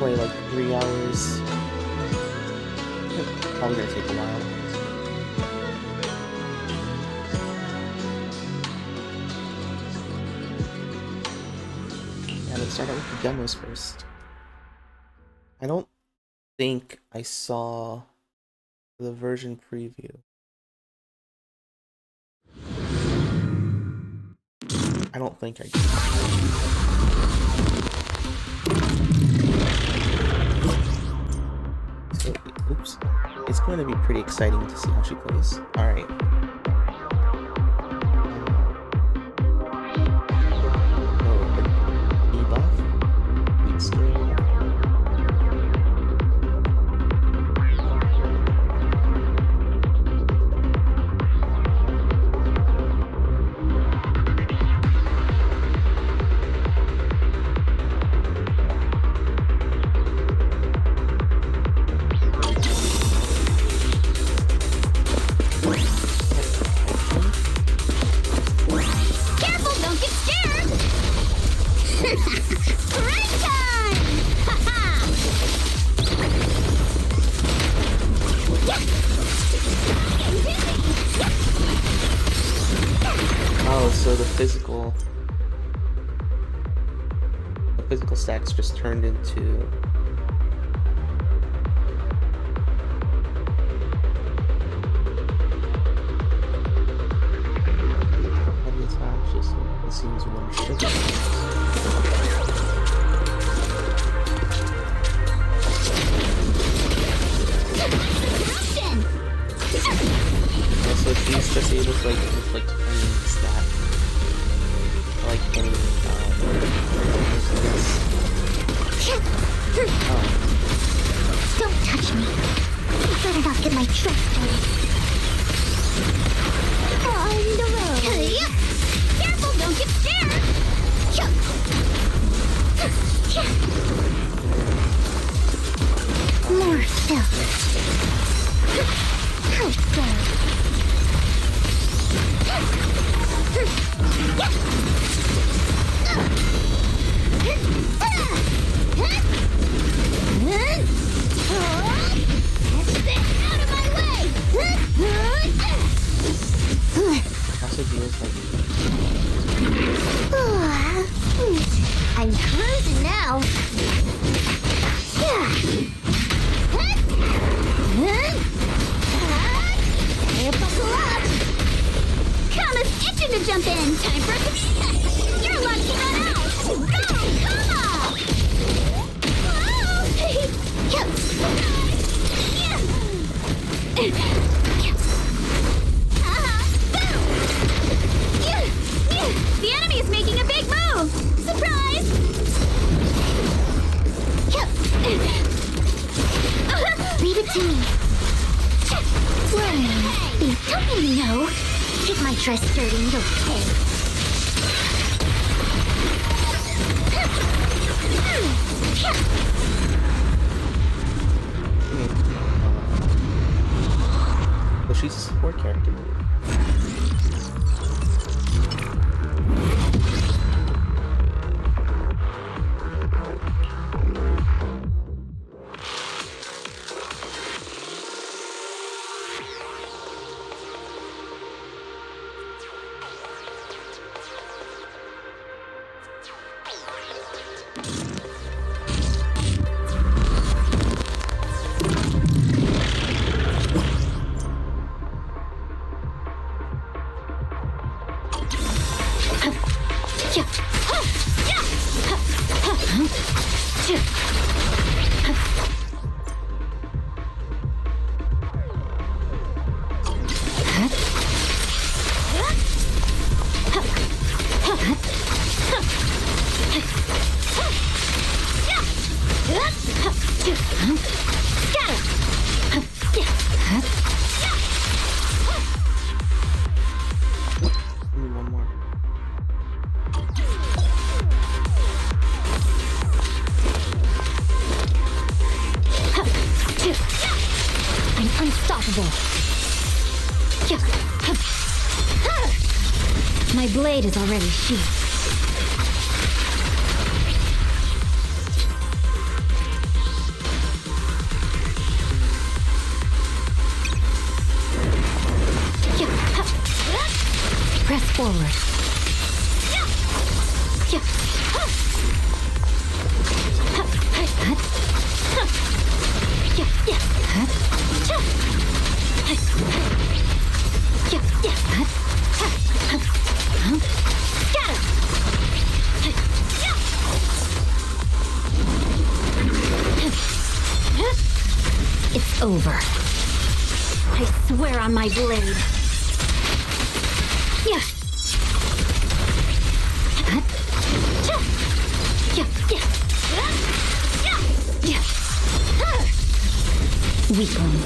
play like 3 hours. Probably gonna take a while. Yeah, let's start out with the demos first. I don't think I saw the version preview. I don't think I did. So, oops. It's going to be pretty exciting to see how she plays. Alright. Debuff. Weak skill. So the physical stacks just turned into heavy attacks. Just it seems one sugar. So she's just able to like any stat, like any I guess. Don't touch me. You better not get my dress dirty. On the road. Careful, don't get scared. More filth. How it goes. Out of my way! I'm cruising now. Buckle up! Kama's itching to jump in. Time for a commitment. You're lucky that out. Go, Kama! The enemy is making a big move! Surprise! Leave it to me. They don't really know. Get my dress dirty and you'll pay. Well, she's a support character. One more. I'm unstoppable. My blade is already sheathed. Press forward. Yeah. Yeah. Huh. Huh. Huh. Huh. Huh. Yeah. Yeah. Huh. Huh. Huh. Yeah. Yeah. Huh. Huh. Huh. Huh. Scatter. Huh. Yeah. Huh. Huh. It's over. I swear on my blade. Yeah. Huh? Yeah. Yeah. Yeah. Yeah. Yeah. Huh. Weakling.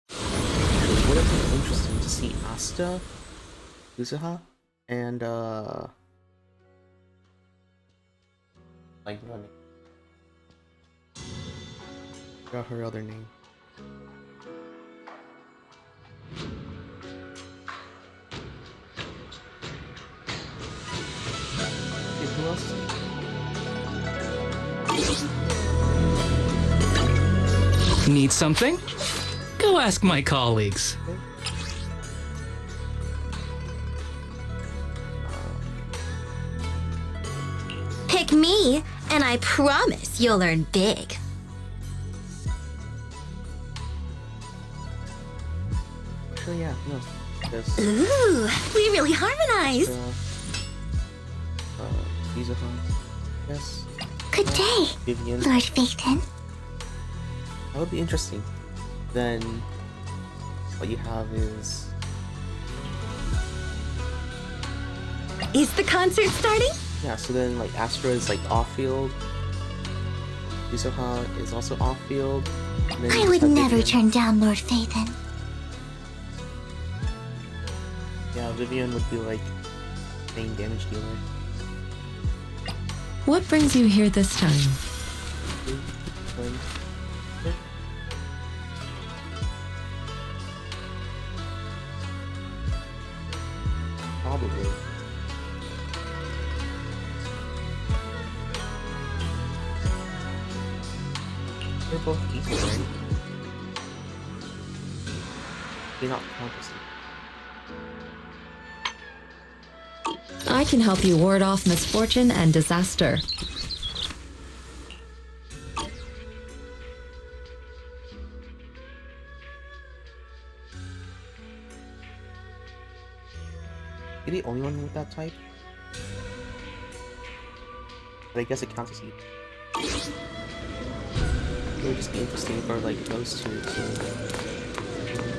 It would have been interesting to see Asta, Uzuha, and like running. Forgot her other name. Okay, who else? Need something? Go ask my colleagues. Pick me, and I promise you'll learn big. Actually, yeah, no. This Ooh, we really harmonize. Uzuha. Yes. Good day, Vivian. Lord Phaethon. That would be interesting. Then what you have is Is the concert starting? yeah. So then like Astra is like off field. Uzuha is also off field. And then you I just would have never Vivian. turn down Lord Phaethon. Yeah, Vivian would be like main damage dealer. What brings you here this time? Like, probably. They're both equal, right? They're not composite. I can help you ward off misfortune and disaster. You're the only one with that type? But I guess it counts as you. It would just be interesting for like those two to there.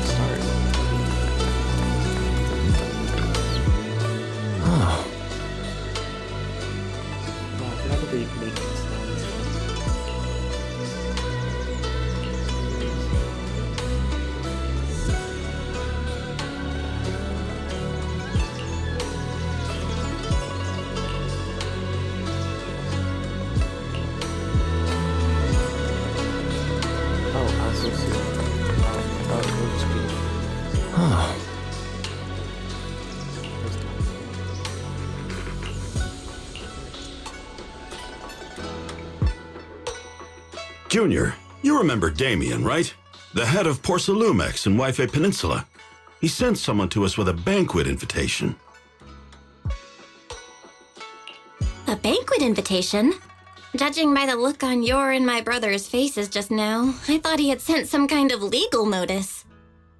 Start. Oh, Wow, I forgot that they make these sounds. Oh, also soon. Oh, it was just green. oh. Junior, you remember Damien, right? The head of Porcelumex in Wife Peninsula. He sent someone to us with a banquet invitation. A banquet invitation? Judging by the look on your and my brother's faces just now, I thought he had sent some kind of legal notice.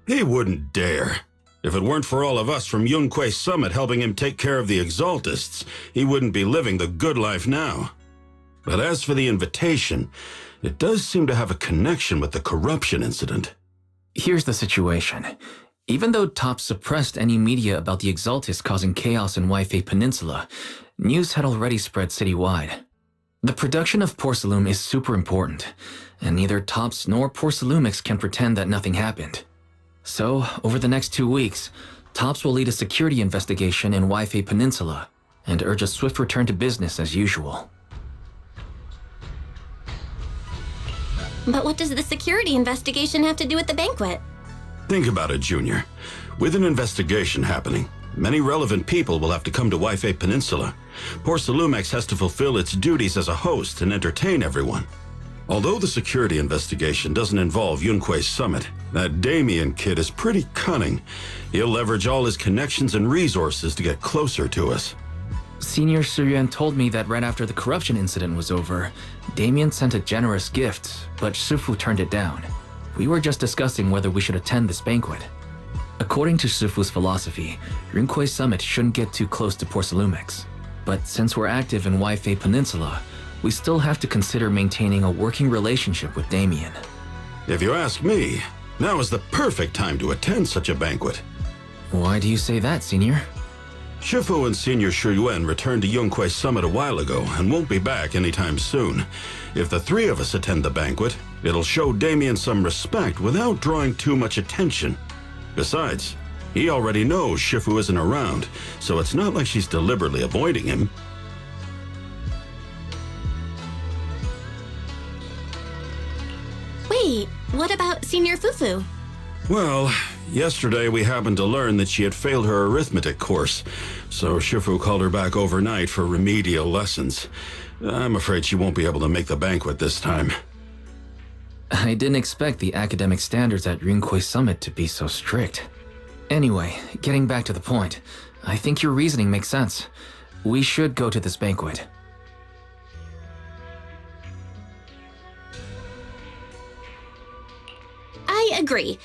He wouldn't dare. If it weren't for all of us from Yunque Summit helping him take care of the Exaltists, he wouldn't be living the good life now. But as for the invitation, it does seem to have a connection with the corruption incident. Here's the situation. Even though Topps suppressed any media about the Exaltis causing chaos in Waifei Peninsula, news had already spread citywide. The production of Porcelain is super important, and neither Topps nor Porcelumix can pretend that nothing happened. So, over the next 2 weeks, Topps will lead a security investigation in Waifei Peninsula and urge a swift return to business as usual. But what does the security investigation have to do with the banquet? Think about it, Junior. With an investigation happening, many relevant people will have to come to Waifei Peninsula. Porcelumex has to fulfill its duties as a host and entertain everyone. Although the security investigation doesn't involve Yunque's summit, that Damien kid is pretty cunning. He'll leverage all his connections and resources to get closer to us. Senior Suyuan told me that right after the corruption incident was over, Damien sent a generous gift, but Shifu turned it down. We were just discussing whether we should attend this banquet. According to Shifu's philosophy, Rinque's summit shouldn't get too close to Porcelumix. But since we're active in Waifei Peninsula, we still have to consider maintaining a working relationship with Damien. If you ask me, now is the perfect time to attend such a banquet. Why do you say that, Senior? Shifu and Senior Shuyuan returned to Yunque's summit a while ago and won't be back anytime soon. If the three of us attend the banquet, it'll show Damien some respect without drawing too much attention. Besides, he already knows Shifu isn't around, so it's not like she's deliberately avoiding him. Wait, what about Senior Fufu? Well, yesterday we happened to learn that she had failed her arithmetic course, so Shifu called her back overnight for remedial lessons. I'm afraid she won't be able to make the banquet this time. I didn't expect the academic standards at Rinque's summit to be so strict. Anyway, getting back to the point, I think your reasoning makes sense. We should go to this banquet. I agree.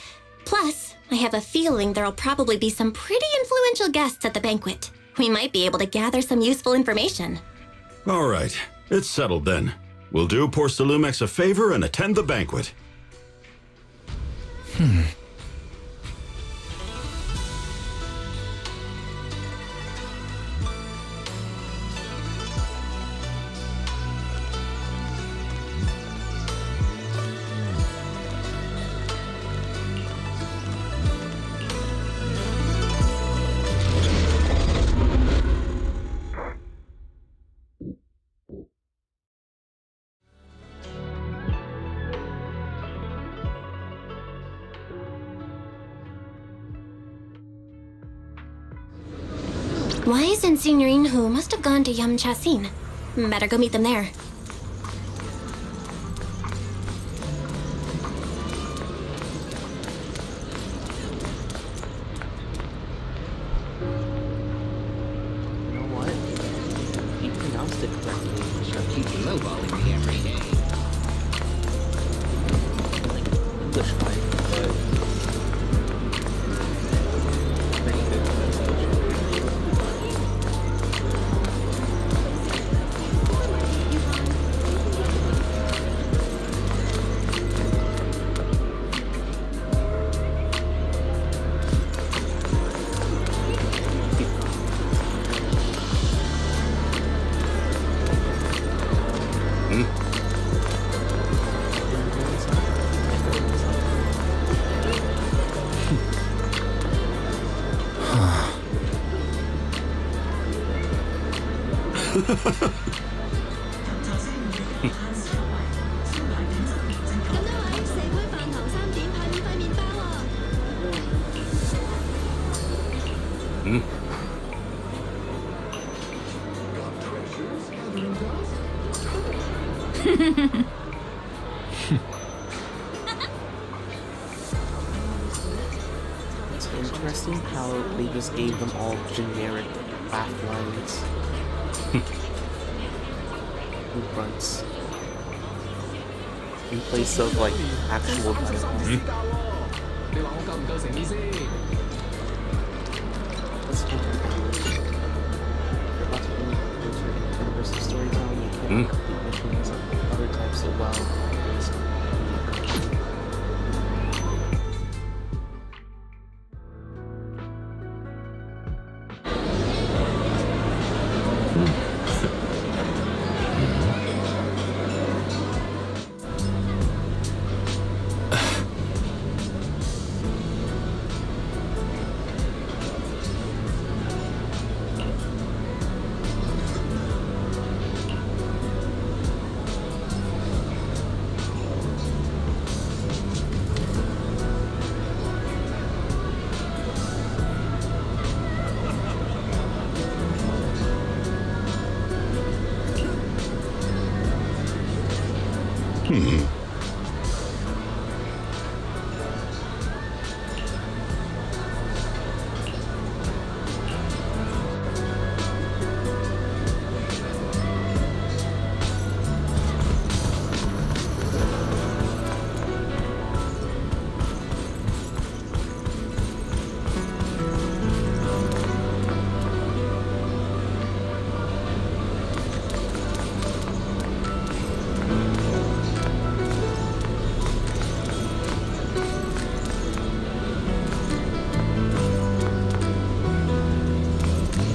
Plus, I have a feeling there'll probably be some pretty influential guests at the banquet. We might be able to gather some useful information. All right, it's settled then. We'll do Porcelumex a favor and attend the banquet. Wise and Senior Inhu must have gone to Yamchasin. Better go meet them there. You know what? He pronounced it correctly. She'll keep lowballing me every day. Like English vibe, but pretty good pronunciation. It's interesting how they just gave them all generic laugh lines. And grunts. In place of like actual dialogue. Let's enter. We're about to enter universal storytelling. complete missions and other types of WoW.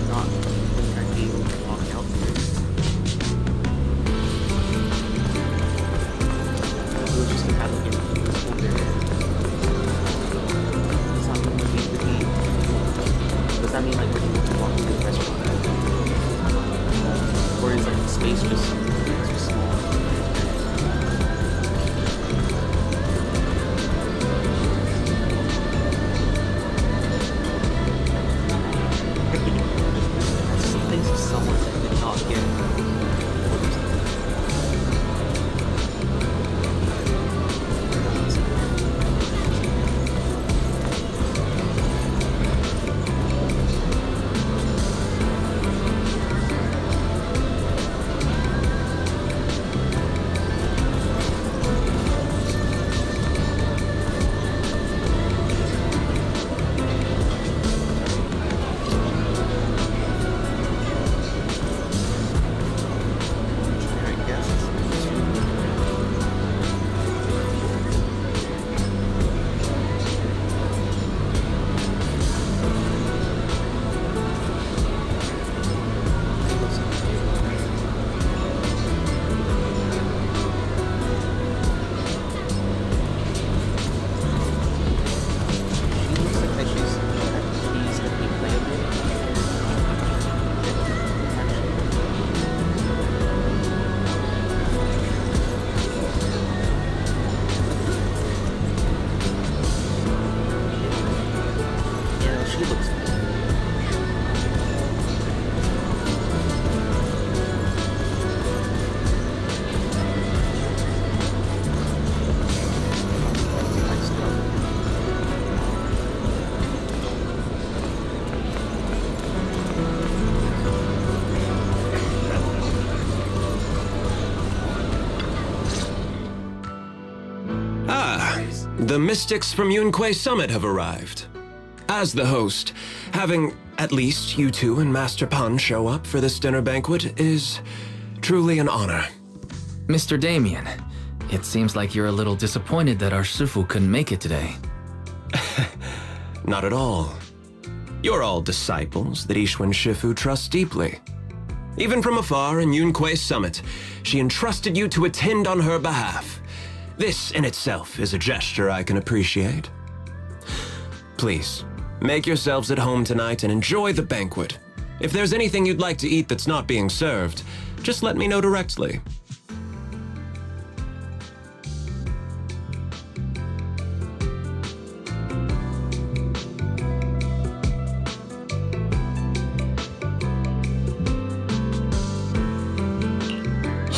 Not think I'd be able to walk out here. It was just to have like a peaceful day. It's not going to be the heat. Does that mean like we're able to walk to the restaurant? Or is like the space just too small? Some things of someone that did not get. I guess it's she looks like she's gonna be playable. Yeah, she looks good. Nice stuff. The mystics from Yunque Summit have arrived. As the host, having at least you two and Master Pan show up for this dinner banquet is truly an honor. Mr. Damien, it seems like you're a little disappointed that our Shifu couldn't make it today. Not at all. You're all disciples that Ishwan Shifu trusts deeply. Even from afar in Yunque Summit, she entrusted you to attend on her behalf. This in itself is a gesture I can appreciate. Please, make yourselves at home tonight and enjoy the banquet. If there's anything you'd like to eat that's not being served, just let me know directly.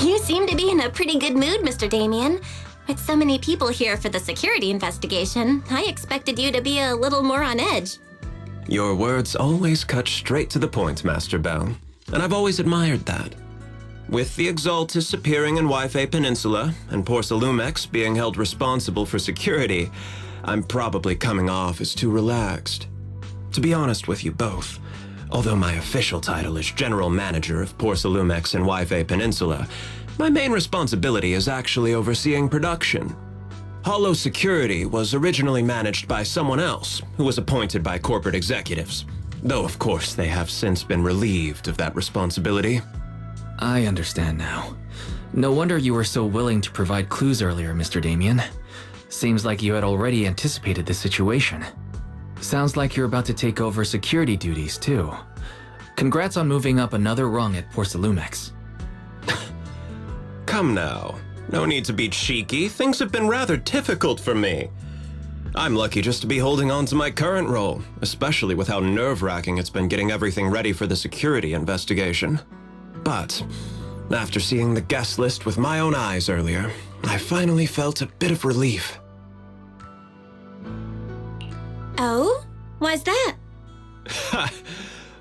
You seem to be in a pretty good mood, Mr. Damien. With so many people here for the security investigation, I expected you to be a little more on edge. Your words always cut straight to the point, Master Bell, and I've always admired that. With the Exaltus appearing in Wi-Fi Peninsula and Porcelumex being held responsible for security, I'm probably coming off as too relaxed. To be honest with you both, Although my official title is General Manager of Porcelumex and Yfe Peninsula, my main responsibility is actually overseeing production. Hollow Security was originally managed by someone else, who was appointed by corporate executives. Though, of course, they have since been relieved of that responsibility. I understand now. No wonder you were so willing to provide clues earlier, Mr. Damien. Seems like you had already anticipated the situation. Sounds like you're about to take over security duties, too. Congrats on moving up another rung at Porcelumex. Come now. No need to be cheeky. Things have been rather difficult for me. I'm lucky just to be holding on to my current role, especially with how nerve-wracking it's been getting everything ready for the security investigation. But after seeing the guest list with my own eyes earlier, I finally felt a bit of relief. Oh? Why's that?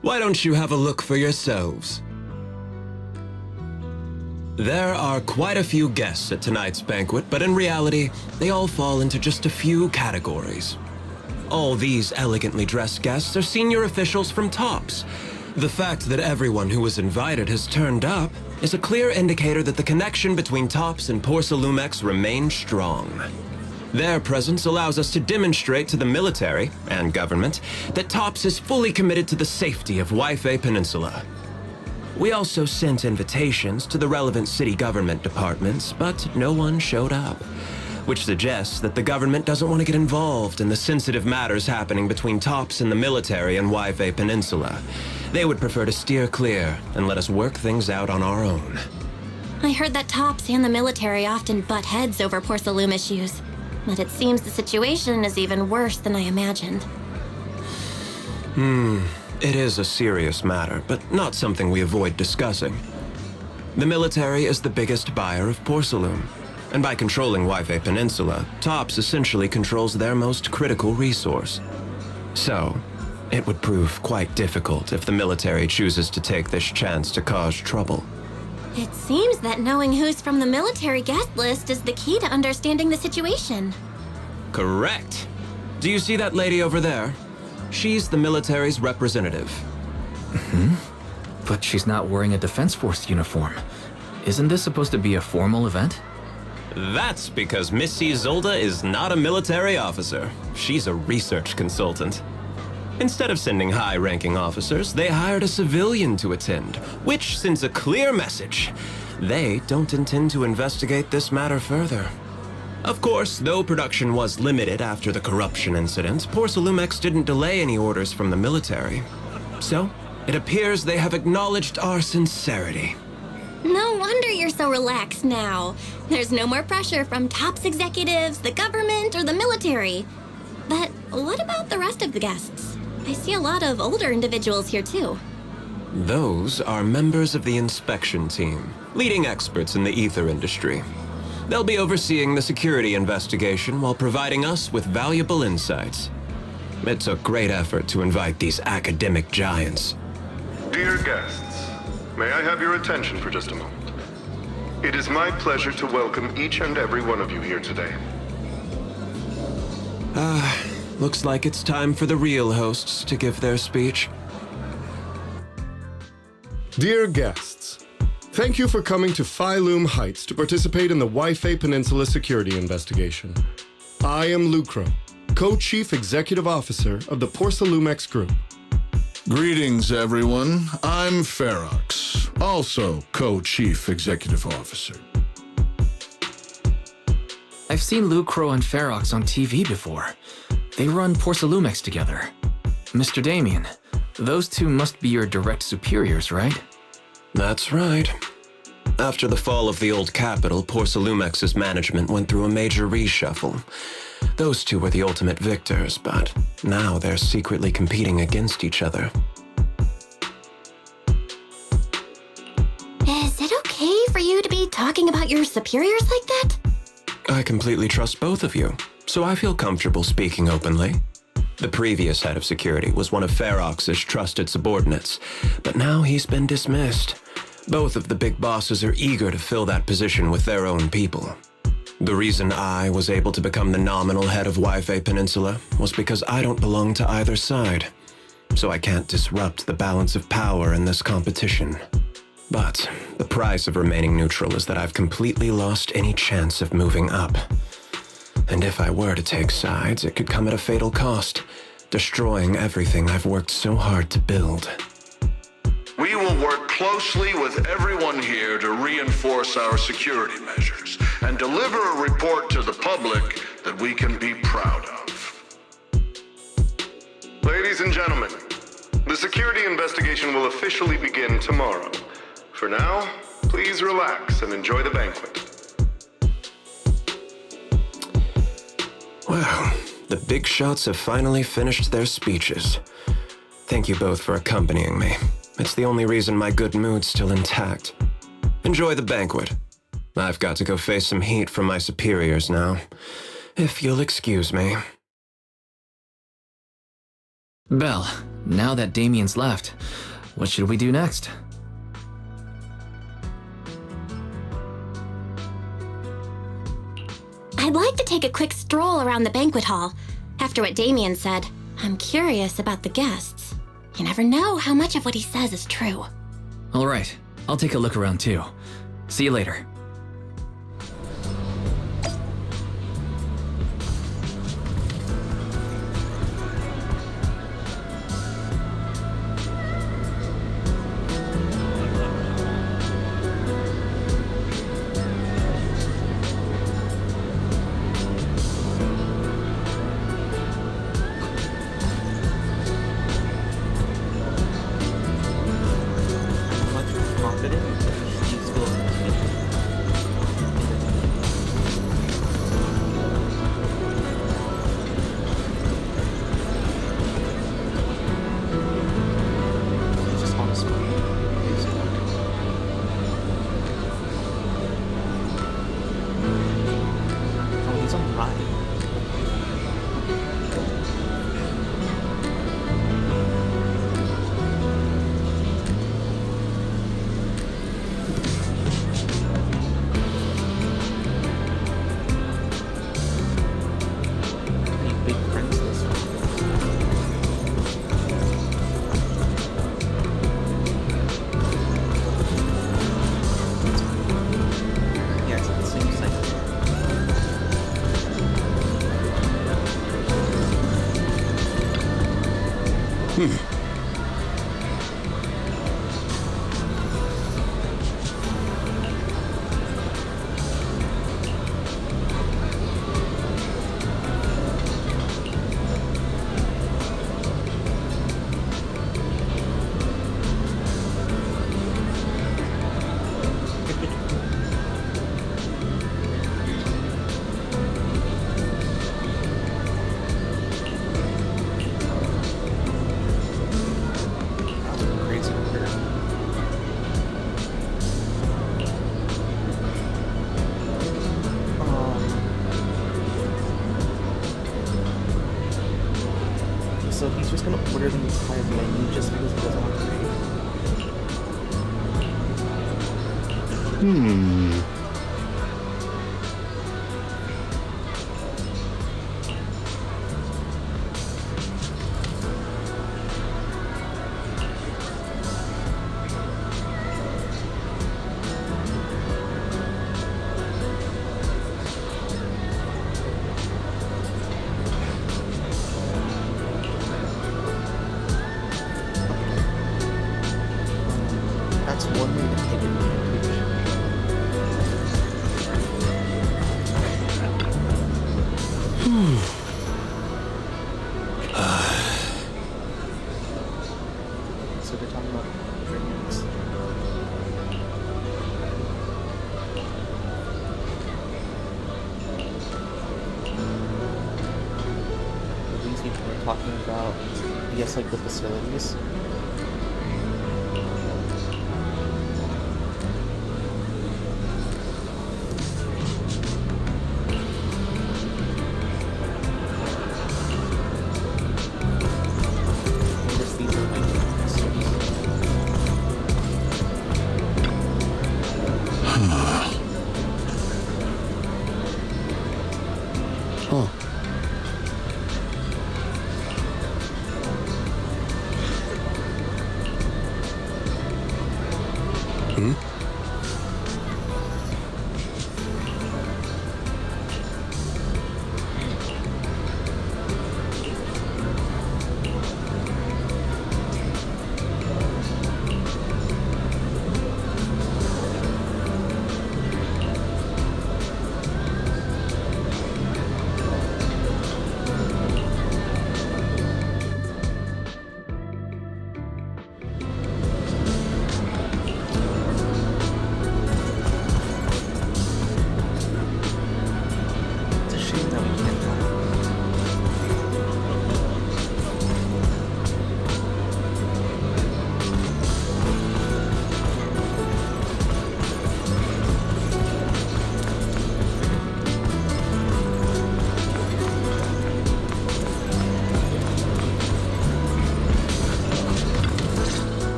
Why don't you have a look for yourselves? There are quite a few guests at tonight's banquet, but in reality, they all fall into just a few categories. All these elegantly dressed guests are senior officials from TOPS. The fact that everyone who was invited has turned up is a clear indicator that the connection between TOPS and Porcelumex remains strong. Their presence allows us to demonstrate to the military and government that TOPS is fully committed to the safety of Yfe Peninsula. We also sent invitations to the relevant city government departments, but no one showed up, which suggests that the government doesn't want to get involved in the sensitive matters happening between TOPS and the military and Yfe Peninsula. They would prefer to steer clear and let us work things out on our own. I heard that TOPS and the military often butt heads over Porcelume issues, but it seems the situation is even worse than I imagined. It is a serious matter, but not something we avoid discussing. The military is the biggest buyer of Porcelume, and by controlling Yfe Peninsula, TOPS essentially controls their most critical resource. So, it would prove quite difficult if the military chooses to take this chance to cause trouble. It seems that knowing who's from the military guest list is the key to understanding the situation. Correct. Do you see that lady over there? She's the military's representative. But she's not wearing a Defense Force uniform. Isn't this supposed to be a formal event? That's because Missy Zolda is not a military officer. She's a research consultant. Instead of sending high-ranking officers, they hired a civilian to attend, which sends a clear message. They don't intend to investigate this matter further. Of course, though production was limited after the corruption incident, Porcelumex didn't delay any orders from the military. So, it appears they have acknowledged our sincerity. No wonder you're so relaxed now. There's no more pressure from TOPS executives, the government, or the military. But what about the rest of the guests? I see a lot of older individuals here too. Those are members of the inspection team, leading experts in the ether industry. They'll be overseeing the security investigation while providing us with valuable insights. It took great effort to invite these academic giants. Dear guests, may I have your attention for just a moment? It is my pleasure to welcome each and every one of you here today. Looks like it's time for the real hosts to give their speech. Dear guests, thank you for coming to Phylum Heights to participate in the Yfe Peninsula security investigation. I am Lucro, Co-Chief Executive Officer of the Porcelumex Group. Greetings, everyone. I'm Ferox, also Co-Chief Executive Officer. I've seen Lucro and Ferox on TV before. They run Porcelumex together. Mr. Damien, those two must be your direct superiors, right? That's right. After the fall of the old capital, Porcelumex's management went through a major reshuffle. Those two were the ultimate victors, but now they're secretly competing against each other. Is it okay for you to be talking about your superiors like that? I completely trust both of you, so I feel comfortable speaking openly. The previous head of security was one of Ferox's trusted subordinates, but now he's been dismissed. Both of the big bosses are eager to fill that position with their own people. The reason I was able to become the nominal head of Yfe Peninsula was because I don't belong to either side. so I can't disrupt the balance of power in this competition. But the price of remaining neutral is that I've completely lost any chance of moving up. And if I were to take sides, it could come at a fatal cost, destroying everything I've worked so hard to build. We will work closely with everyone here to reinforce our security measures and deliver a report to the public that we can be proud of. Ladies and gentlemen, the security investigation will officially begin tomorrow. For now, please relax and enjoy the banquet. Well, the big shots have finally finished their speeches. Thank you both for accompanying me. It's the only reason my good mood's still intact. Enjoy the banquet. I've got to go face some heat from my superiors now. If you'll excuse me. Belle, now that Damien's left, what should we do next? I'd like to take a quick stroll around the banquet hall. After what Damien said, I'm curious about the guests. You never know how much of what he says is true. All right, I'll take a look around too. See you later. So he's just gonna order the entire menu just because he doesn't want to pay. That's one way to take So they're talking about drinks. These people are talking about, I guess, like the facilities. I guess these are like Huh.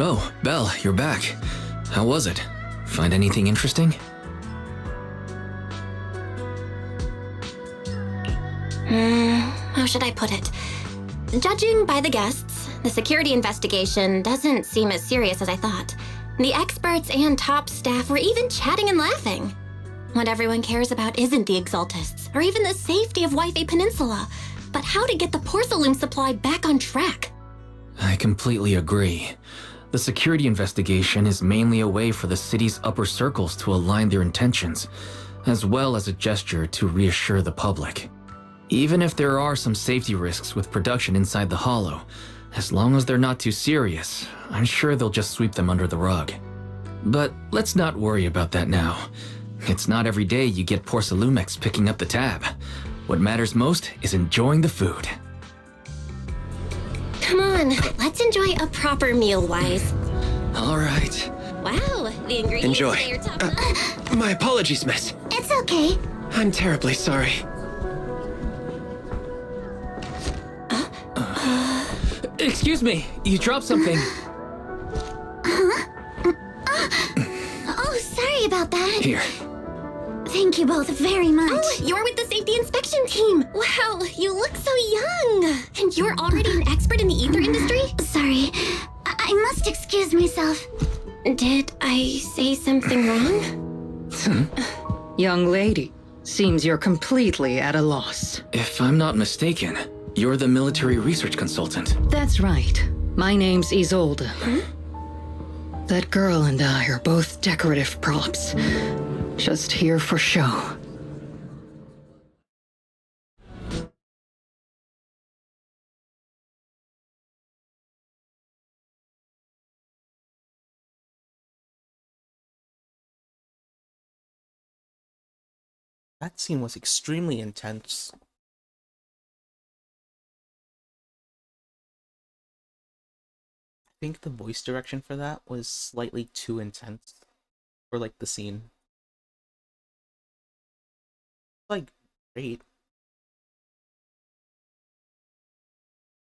Oh, Belle, you're back. How was it? Find anything interesting? How should I put it? Judging by the guests, the security investigation doesn't seem as serious as I thought. The experts and top staff were even chatting and laughing. What everyone cares about isn't the Exaltists, or even the safety of Wi-Fi Peninsula, but how to get the porcelain supply back on track. I completely agree. The security investigation is mainly a way for the city's upper circles to align their intentions, as well as a gesture to reassure the public. Even if there are some safety risks with production inside the Hollow, as long as they're not too serious, I'm sure they'll just sweep them under the rug. But let's not worry about that now. It's not every day you get Porcelumex picking up the tab. What matters most is enjoying the food. Come on, let's enjoy a proper meal, Wise. All right. Wow, the ingredients Enjoy. say you're top My apologies, miss. It's okay. I'm terribly sorry. Excuse me, you dropped something. Oh, sorry about that. Here. Thank you both very much. Oh, you're with the safety inspection team. Wow, you look so young. And you're already an expert in the ether industry? Sorry, I must excuse myself. Did I say something wrong? Young lady, seems you're completely at a loss. If I'm not mistaken, you're the military research consultant. That's right. My name's Isolde. That girl and I are both decorative props. Just here for show. That scene was extremely intense. I think the voice direction for that was slightly too intense for like the scene. Like, great.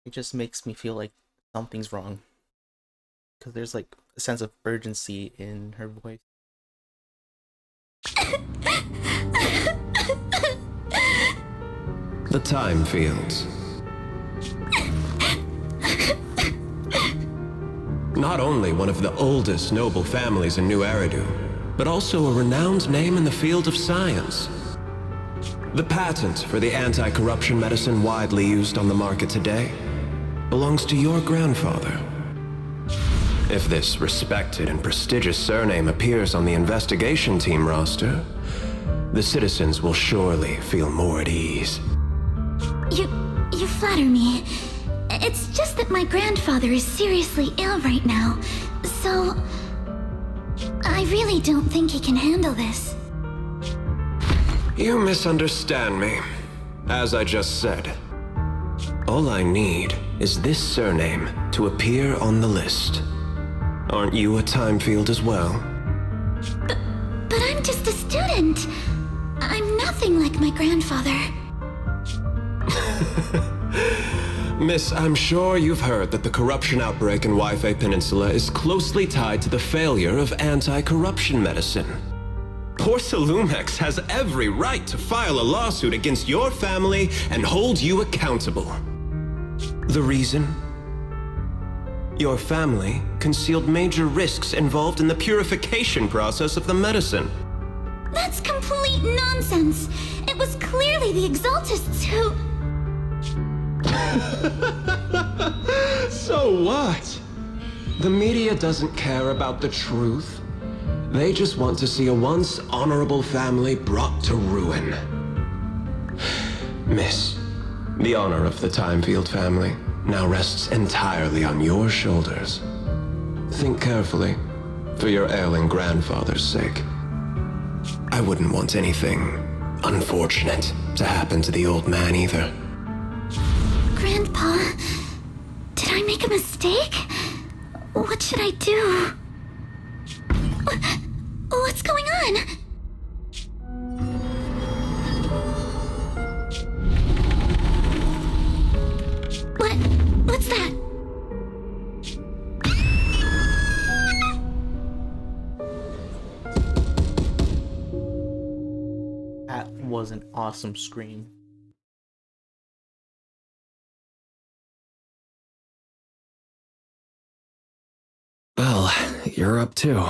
It just makes me feel like something's wrong. Because there's like a sense of urgency in her voice. The Time Fields. Not only one of the oldest noble families in New Eridu, but also a renowned name in the field of science. The patent for the anti-corruption medicine widely used on the market today belongs to your grandfather. If this respected and prestigious surname appears on the investigation team roster, the citizens will surely feel more at ease. You flatter me. It's just that my grandfather is seriously ill right now, so I really don't think he can handle this. You misunderstand me. As I just said, all I need is this surname to appear on the list. Aren't you a time field as well? But I'm just a student. I'm nothing like my grandfather. Miss, I'm sure you've heard that the corruption outbreak in Wi-Fi Peninsula is closely tied to the failure of anti-corruption medicine. Porcelumex has every right to file a lawsuit against your family and hold you accountable. The reason? Your family concealed major risks involved in the purification process of the medicine. That's complete nonsense. It was clearly the Exaltists who... So what? The media doesn't care about the truth. They just want to see a once honorable family brought to ruin. Miss, the honor of the Timefield family now rests entirely on your shoulders. Think carefully, for your ailing grandfather's sake. I wouldn't want anything unfortunate to happen to the old man either. Grandpa, did I make a mistake? What should I do? What's going on? What's that? That was an awesome scream. Belle, you're up too.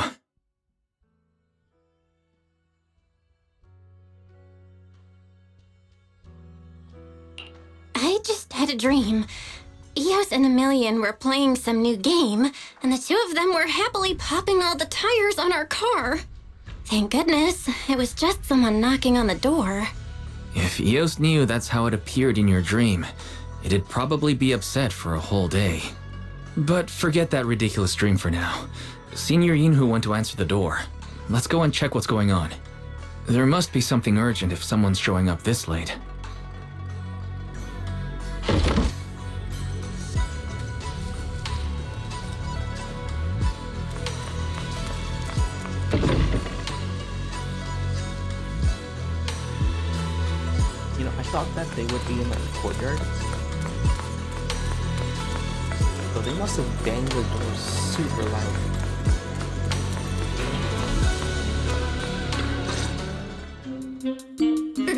I just had a dream. Eos and Emilian were playing some new game, and the two of them were happily popping all the tires on our car. Thank goodness, it was just someone knocking on the door. If Eos knew that's how it appeared in your dream, it'd probably be upset for a whole day. But forget that ridiculous dream for now. Senior Yinhu went to answer the door. Let's go and check what's going on. There must be something urgent if someone's showing up this late. You know, I thought that they would be in the courtyard. So they must have banged the door super loud.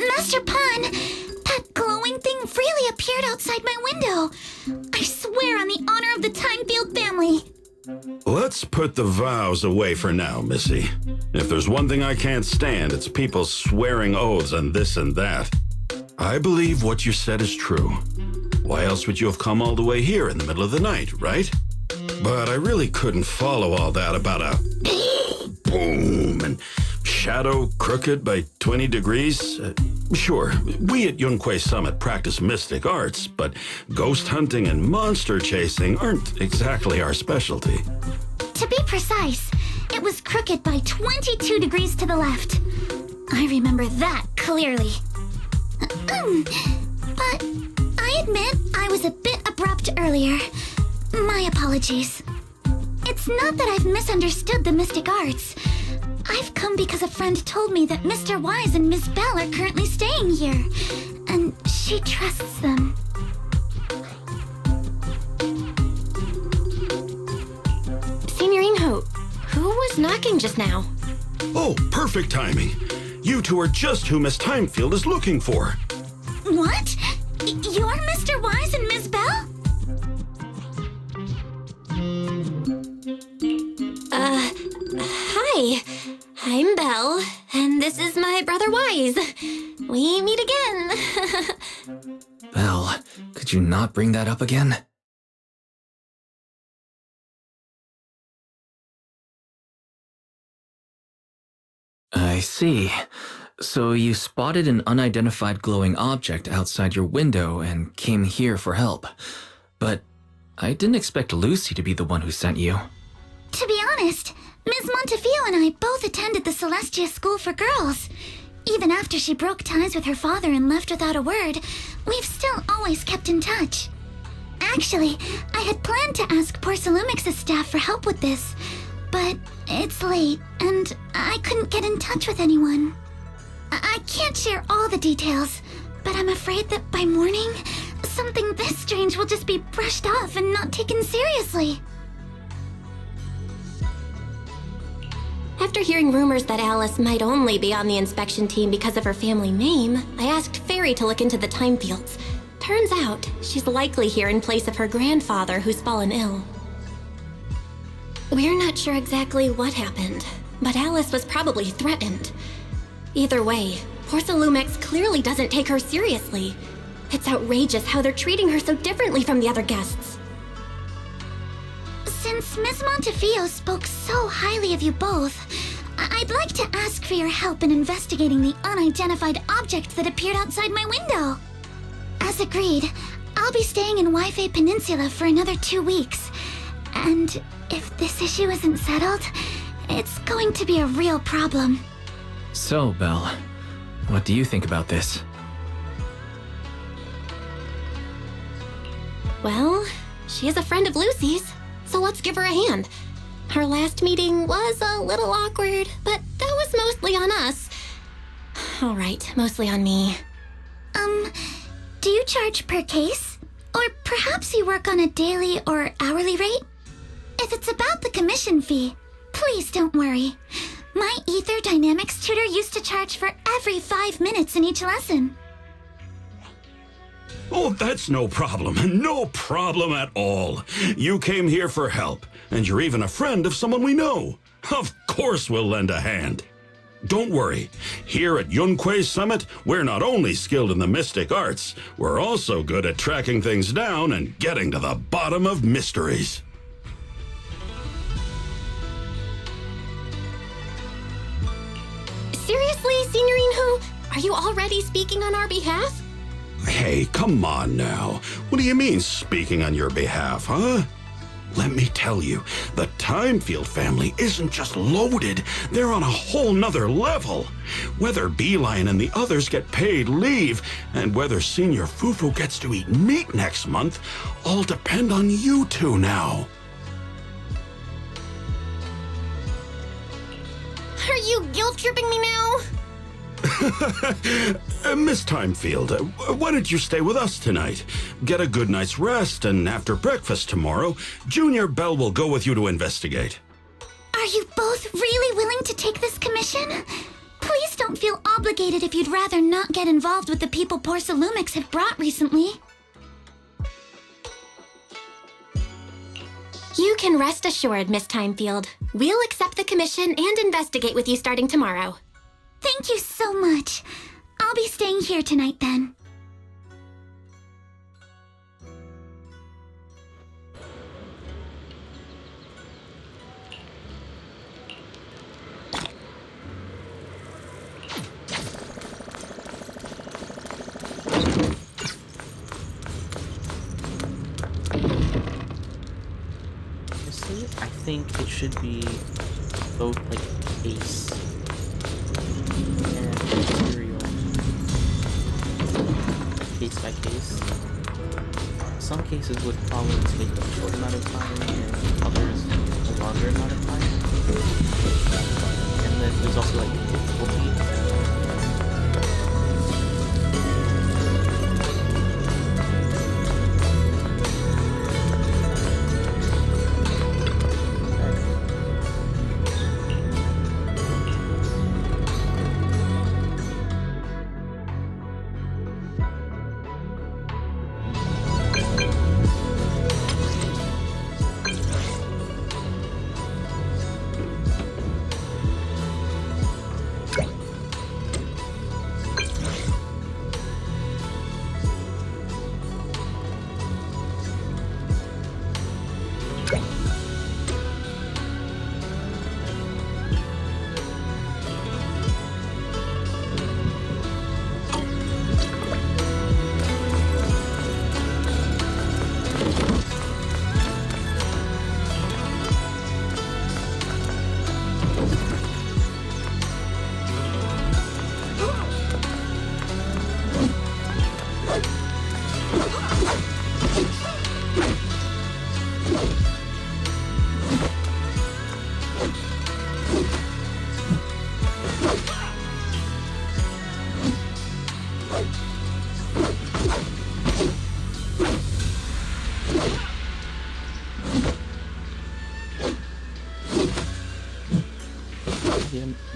Master Pun! That glowing thing really appeared outside my window. I swear on the honor of the Timefield family. Let's put the vows away for now, Missy. If there's one thing I can't stand, it's people swearing oaths and this and that. I believe what you said is true. Why else would you have come all the way here in the middle of the night, right? But I really couldn't follow all that about a boom and shadow crooked by 20 degrees. Sure, we at Yunquay Summit practice mystic arts, but ghost hunting and monster chasing aren't exactly our specialty. To be precise, it was crooked by 22 degrees to the left. I remember that clearly. But I admit I was a bit abrupt earlier. My apologies. It's not that I've misunderstood the mystic arts. I've come because a friend told me that Mr. Wise and Miss Bell are currently staying here, and she trusts them. Senior Inho, who was knocking just now? Oh, perfect timing. You two are just who Miss Timefield is looking for. What? You're Mr. Wise and Miss Bell? Hi. I'm Belle, and this is my brother Wise. We meet again. Belle, could you not bring that up again? I see. So you spotted an unidentified glowing object outside your window and came here for help. But I didn't expect Lucy to be the one who sent you. To be honest, Ms. Montefiore and I both attended the Celestia School for Girls. Even after she broke ties with her father and left without a word, we've still always kept in touch. Actually, I had planned to ask Porcelumix's staff for help with this, but it's late, and I couldn't get in touch with anyone. I can't share all the details, but I'm afraid that by morning, something this strange will just be brushed off and not taken seriously. After hearing rumors that Alice might only be on the inspection team because of her family name, I asked Fairy to look into the time fields. Turns out, she's likely here in place of her grandfather who's fallen ill. We're not sure exactly what happened, but Alice was probably threatened. Either way, Porcelumix clearly doesn't take her seriously. It's outrageous how they're treating her so differently from the other guests. Since Ms. Montefiore spoke so highly of you both, I'd like to ask for your help in investigating the unidentified object that appeared outside my window. As agreed, I'll be staying in Wi-Fi Peninsula for another 2 weeks. And if this issue isn't settled, it's going to be a real problem. So, Belle, what do you think about this? Well, she is a friend of Lucy's, so let's give her a hand. Our last meeting was a little awkward, but that was mostly on us. All right, mostly on me. Do you charge per case? Or perhaps you work on a daily or hourly rate? If it's about the commission fee, please don't worry. My ether dynamics tutor used to charge for every 5 minutes in each lesson. Oh, that's no problem. No problem at all. You came here for help, and you're even a friend of someone we know. Of course we'll lend a hand. Don't worry. Here at Yunquei Summit, we're not only skilled in the mystic arts, we're also good at tracking things down and getting to the bottom of mysteries. Seriously, Signorinho? Are you already speaking on our behalf? Hey, come on now. What do you mean, speaking on your behalf, huh? Let me tell you, the Timefield family isn't just loaded, they're on a whole nother level. Whether Beeline and the others get paid leave, and whether Senior Fufu gets to eat meat next month, all depend on you two now. Are you guilt-tripping me now? Miss Timefield, why don't you stay with us tonight? Get a good night's rest, and after breakfast tomorrow, Junior Bell will go with you to investigate. Are you both really willing to take this commission? Please don't feel obligated if you'd rather not get involved with the people Porcelumix have brought recently. You can rest assured, Miss Timefield. We'll accept the commission and investigate with you starting tomorrow. Thank you so much. I'll be staying here tonight then. Honestly, I think it should be both like base and material, case by case. Some cases would probably take a short amount of time and others a longer amount of time. And then there's also like difficulty.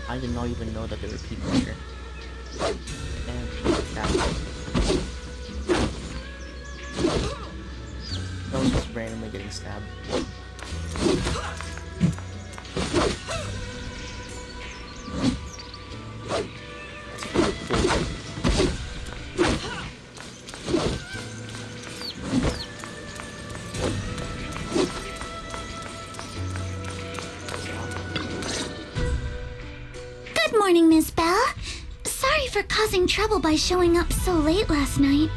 I did not even know that there were people here. And that was just randomly getting stabbed. That's pretty cool. Good morning, Miss Bell. Sorry for causing trouble by showing up so late last night.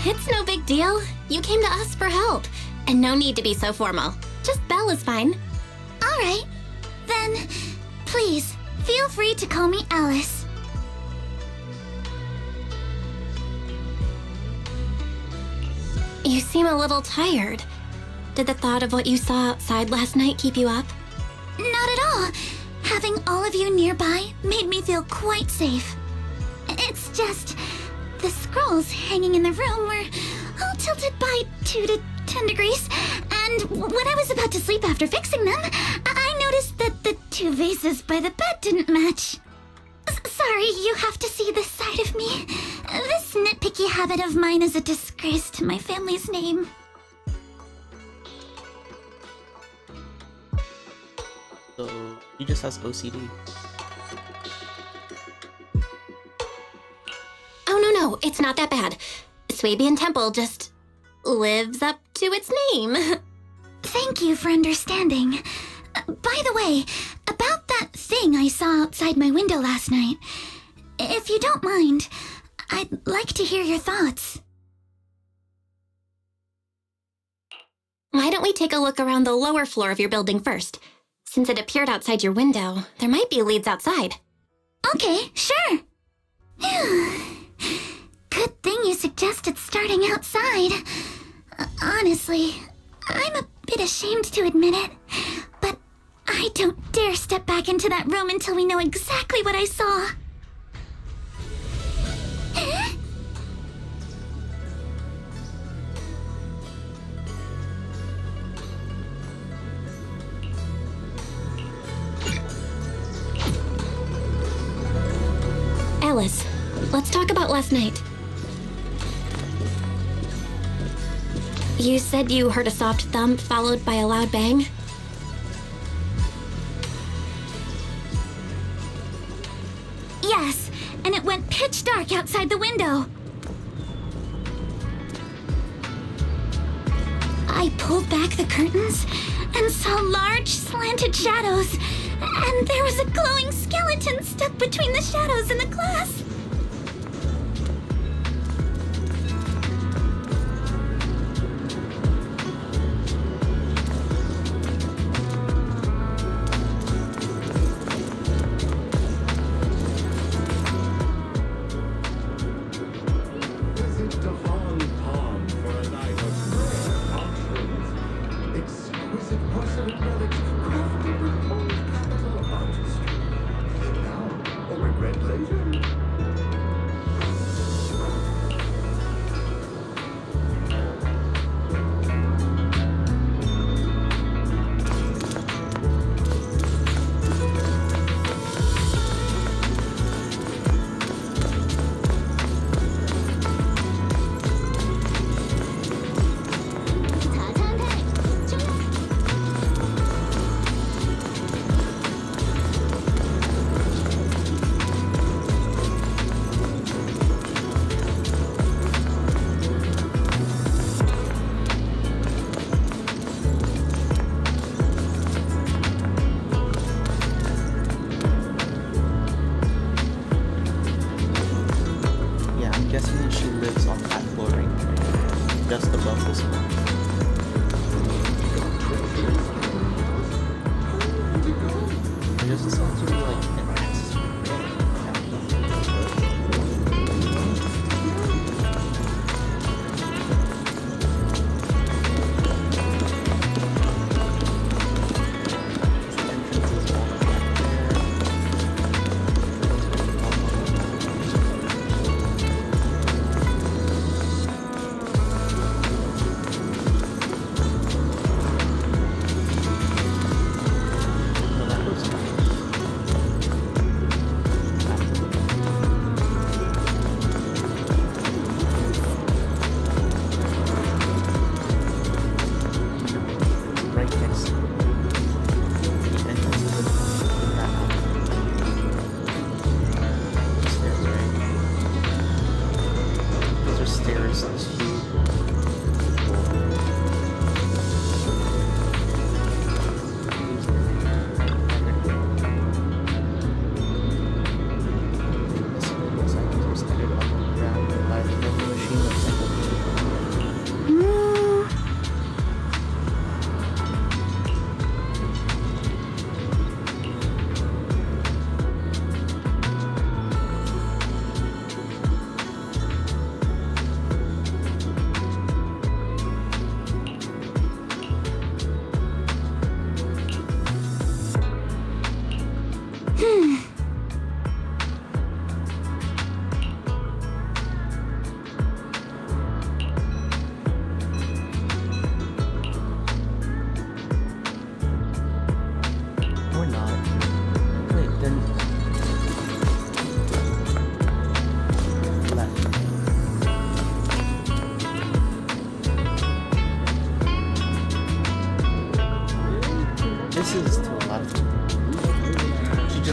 It's no big deal. You came to us for help. And no need to be so formal. Just Belle is fine. All right. Then, please, feel free to call me Alice. You seem a little tired. Did the thought of what you saw outside last night keep you up? Not at all. Having all of you nearby made me feel quite safe. It's just, the scrolls hanging in the room were all tilted by 2 to 10 degrees, And when I was about to sleep after fixing them, I noticed that the two vases by the bed didn't match. Sorry, you have to see this side of me. This nitpicky habit of mine is a disgrace to my family's name. So he just has OCD. Oh, no, it's not that bad. Swabian Temple just lives up to its name. Thank you for understanding. By the way, about that thing I saw outside my window last night, if you don't mind, I'd like to hear your thoughts. Why don't we take a look around the lower floor of your building first? Since it appeared outside your window, there might be leads outside. Okay, sure. Good thing you suggested starting outside. Honestly, I'm a bit ashamed to admit it, but I don't dare step back into that room until we know exactly what I saw. Alice, let's talk about last night. You said you heard a soft thump followed by a loud bang? Yes, and it went pitch dark outside the window. I pulled back the curtains and saw large slanted shadows, and there was a glowing skeleton stuck between the shadows and the glass.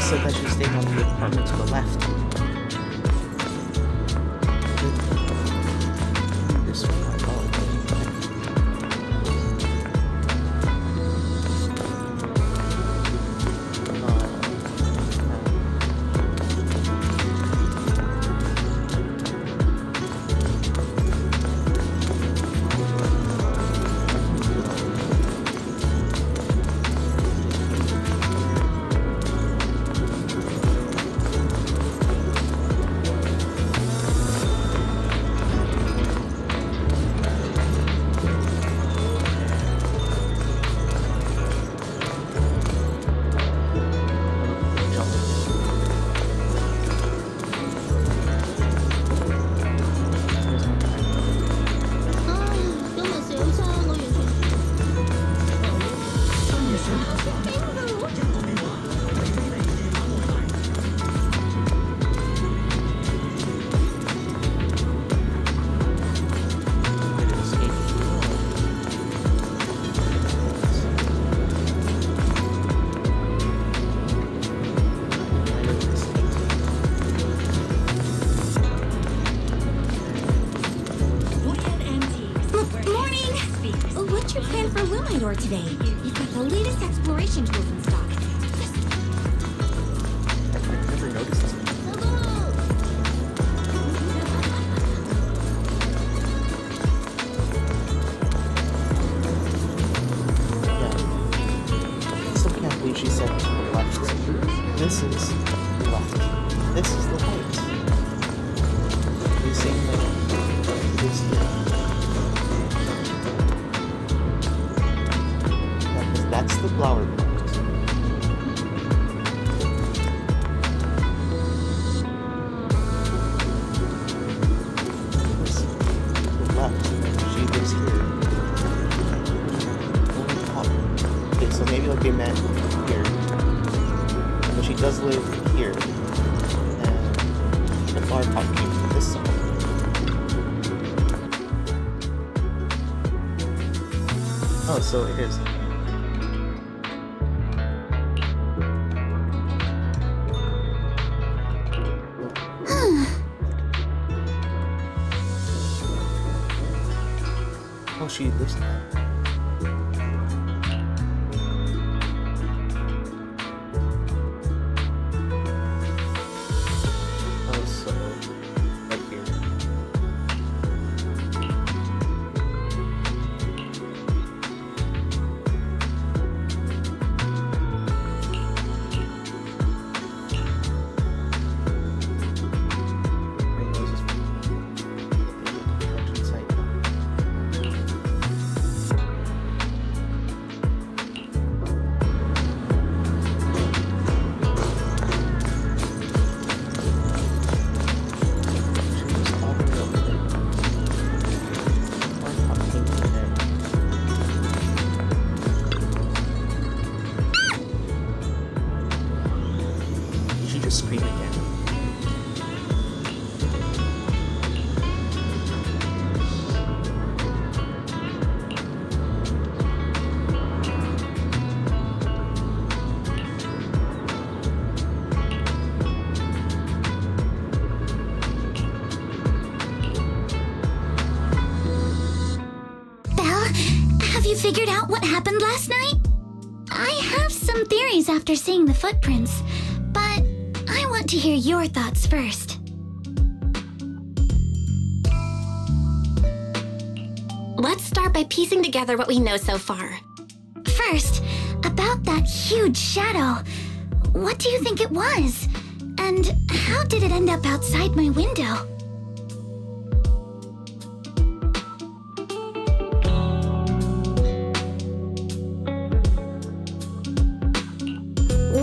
said that she's staying on the apartment to the left. This one. Today. You've got the latest exploration tools in stock. I've never noticed this. Yeah. I still can't believe she said to the left. This is the left. This is the right. You're saying that it is here. That's the flower pot. This is the left. She lives here. Okay, so maybe like they met here. But she does live here. And the flower pot came from this side. Oh, so it is. Oh, she lives there. Oh, so right here. Scream again. Belle, have you figured out what happened last night? I have some theories after seeing the footprints, but I want to hear your thoughts first. Let's start by piecing together what we know so far. First, about that huge shadow. What do you think it was? And how did it end up outside my window?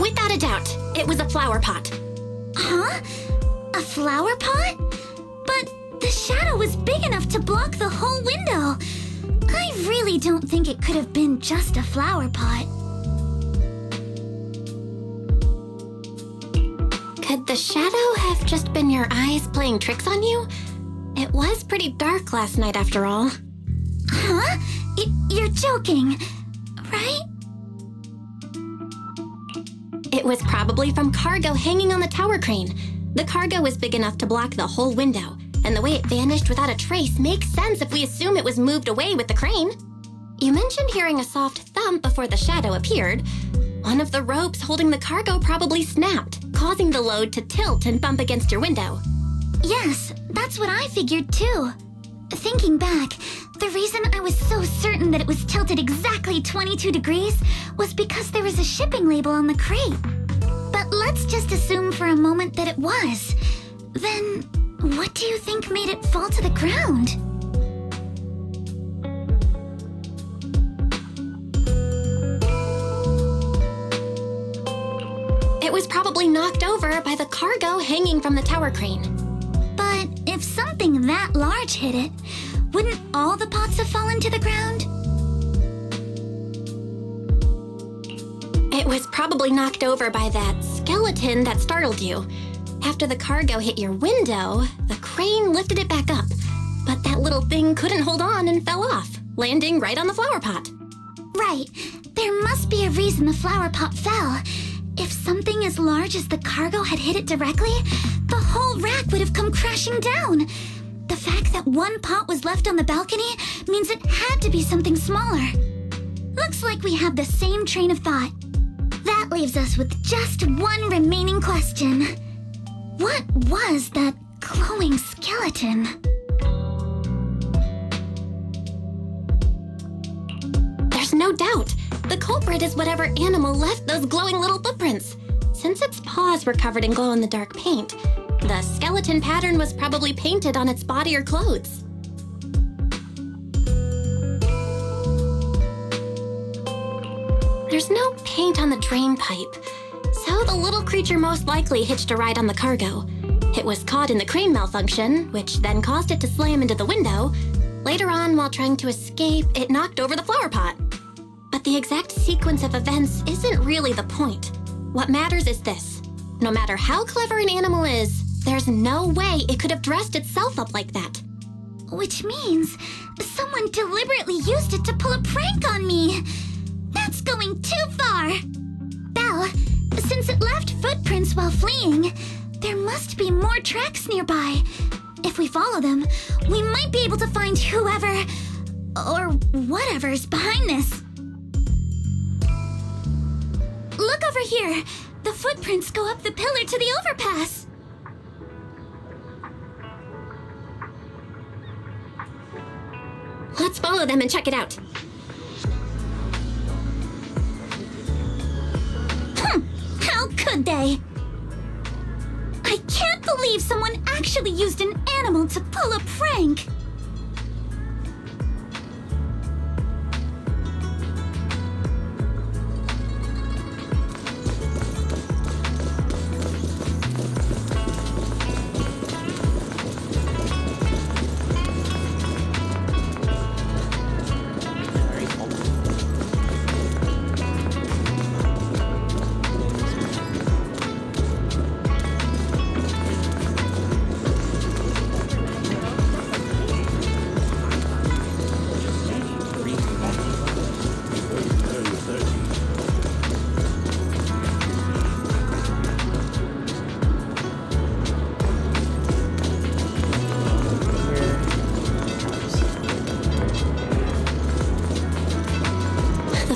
Without a doubt, it was a flower pot. Huh? A flower pot? But the shadow was big enough to block the whole window. I really don't think it could have been just a flower pot. Could the shadow have just been your eyes playing tricks on you? It was pretty dark last night after all. Huh? You're joking, right? It was probably from cargo hanging on the tower crane. The cargo was big enough to block the whole window, and the way it vanished without a trace makes sense if we assume it was moved away with the crane. You mentioned hearing a soft thump before the shadow appeared. One of the ropes holding the cargo probably snapped, causing the load to tilt and bump against your window. Yes, that's what I figured too. Thinking back, the reason I was so certain that it was tilted exactly 22 degrees was because there was a shipping label on the crate. But let's just assume for a moment that it was. Then, what do you think made it fall to the ground? It was probably knocked over by the cargo hanging from the tower crane. But if something that large hit it, wouldn't all the pots have fallen to the ground? It was probably knocked over by that skeleton that startled you. After the cargo hit your window, the crane lifted it back up. But that little thing couldn't hold on and fell off, landing right on the flower pot. Right. There must be a reason the flower pot fell. If something as large as the cargo had hit it directly, the whole rack would have come crashing down. The fact that one pot was left on the balcony means it had to be something smaller. Looks like we have the same train of thought. That leaves us with just one remaining question. What was that glowing skeleton? There's no doubt. The culprit is whatever animal left those glowing little footprints. Since its paws were covered in glow-in-the-dark paint, the skeleton pattern was probably painted on its body or clothes. There's no paint on the drain pipe, so the little creature most likely hitched a ride on the cargo. It was caught in the crane malfunction, which then caused it to slam into the window. Later on, while trying to escape, it knocked over the flower pot. But the exact sequence of events isn't really the point. What matters is this. No matter how clever an animal is, there's no way it could have dressed itself up like that. Which means someone deliberately used it to pull a prank on me. That's going too far. Belle, since it left footprints while fleeing, there must be more tracks nearby. If we follow them, we might be able to find whoever or whatever's behind this. Look over here. The footprints go up the pillar to the overpass. Let's follow them and check it out. How could they? I can't believe someone actually used an animal to pull a prank.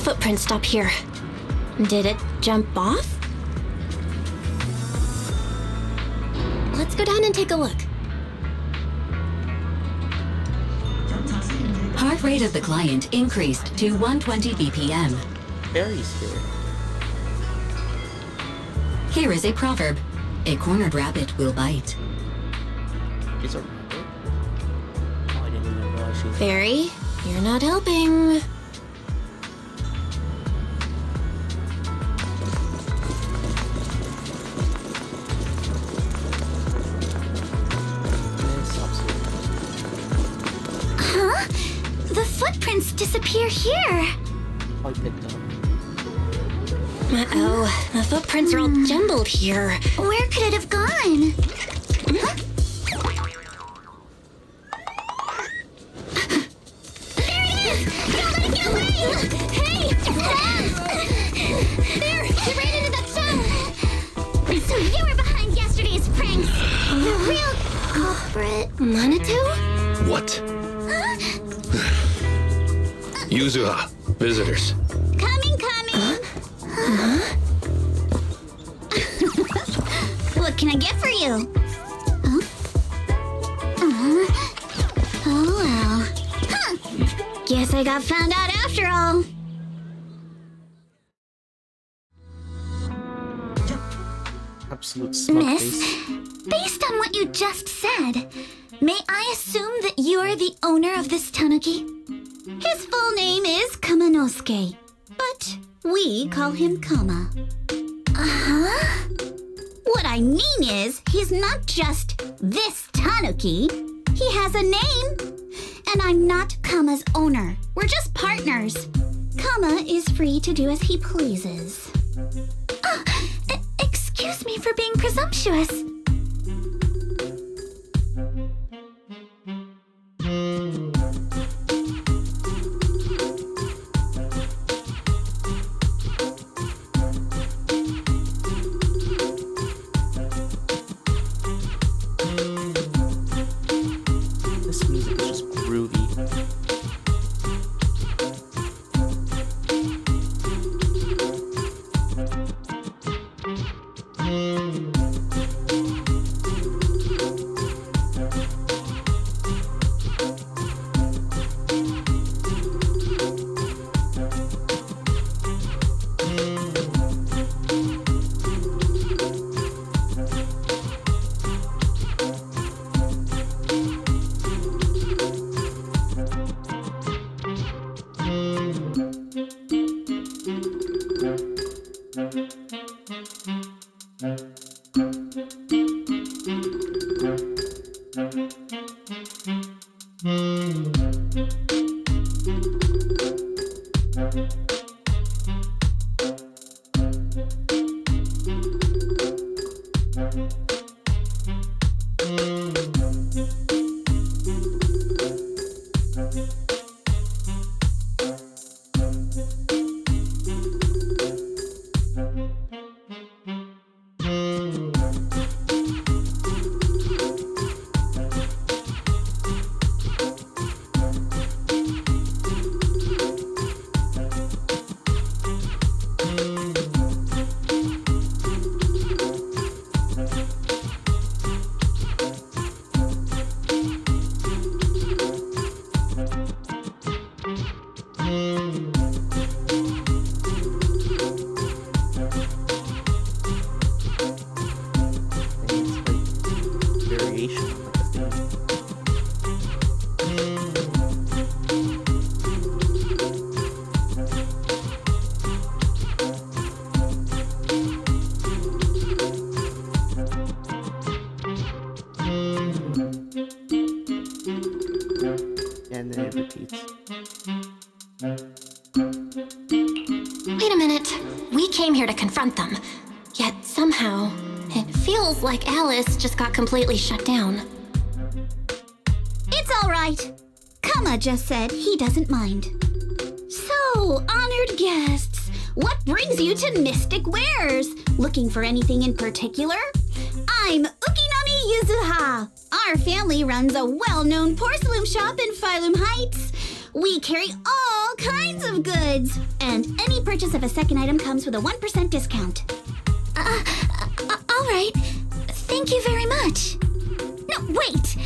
Footprints stop here. Did it jump off? Let's go down and take a look. Heart rate of the client increased to 120 BPM. Barry's here. Here is a proverb. A cornered rabbit will bite. She's a rabbit? Oh, I didn't even realize she was... Barry, you're not helping. Huh? The footprints disappear here. I picked up. Uh-oh, the footprints are all jumbled here. Where could it have gone? Huh? There it is! Don't let it get away! Hey! There! It ran into that stone! So you were behind yesterday's pranks. The real culprit. Manitou? What? Yuzuha, visitors. Coming. What can I get for you? Oh well. Guess I got found out after all. Absolute smug Miss, face. based on what you just said, may I assume that you're the owner of this tanuki? His full name is Kamanosuke, but we call him Kama. Uh-huh. What I mean is, he's not just this tanuki. He has a name. And I'm not Kama's owner. We're just partners. Kama is free to do as he pleases. Excuse me for being presumptuous. This music is just groovy. Variation of the theme. And then it repeats. Wait a minute. We came here to confront them. Yet somehow, it feels like Alice just got completely shut down. It's all right. Kama just said he doesn't mind. So, honored guests, what brings you to Mystic Wares? Looking for anything in particular? I'm Ukinami Yuzuha. Our family runs a well-known porcelain shop in Phylum Heights. We carry all kinds of goods, and any purchase of a second item comes with a 1% discount. All right. Thank you very much. No, wait.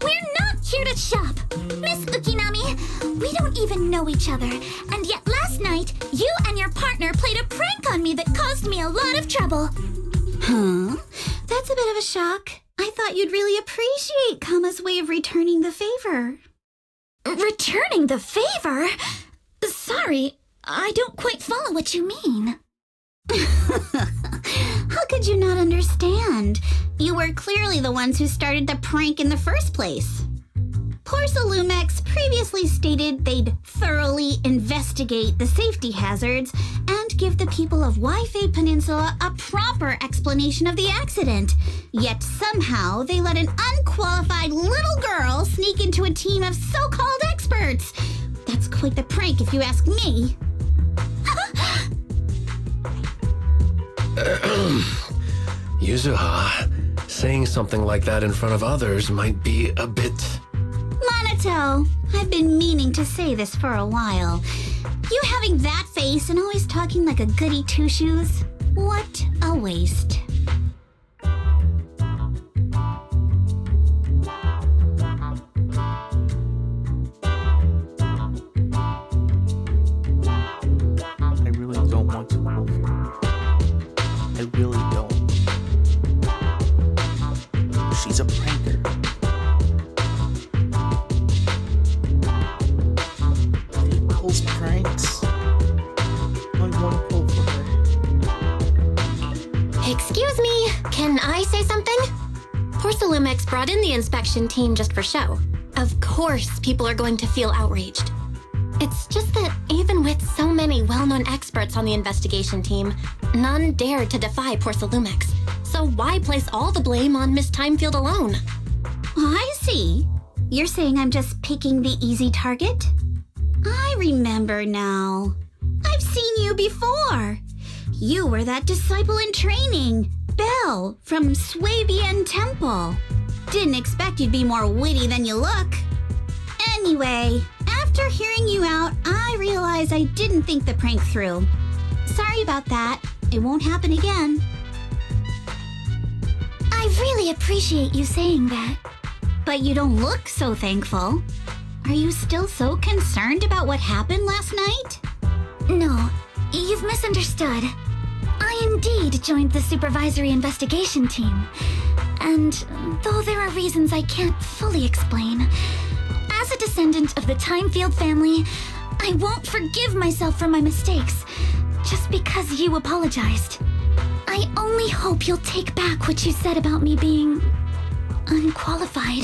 We're not here to shop. Miss Ukinami, we don't even know each other, and yet last night, you and your partner played a prank on me that caused me a lot of trouble. Huh? That's a bit of a shock. I thought you'd really appreciate Kama's way of returning the favor. Returning the favor? Sorry, I don't quite follow what you mean. How could you not understand? You were clearly the ones who started the prank in the first place. Porcelumex previously stated they'd thoroughly investigate the safety hazards and give the people of Waifei Peninsula a proper explanation of the accident. Yet somehow they let an unqualified little girl sneak into a team of so-called experts. That's quite the prank if you ask me. Yuzuha, saying something like that in front of others might be a bit... Monato, I've been meaning to say this for a while. You having that face and always talking like a goody two-shoes? What a waste. I really don't want to pull for her. I really don't. She's a pranker. If he pulls pranks, I want to pull for her. Excuse me, can I say something? Porcelumex brought in the inspection team just for show. Of course, people are going to feel outraged. It's just that even with so many well-known experts on the investigation team, none dared to defy Porcelumex. So why place all the blame on Miss Timefield alone? I see. You're saying I'm just picking the easy target? I remember now. I've seen you before. You were that disciple in training, Belle, from Swabian Temple. Didn't expect you'd be more witty than you look. Anyway, after hearing you out, I realized I didn't think the prank through. Sorry about that. It won't happen again. I really appreciate you saying that. But you don't look so thankful. Are you still so concerned about what happened last night? No, you've misunderstood. I indeed joined the supervisory investigation team. And though there are reasons I can't fully explain, as a descendant of the Timefield family, I won't forgive myself for my mistakes just because you apologized. I only hope you'll take back what you said about me being unqualified.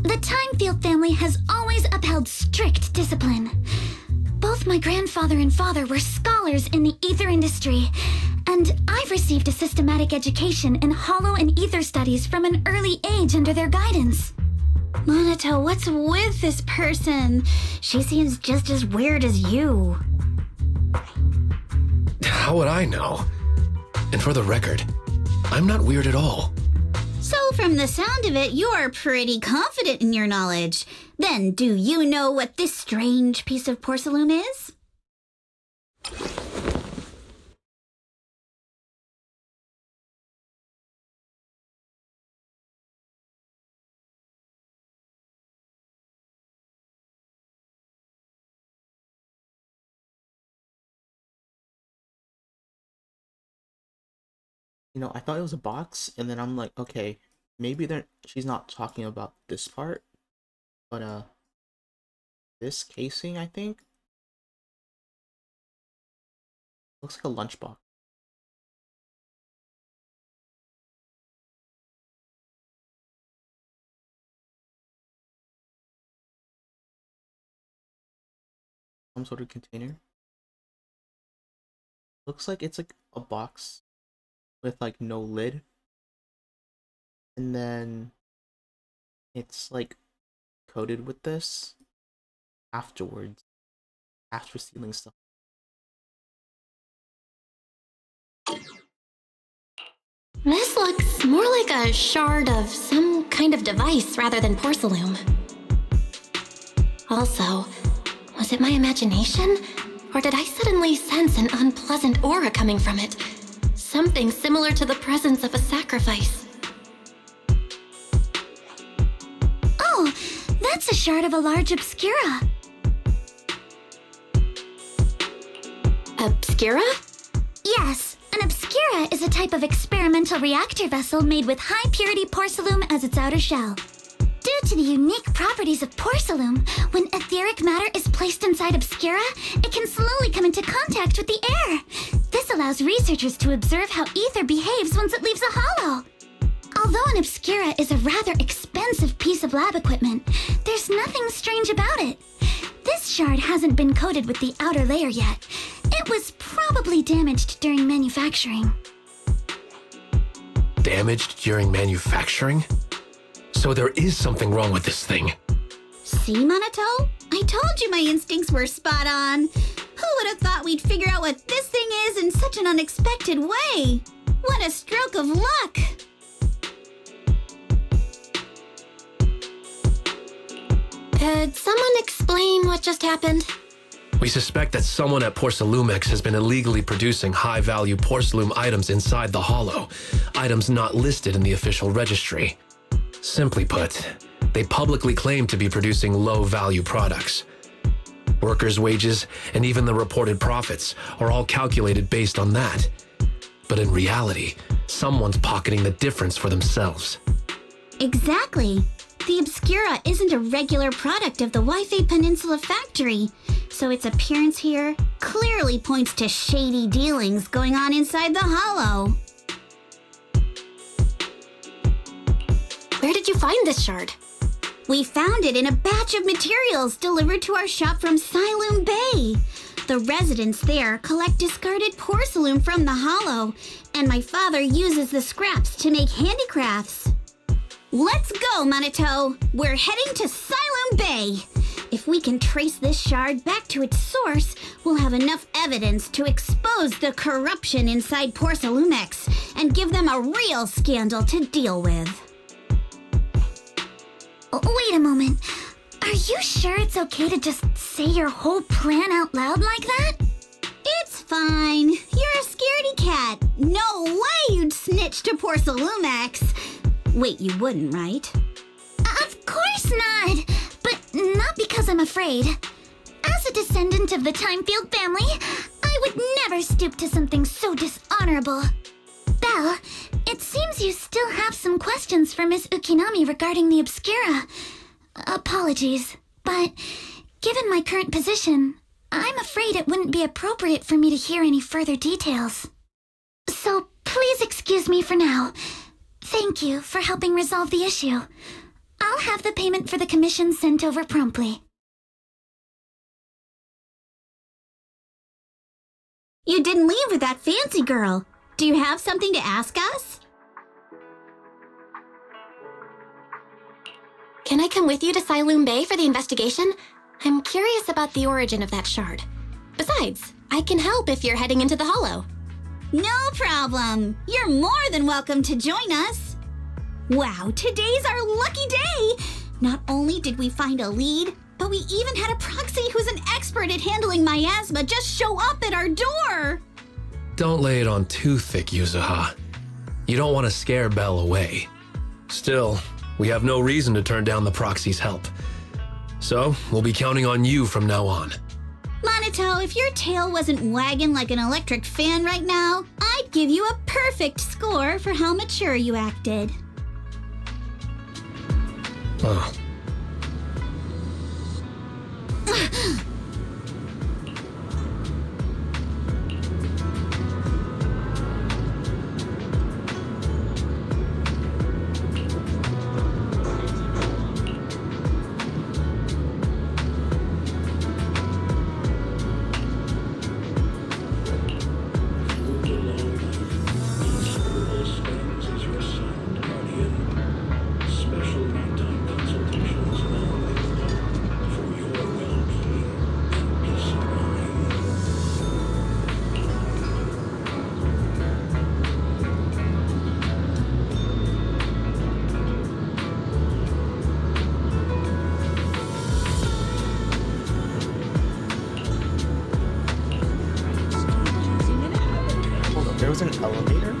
The Timefield family has always upheld strict discipline. Both my grandfather and father were scholars in the ether industry, and I've received a systematic education in hollow and ether studies from an early age under their guidance. Monato, what's with this person? She seems just as weird as you. How would I know? And for the record, I'm not weird at all. So from the sound of it, you're pretty confident in your knowledge. Then do you know what this strange piece of porcelain is? You know, I thought it was a box, and then I'm like, okay, maybe she's not talking about this part, but this casing, I think, looks like a lunchbox. Some sort of container. Looks like it's like a box with like no lid, and then it's like coated with this afterwards, after sealing stuff. This looks more like a shard of some kind of device rather than porcelain. Also, was it my imagination? Or did I suddenly sense an unpleasant aura coming from it? Something similar to the presence of a sacrifice. Oh, that's a shard of a large obscura. Obscura? Yes, an obscura is a type of experimental reactor vessel made with high-purity porcelain as its outer shell. Due to the unique properties of porcelain, when etheric matter is placed inside obscura, it can slowly come into contact with the air. This allows researchers to observe how ether behaves once it leaves a hollow. Although an obscura is a rather expensive piece of lab equipment, there's nothing strange about it. This shard hasn't been coated with the outer layer yet. It was probably damaged during manufacturing. Damaged during manufacturing? So there is something wrong with this thing. See, Monato? I told you my instincts were spot on. Who would have thought we'd figure out what this thing is in such an unexpected way? What a stroke of luck! Could someone explain what just happened? We suspect that someone at Porcelumex has been illegally producing high-value porcelain items inside the Hollow, items not listed in the official registry. Simply put, they publicly claim to be producing low-value products. Workers' wages and even the reported profits are all calculated based on that. But in reality, someone's pocketing the difference for themselves. Exactly. The Obscura isn't a regular product of the Wi-Fi Peninsula factory, so its appearance here clearly points to shady dealings going on inside the Hollow. Where did you find this shard? We found it in a batch of materials delivered to our shop from Siloam Bay. The residents there collect discarded porcelain from the Hollow, and my father uses the scraps to make handicrafts. Let's go, Manito! We're heading to Siloam Bay! If we can trace this shard back to its source, we'll have enough evidence to expose the corruption inside Porcelumex and give them a real scandal to deal with. Wait a moment. Are you sure it's okay to just say your whole plan out loud like that? It's fine. You're a scaredy cat. No way you'd snitch to Porcelumex. Wait, you wouldn't, right? Of course not. But not because I'm afraid. As a descendant of the Timefield family, I would never stoop to something so dishonorable. Belle, it seems you still have some questions for Miss Ukinami regarding the Obscura. Apologies, but given my current position, I'm afraid it wouldn't be appropriate for me to hear any further details. So please excuse me for now. Thank you for helping resolve the issue. I'll have the payment for the commission sent over promptly. You didn't leave with that fancy girl. Do you have something to ask us? Can I come with you to Siloam Bay for the investigation? I'm curious about the origin of that shard. Besides, I can help if you're heading into the Hollow. No problem. You're more than welcome to join us. Wow, today's our lucky day. Not only did we find a lead, but we even had a proxy who's an expert at handling miasma just show up at our door. Don't lay it on too thick, Yuzuha. You don't want to scare Belle away. Still, we have no reason to turn down the proxy's help. So, we'll be counting on you from now on. Manito, if your tail wasn't wagging like an electric fan right now, I'd give you a perfect score for how mature you acted. Oh. There was an elevator?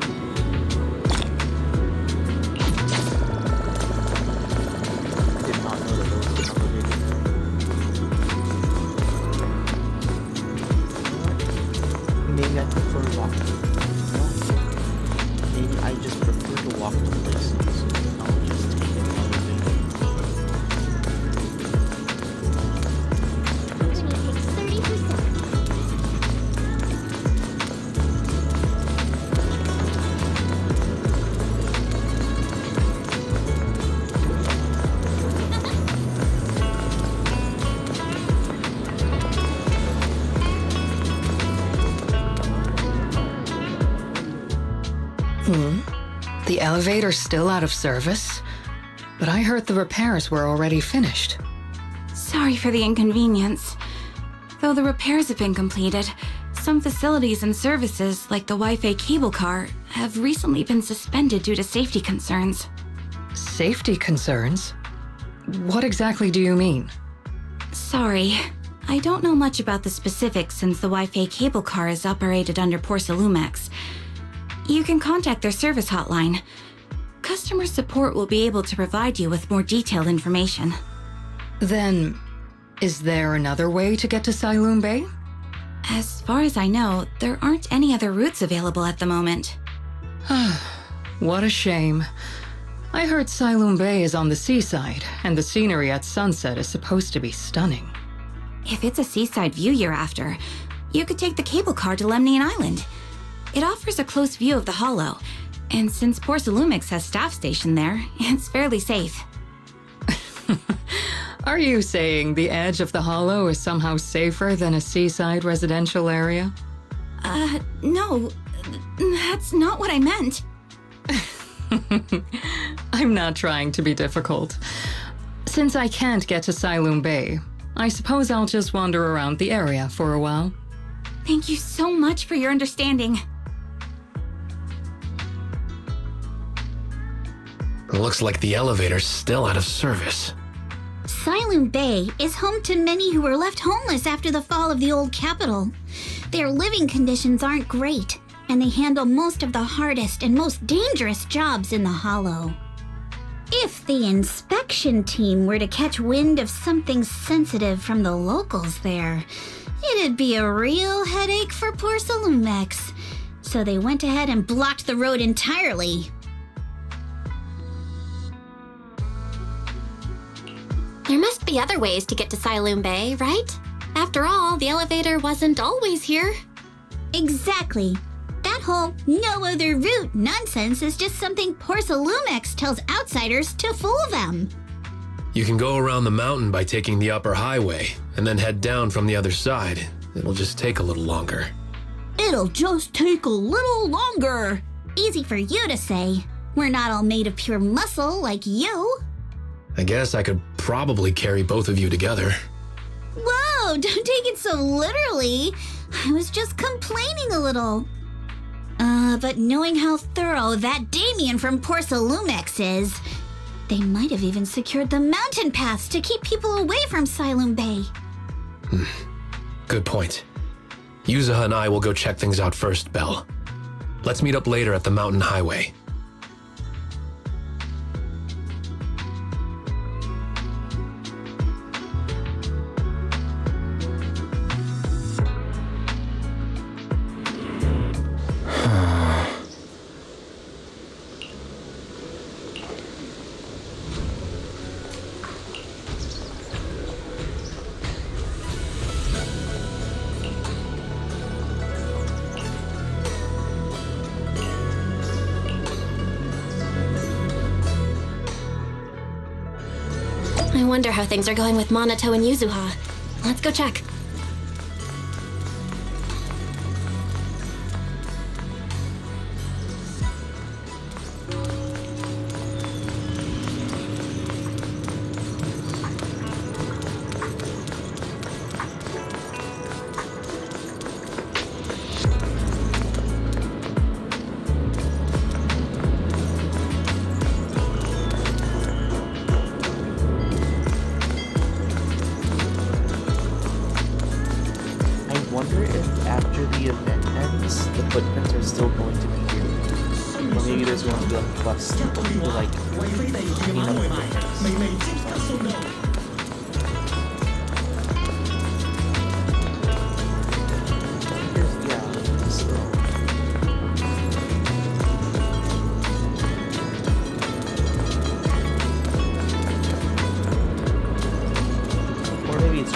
Did not know that there was an elevator. Maybe I prefer walking. No. Maybe I just prefer to walk to places. I'll just take an elevator. The elevator's still out of service? But I heard the repairs were already finished. Sorry for the inconvenience. Though the repairs have been completed, some facilities and services, like the Wi-Fi cable car, have recently been suspended due to safety concerns. Safety concerns? What exactly do you mean? Sorry, I don't know much about the specifics since the Wi-Fi cable car is operated under Porcelumex. You can contact their service hotline. Customer support will be able to provide you with more detailed information. Then, is there another way to get to Siloam Bay? As far as I know, there aren't any other routes available at the moment. What a shame. I heard Siloam Bay is on the seaside, and the scenery at sunset is supposed to be stunning. If it's a seaside view you're after, you could take the cable car to Lemnian Island. It offers a close view of the hollow, and since Porcelumex has staff stationed there, it's fairly safe. Are you saying the edge of the hollow is somehow safer than a seaside residential area? No. That's not what I meant. I'm not trying to be difficult. Since I can't get to Siloam Bay, I suppose I'll just wander around the area for a while. Thank you so much for your understanding. Looks like the elevator's still out of service. Siloam Bay is home to many who were left homeless after the fall of the old capital. Their living conditions aren't great, and they handle most of the hardest and most dangerous jobs in the hollow. If the inspection team were to catch wind of something sensitive from the locals there, it'd be a real headache for Porcelumex. So they went ahead and blocked the road entirely. There must be other ways to get to Siloam Bay, right? After all, the elevator wasn't always here. Exactly. That whole no other route nonsense is just something Porcelumex tells outsiders to fool them. You can go around the mountain by taking the upper highway, and then head down from the other side. It'll just take a little longer. It'll just take a little longer. Easy for you to say. We're not all made of pure muscle like you. I guess I could probably carry both of you together. Whoa, don't take it so literally. I was just complaining a little. But knowing how thorough that Damien from Porcelumex is, they might have even secured the mountain paths to keep people away from Siloam Bay. Good point. Yuzuha and I will go check things out first, Belle. Let's meet up later at the mountain highway. I wonder how things are going with Monato and Yuzuha. Let's go check.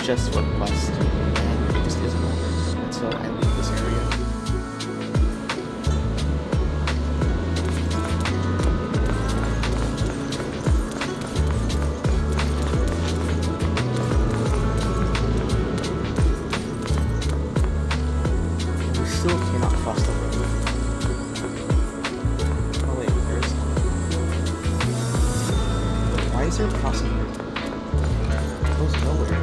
Just one quest, and it just isn't over until I leave this area. We still cannot cross the road. Oh wait, there's... Why is there a crossing here? It goes nowhere.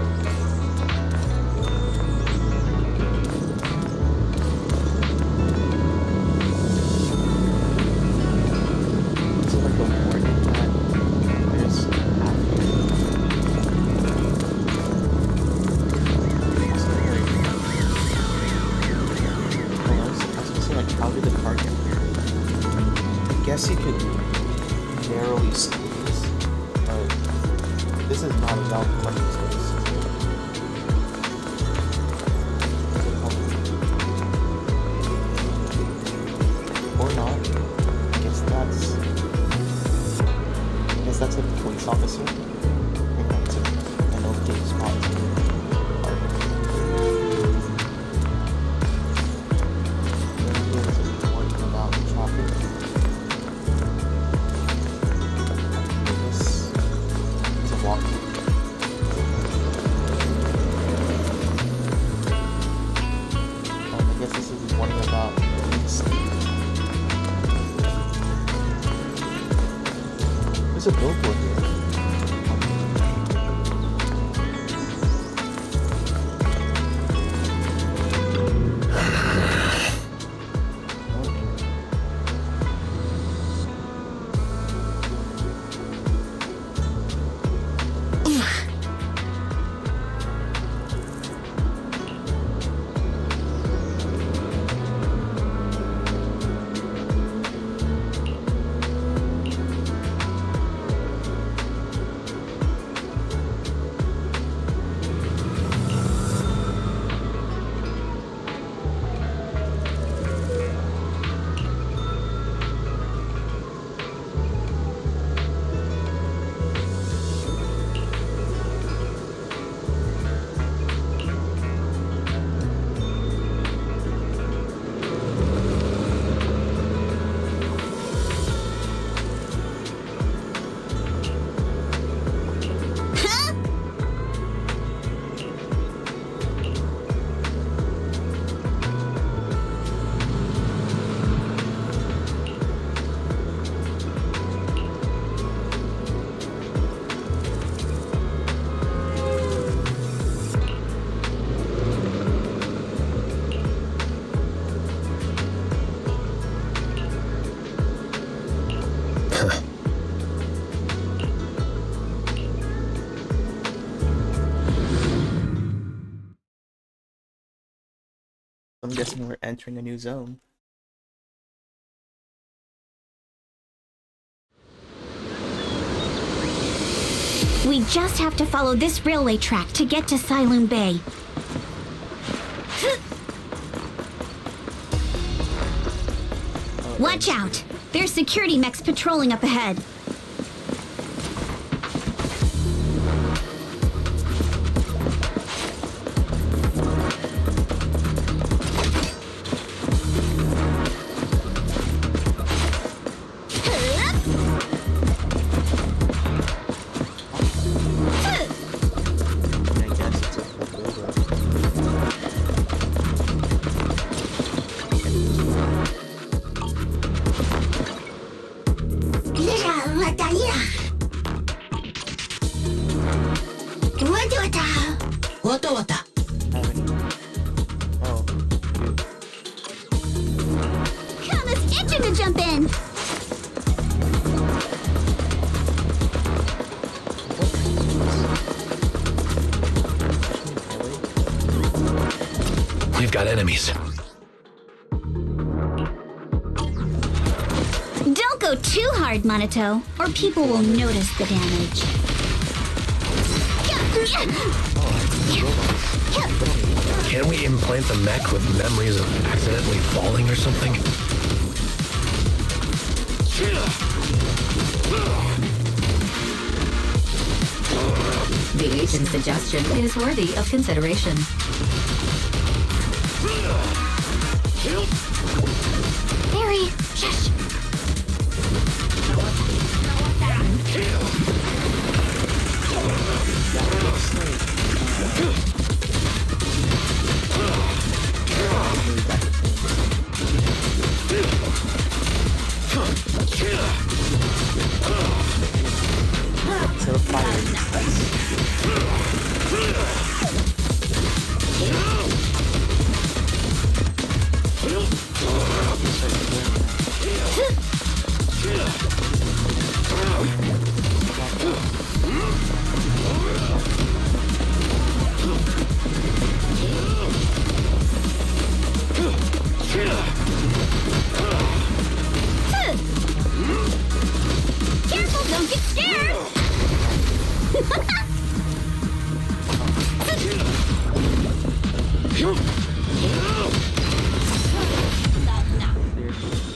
barely squeeze, but this is not about crushing space. Or not. I guess that's a police officer. And that's an okay spot to park. There's one about traffic. This is a walkway. I guess this is one about sleep. There's a billboard here. I'm guessing we're entering a new zone. We just have to follow this railway track to get to Siloon Bay. Watch out! There's security mechs patrolling up ahead. We've got enemies. Don't go too hard, Monato, or people will notice the damage. Can't we implant the mech with memories of accidentally falling or something? The agent's suggestion is worthy of consideration. Barry, shush! be scared!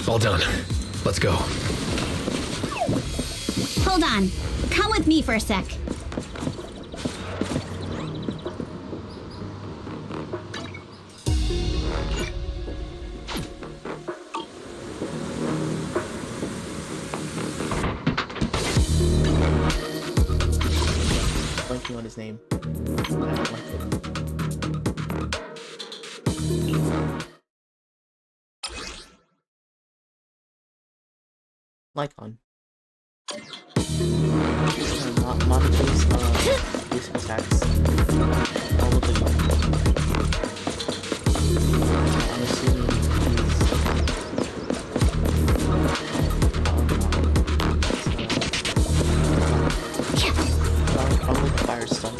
All done. Let's go. Hold on. Come with me for a sec. Blanking on his name. Lycon. Monitors basic attacks. All of the I'm assuming he's probably the fire stun.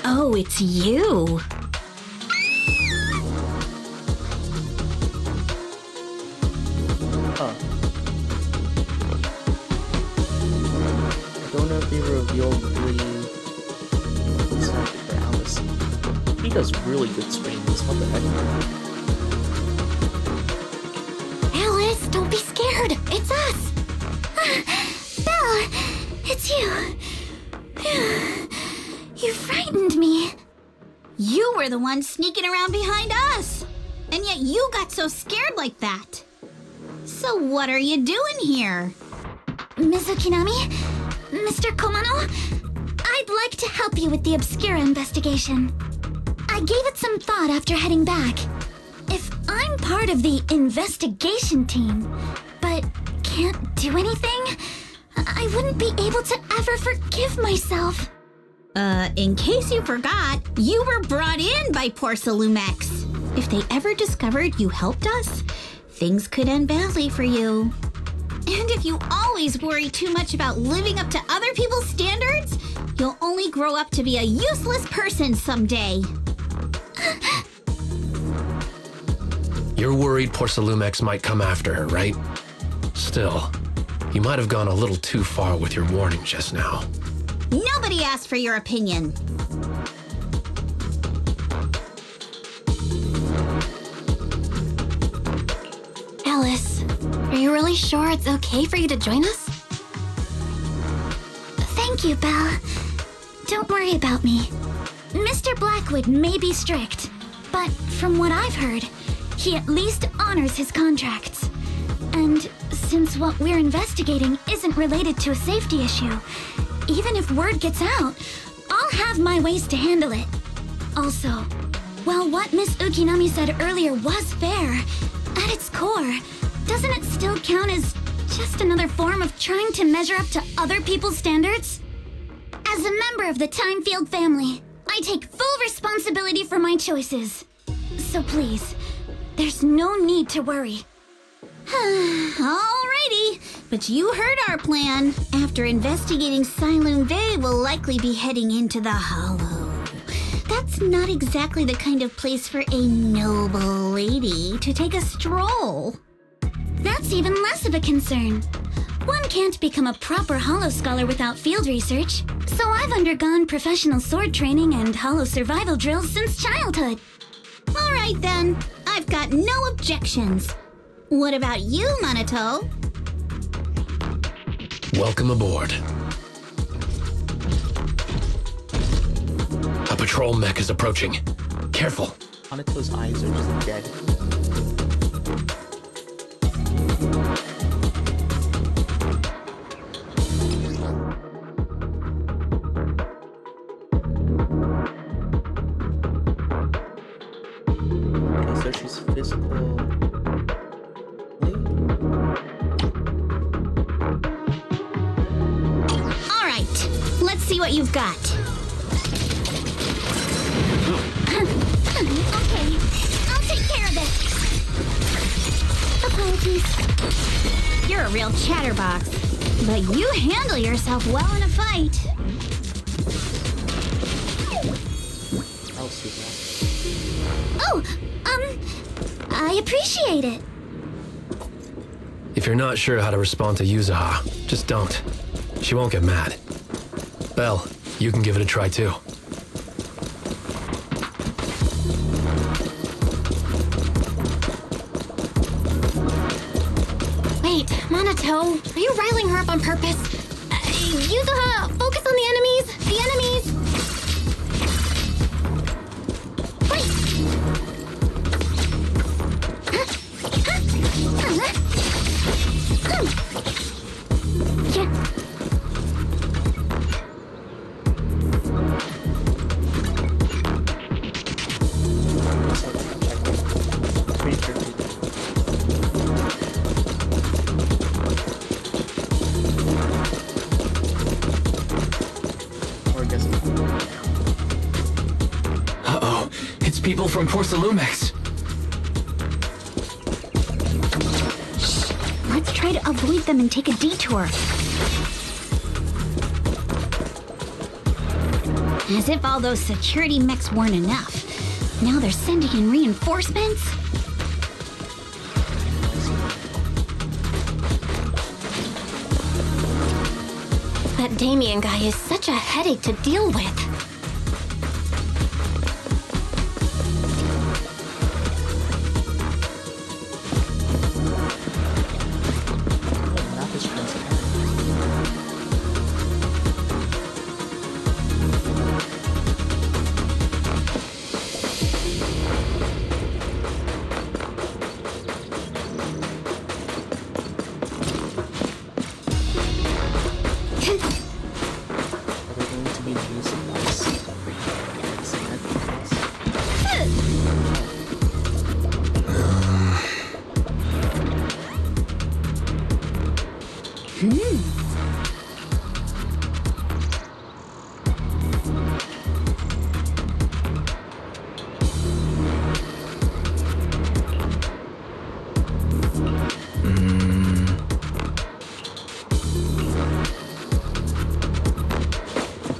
Oh, it's you. Huh. I don't know if they revealed the side for Alice. He does really good screams. What the heck? Alice, don't be scared. It's us. Belle, it's you. You frightened me. You were the one sneaking around behind us. And yet you got so scared like that. So what are you doing here? Ms. Ukinami? Mr. Komano? I'd like to help you with the Obscura investigation. I gave it some thought after heading back. If I'm part of the investigation team, but can't do anything, I wouldn't be able to ever forgive myself. In case you forgot, you were brought in by Porcelumex. If they ever discovered you helped us, things could end badly for you. And if you always worry too much about living up to other people's standards, you'll only grow up to be a useless person someday. You're worried Porcelumex might come after her, right? Still, you might have gone a little too far with your warning just now. Nobody asked for your opinion. Alice, are you really sure it's okay for you to join us? Thank you, Belle. Don't worry about me. Mr. Blackwood may be strict, but from what I've heard, he at least honors his contracts. And since what we're investigating isn't related to a safety issue, even if word gets out, I'll have my ways to handle it. Also, while what Miss Ukinami said earlier was fair, at its core, doesn't it still count as just another form of trying to measure up to other people's standards? As a member of the Timefield family, I take full responsibility for my choices. So please, there's no need to worry. Alrighty, but you heard our plan. After investigating Silent Bay, we'll likely be heading into the Hollow. That's not exactly the kind of place for a noble lady to take a stroll. That's even less of a concern. One can't become a proper Hollow scholar without field research, so I've undergone professional sword training and Hollow survival drills since childhood. Alright then, I've got no objections. What about you, Monato? Welcome aboard. A patrol mech is approaching. Careful. Monato's eyes are just dead. Okay, so she's physical. see what you've got. Okay, I'll take care of it. Apologies. You're a real chatterbox, but you handle yourself well in a fight. I'll see that. Oh, I appreciate it. If you're not sure how to respond to Yuzuha, just don't. She won't get mad. Belle, you can give it a try too. Wait, Monato, are you riling her up on purpose? Yuzuha, focus on the enemies! The enemies! Wait! Uh-oh, it's people from Porcelumex. Let's try to avoid them and take a detour. As if all those security mechs weren't enough. Now they're sending in reinforcements? That Damien guy is such a headache to deal with. Map is transparent. Are they going to be using us?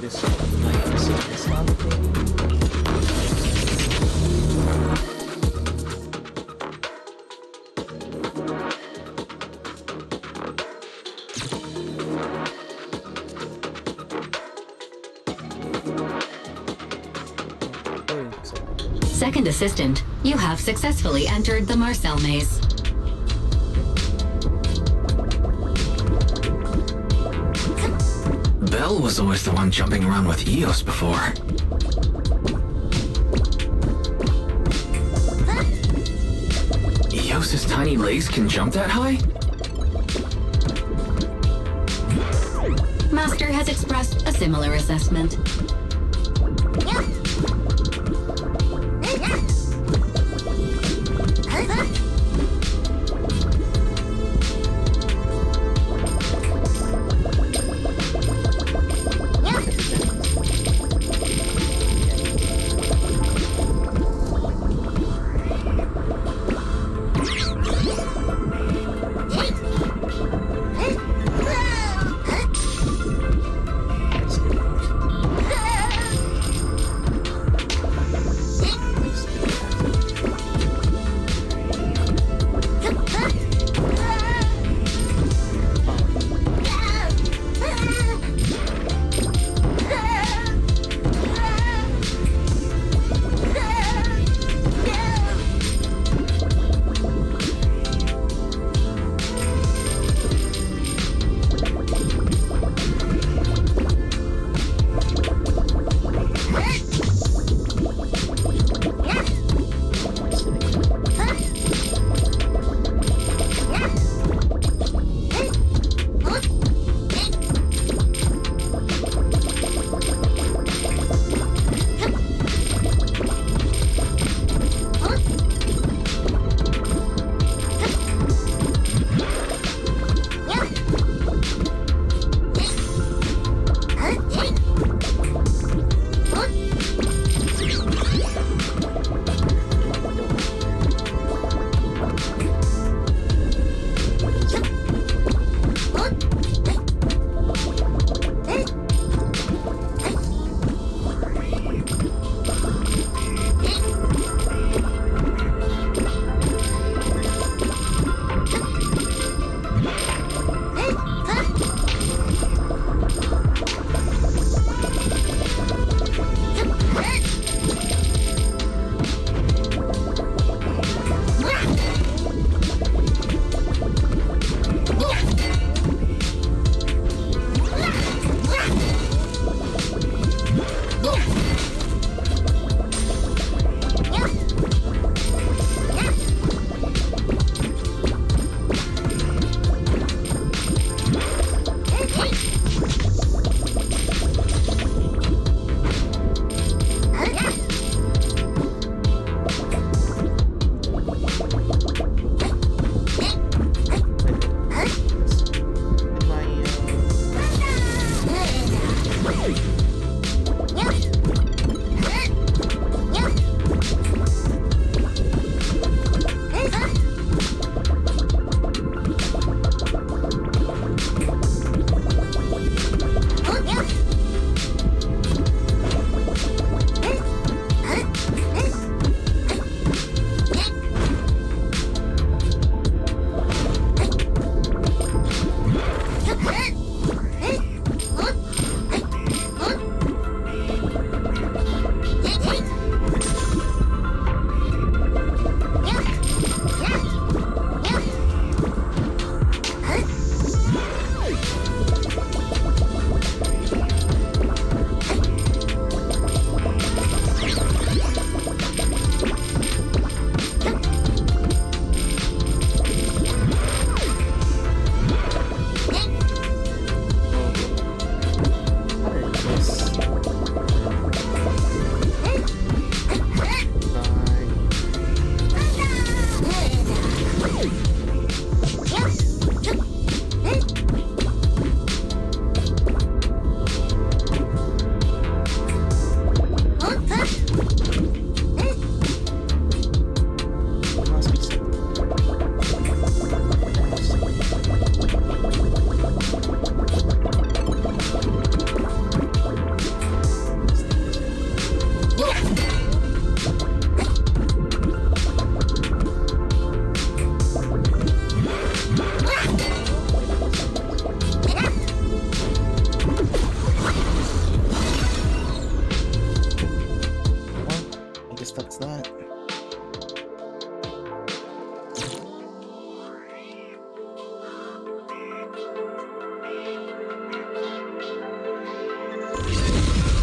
This one, maybe? Second assistant, you have successfully entered the Marcel maze. Belle was always the one jumping around with Eos before. Eos's tiny legs can jump that high? Master has expressed a similar assessment.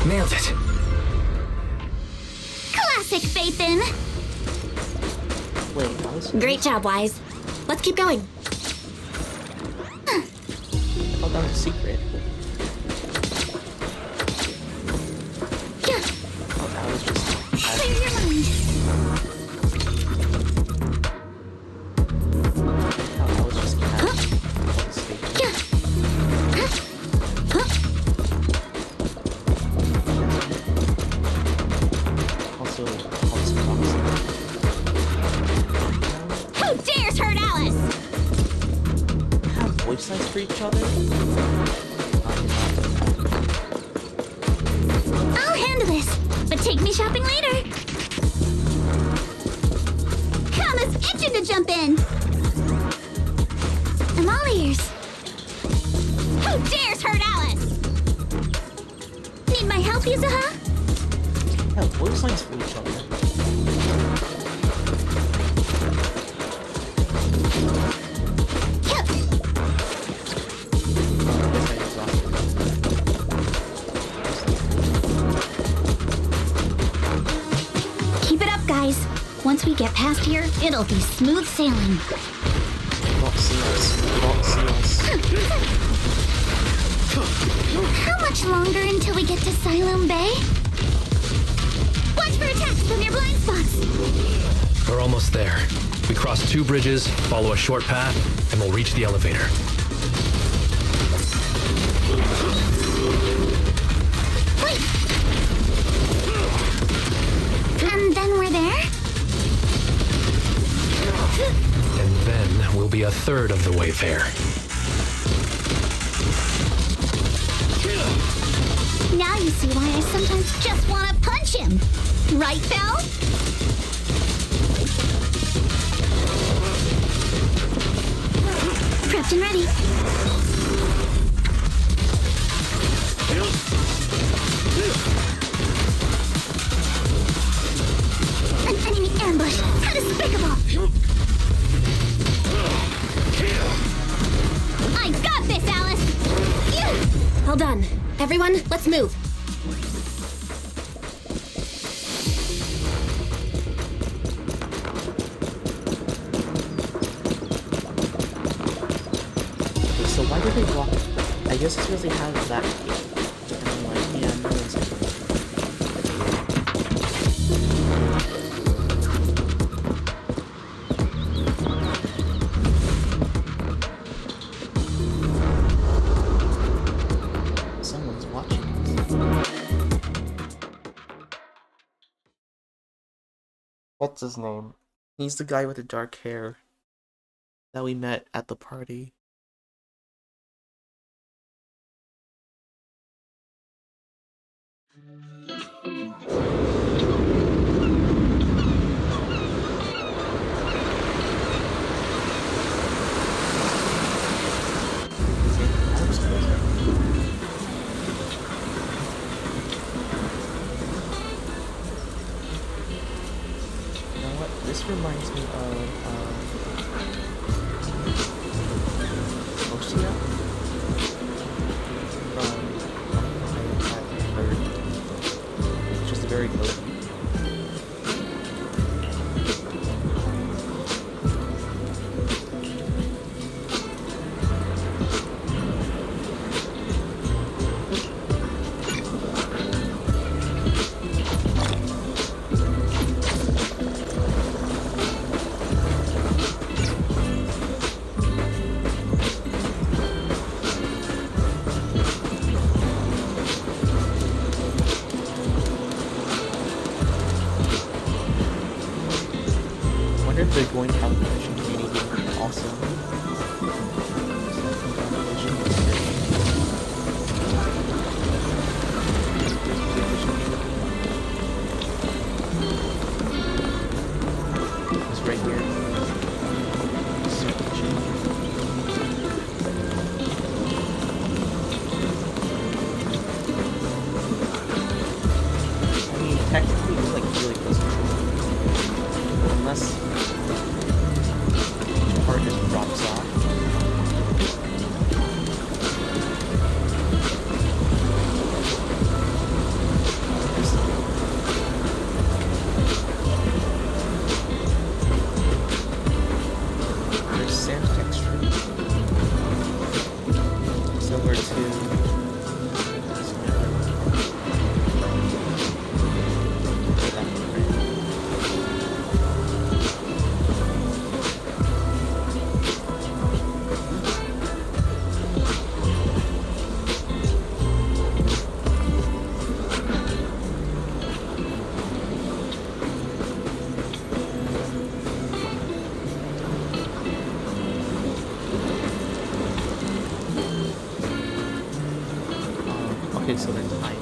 Nailed it. Classic Phaethon. Wait, that was... Great job, Wise. Let's keep going. I thought that was a secret. Yeah. Oh, that was just... Clear your mind. Oh, that was just casual. Yeah. Also, all this boxing. Who dares hurt Alice? Have voice lines for each other? I'll handle this, but take me shopping later. Kama's itching to jump in. I'm all ears. Who dares hurt Alice? Need my help, Yuzuha? Have voice lines for each other. Yep. Keep it up, guys. Once we get past here, it'll be smooth sailing. You don't see us. You don't see us. How much longer until we get to Siloam Bay? Watch for attacks from your blind spots. We're almost there. We cross 2 bridges, follow a short path, and we'll reach the elevator. Wait! And then we're there? And then we'll be a third of the way there. Now you see why I sometimes just want to punch him. Right, Phil? Prepped and ready. An enemy ambush. How despicable. I got this, Alice! Well done. Everyone, let's move. So why did they block it? I guess it's because they have that gate. And I'm like, yeah, no one's gonna... Someone's watching us. What's his name? He's the guy with the dark hair that we met at the party. You know what? This reminds me of Osia from I heard. It's just very low. I wonder if they're going to have a vision community also. It's right here. I mean, technically it's like really close to unless part just drops off. Okay, so they're timed.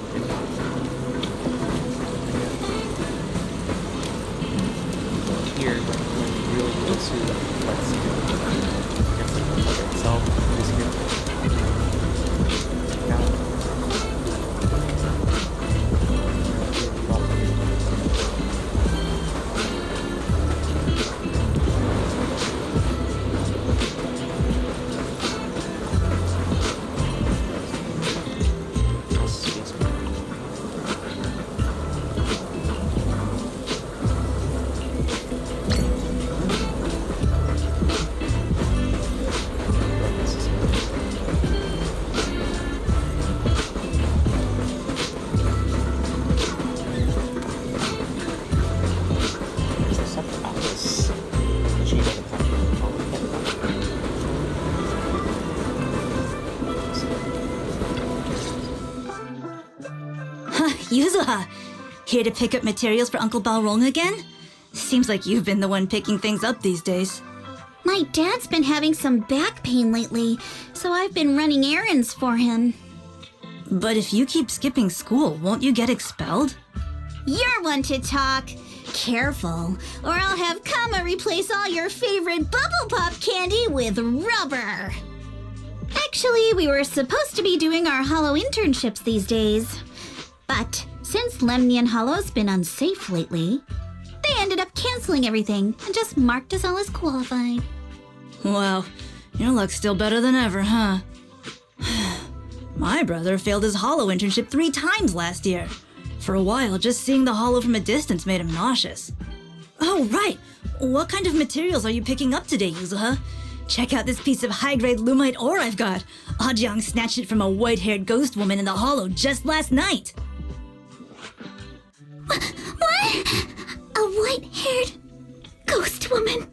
Here, when you really need to, let's see, I guess like the color itself is here. Yuzuha, here to pick up materials for Uncle Balrong again? Seems like you've been the one picking things up these days. My dad's been having some back pain lately, so I've been running errands for him. But if you keep skipping school, won't you get expelled? You're one to talk. Careful, or I'll have Kama replace all your favorite Bubble Pop candy with rubber. Actually, we were supposed to be doing our Hollow internships these days. But since Lemnian Hollow's been unsafe lately, they ended up canceling everything and just marked us all as qualified. Wow, your luck's still better than ever, huh? My brother failed his Hollow internship 3 times last year. For a while, just seeing the Hollow from a distance made him nauseous. Oh, right! What kind of materials are you picking up today, Yuzuha? Check out this piece of high-grade lumite ore I've got. Ajang snatched it from a white-haired ghost woman in the Hollow just last night. What? A white-haired ghost woman?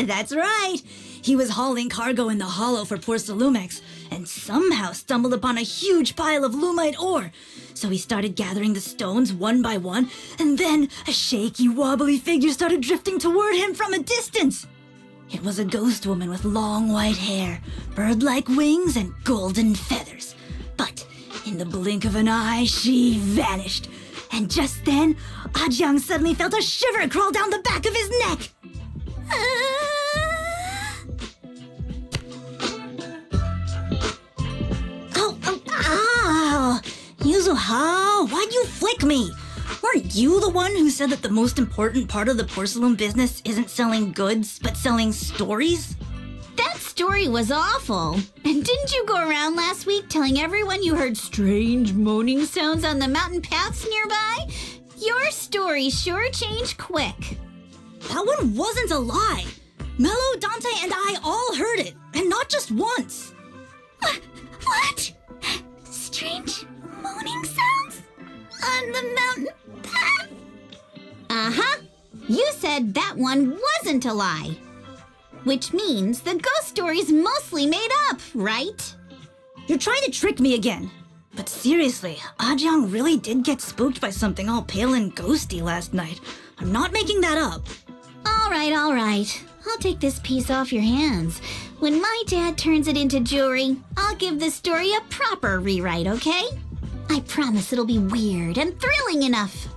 That's right. He was hauling cargo in the Hollow for Porcelumex and somehow stumbled upon a huge pile of lumite ore. So he started gathering the stones one by one, and then a shaky, wobbly figure started drifting toward him from a distance. It was a ghost woman with long white hair, bird-like wings, and golden feathers. But in the blink of an eye, she vanished. And just then, Ajang suddenly felt a shiver crawl down the back of his neck. Yuzuha, why'd you flick me? Weren't you the one who said that the most important part of the porcelain business isn't selling goods, but selling stories? That story was awful. And didn't you go around last week telling everyone you heard strange moaning sounds on the mountain paths nearby? Your story sure changed quick. That one wasn't a lie. Mello, Dante, and I all heard it, and not just once. What? Strange moaning sounds? On the mountain path? Uh-huh. You said that one wasn't a lie. Which means the ghost story's mostly made up, right? You're trying to trick me again. But seriously, Ajang really did get spooked by something all pale and ghosty last night. I'm not making that up. All right. I'll take this piece off your hands. When my dad turns it into jewelry, I'll give this story a proper rewrite, okay? I promise it'll be weird and thrilling enough.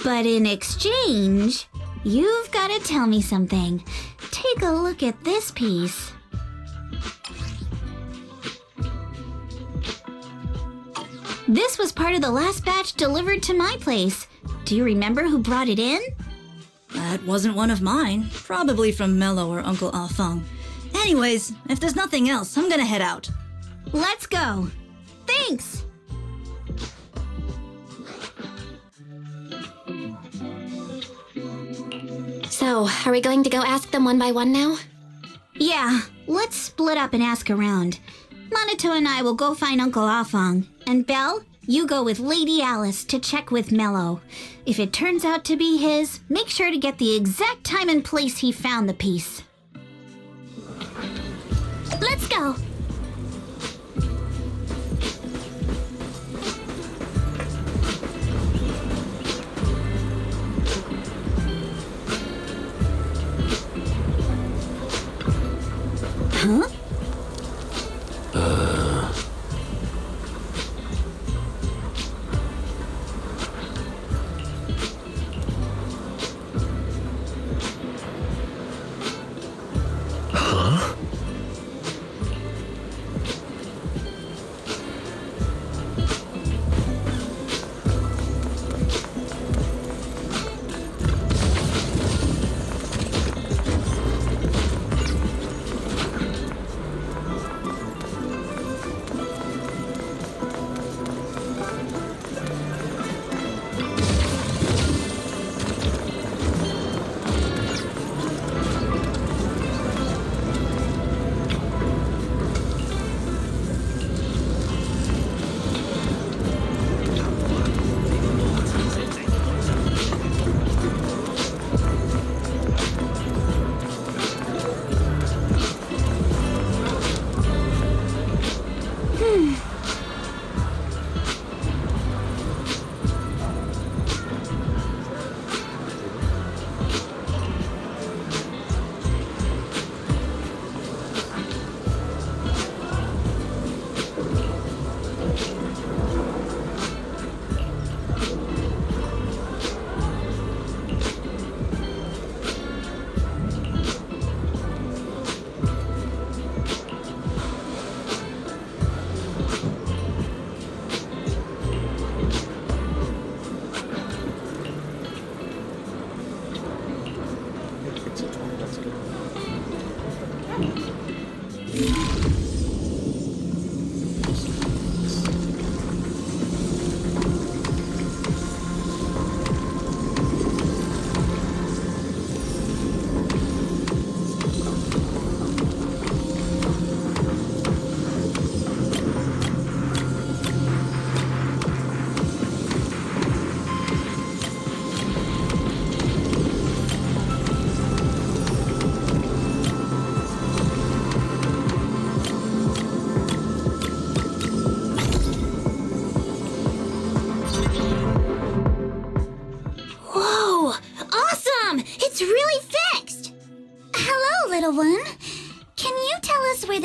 But in exchange, you've got to tell me something. Take a look at this piece. This was part of the last batch delivered to my place. Do you remember who brought it in? That wasn't one of mine. Probably from Mello or Uncle Afang. Anyways, if there's nothing else, I'm gonna head out. Let's go. Thanks. So, are we going to go ask them one by one now? Yeah, let's split up and ask around. Monato and I will go find Uncle Afang. And Belle, you go with Lady Alice to check with Mello. If it turns out to be his, make sure to get the exact time and place he found the piece. Let's go. Huh?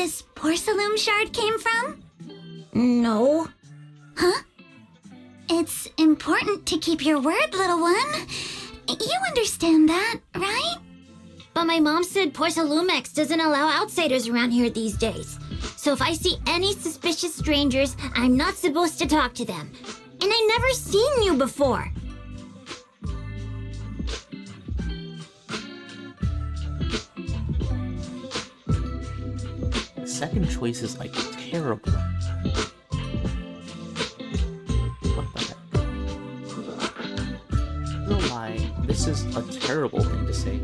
this porcelain shard came from? No. Huh? It's important to keep your word, little one. You understand that, right? But my mom said Porcelumex doesn't allow outsiders around here these days. So if I see any suspicious strangers, I'm not supposed to talk to them. And I never seen you before. The second choice is like terrible. What the heck? No lie, this is a terrible thing to say.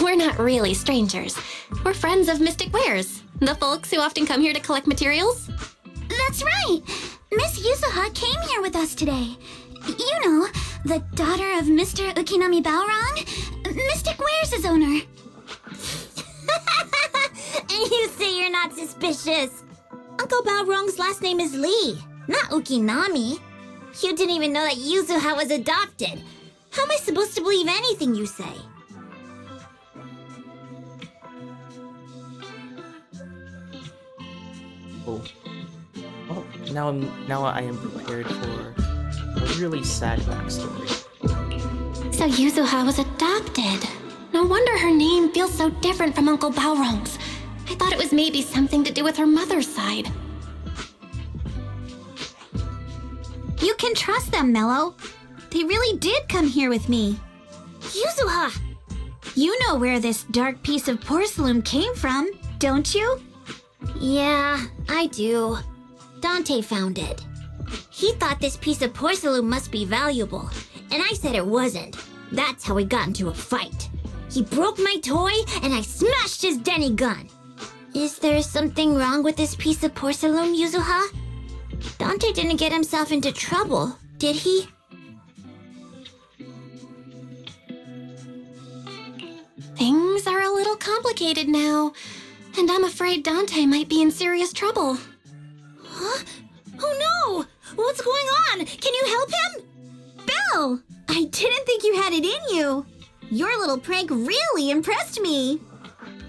We're not really strangers. We're friends of Mystic Wares, the folks who often come here to collect materials. That's right! Miss Yuzuha came here with us today. You know, the daughter of Mr. Ukinami Balrong, Mystic Wares' owner. And you say you're not suspicious. Uncle Balrong's last name is Lee, not Ukinami. You didn't even know that Yuzuha was adopted. How am I supposed to believe anything you say? Oh. Well, now I am prepared for a really sad backstory. So Yuzuha was adopted. No wonder her name feels so different from Uncle Balrong's. I thought it was maybe something to do with her mother's side. You can trust them, Mello. They really did come here with me. Yuzuha! You know where this dark piece of porcelain came from, don't you? Yeah, I do. Dante found it. He thought this piece of porcelain must be valuable, and I said it wasn't. That's how we got into a fight. He broke my toy, and I smashed his Denny gun. Is there something wrong with this piece of porcelain, Yuzuha? Dante didn't get himself into trouble, did he? Things are a little complicated now, and I'm afraid Dante might be in serious trouble. Huh? Oh no! What's going on? Can you help him? Belle! I didn't think you had it in you. Your little prank really impressed me.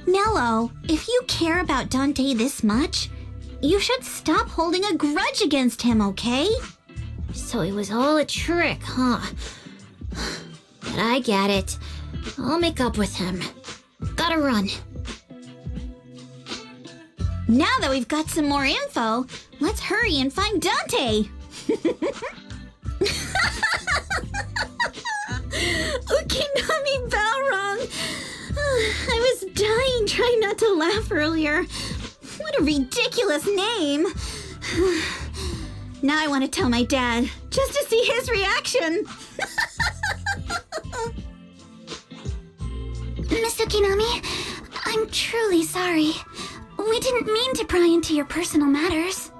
Mello, if you care about Dante this much, you should stop holding a grudge against him, okay? So it was all a trick, huh? But I get it. I'll make up with him. Gotta run. Now that we've got some more info, let's hurry and find Dante. Ukinami Balrong. I was dying trying not to laugh earlier. What a ridiculous name. Now I want to tell my dad, just to see his reaction. Miss Ukinami, I'm truly sorry. We didn't mean to pry into your personal matters.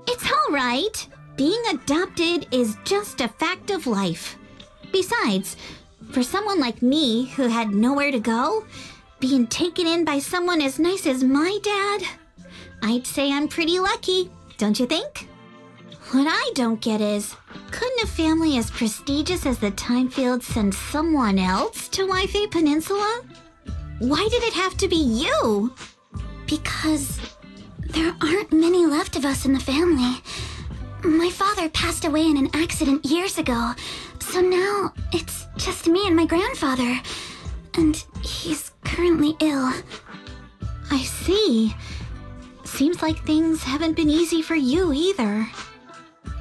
It's all right. Being adopted is just a fact of life. Besides, for someone like me who had nowhere to go, being taken in by someone as nice as my dad, I'd say I'm pretty lucky, don't you think? What I don't get is, couldn't a family as prestigious as the Timefields send someone else to Waifei Peninsula? Why did it have to be you? Because there aren't many left of us in the family. My father passed away in an accident years ago, so now it's just me and my grandfather. And he's currently ill. I see. Seems like things haven't been easy for you either.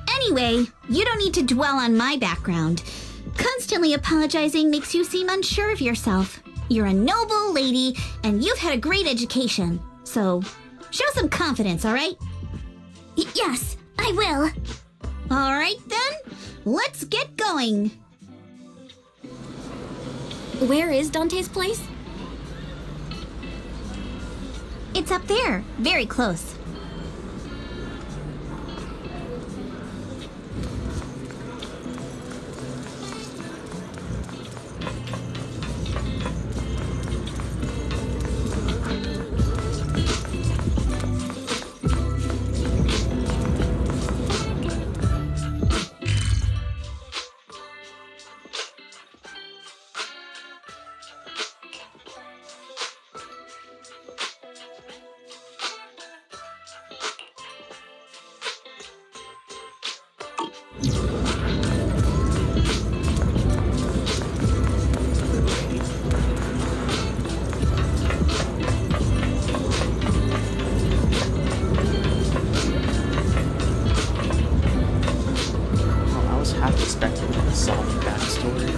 Anyway, you don't need to dwell on my background. Constantly apologizing makes you seem unsure of yourself. You're a noble lady, and you've had a great education. So, show some confidence, all right? Yes, I will. All right, then. Let's get going. Where is Dante's place? It's up there, very close. Oh, I was half expecting a solid backstory.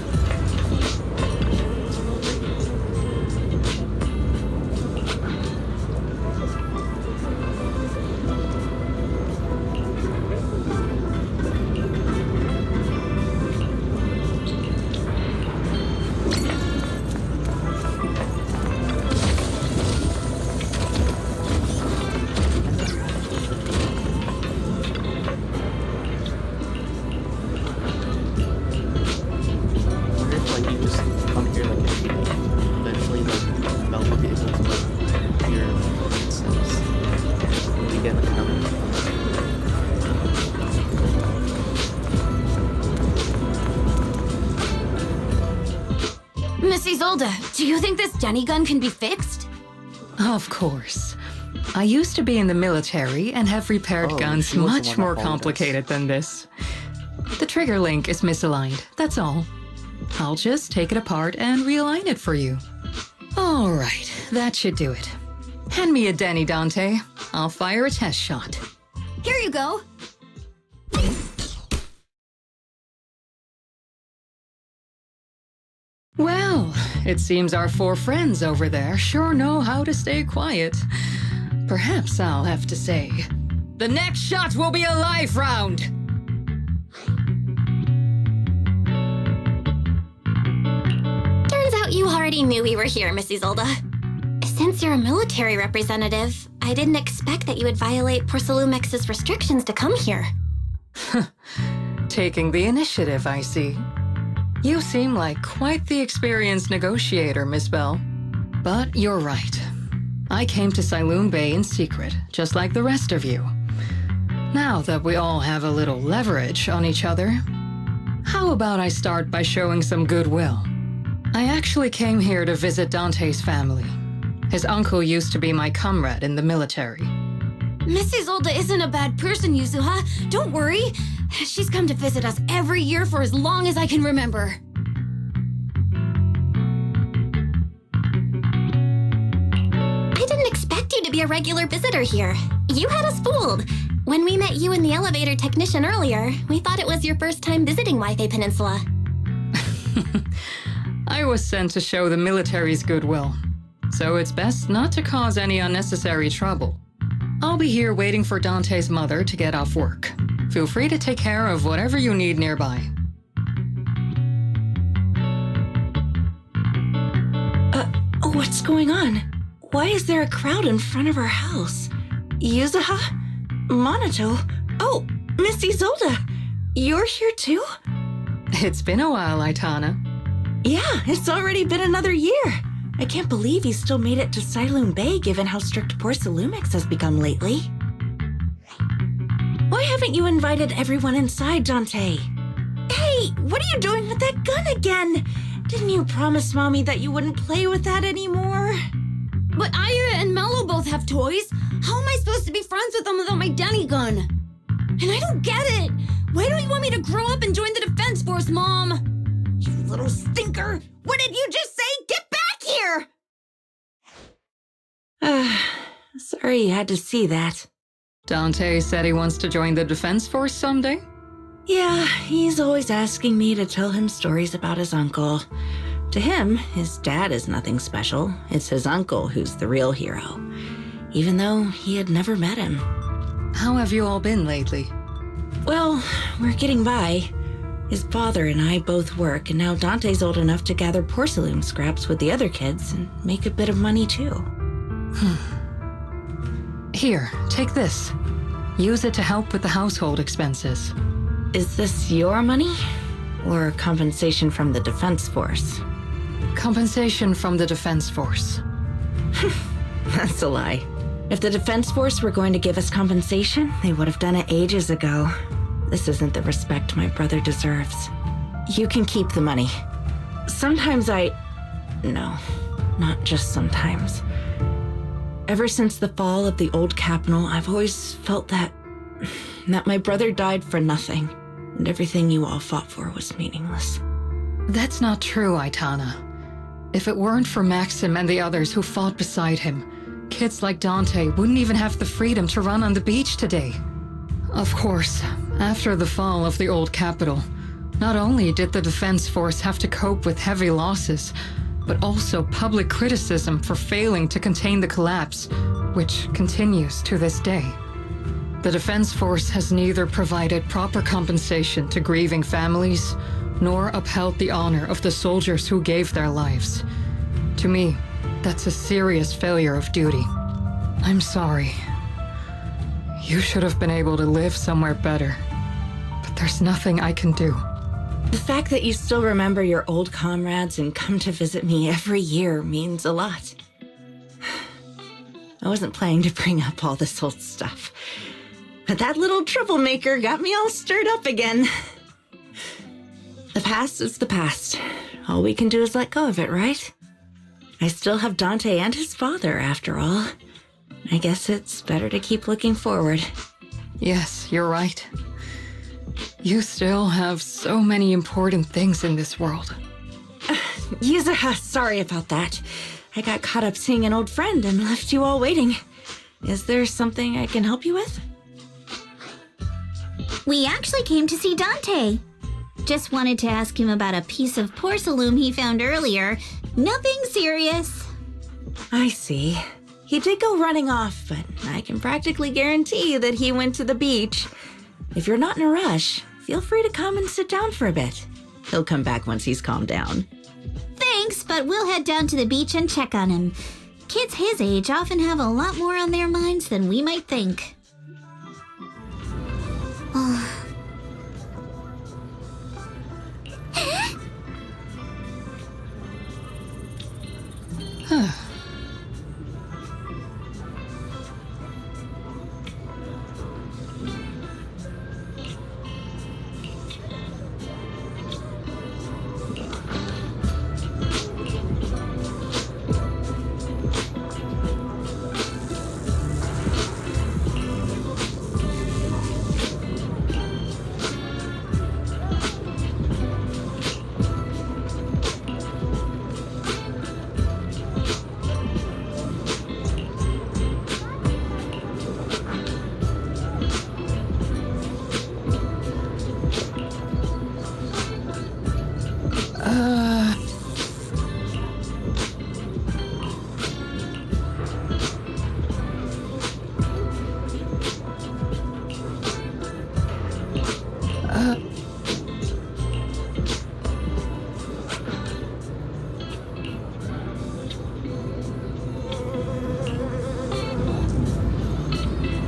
Miss Isolde, do you think this Denny gun can be fixed? Of course. I used to be in the military and have repaired guns she was the much one more that followed us. complicated than this. The trigger link is misaligned, that's all. I'll just take it apart and realign it for you. All right, that should do it. Hand me a Denny, Dante. I'll fire a test shot. Here you go. Well, it seems our 4 friends over there sure know how to stay quiet. Perhaps I'll have to say, the next shot will be a live round! Turns out you already knew we were here, Miss Isolde. Since you're a military representative, I didn't expect that you would violate Porcelumex's restrictions to come here. Taking the initiative, I see. You seem like quite the experienced negotiator, Miss Bell. But you're right. I came to Siloon Bay in secret, just like the rest of you. Now that we all have a little leverage on each other, how about I start by showing some goodwill? I actually came here to visit Dante's family. His uncle used to be my comrade in the military. Miss Isolde isn't a bad person, Yuzuha. Don't worry. She's come to visit us every year for as long as I can remember. I didn't expect you to be a regular visitor here. You had us fooled. When we met you and the elevator technician earlier, we thought it was your first time visiting Wi-Fi Peninsula. I was sent to show the military's goodwill, so it's best not to cause any unnecessary trouble. I'll be here waiting for Dante's mother to get off work. Feel free to take care of whatever you need nearby. What's going on? Why is there a crowd in front of our house? Yuzuha? Monato? Oh, Miss Isolde! You're here too? It's been a while, Aitana. Yeah, it's already been another year. I can't believe you still made it to Siloon Bay given how strict Porcelumix has become lately. Why haven't you invited everyone inside, Dante? Hey, what are you doing with that gun again? Didn't you promise Mommy that you wouldn't play with that anymore? But Aya and Mello both have toys. How am I supposed to be friends with them without my Denny gun? And I don't get it. Why don't you want me to grow up and join the Defense Force, Mom? You little stinker. What did you just say? Get back here! Sorry you had to see that. Dante said he wants to join the Defense Force someday? Yeah, he's always asking me to tell him stories about his uncle. To him, his dad is nothing special. It's his uncle who's the real hero, even though he had never met him. How have you all been lately? Well, we're getting by. His father and I both work, and now Dante's old enough to gather porcelain scraps with the other kids and make a bit of money too. Here, take this. Use it to help with the household expenses. Is this your money? Or compensation from the Defense Force? Compensation from the Defense Force. That's a lie. If the Defense Force were going to give us compensation, they would have done it ages ago. This isn't the respect my brother deserves. You can keep the money. Sometimes No, not just sometimes. Ever since the fall of the old capital, I've always felt that my brother died for nothing. and everything you all fought for was meaningless. That's not true, Aitana. If it weren't for Maxim and the others who fought beside him, kids like Dante wouldn't even have the freedom to run on the beach today. Of course, after the fall of the old capital, not only did the Defense Force have to cope with heavy losses, but also public criticism for failing to contain the collapse, which continues to this day. The Defense Force has neither provided proper compensation to grieving families, nor upheld the honor of the soldiers who gave their lives. To me, that's a serious failure of duty. I'm sorry. You should have been able to live somewhere better, but there's nothing I can do. The fact that you still remember your old comrades and come to visit me every year means a lot. I wasn't planning to bring up all this old stuff, but that little troublemaker got me all stirred up again. The past is the past. All we can do is let go of it, right? I still have Dante and his father, after all. I guess it's better to keep looking forward. Yes, you're right. You still have so many important things in this world. Yuzuha, sorry about that. I got caught up seeing an old friend and left you all waiting. Is there something I can help you with? We actually came to see Dante. Just wanted to ask him about a piece of porcelain he found earlier. Nothing serious. I see. He did go running off, but I can practically guarantee that he went to the beach. If you're not in a rush, feel free to come and sit down for a bit. He'll come back once he's calmed down. Thanks, but we'll head down to the beach and check on him. Kids his age often have a lot more on their minds than we might think.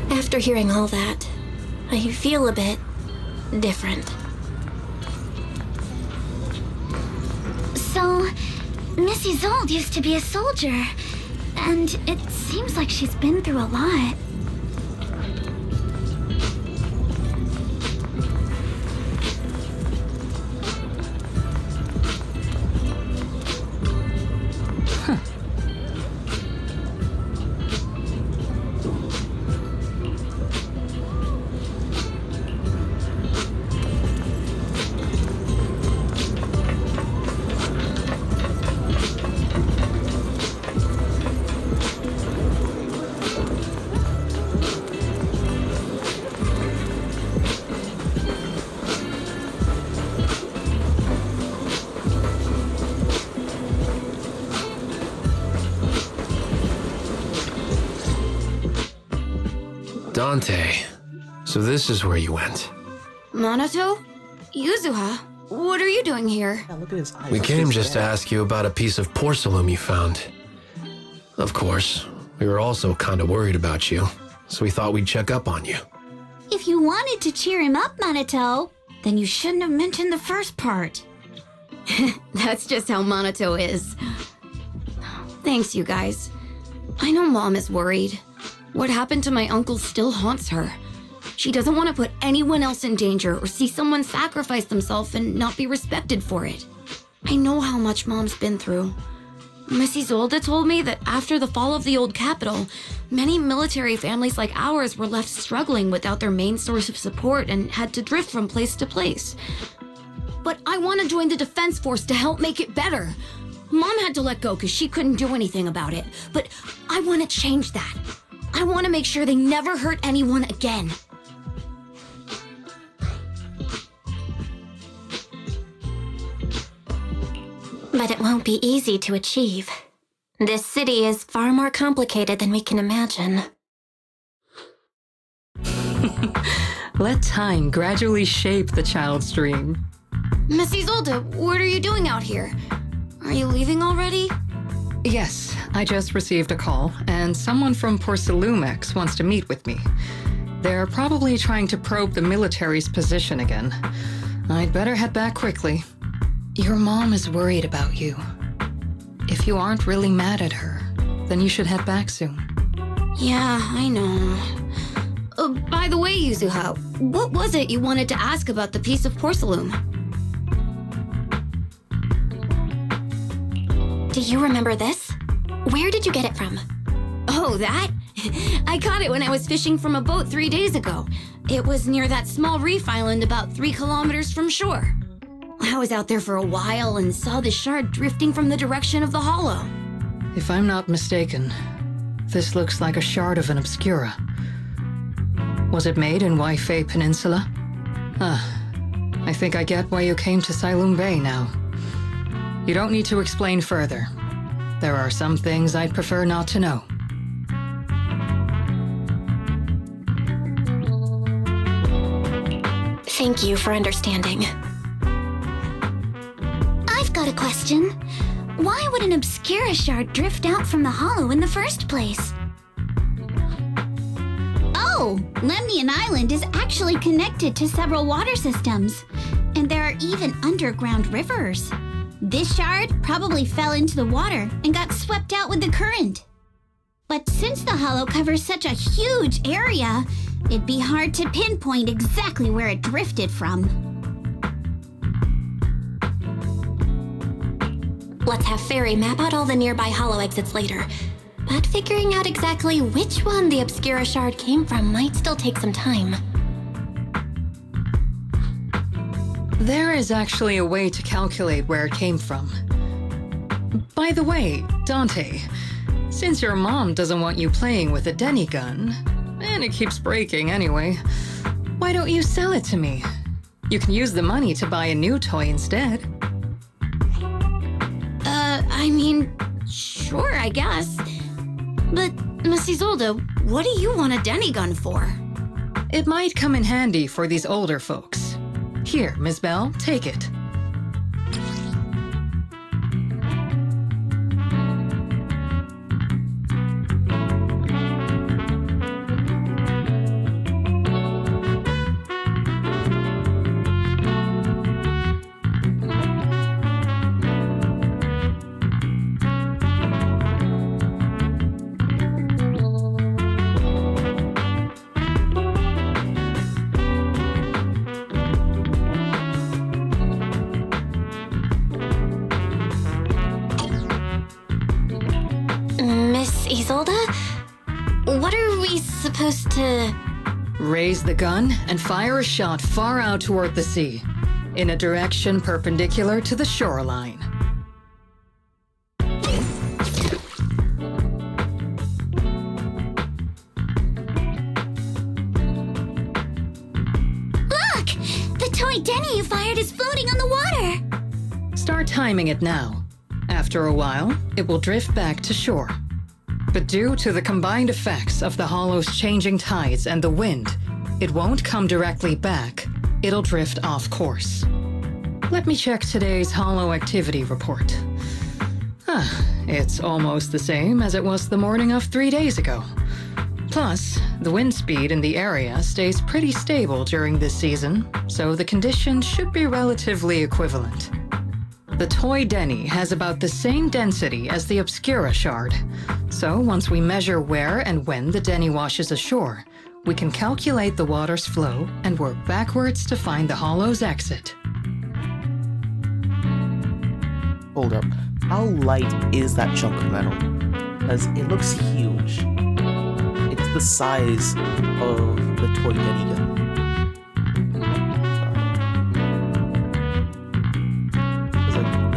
After hearing all that, I feel a bit different. So, Miss Isolde used to be a soldier, and it seems like she's been through a lot. Dante, so this is where you went. Minato? Yuzuha? What are you doing here? Yeah, look at his eyes. We came just to ask you about a piece of porcelain you found. Of course, we were also kind of worried about you, so we thought we'd check up on you. If you wanted to cheer him up, Minato, then you shouldn't have mentioned the first part. That's just how Minato is. Thanks, you guys. I know Mom is worried. What happened to my uncle still haunts her. She doesn't want to put anyone else in danger or see someone sacrifice themselves and not be respected for it. I know how much Mom's been through. Miss Isolde told me that after the fall of the old capital, many military families like ours were left struggling without their main source of support and had to drift from place to place. But I want to join the defense force to help make it better. Mom had to let go because she couldn't do anything about it, but I want to change that. I want to make sure they never hurt anyone again. But it won't be easy to achieve. This city is far more complicated than we can imagine. Let time gradually shape the child's dream. Miss Isolde, what are you doing out here? Are you leaving already? Yes, I just received a call, and someone from Porcelumex wants to meet with me. They're probably trying to probe the military's position again. I'd better head back quickly. Your mom is worried about you. If you aren't really mad at her, then you should head back soon. Yeah, I know. By the way, Yuzuha, what was it you wanted to ask about the piece of porcelain? Do you remember this? Where did you get it from? Oh, that? I caught it when I was fishing from a boat 3 days ago. It was near that small reef island about 3 kilometers from shore. I was out there for a while and saw the shard drifting from the direction of the hollow. If I'm not mistaken, this looks like a shard of an Obscura. Was it made in Waifei Peninsula? I think I get why you came to Silum Bay now. You don't need to explain further. There are some things I'd prefer not to know. Thank you for understanding. I've got a question. Why would an Obscura shard drift out from the hollow in the first place? Oh, Lemnian Island is actually connected to several water systems, and there are even underground rivers. This shard probably fell into the water and got swept out with the current. But since the hollow covers such a huge area, it'd be hard to pinpoint exactly where it drifted from. Let's have Fairy map out all the nearby hollow exits later. But figuring out exactly which one the Obscura shard came from might still take some time. There is actually a way to calculate where it came from. By the way, Dante, since your mom doesn't want you playing with a Denny gun, and it keeps breaking anyway, why don't you sell it to me? You can use the money to buy a new toy instead. I mean, sure, I guess. But, Miss Isolde, what do you want a Denny gun for? It might come in handy for these older folks. Here, Miss Bell, take it. Isolde? What are we supposed to... Raise the gun and fire a shot far out toward the sea, in a direction perpendicular to the shoreline. Look! The toy Denny you fired is floating on the water! Start timing it now. After a while, it will drift back to shore. But due to the combined effects of the hollow's changing tides and the wind, it won't come directly back. It'll drift off course. Let me check today's hollow activity report. It's almost the same as it was the morning of 3 days ago. Plus, the wind speed in the area stays pretty stable during this season, so the conditions should be relatively equivalent. The toy Denny has about the same density as the Obscura shard, so once we measure where and when the Denny washes ashore, we can calculate the water's flow and work backwards to find the hollow's exit. Hold up. how light is that chunk of metal? Because it looks huge. It's the size of the toy Denny gun.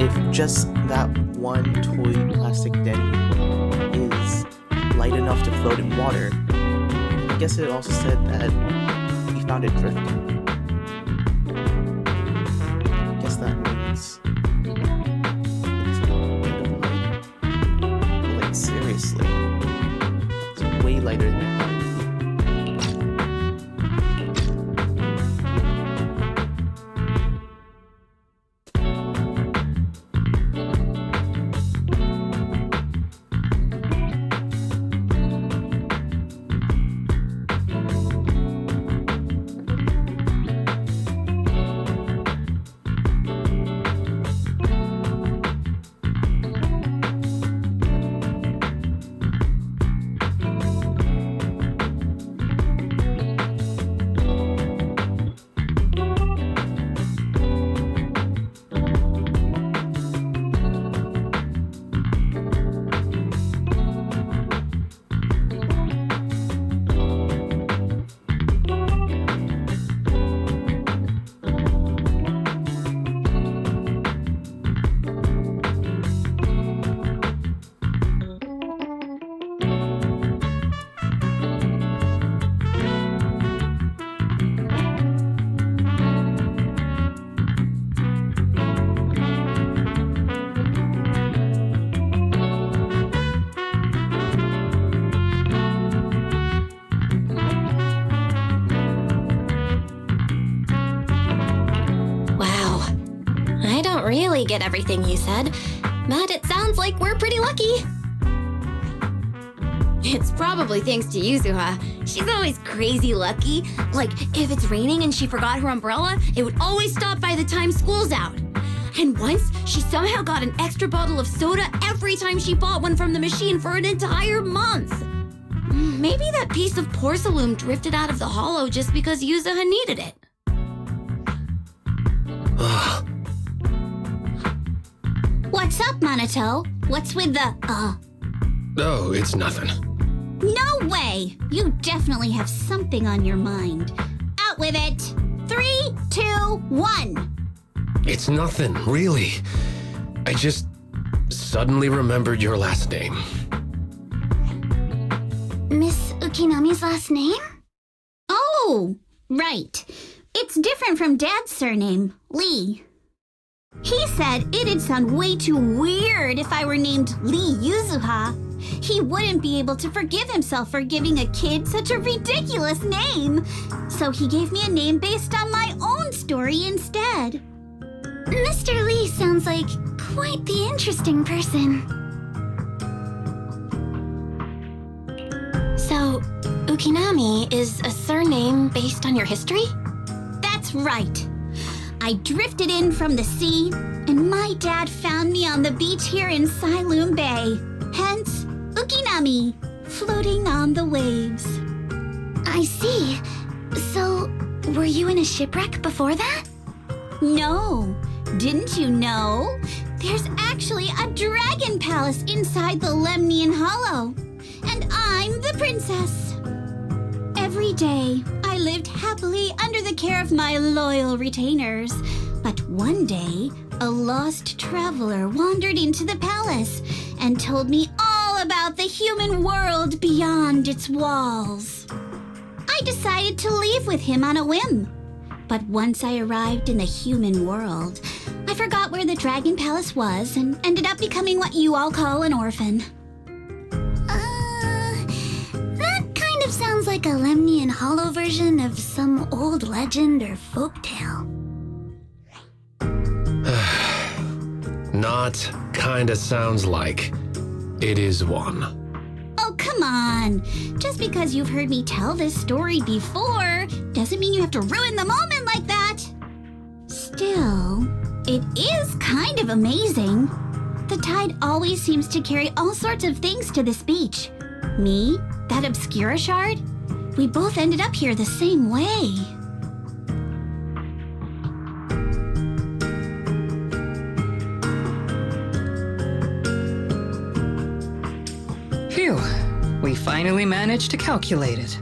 If just that one toy plastic Denny is light enough to float in water, I guess it also said that he found it drifting. I guess that means it's kind of light. But like seriously, it's way lighter than I thought it would be. Really get everything you said, but it sounds like we're pretty lucky. It's probably thanks to Yuzuha. She's always crazy lucky. Like, if it's raining and she forgot her umbrella, it would always stop by the time school's out. And once, she somehow got an extra bottle of soda every time she bought one from the machine for an entire month. Maybe that piece of porcelain drifted out of the hollow just because Yuzuha needed it. What's up, Monato? What's with the, Oh, it's nothing. No way! You definitely have something on your mind. Out with it! 3, 2, 1! It's nothing, really. I just suddenly remembered your last name. Miss Ukinami's last name? Oh, right. It's different from Dad's surname, Lee. He said it'd sound way too weird if I were named Lee Yuzuha. He wouldn't be able to forgive himself for giving a kid such a ridiculous name. So he gave me a name based on my own story instead. Mr. Lee sounds like quite the interesting person. So, Ukinami is a surname based on your history? That's right. I drifted in from the sea, and my dad found me on the beach here in Sailoon Bay. Hence, Ukinami, floating on the waves. I see. So, were you in a shipwreck before that? No. Didn't you know? There's actually a dragon palace inside the Lemnian Hollow. And I'm the princess. Every day, I lived happily under the care of my loyal retainers. But one day, a lost traveler wandered into the palace and told me all about the human world beyond its walls. I decided to leave with him on a whim. But once I arrived in the human world, I forgot where the Dragon Palace was and ended up becoming what you all call an orphan. That kind of sounds like a Lemnian Hollow version of some old legend or folktale. Not kinda sounds like. It is one. Oh, come on. Just because you've heard me tell this story before doesn't mean you have to ruin the moment like that. Still, it is kind of amazing. The tide always seems to carry all sorts of things to this beach. Me, that Obscura shard, we both ended up here the same way. We finally managed to calculate it.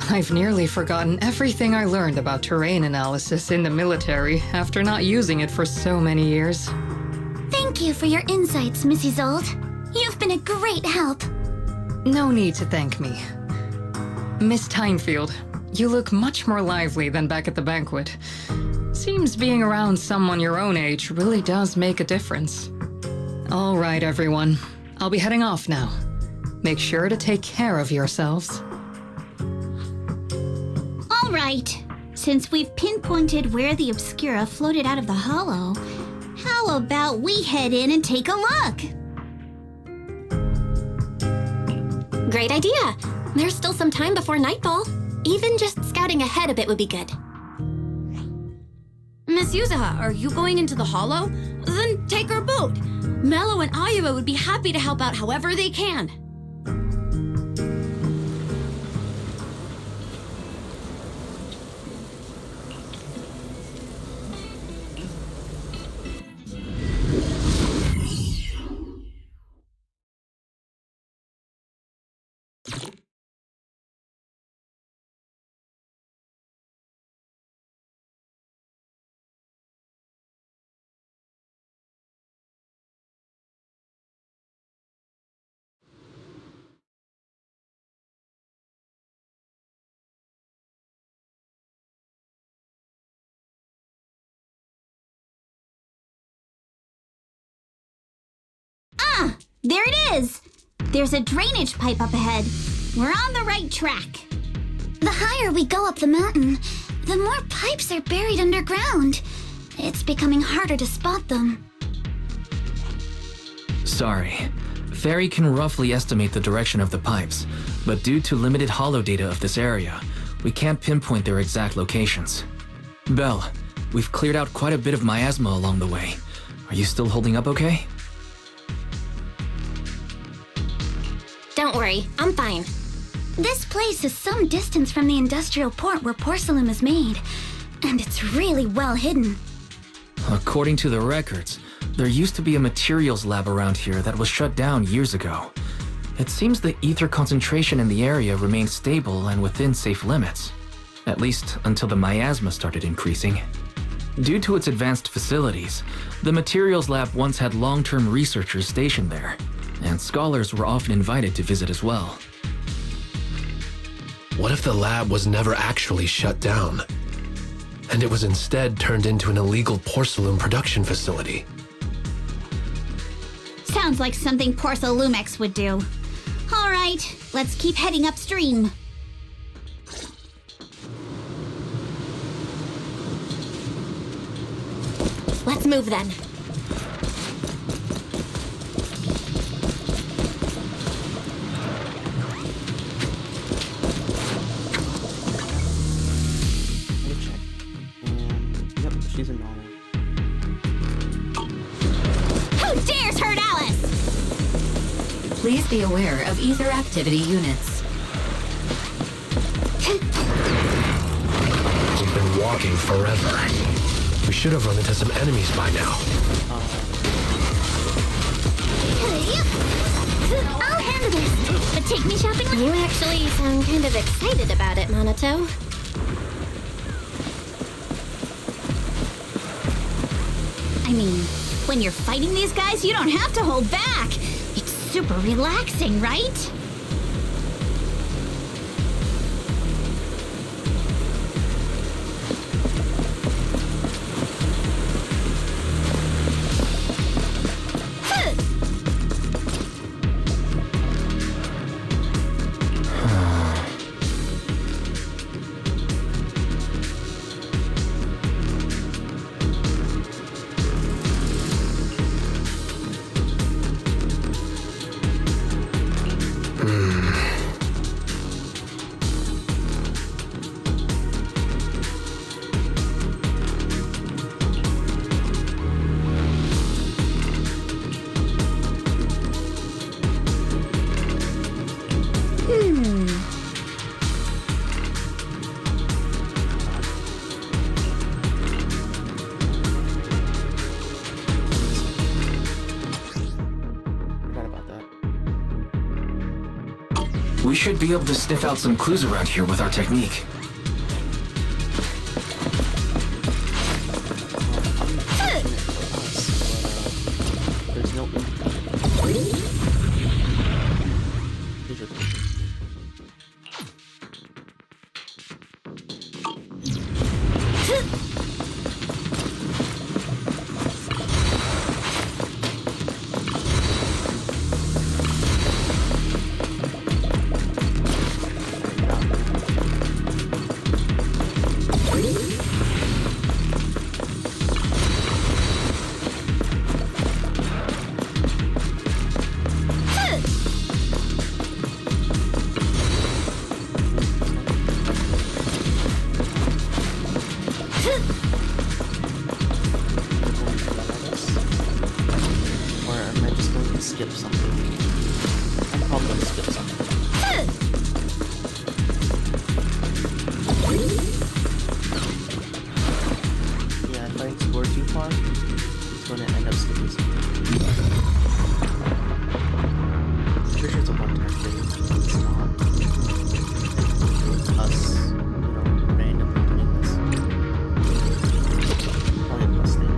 I've nearly forgotten everything I learned about terrain analysis in the military after not using it for so many years. Thank you for your insights, Mrs. Old. You've been a great help. No need to thank me. Miss Timefield, you look much more lively than back at the banquet. Seems being around someone your own age really does make a difference. All right, everyone. I'll be heading off now. Make sure to take care of yourselves. All right. Since we've pinpointed where the Obscura floated out of the hollow, how about we head in and take a look? Great idea. There's still some time before nightfall. Even just scouting ahead a bit would be good. Miss Yuzaha, are you going into the hollow? Then take our boat. Mello and Ayuba would be happy to help out however they can. Ah, there it is. There's a drainage pipe up ahead. We're on the right track. The higher we go up the mountain, the more pipes are buried underground. It's becoming harder to spot them. Sorry. Fairy can roughly estimate the direction of the pipes, but due to limited holo data of this area, we can't pinpoint their exact locations. Belle, we've cleared out quite a bit of miasma along the way. Are you still holding up okay? Don't worry, I'm fine. This place is some distance from the industrial port where porcelain is made, and it's really well hidden. According to the records, there used to be a materials lab around here that was shut down years ago. It seems the ether concentration in the area remained stable and within safe limits, at least until the miasma started increasing. Due to its advanced facilities, the materials lab once had long-term researchers stationed there, and scholars were often invited to visit as well. What if the lab was never actually shut down, and it was instead turned into an illegal porcelain production facility? Sounds like something Porcelumex would do. All right, let's keep heading upstream. Let's move then. Let me check. Yep, she's a normal. Who dares hurt Alice? Please be aware of ether activity units. We've been walking forever. We should have run into some enemies by now. I'll handle this. But take me shopping? You actually sound kind of excited about it, Monato. I mean, when you're fighting these guys, you don't have to hold back. It's super relaxing, right? We should be able to sniff out some clues around here with our technique. There's no skip something. I'm probably gonna skip something. Yeah, if I explore too far, it's gonna end up skipping something. I'm sure it's a one-time thing. It's not us, randomly doing this. Probably a plus thing.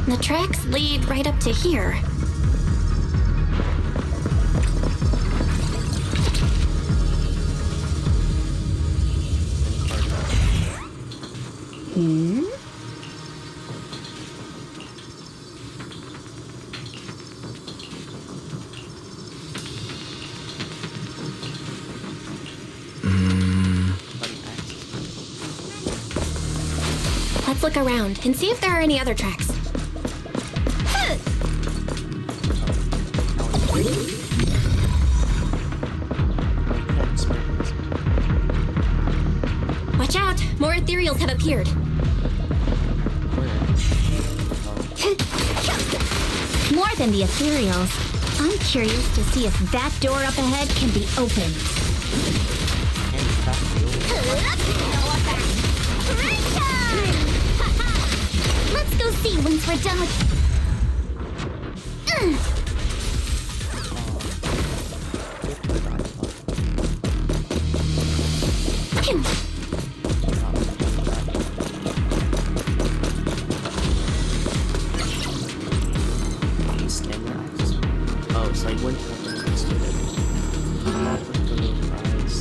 The tracks lead right up to here. Let's look around and see if there are any other tracks. Watch out! More ethereals have appeared. More than the ethereals. I'm curious to see if that door up ahead can be opened. Let's go see once we're done with... Oh, so I went up and tested it. Not with the little prize.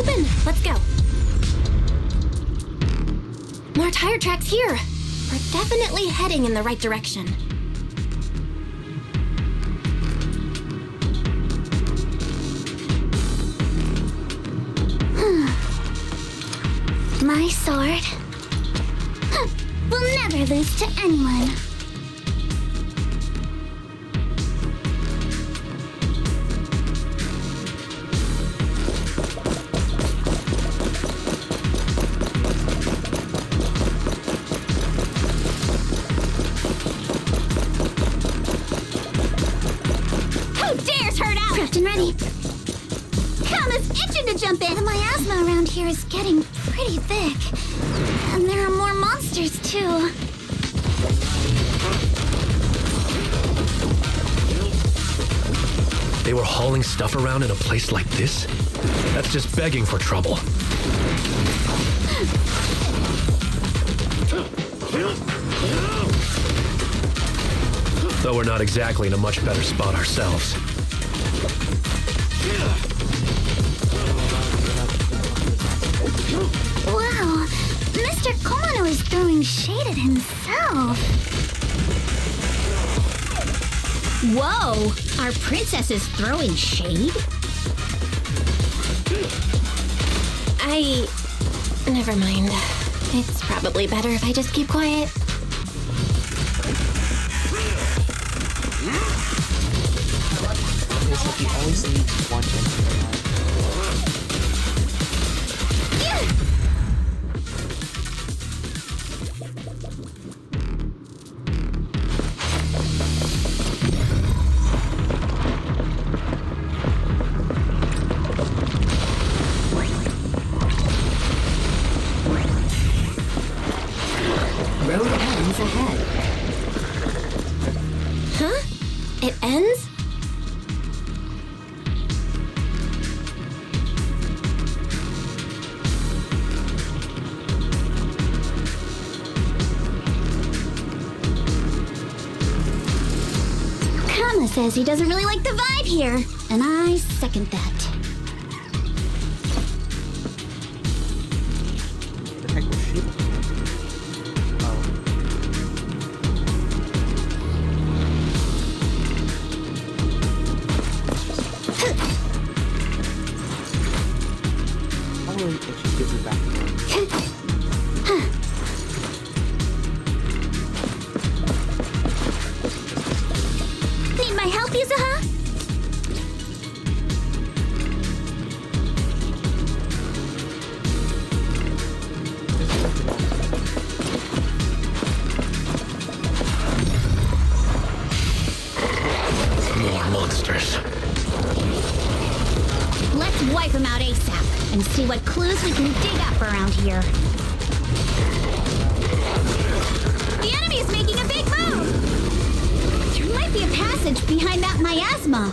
open. Let's go. More tire tracks here. We're definitely heading in the right direction. My sword will never lose to anyone. Who dares hurt out? Prepped and ready. Kama's itching to jump in. The miasma around here is getting pretty thick. And there are more monsters, too. They were hauling stuff around in a place like this? That's just begging for trouble. Though we're not exactly in a much better spot ourselves. Wow, Mr. Kono is throwing shade at himself. Whoa! Our princess is throwing shade? Never mind. It's probably better if I just keep quiet. You always need one thing. Road ends ahead. Huh? It ends? Kama says he doesn't really like the vibe here, and I second that. What the heck was she? Probably if she gives it back to me. Need my help, Yuzuha? More monsters. Let's wipe him out ASAP and see what clues we can dig up around here. The enemy is making a big move! There might be a passage behind that miasma.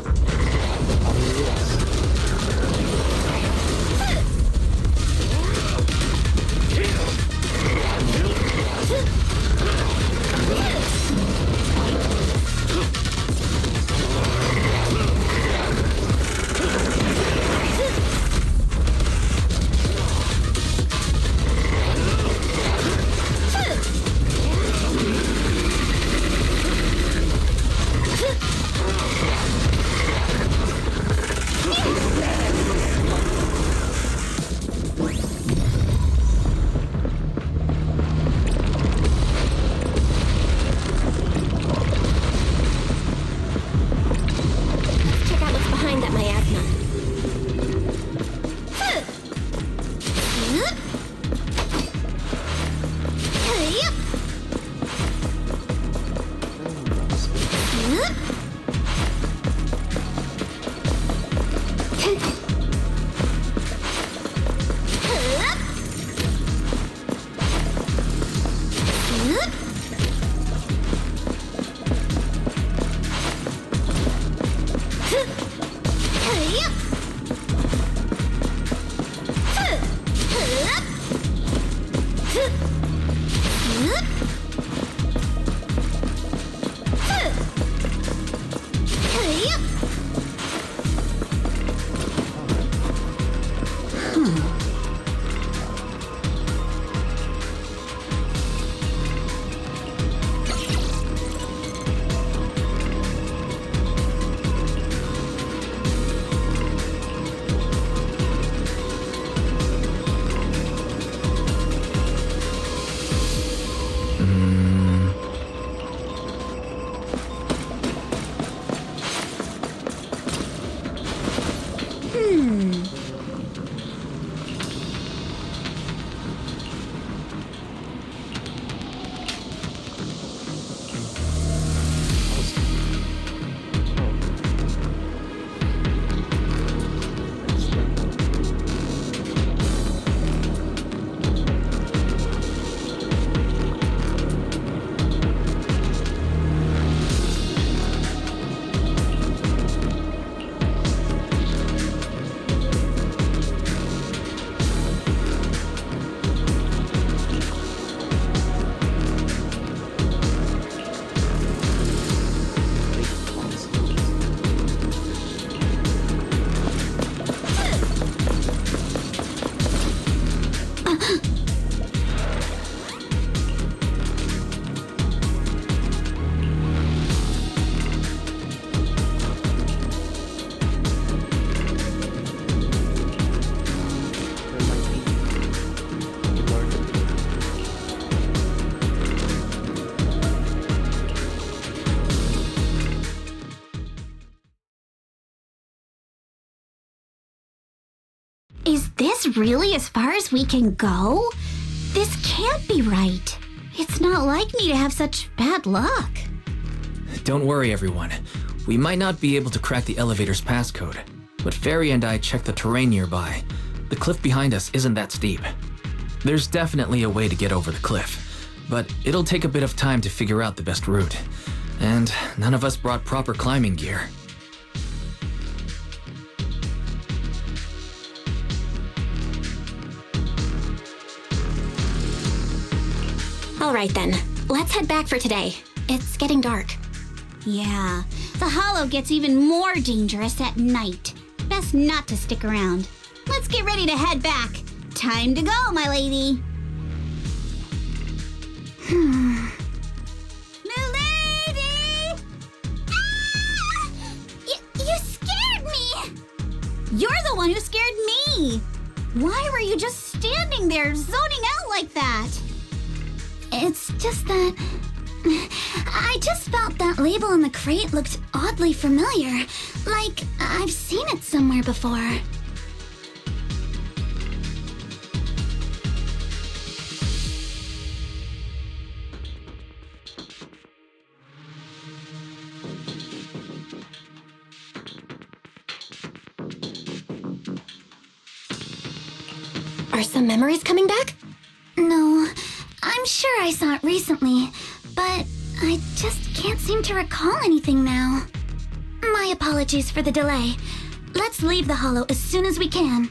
this really as far as we can go? This can't be right. It's not like me to have such bad luck. Don't worry, everyone. We might not be able to crack the elevator's passcode, but Fairy and I checked the terrain nearby. The cliff behind us isn't that steep. There's definitely a way to get over the cliff, but it'll take a bit of time to figure out the best route. And none of us brought proper climbing gear. All right then, let's head back for today. It's getting dark. Yeah, the hollow gets even more dangerous at night. Best not to stick around. Let's get ready to head back. Time to go, my lady. Milady! Ah! You scared me! You're the one who scared me! Why were you just standing there, zoning out like that? It's just that... I just felt that label on the crate looked oddly familiar. Like, I've seen it somewhere before. Are some memories coming back? No, I'm sure I saw it recently, but I just can't seem to recall anything now. My apologies for the delay. Let's leave the hollow as soon as we can.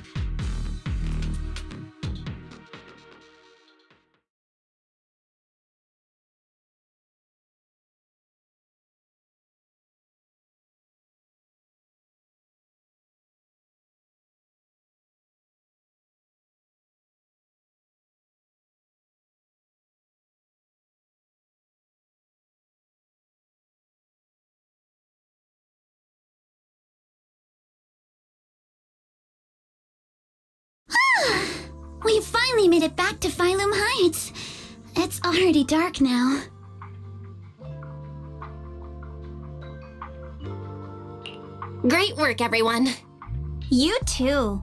We finally made it back to Phylum Heights. It's already dark now. Great work, everyone. You too.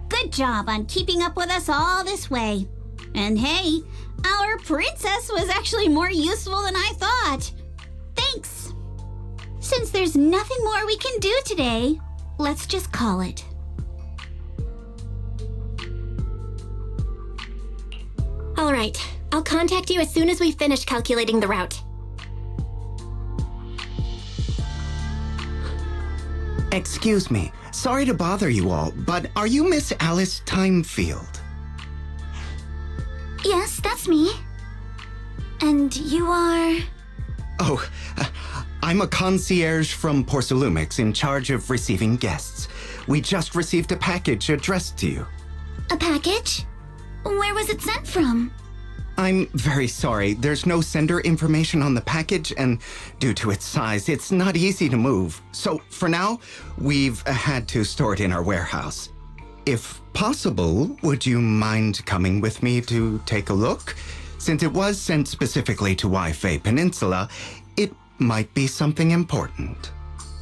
Good job on keeping up with us all this way. And hey, our princess was actually more useful than I thought. Thanks. Since there's nothing more we can do today, let's just call it. All right, I'll contact you as soon as we finish calculating the route. Excuse me, sorry to bother you all, but are you Miss Alice Timefield? Yes, that's me. And you are... Oh, I'm a concierge from Porcelumix in charge of receiving guests. We just received a package addressed to you. A package? Where was it sent from? I'm very sorry. There's no sender information on the package, and due to its size, it's not easy to move. So for now, we've had to store it in our warehouse. If possible, would you mind coming with me to take a look? Since it was sent specifically to Wi-Fi Peninsula, it might be something important.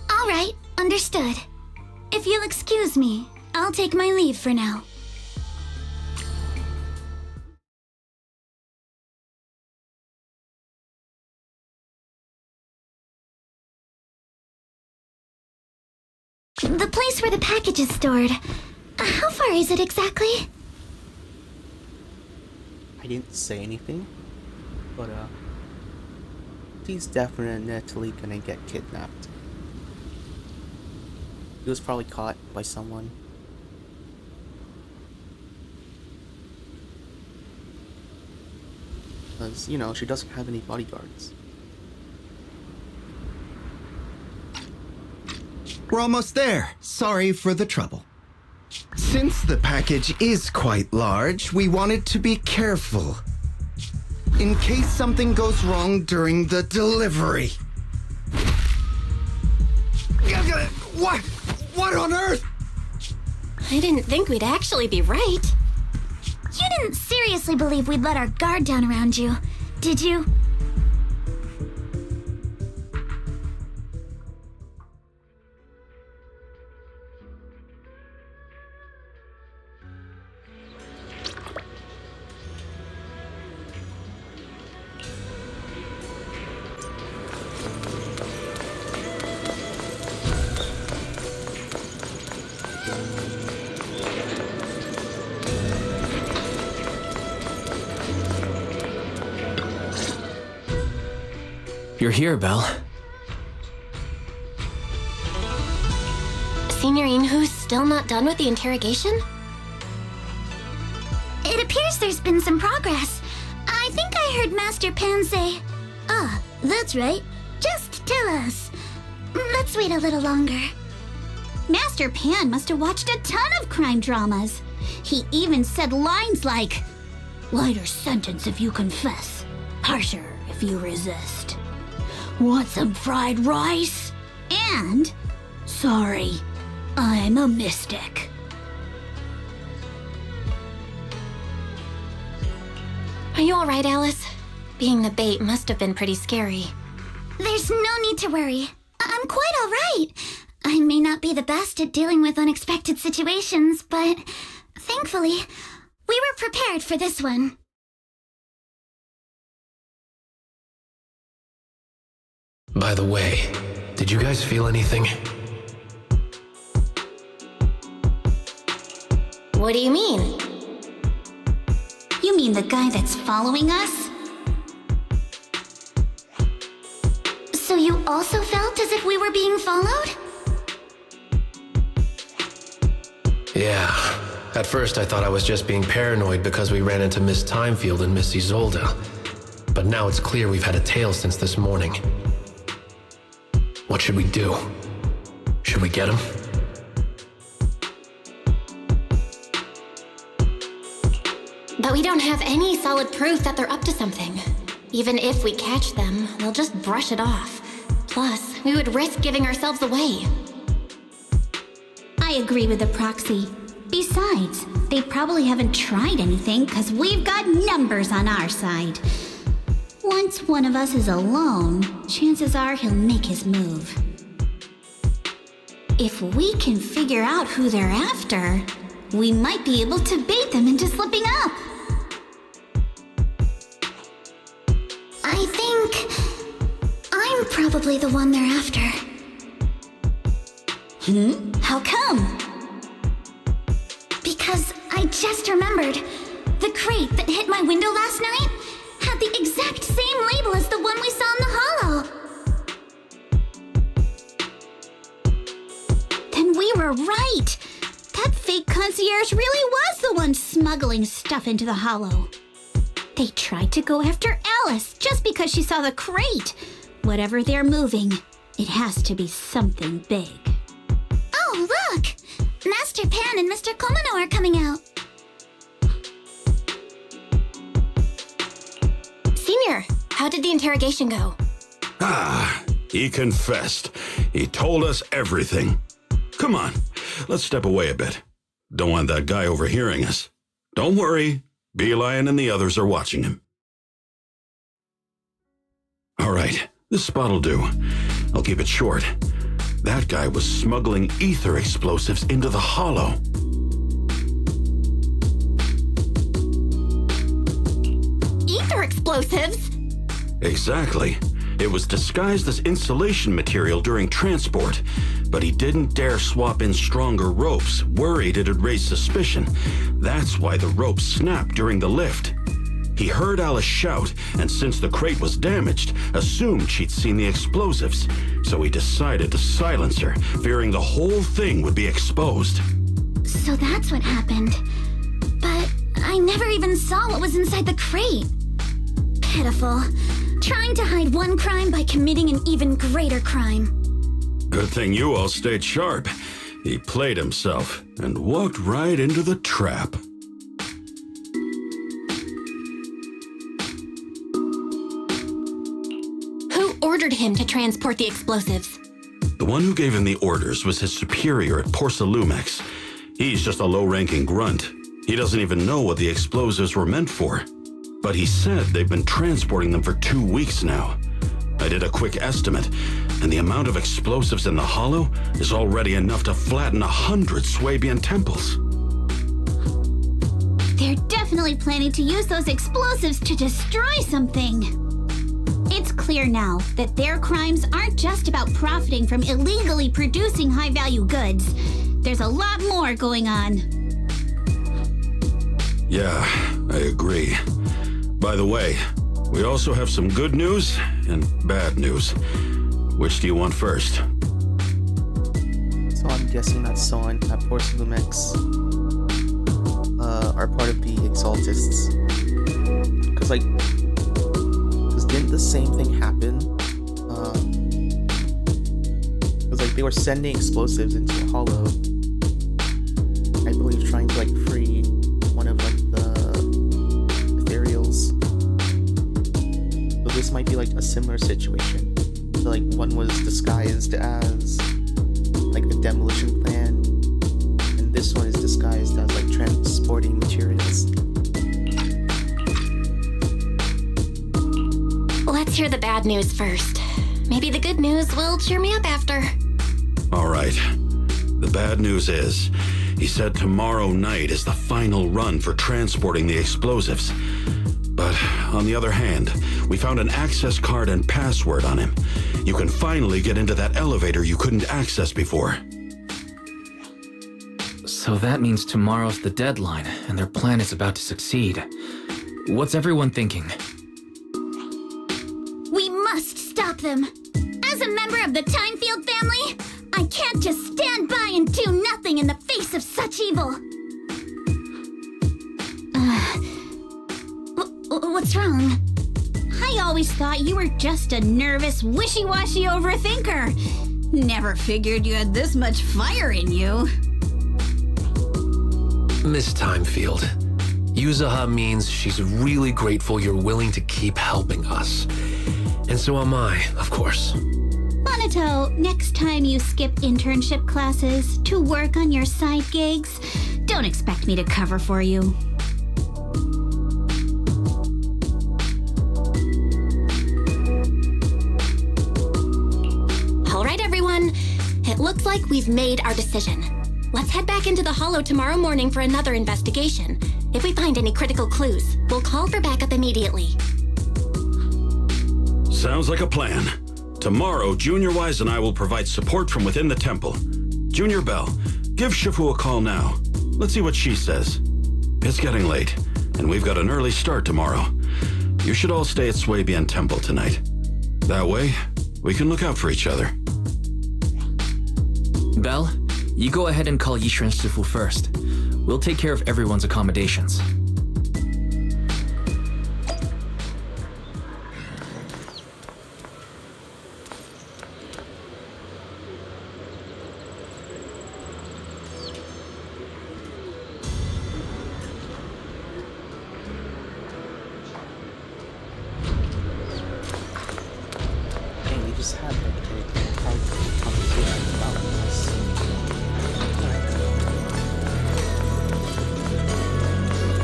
All right, understood. If you'll excuse me, I'll take my leave for now. The place where the package is stored. How far is it exactly? I didn't say anything, but he's definitely gonna get kidnapped. He was probably caught by someone. Because, you know, she doesn't have any bodyguards. We're almost there. Sorry for the trouble. Since the package is quite large, we wanted to be careful. In case something goes wrong during the delivery. What? What on earth? I didn't think we'd actually be right. You didn't seriously believe we'd let our guard down around you, did you? You're here, Belle. Signorine Who's still not done with the interrogation? It appears there's been some progress. I think I heard Master Pan say, "Ah, that's right. Just tell us." Let's wait a little longer. Master Pan must have watched a ton of crime dramas. He even said lines like, "Lighter sentence if you confess, harsher if you resist. Want some fried rice?" And, "Sorry, I'm a mystic." Are you alright, Alice? Being the bait must have been pretty scary. There's no need to worry. I'm quite all right. I may not be the best at dealing with unexpected situations, but thankfully, we were prepared for this one. By the way, did you guys feel anything? What do you mean? You mean the guy that's following us? So you also felt as if we were being followed? Yeah. At first I thought I was just being paranoid because we ran into Miss Timefield and Miss Isolde. But now it's clear we've had a tail since this morning. What should we do? Should we get him? But we don't have any solid proof that they're up to something. Even if we catch them, they'll just brush it off. Plus, we would risk giving ourselves away. I agree with the proxy. Besides, they probably haven't tried anything because we've got numbers on our side. Once one of us is alone, chances are he'll make his move. If we can figure out who they're after, we might be able to bait them into slipping up. I think I'm probably the one they're after. How come? Because I just remembered. The crate that hit my window last night had the exact same label as the one we saw in the hollow. Then we were right. That fake concierge really was the one smuggling stuff into the hollow. They tried to go after Alice just because she saw the crate. Whatever they're moving, it has to be something big. Oh, look! Master Pan and Mr. Komano are coming out. Senior, how did the interrogation go? He confessed. He told us everything. Come on, let's step away a bit. Don't want that guy overhearing us. Don't worry, Beelion and the others are watching him. All right, this spot'll do. I'll keep it short. That guy was smuggling ether explosives into the hollow. Ether explosives? Exactly. It was disguised as insulation material during transport, but he didn't dare swap in stronger ropes, worried it'd raise suspicion. That's why the ropes snapped during the lift. He heard Alice shout, and since the crate was damaged, assumed she'd seen the explosives. So he decided to silence her, fearing the whole thing would be exposed. So that's what happened. But I never even saw what was inside the crate. Pitiful. Trying to hide one crime by committing an even greater crime. Good thing you all stayed sharp. He played himself and walked right into the trap. Who ordered him to transport the explosives? The one who gave him the orders was his superior at Porcelumex. He's just a low-ranking grunt. He doesn't even know what the explosives were meant for. But he said they've been transporting them for 2 weeks now. I did a quick estimate, and the amount of explosives in the hollow is already enough to flatten 100 Swabian temples. They're definitely planning to use those explosives to destroy something. It's clear now that their crimes aren't just about profiting from illegally producing high-value goods. There's a lot more going on. Yeah, I agree. By the way, We also have some good news and bad news. Which do you want first? So I'm guessing that Son at Porcelumex are part of the Exaltists. Because didn't the same thing happen? Because they were sending explosives into a hollow. I believe trying to free one of the ethereals. So this might be a similar situation. So one was disguised as a demolition plan, and this one is disguised as transporting materials. Let's hear the bad news first. Maybe the good news will cheer me up after. All right. The bad news is, he said tomorrow night is the final run for transporting the explosives. But on the other hand, we found an access card and password on him. You can finally get into that elevator you couldn't access before. So that means tomorrow's the deadline, and their plan is about to succeed. What's everyone thinking? We must stop them. As a member of the Timefield family, I can't just stand by and do nothing in the face of such evil. What's wrong? I always thought you were just a nervous, wishy-washy overthinker. Never figured you had this much fire in you. Miss Timefield, Yuzaha means she's really grateful you're willing to keep helping us. And so am I, of course. Monato, next time you skip internship classes to work on your side gigs, don't expect me to cover for you. All right, everyone. It looks like we've made our decision. Let's head back into the Hollow tomorrow morning for another investigation. If we find any critical clues, we'll call for backup immediately. Sounds like a plan. Tomorrow, Junior Wise and I will provide support from within the temple. Junior Bell, give Shifu a call now. Let's see what she says. It's getting late, and we've got an early start tomorrow. You should all stay at Swabian Temple tonight. That way, we can look out for each other. Belle, you go ahead and call Yishu and Shifu first. We'll take care of everyone's accommodations. Just had a conversation about this.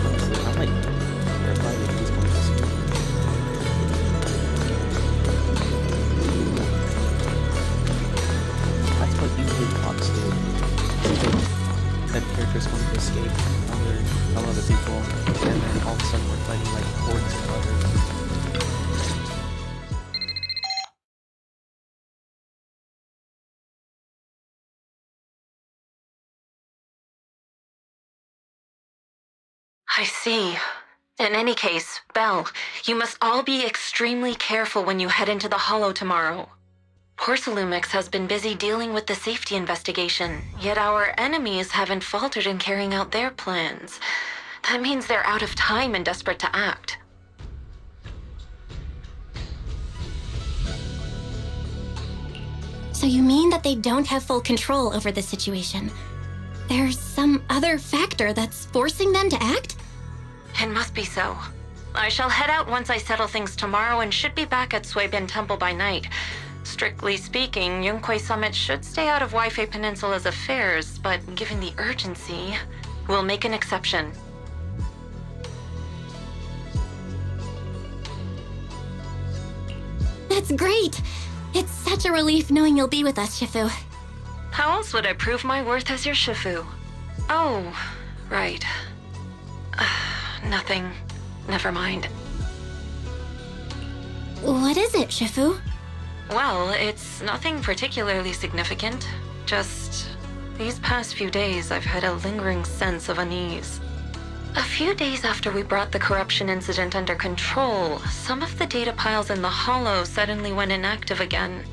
Honestly, I'm terrified that he's going to school. That's what usually plots do. That character's going to escape tell other people, and then all of a sudden we're fighting hordes of others. I see. In any case, Belle, you must all be extremely careful when you head into the Hollow tomorrow. Porcelumix has been busy dealing with the safety investigation, yet our enemies haven't faltered in carrying out their plans. That means they're out of time and desperate to act. So you mean that they don't have full control over the situation? There's some other factor that's forcing them to act? It must be so. I shall head out once I settle things tomorrow and should be back at Swabian Temple by night. Strictly speaking, Yunquay Summit should stay out of Waifei Peninsula's affairs, but given the urgency, we'll make an exception. That's great! It's such a relief knowing you'll be with us, Shifu. How else would I prove my worth as your Shifu? Oh, right. Nothing. Never mind. What is it, Shifu? Well, it's nothing particularly significant. Just these past few days, I've had a lingering sense of unease. A few days after we brought the corruption incident under control, some of the data piles in the Hollow suddenly went inactive again.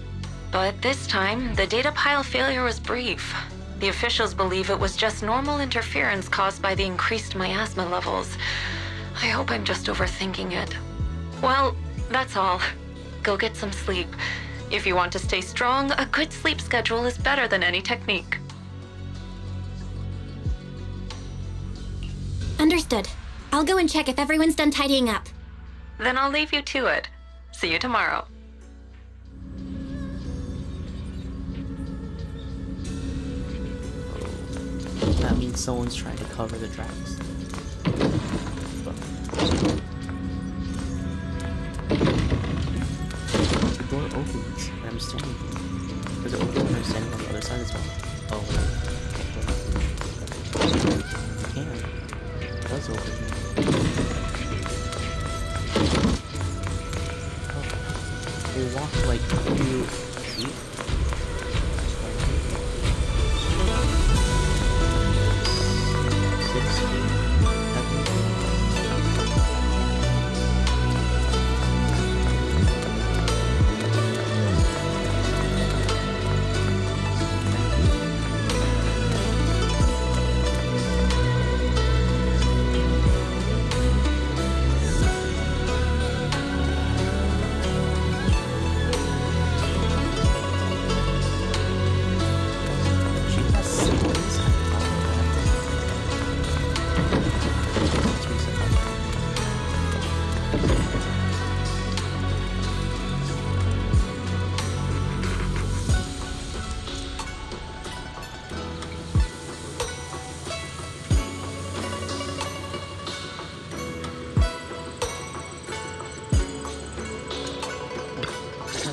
But this time, the data pile failure was brief. The officials believe it was just normal interference caused by the increased miasma levels. I hope I'm just overthinking it. Well, that's all. Go get some sleep. If you want to stay strong, a good sleep schedule is better than any technique. Understood. I'll go and check if everyone's done tidying up. Then I'll leave you to it. See you tomorrow. That means someone's trying to cover the tracks. The door opens when I'm standing here. Does it open when I'm standing on the other side as well? Oh, it can. It does open. Oh. We walked like a few feet. 6 feet. 7 feet.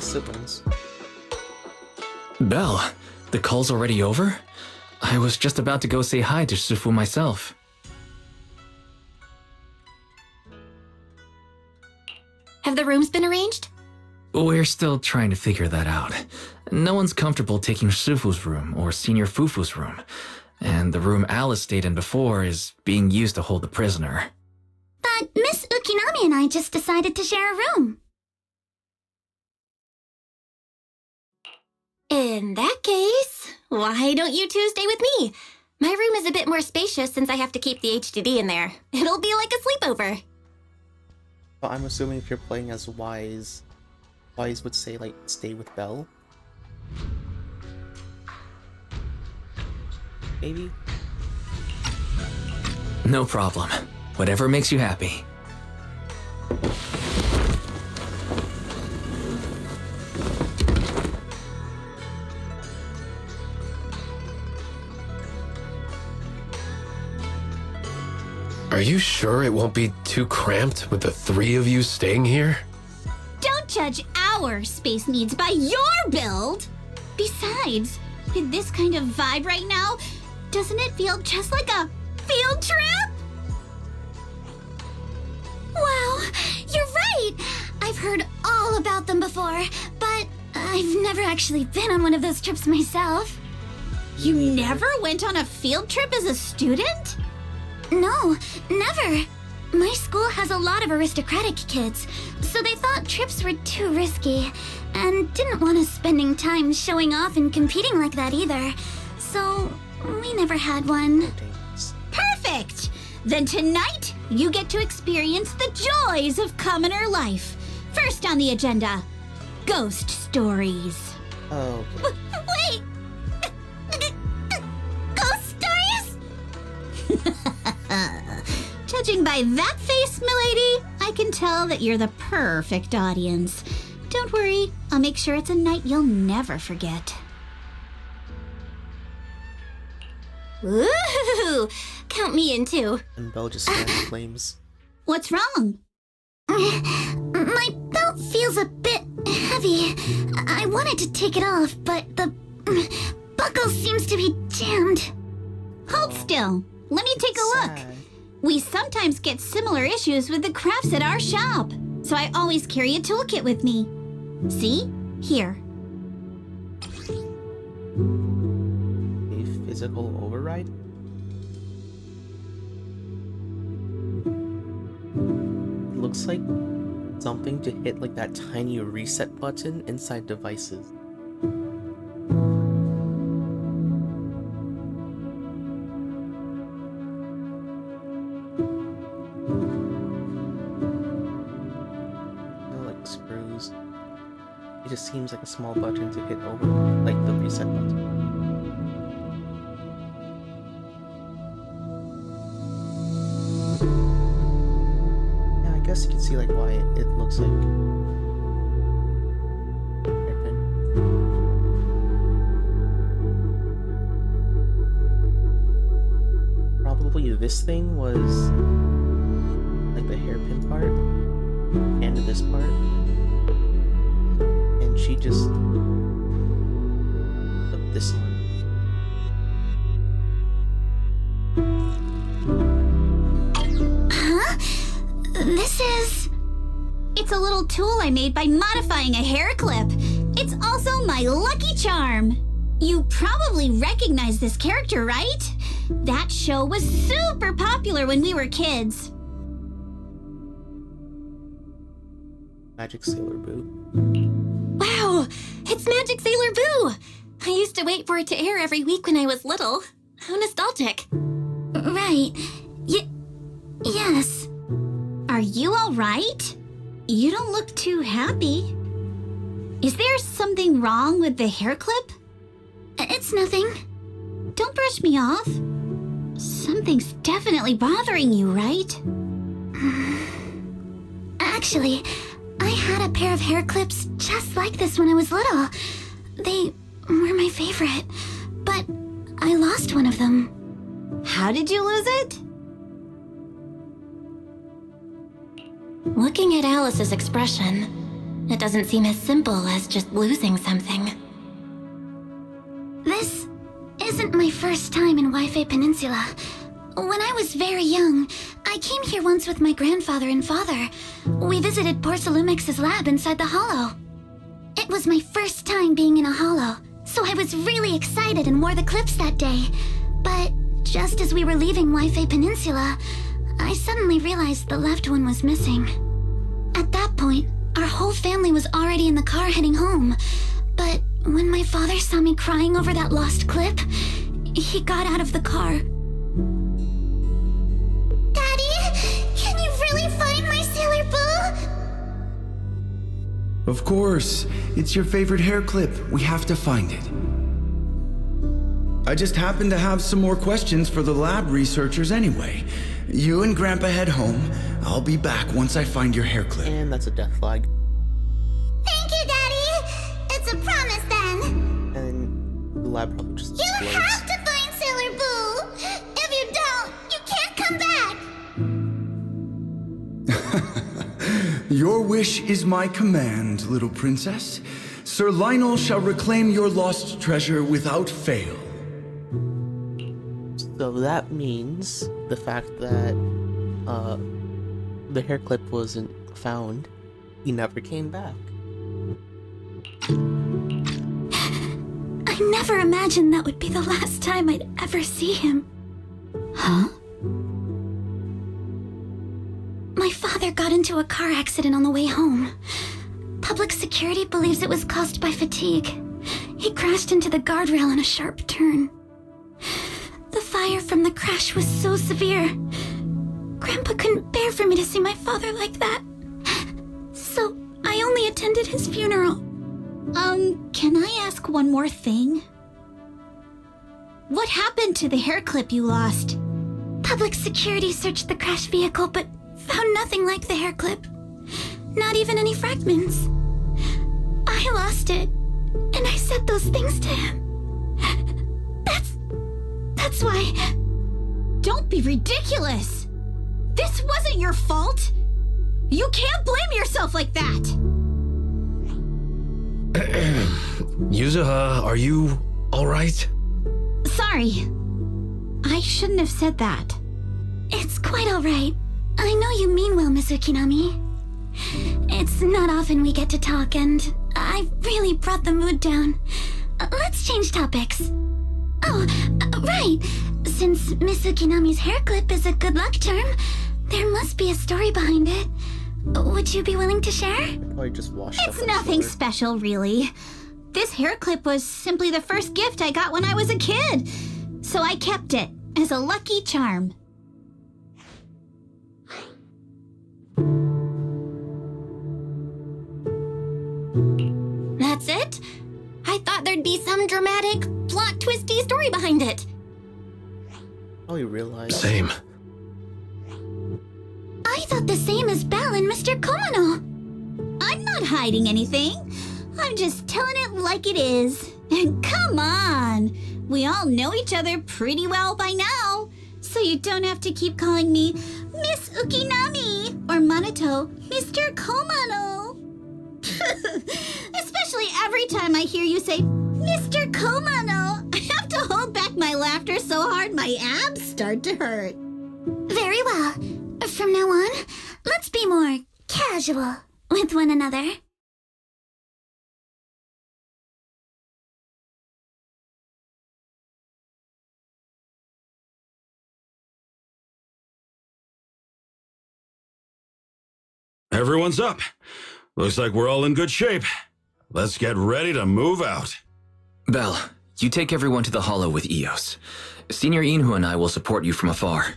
Siblings. Belle, the call's already over? I was just about to go say hi to Shifu myself. Have the rooms been arranged? We're still trying to figure that out. No one's comfortable taking Shifu's room or Senior Fufu's room, and the room Alice stayed in before is being used to hold the prisoner. But Miss Ukinami and I just decided to share a room. In that case, why don't you two stay with me? My room is a bit more spacious since I have to keep the HDD in there. It'll be like a sleepover. Well, I'm assuming if you're playing as Wise, Wise would say, like, stay with Belle? Maybe? No problem. Whatever makes you happy. Are you sure it won't be too cramped with the 3 of you staying here? Don't judge our space needs by your build! Besides, with this kind of vibe right now, doesn't it feel just like a field trip? Wow, you're right! I've heard all about them before, but I've never actually been on one of those trips myself. You never went on a field trip as a student? No, never. My school has a lot of aristocratic kids, so they thought trips were too risky, and didn't want us spending time showing off and competing like that either. So, we never had one. Perfect! Then tonight, you get to experience the joys of commoner life. First on the agenda, ghost stories. Oh, okay. Wait! Ghost stories? Judging by that face, milady, I can tell that you're the perfect audience. Don't worry, I'll make sure it's a night you'll never forget. Woohoo! Count me in too. And Belle just stands in flames. What's wrong? My belt feels a bit heavy. I wanted to take it off, but the buckle seems to be jammed. Hold still. Let me take a look. We sometimes get similar issues with the crafts at our shop, so I always carry a toolkit with me. See? Here. A physical override? looks like something to hit like that tiny reset button inside devices. Like screws. It just seems like a small button to hit over, like the reset button. Yeah, I guess you can see like why it looks like hairpin. Probably this thing was like the hairpin part and this part. She just put this on. Huh? This is... It's a little tool I made by modifying a hair clip. It's also my lucky charm. You probably recognize this character, right? That show was super popular when we were kids. Magic Sailor Boo. Wow, it's Magic Sailor Boo! I used to wait for it to air every week when I was little. How nostalgic. Right. Yes. Are you all right? You don't look too happy. Is there something wrong with the hair clip? It's nothing. Don't brush me off. Something's definitely bothering you, right? Actually, I had a pair of hair clips just like this when I was little. They were my favorite, but I lost one of them. How did you lose it? Looking at Alice's expression, it doesn't seem as simple as just losing something. This isn't my first time in Wi-Fi Peninsula. When I was very young, I came here once with my grandfather and father. We visited Porcelumex's lab inside the Hollow. It was my first time being in a Hollow, so I was really excited and wore the clips that day. But just as we were leaving Wi-Fi Peninsula, I suddenly realized the left one was missing. At that point, our whole family was already in the car heading home. But when my father saw me crying over that lost clip, he got out of the car. Can you really find my Sailor Boo? Of course. It's your favorite hair clip. We have to find it. I just happen to have some more questions for the lab researchers anyway. You and Grandpa head home. I'll be back once I find your hair clip. And that's a death flag. Thank you, Daddy. It's a promise then. And the lab probably just explodes. You have to find Sailor Boo. If you don't, you can't come back. Your wish is my command, little princess. Sir Lionel shall reclaim your lost treasure without fail. So that means the fact that the hair clip wasn't found, he never came back. I never imagined that would be the last time I'd ever see him. Huh? My father got into a car accident on the way home. Public security believes it was caused by fatigue. He crashed into the guardrail on a sharp turn. The fire from the crash was so severe. Grandpa couldn't bear for me to see my father like that. So I only attended his funeral. Can I ask one more thing? What happened to the hair clip you lost? Public security searched the crashed vehicle, but found nothing like the hair clip. Not even any fragments. I lost it, and I said those things to him. That's why... Don't be ridiculous! This wasn't your fault! You can't blame yourself like that! Yuzuha, are you alright? Sorry. I shouldn't have said that. It's quite alright. I know you mean well, Miss Ukinami. It's not often we get to talk, and I really brought the mood down. Let's change topics. Oh, right. Since Miss Ukinami's hair clip is a good luck charm, there must be a story behind it. Would you be willing to share? Probably just washed up. It's nothing special, really. This hair clip was simply the first gift I got when I was a kid. So I kept it as a lucky charm. That's it? I thought there'd be some dramatic, plot twisty story behind it. Oh, you realize. Same. I thought the same as Belle and Mr. Komano. I'm not hiding anything. I'm just telling it like it is. And come on! We all know each other pretty well by now. So you don't have to keep calling me Miss Ukinami or Manato Mr. Komano. Especially every time I hear you say Mr. Komano. I have to hold back my laughter so hard my abs start to hurt. Very well. From now on, let's be more casual with one another. Everyone's up. Looks like we're all in good shape. Let's get ready to move out. Belle, you take everyone to the Hollow with Eos. Senior Inhu and I will support you from afar.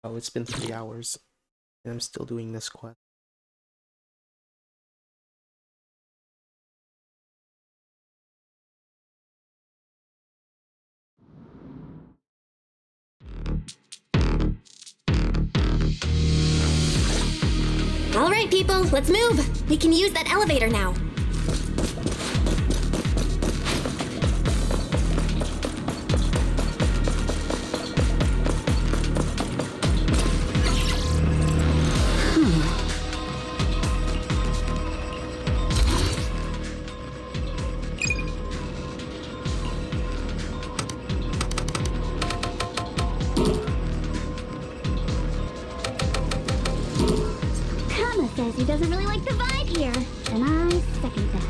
Oh, it's been 3 hours, and I'm still doing this quest. All right, people, let's move. We can use that elevator now. Says he doesn't really like the vibe here, and I second that.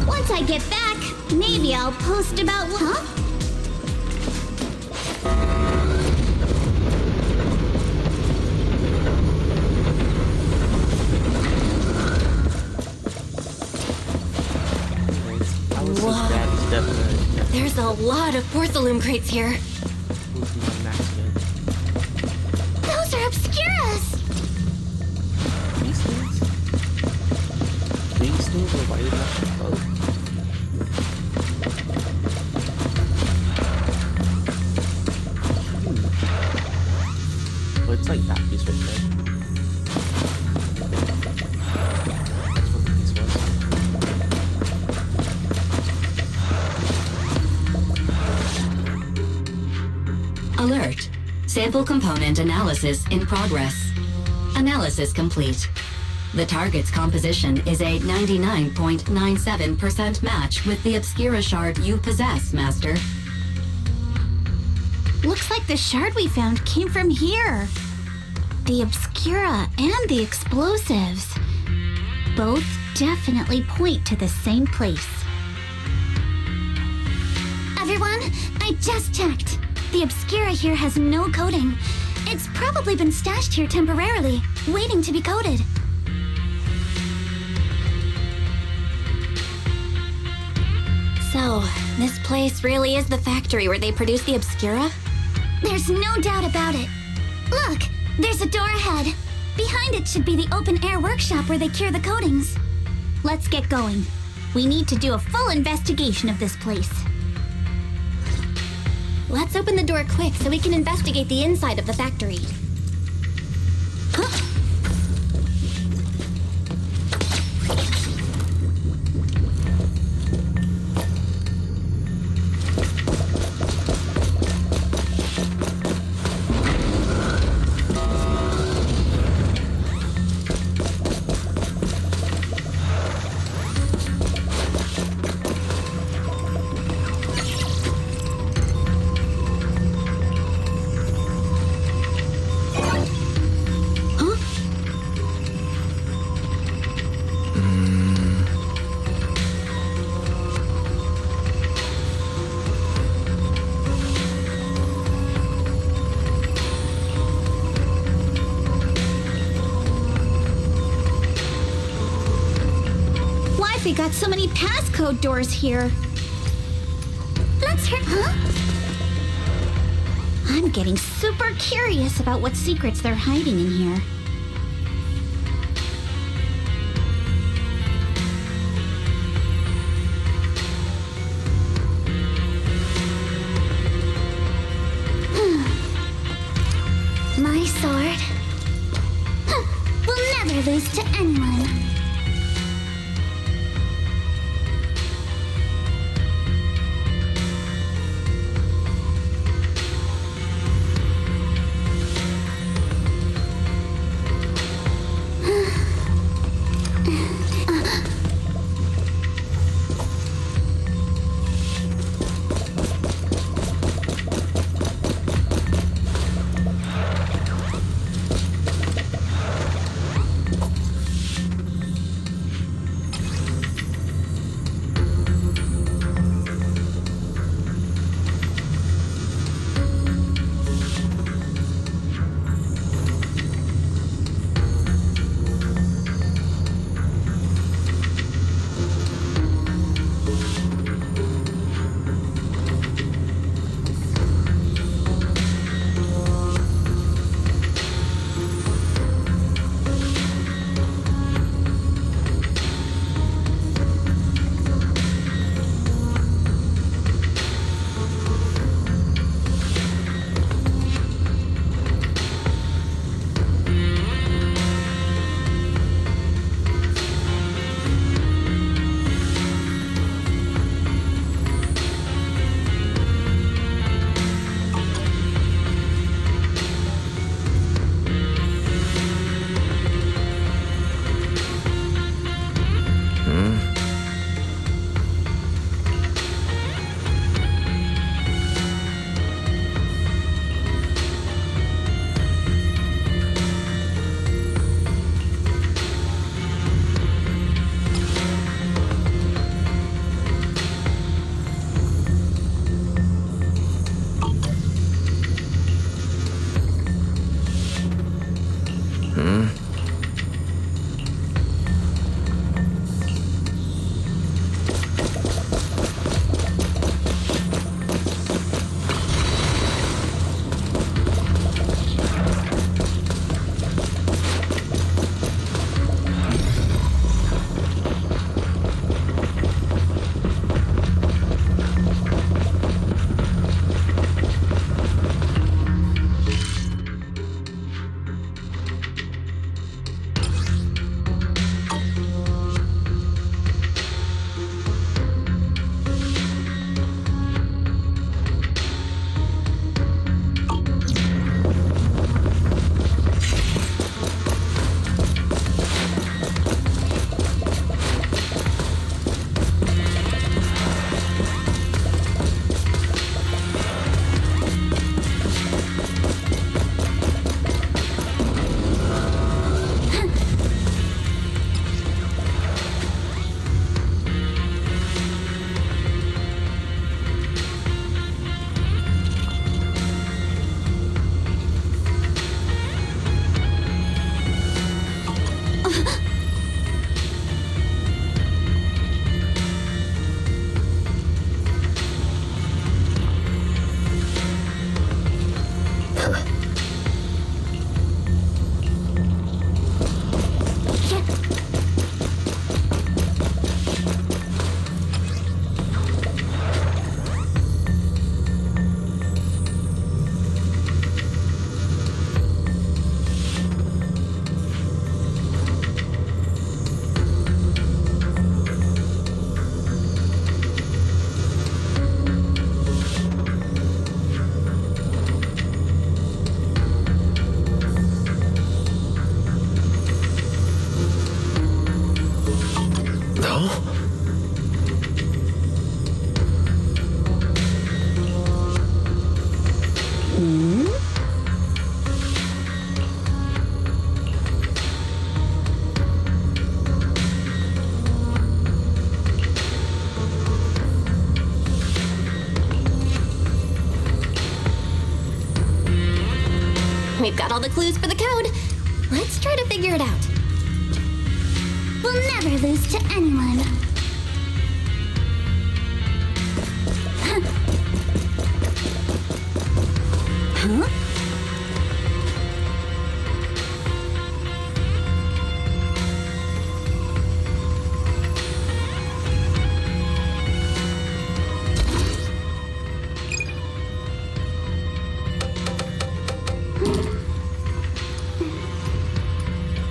Once I get back, maybe I'll post about what... Huh? There's a lot of porcelain crates here. Those are obscuras! These things are wide enough to float. Oh, it's like that piece right there. That's what the piece was. Alert. Sample component analysis in progress. Analysis complete. The target's composition is a 99.97% match with the Obscura shard you possess, Master. Looks like the shard we found came from here. The Obscura and the explosives. Both definitely point to the same place. Everyone, I just checked. The Obscura here has no coding. It's probably been stashed here temporarily, waiting to be coded. So, this place really is the factory where they produce the Obscura? There's no doubt about it. Look, there's a door ahead. Behind it should be the open-air workshop where they cure the coatings. Let's get going. We need to do a full investigation of this place. Let's open the door quick so we can investigate the inside of the factory. We got so many passcode doors here. Let's hear, huh? I'm getting super curious about what secrets they're hiding in here. My sword will never lose to anyone. Belle? We've got all the clues for the code. Let's try to figure it out. We'll never lose to anyone. Huh?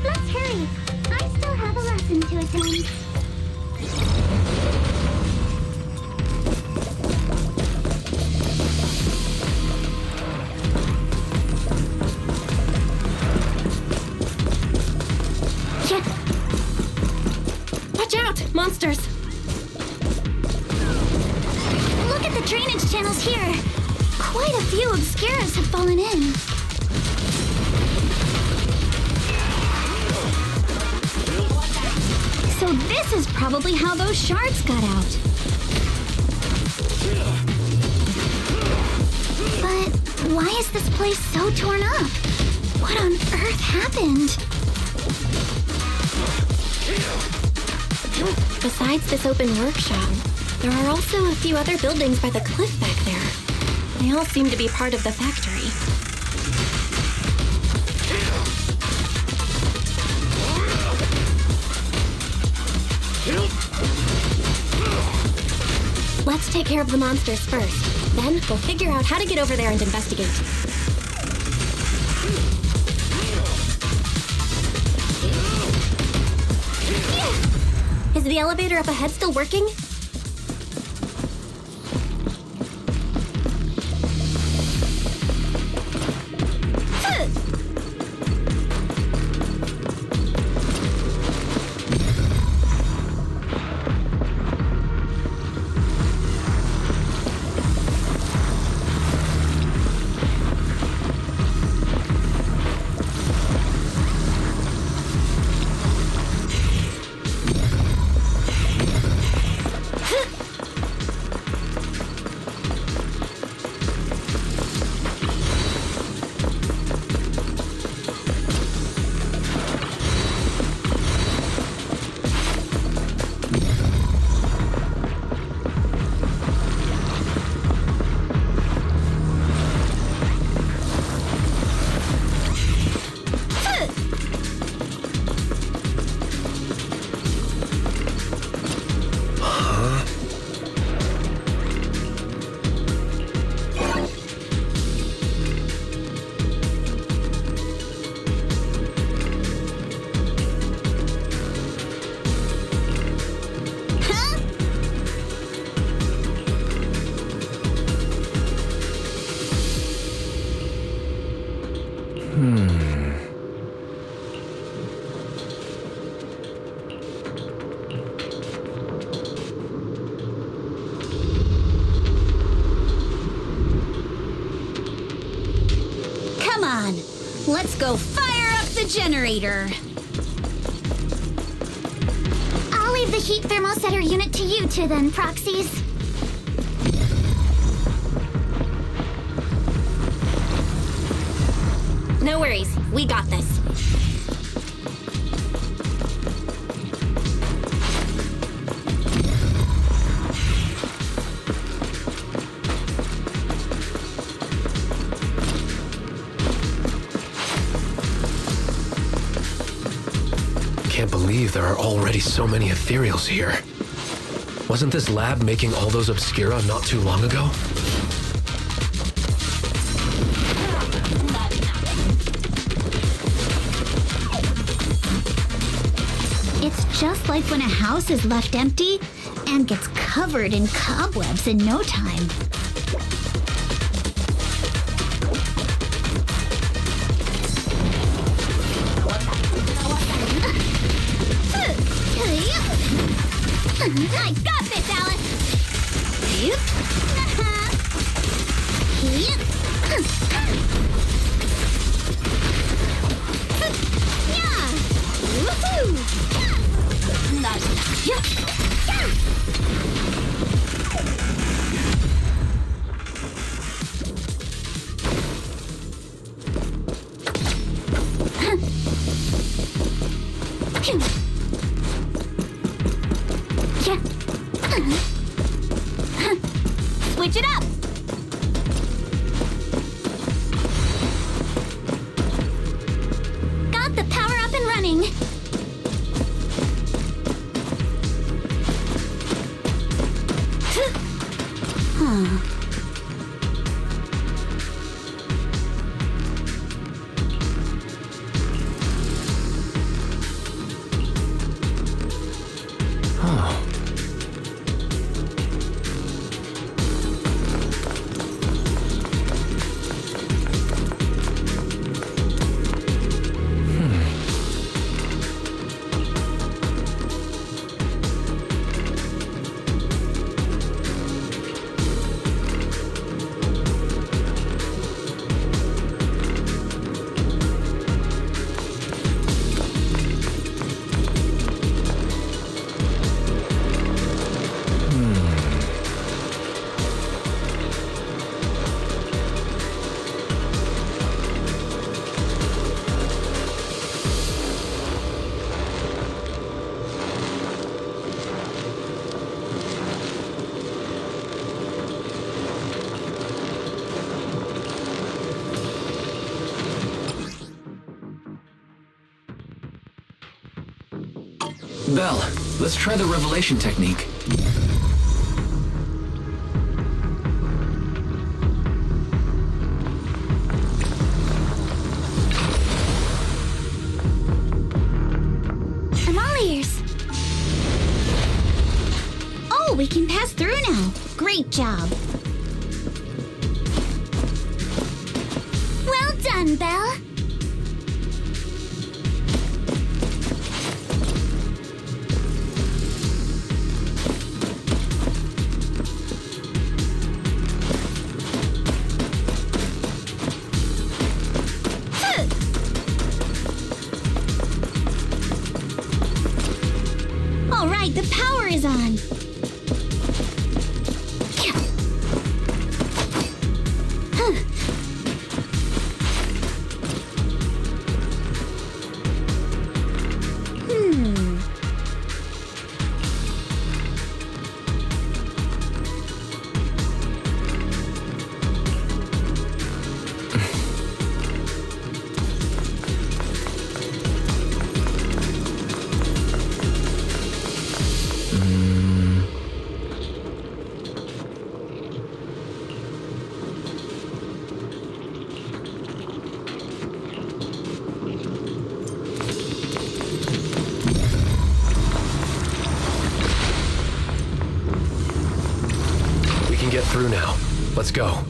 Let's hurry. I still have a lesson to attend. Watch out, monsters! Look at the drainage channels here. Quite a few obscuras have fallen in. So this is probably how those shards got out. But why is this place so torn up? What on earth happened? Besides this open workshop, there are also a few other buildings by the cliff back there. They all seem to be part of the factory. Let's take care of the monsters first. Then we'll figure out how to get over there and investigate. Is the elevator up ahead still working? Come on, let's go fire up the generator. I'll leave the heat thermosetter unit to you two then, proxies. No worries, we got this. Can't believe there are already so many ethereals here. Wasn't this lab making all those obscura not too long ago? It's just like when a house is left empty and gets covered in cobwebs in no time. I got this, Alice! Yep. Yep. Yeah! Woohoo! Yeah! Switch it up! Got the power up and running. Huh. Belle, let's try the revelation technique. I'm all ears. Oh, we can pass through now. Great job. Well done, Belle. All right, the power is on. Get through now. Let's go.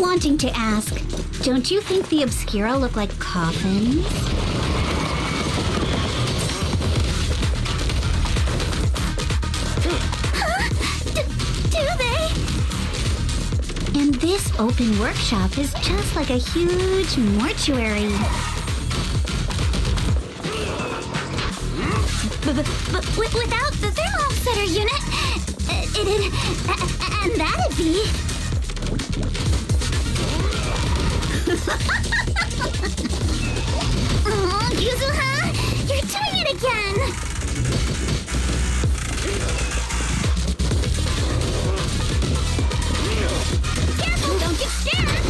Wanting to ask, don't you think the Obscura look like coffins? Huh? Do they? And this open workshop is just like a huge mortuary. But without the thermal offsetter unit, and that'd be... Oh, Yuzuha! You're doing it again! Careful, don't get scared!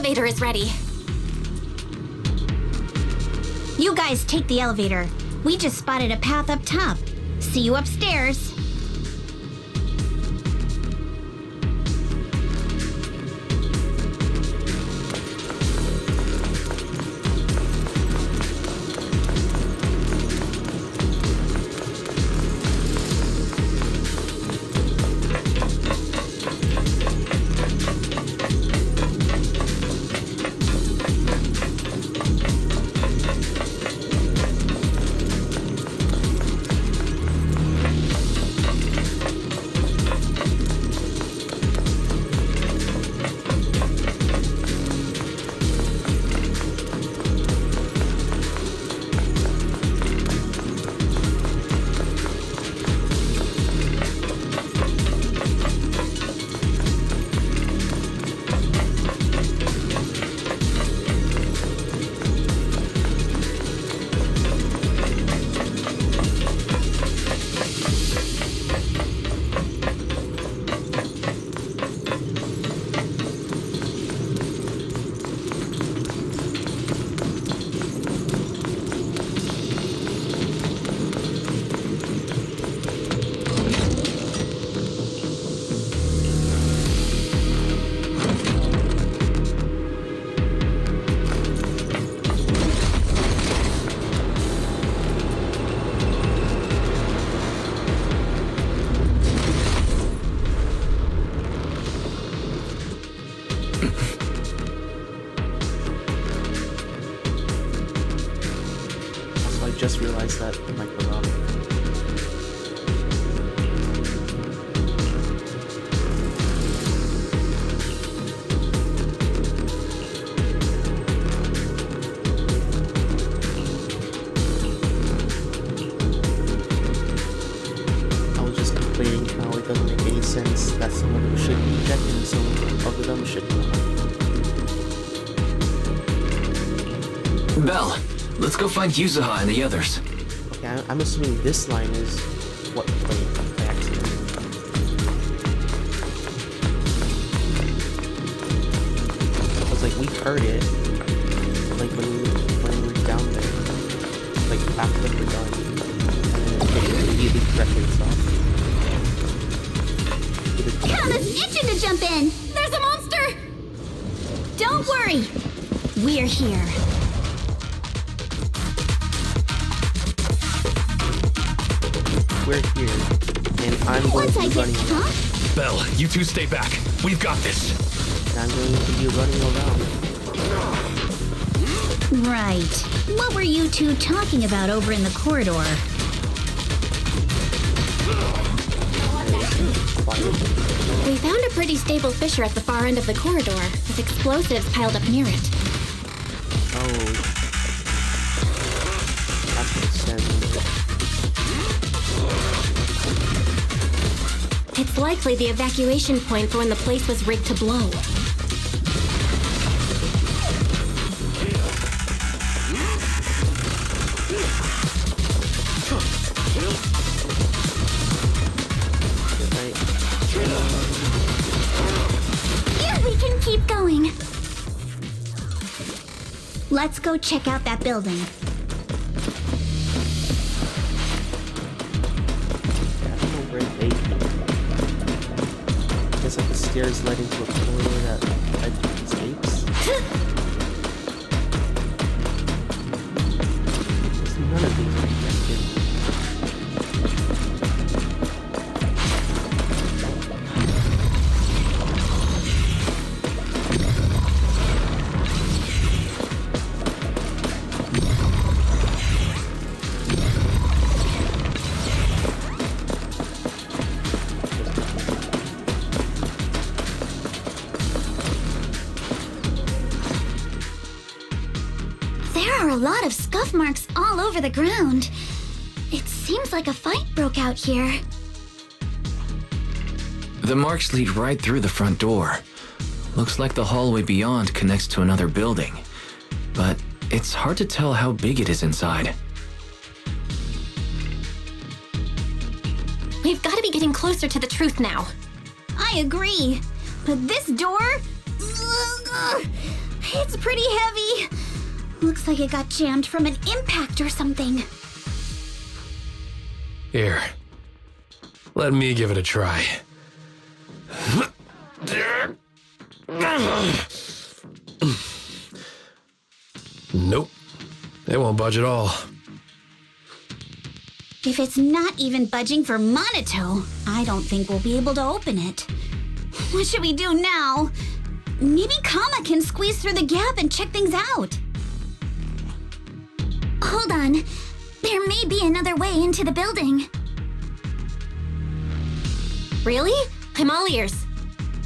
elevator is ready. You guys take the elevator. We just spotted a path up top. See you upstairs. Just realized that the mic was off. I was just complaining how it doesn't make any sense that some of them should be ejected and some of them should not. Belle, let's go find Yuzuha and the others. Okay, I'm assuming this line is what played by accident. Because like we heard it, like when we were down there, like after we're done, and then it immediately corrected itself. Hannah's itching to jump in. There's a monster. Don't worry, we're here. We're here, and I'm going to be running around. Belle, you two stay back. We've got this. And I'm going to be running around. Right. What were you two talking about over in the corridor? We found a pretty stable fissure at the far end of the corridor, with explosives piled up near it. Oh. That's what it says. It's likely the evacuation point for when the place was rigged to blow. Yeah, we can keep going. Let's go check out that building. It's like the stairs led into a corridor that led to these gates. None of these are connected. A lot of scuff marks all over the ground. It seems like a fight broke out here. The marks lead right through the front door. Looks like the hallway beyond connects to another building. But it's hard to tell how big it is inside. We've got to be getting closer to the truth now. I agree. But this door... It's pretty heavy. Looks like it got jammed from an impact or something. Here. Let me give it a try. Nope. It won't budge at all. If it's not even budging for Monato, I don't think we'll be able to open it. What should we do now? Maybe Kama can squeeze through the gap and check things out. Hold on. There may be another way into the building. Really? I'm all ears.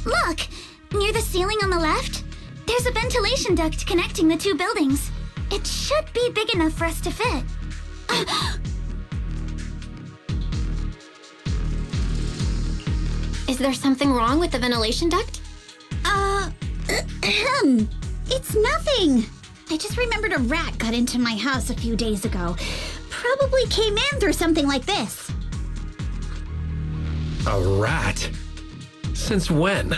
Look! Near the ceiling on the left, there's a ventilation duct connecting the two buildings. It should be big enough for us to fit. Is there something wrong with the ventilation duct? It's nothing. I just remembered a rat got into my house a few days ago. Probably came in through something like this. A rat? Since when?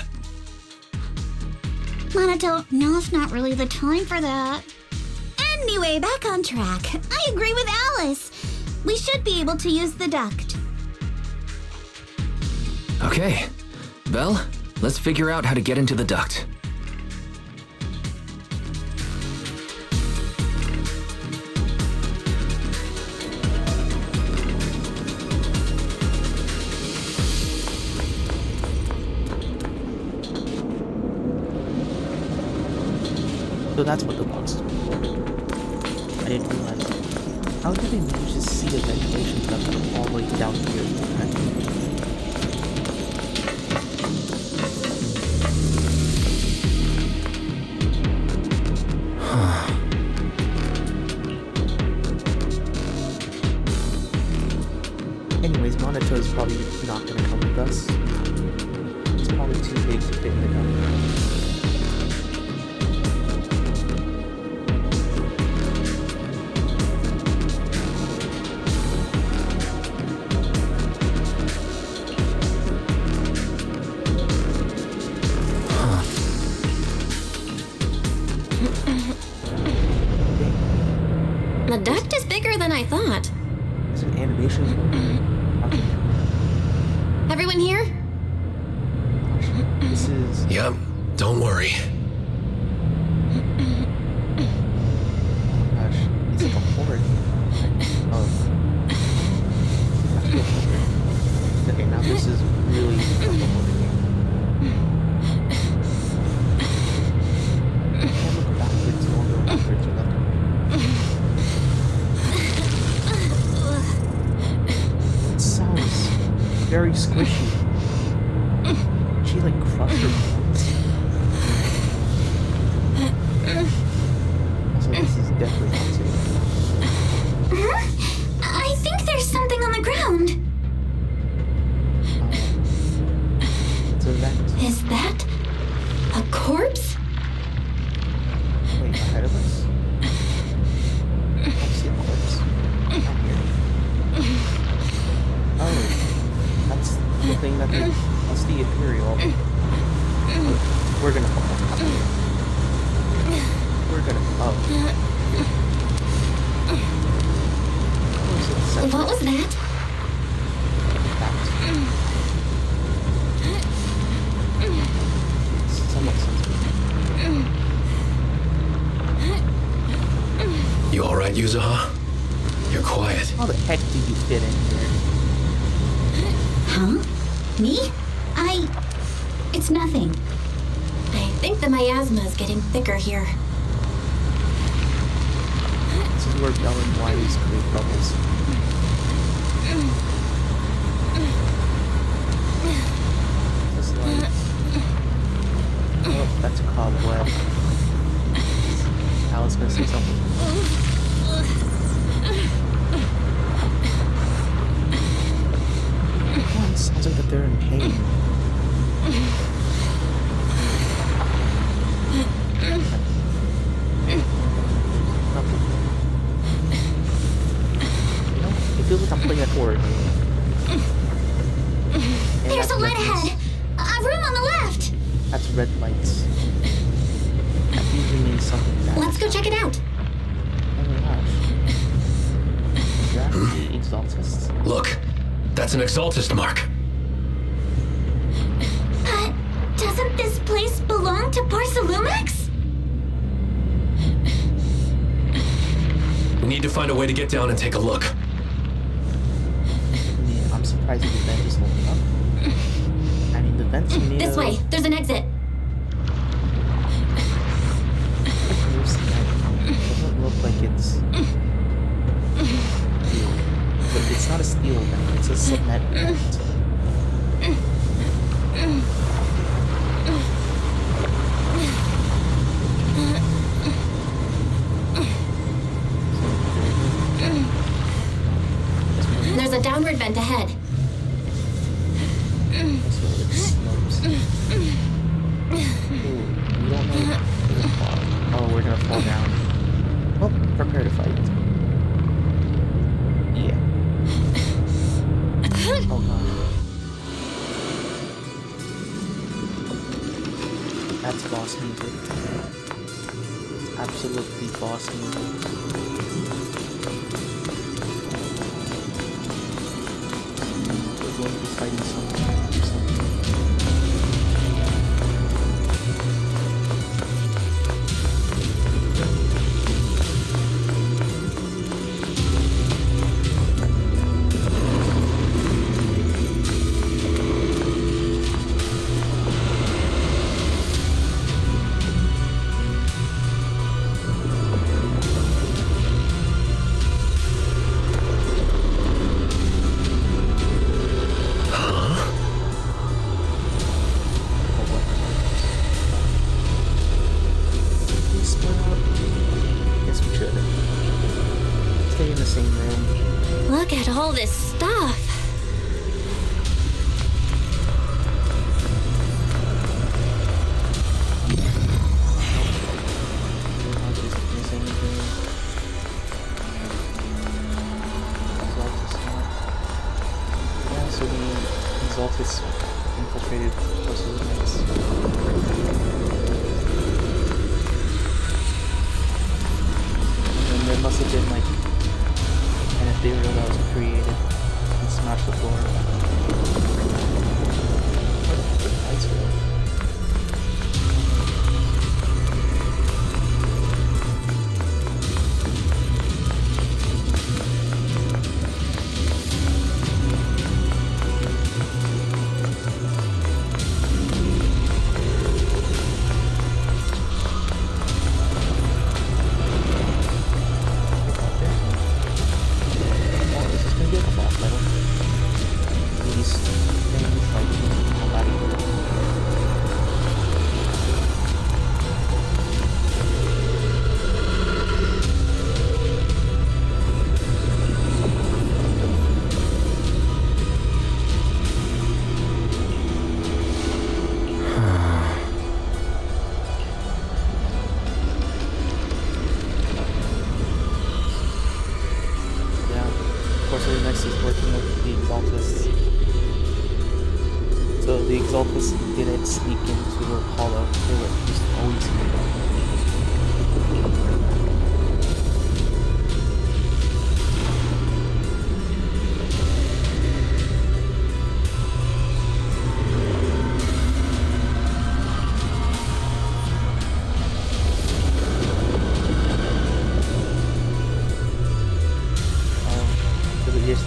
Monato, now's not really the time for that. Anyway, back on track. I agree with Alice. We should be able to use the duct. Okay. Belle, let's figure out how to get into the duct. So that's what the box is for. I didn't realize. How did they manage to see the ventilation duct all the way down here? Anyways, Monato is probably not going to come with us. It's probably too big to fit in the duct. The duct is bigger than I thought. There's an animation. Everyone here? This is... Yep, don't worry. Gosh, it's like a horror. Oh. Okay, now this is really like a horror game. I can't look backwards, nor go backwards or left or right. It sounds very squishy. She like crushed her bones. Also, this is definitely not safe. I think there's something on the ground. It's a vent. Is that a corpse? Wait, ahead of us? I see a corpse. Not here. Oh, that's the thing that they... That's the Imperial. We're gonna fall. We're gonna... Oh. What was that? Somewhat sensitive. You alright, Yuzuha? You're quiet. How the heck did you fit in here? Huh? Me? It's nothing. I think the miasma is getting thicker here. This is where Belle and Wiley's create bubbles. This light. Oh, that's a cobweb. Alice gonna say something. Oh, it sounds like that they're in pain. It feels like I'm playing a horror game. There's a light ahead. A room on the left. That's red lights. That usually means something bad. Let's go check it out. Oh my gosh. Is that the Exaltist? Look, that's an Exaltist mark. Doesn't this place belong to Porcelumex? We need to find a way to get down and take a look. I mean, I'm surprised the vent is holding up. I mean, the vent's made This way. There's an exit. It doesn't look like it's steel. But it's not a steel vent, it's a cement vent. There's a downward vent ahead. That's where it slopes. Ooh, we don't know if we're gonna fall. Oh, we're gonna fall down. Well, prepare to fight. Yeah. Oh god. That's boss music. It's absolutely boss music. We're going to be fighting something or something. Look at all this stuff. Yeah, so the Exaltus infiltrated Porcelumex. And there must have been like an ethereal that was created and smashed the floor. Where the lights go? Porcelumex is working with the Exaltus. So the Exaltus didn't sneak into the hollow. They were just always here.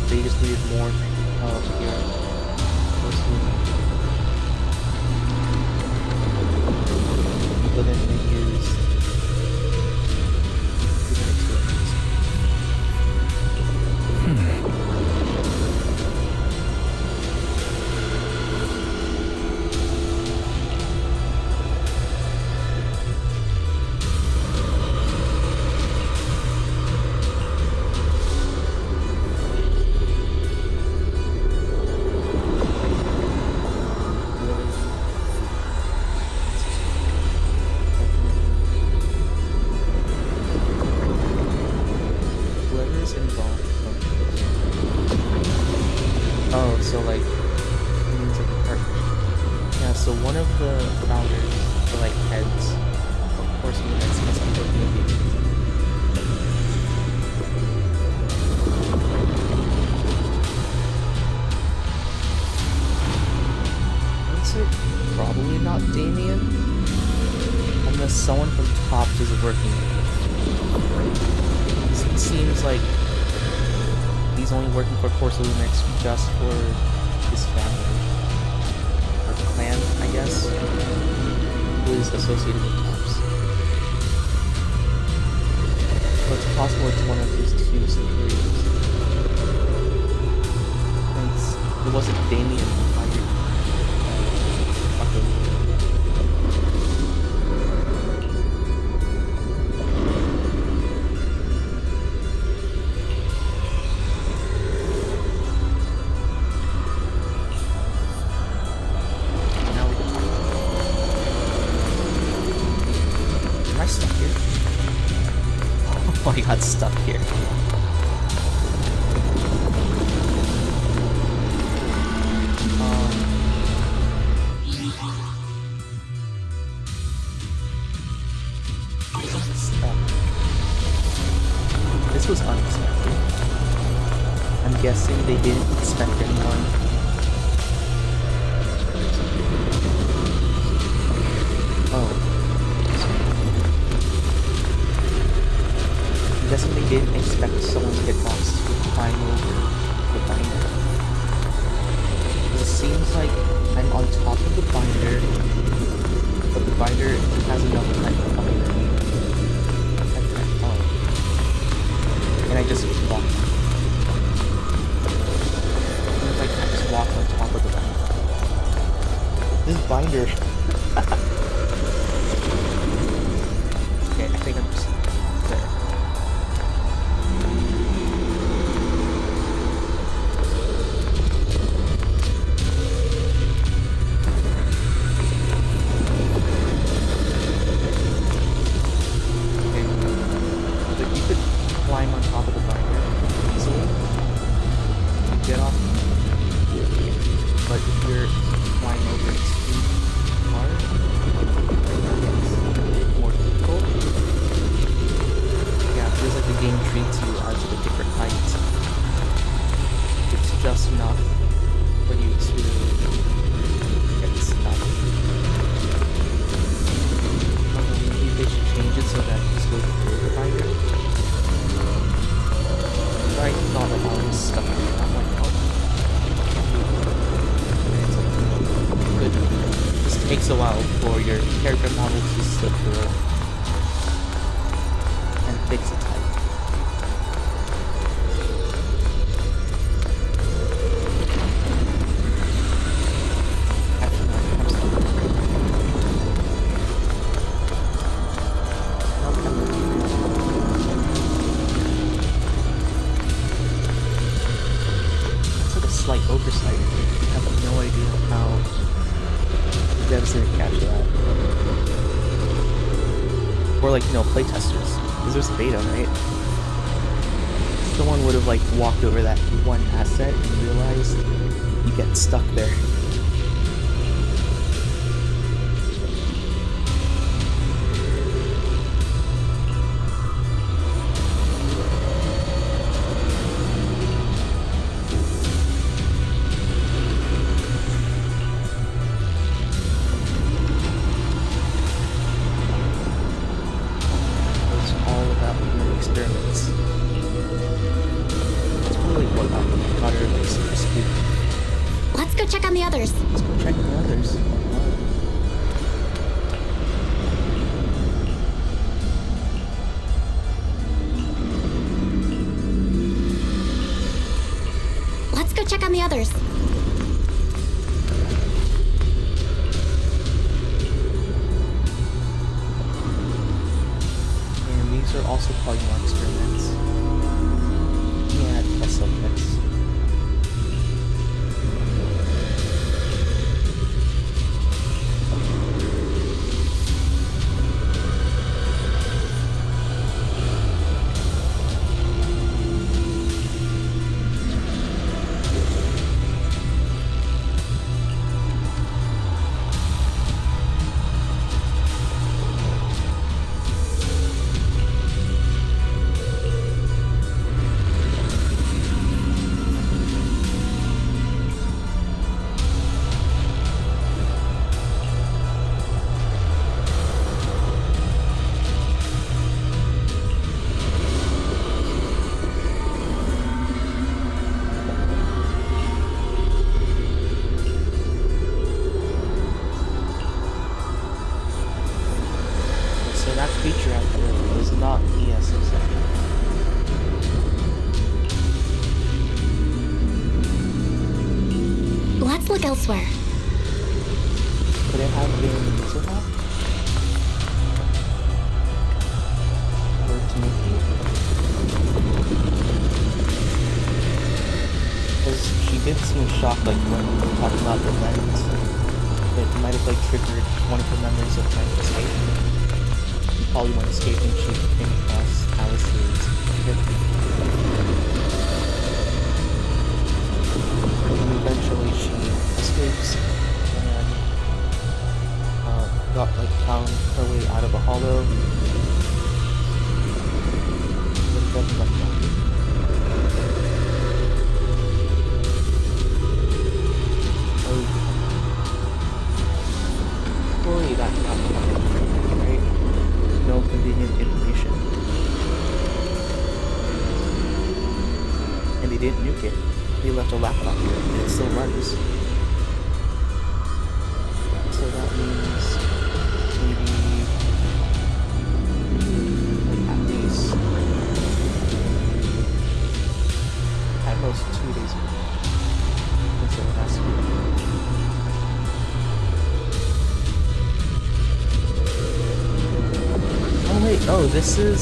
They just needed more here. But then they used different experiments. Oh, so like, it means like a partner. Yeah, so one of the founders, or like heads of Porcelainx must be working with you. Is it probably not Damien? Unless someone from Tops is working with him. It seems like he's only working for Porcelainx just for his family. Or clan, I guess, who is associated with Tops. So it's possible it's one of his two superiors. Since it wasn't Damien who hired him. I got stuck here. Stuck. This was unexpected. I'm guessing they didn't expect anyone. Oh. I'm guessing they didn't expect someone to get lost to climb over the binder. It seems like I'm on top of the binder, but the binder has enough time to cover me. And I just walk. Seems like I just walk on top of the binder. This binder. Okay, I think I'm just there. Climb on top of the binder easily and get off. But if you're flying over it too hard, it's a bit more difficult. Yeah, it feels like the game treats you as a different height. It's just enough for you to get stuck. I don't know, maybe they should change it so that you just go through the binder. I thought that I was stuck in it. I'm like, oh. It's good. It just takes a while for your character model to slip through and fix it tight. Slight oversight. I have no idea how the devs didn't catch that. Or like, you know, playtesters. Because there's a beta, right? Someone would have like walked over that one asset and realized you get stuck there. Experiments. That's really what got her like super speed. Let's go check on the others. Let's go check on the others. Let's go check on the others. These are also probably more experiments. Yeah, test subjects. Let's look elsewhere. Could it have been Mizuha? Or Tanuki? Because she did seem shocked, like, when we were talking about the vent. It might have, like, triggered one of her memories of trying to escape. She probably went escaping, she came across Alice's hip. And eventually she escapes and found her way out of a hollow. Then went back. Hopefully that's not coming, right? No convenient information. And they didn't nuke it. They left a laptop here, and it still runs. So that means maybe like at least at most 2 days ago. That's what it has to be. Oh wait, oh this is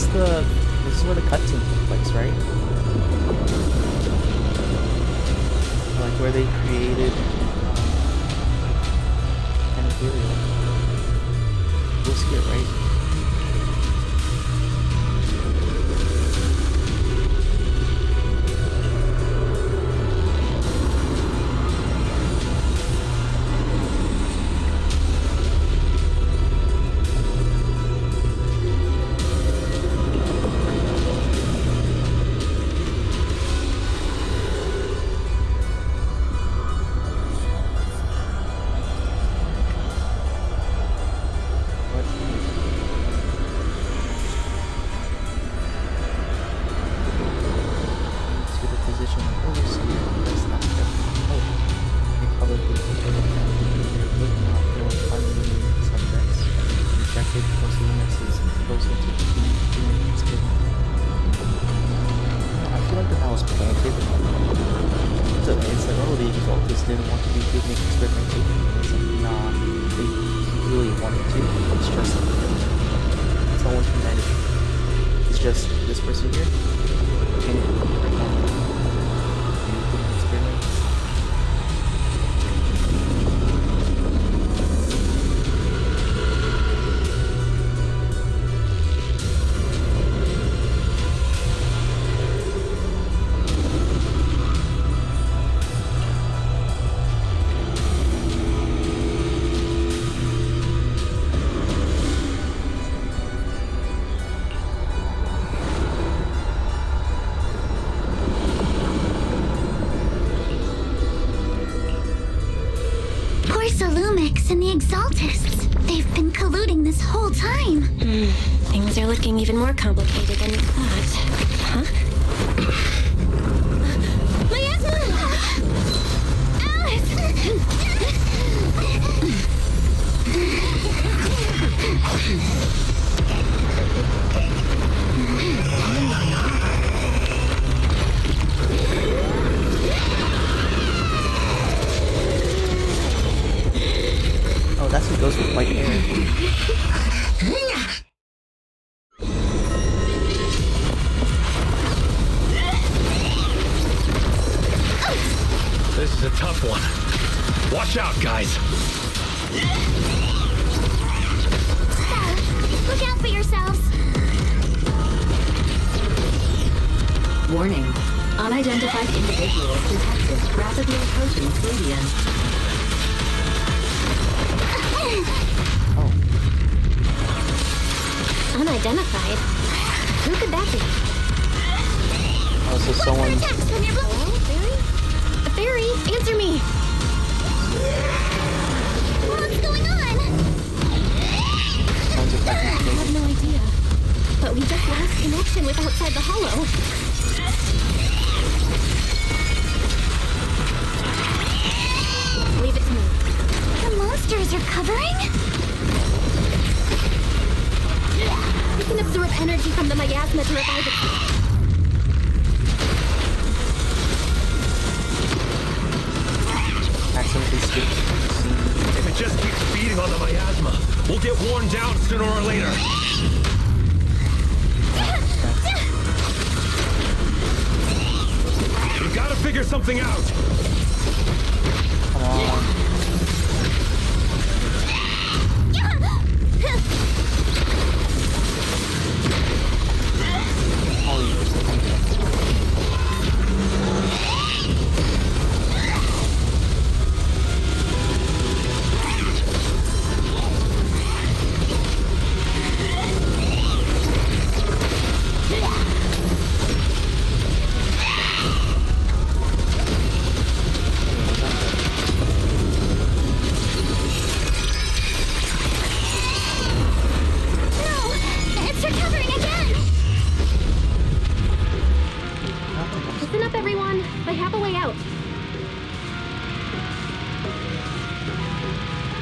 where the cutscene took place, right? Like where they created an Imperial. We'll see it, right? And the Exaltists. They've been colluding this whole time. Things are looking even more complicated than we thought. Huh? Miasma! Alice! That's who goes with white hair. This is a tough one. Watch out, guys. Look out for yourselves. Warning. Unidentified individuals detected rapidly approaching Fluvian. Unidentified? Who could that be? Oh, so someone's... Hello, Fairy? Fairy, answer me! What's going on? I have no idea. But we just lost connection with outside the hollow. Leave it to me. The monsters are covering? We can absorb energy from the miasma to revive it. Accidentally worn down sooner or later. We've got to figure something out. Come on.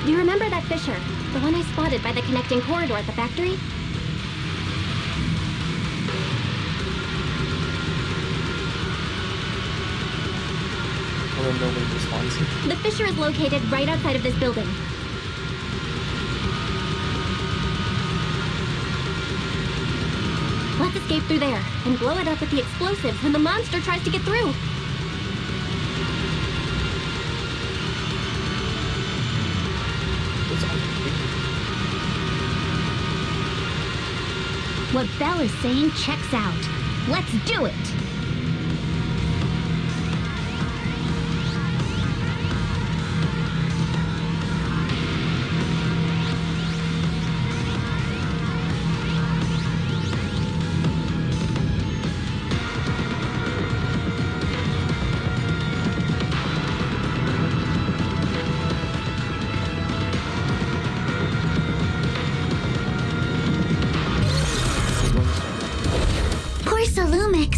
Do you remember that fissure? The one I spotted by the connecting corridor at the factory? Well, then nobody responds. The fissure is located right outside of this building. Let's escape through there and blow it up with the explosives when the monster tries to get through. What Belle is saying checks out. Let's do it!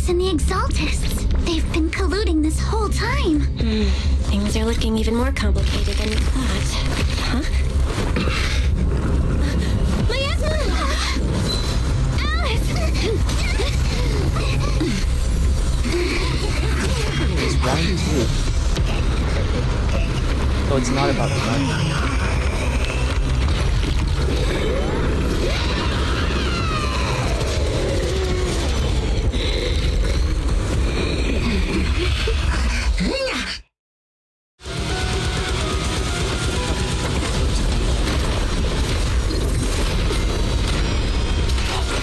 And the Exaltists. They've been colluding this whole time. Things are looking even more complicated than you thought. Huh? Miasma! Alice! It's round blue. Oh, it's not about blood.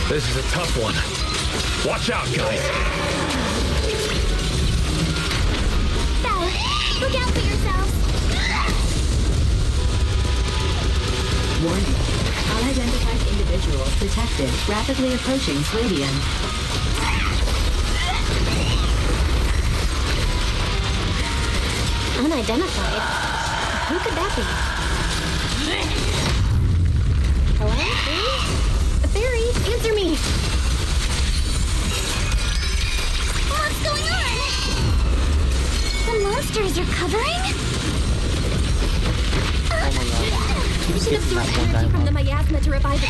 This is a tough one. Watch out, guys. Belle, look out for yourselves. Warning. Unidentified individuals detected rapidly approaching Sladian. Unidentified? Who could that be? Hello? Fairy, answer me! What's going on? The monsters are covering? We can absorb energy from the miasma to revive it.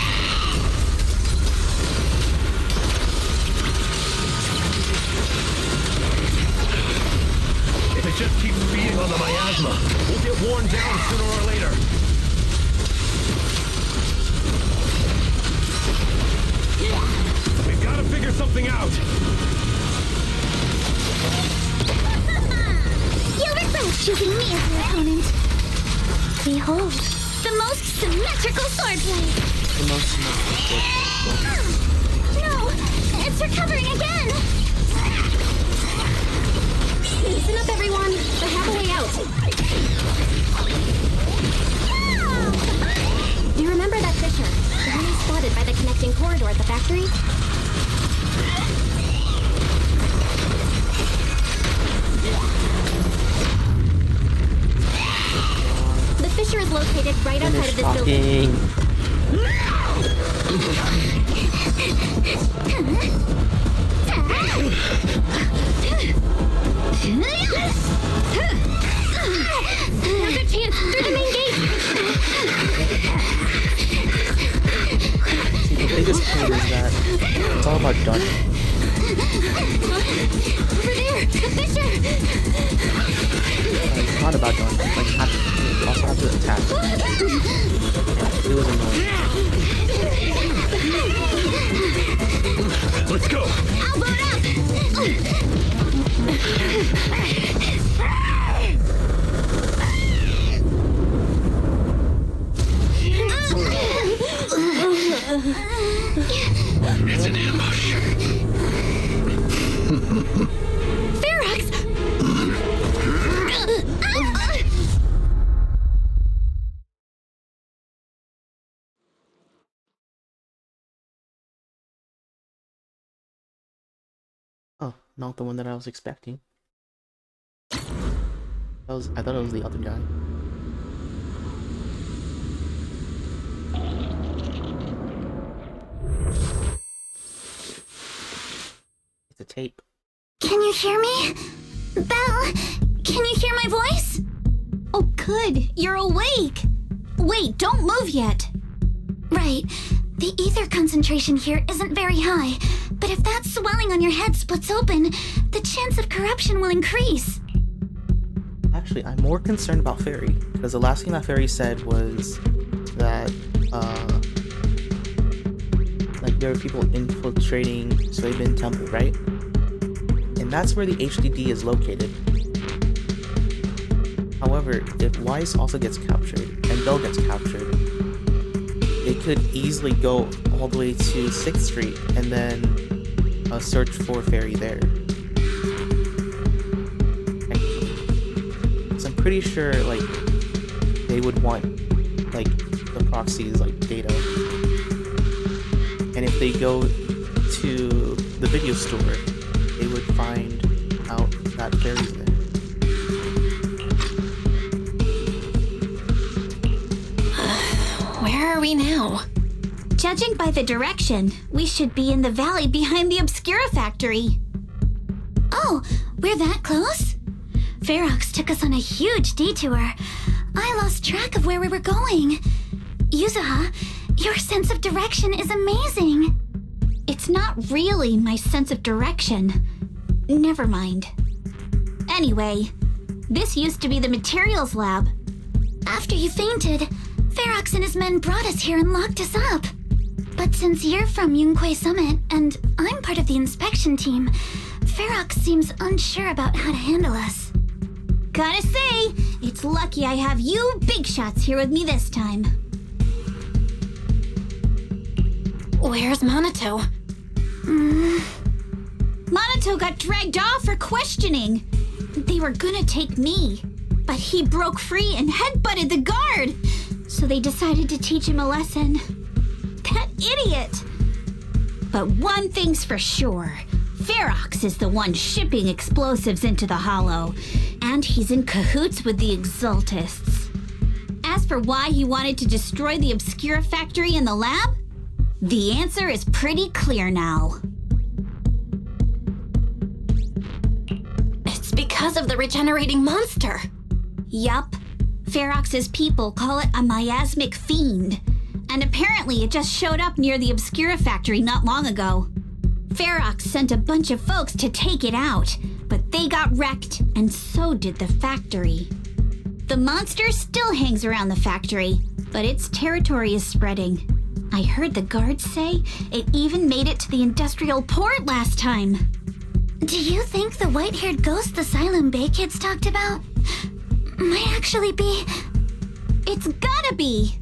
If it just keeps feeding on the miasma, we'll get worn down sooner or later. We've got to figure something out. You regret choosing me as your opponent. Behold, the most symmetrical swordplay. The most symmetrical swordplay. No, it's recovering again. Listen up, everyone. I have a way out. Do you remember that fissure? The one I spotted by the connecting corridor at the factory? The fissure is located right outside of this building. Now's our chance through the main gate! See, the biggest point is that it's all about dodging. Over there! The fissure! It's not about dodging. Like, you also have to attack. Yeah, it was annoying. not the one that I was expecting. I thought it was the other guy. It's a tape. Can you hear me? Belle, can you hear my voice? Oh, good. You're awake. Wait, don't move yet. Right. The ether concentration here isn't very high, but if that swelling on your head splits open, the chance of corruption will increase. Actually, I'm more concerned about Fairy, because the last thing that Fairy said was that, like, there were people infiltrating Suibin Temple, right? And that's where the HDD is located. However, if Weiss also gets captured, and Belle gets captured, they could easily go all the way to 6th Street, and then search for Fairy there. I'm pretty sure, like, they would want, like, the proxy's, like, data. And if they go to the video store, they would find out that Fairy's there. Where are we now? Judging by the direction, we should be in the valley behind the Obscura factory. Oh, we're that close? Ferox took us on a huge detour. I lost track of where we were going. Yuzuha, your sense of direction is amazing. It's not really my sense of direction. Never mind. Anyway, this used to be the materials lab. After you fainted, Ferox and his men brought us here and locked us up. But since you're from Yunquay Summit and I'm part of the inspection team, Ferox seems unsure about how to handle us. Gotta say, it's lucky I have you big shots here with me this time. Where's Monato? Monato got dragged off for questioning. They were gonna take me, but he broke free and headbutted the guard. So they decided to teach him a lesson. That idiot! But one thing's for sure. Ferox is the one shipping explosives into the Hollow, and he's in cahoots with the Exaltists. As for why he wanted to destroy the Obscura factory and the lab, the answer is pretty clear now. It's because of the regenerating monster. Yup. Ferox's people call it a miasmic fiend, and apparently it just showed up near the Obscura factory not long ago. Ferox sent a bunch of folks to take it out, but they got wrecked, and so did the factory. The monster still hangs around the factory, but its territory is spreading. I heard the guards say it even made it to the industrial port last time. Do you think the white-haired ghost the Asylum Bay kids talked about might actually be... It's gotta be!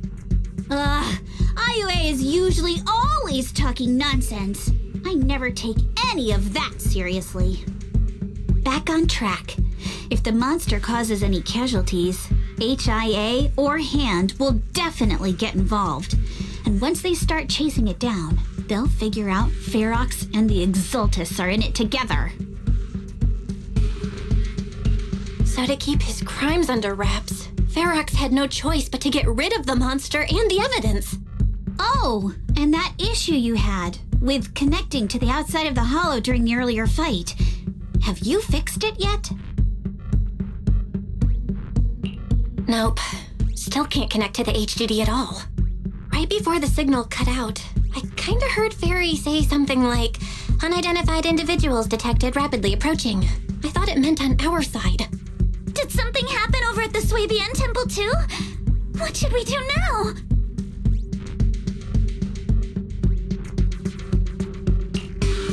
IUA is usually always talking nonsense. I never take any of that seriously. Back on track. If the monster causes any casualties, HIA or Hand will definitely get involved. And once they start chasing it down, they'll figure out Ferox and the Exaltists are in it together. So to keep his crimes under wraps, Ferox had no choice but to get rid of the monster and the evidence. Oh, and that issue you had with connecting to the outside of the Hollow during the earlier fight. Have you fixed it yet? Nope. Still can't connect to the HDD at all. Right before the signal cut out, I kinda heard Fairy say something like, "Unidentified individuals detected rapidly approaching." I thought it meant on our side. Did something happen over at the Suibien Temple too? What should we do now?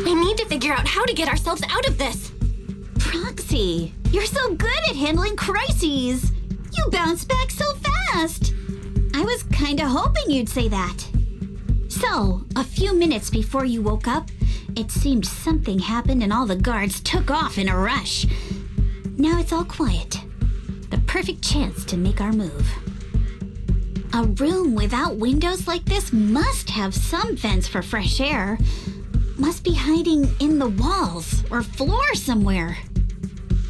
We need to figure out how to get ourselves out of this. Proxy, you're so good at handling crises. You bounce back so fast. I was kinda hoping you'd say that. So, a few minutes before you woke up, it seemed something happened and all the guards took off in a rush. Now it's all quiet. The perfect chance to make our move. A room without windows like this must have some vents for fresh air. must be hiding in the walls or floor somewhere.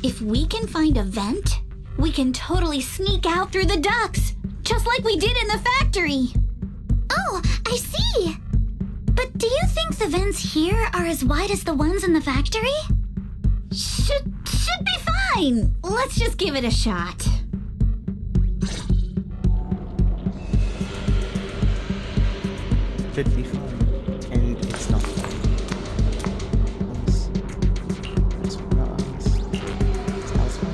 If we can find a vent, we can totally sneak out through the ducts, just like we did in the factory. Oh, I see. But do you think the vents here are as wide as the ones in the factory? Should be fine. Let's just give it a shot. Should be fun. And it's not fun. It's not us. It's outside.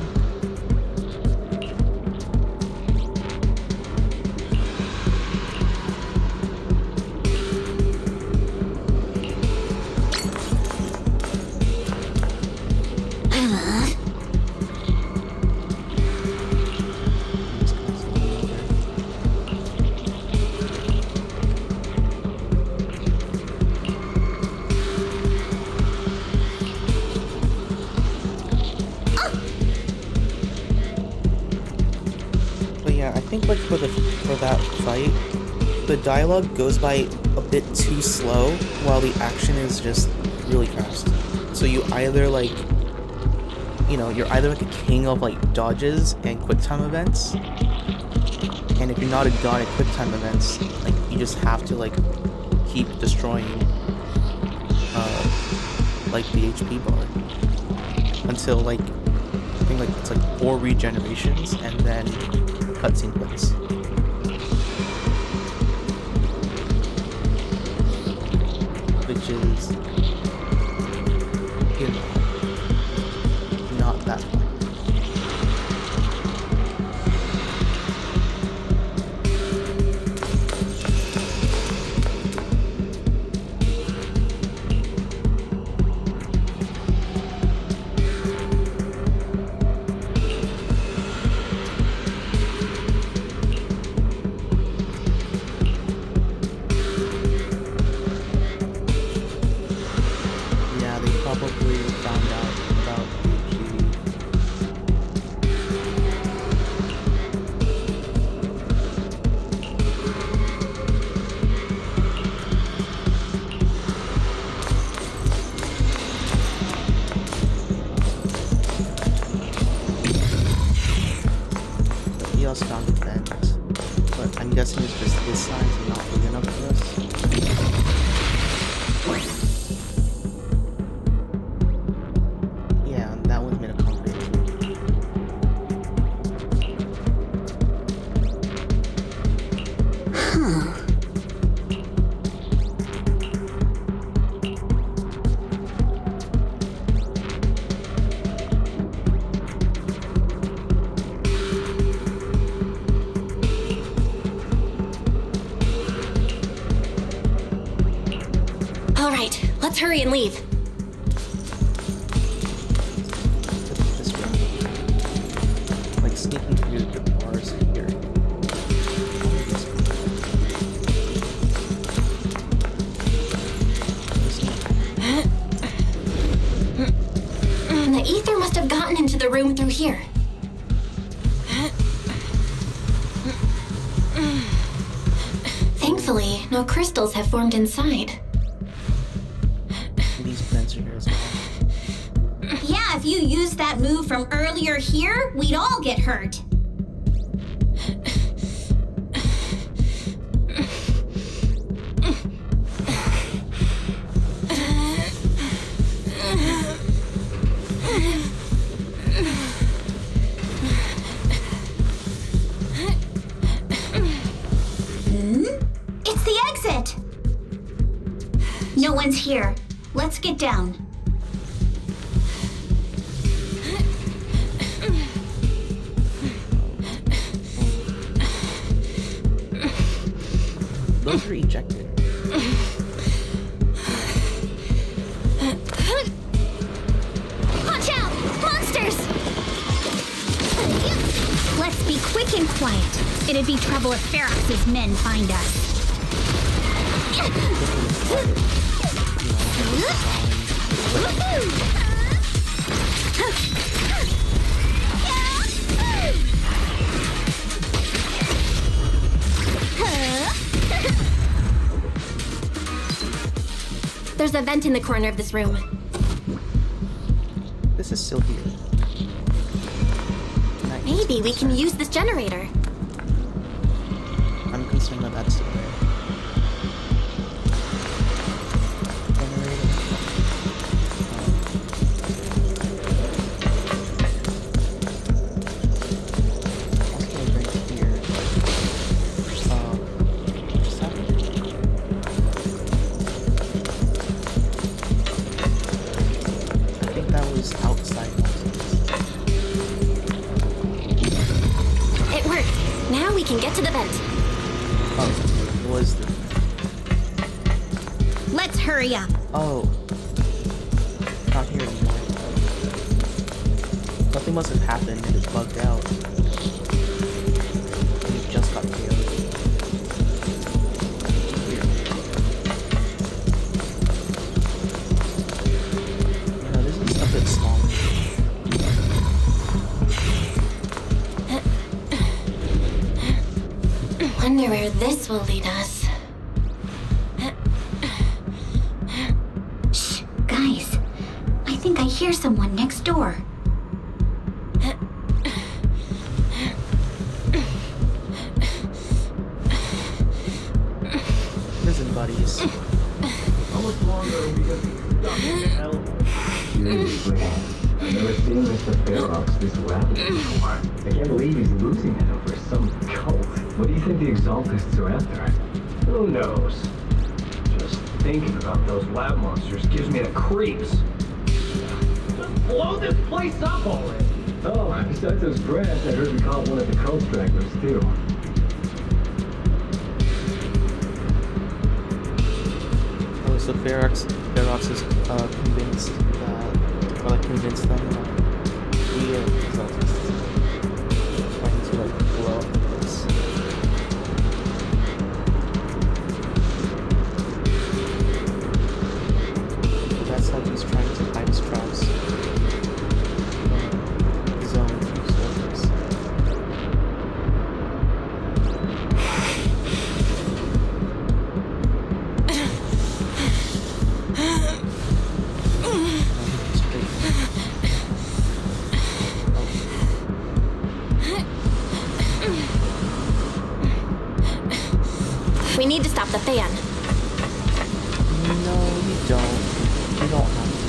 But yeah, I think like for that fight, the dialogue goes by a bit too slow while the action is just really fast. So you either like, you know, you're either like a king of like dodges and quick time events, and if you're not a god at quick time events, like you just have to like keep destroying like the HP bar until like I think like it's like 4 regenerations and then cutscene plays. Which is, you know, not that fun. Yeah, they probably found out about PG. He also found the vent, but I'm guessing it's just his size and not big enough for us. Yeah, that one's made of concrete too. All right, let's hurry and leave. This way. Like sneaking through the bars here. The ether must have gotten into the room through here. Thankfully, no crystals have formed inside. These vents are here as well. Yeah, if you used that move from earlier here, we'd all get hurt. It's the exit. No one's here. Let's get down. Those are ejected. Watch out! Monsters! Let's be quick and quiet. It'd be trouble if Ferox's men find us. There's a vent in the corner of this room. This is still here. Maybe we can use this generator. I'm concerned that that's still there. Can get to the vent. Oh, it was the... Let's hurry up. Oh. Not here anymore. Nothing must have happened. It is bugged out. We just got killed. You know, this is a bit small. Wonder where this will lead us. Shh, guys. I think I hear someone next door. Prison buddies. How much longer are we gonna be stuck in hell? Seriously, I've never seen Mr. Ferox this rapid before. I can't believe he's losing it over some cult. What do you think the Exaltists are after? Who knows? Just thinking about those lab monsters gives me the creeps. Just blow this place up already! Oh, besides those grass, I heard we caught one of the cult stragglers too. Oh, so Ferox is convinced that, or like convinced them that we are Exaltists trying to like blow up the place. That's how he's trying to hide his traps. His own soldiers. We need to stop the fan. No, you don't. You don't have to.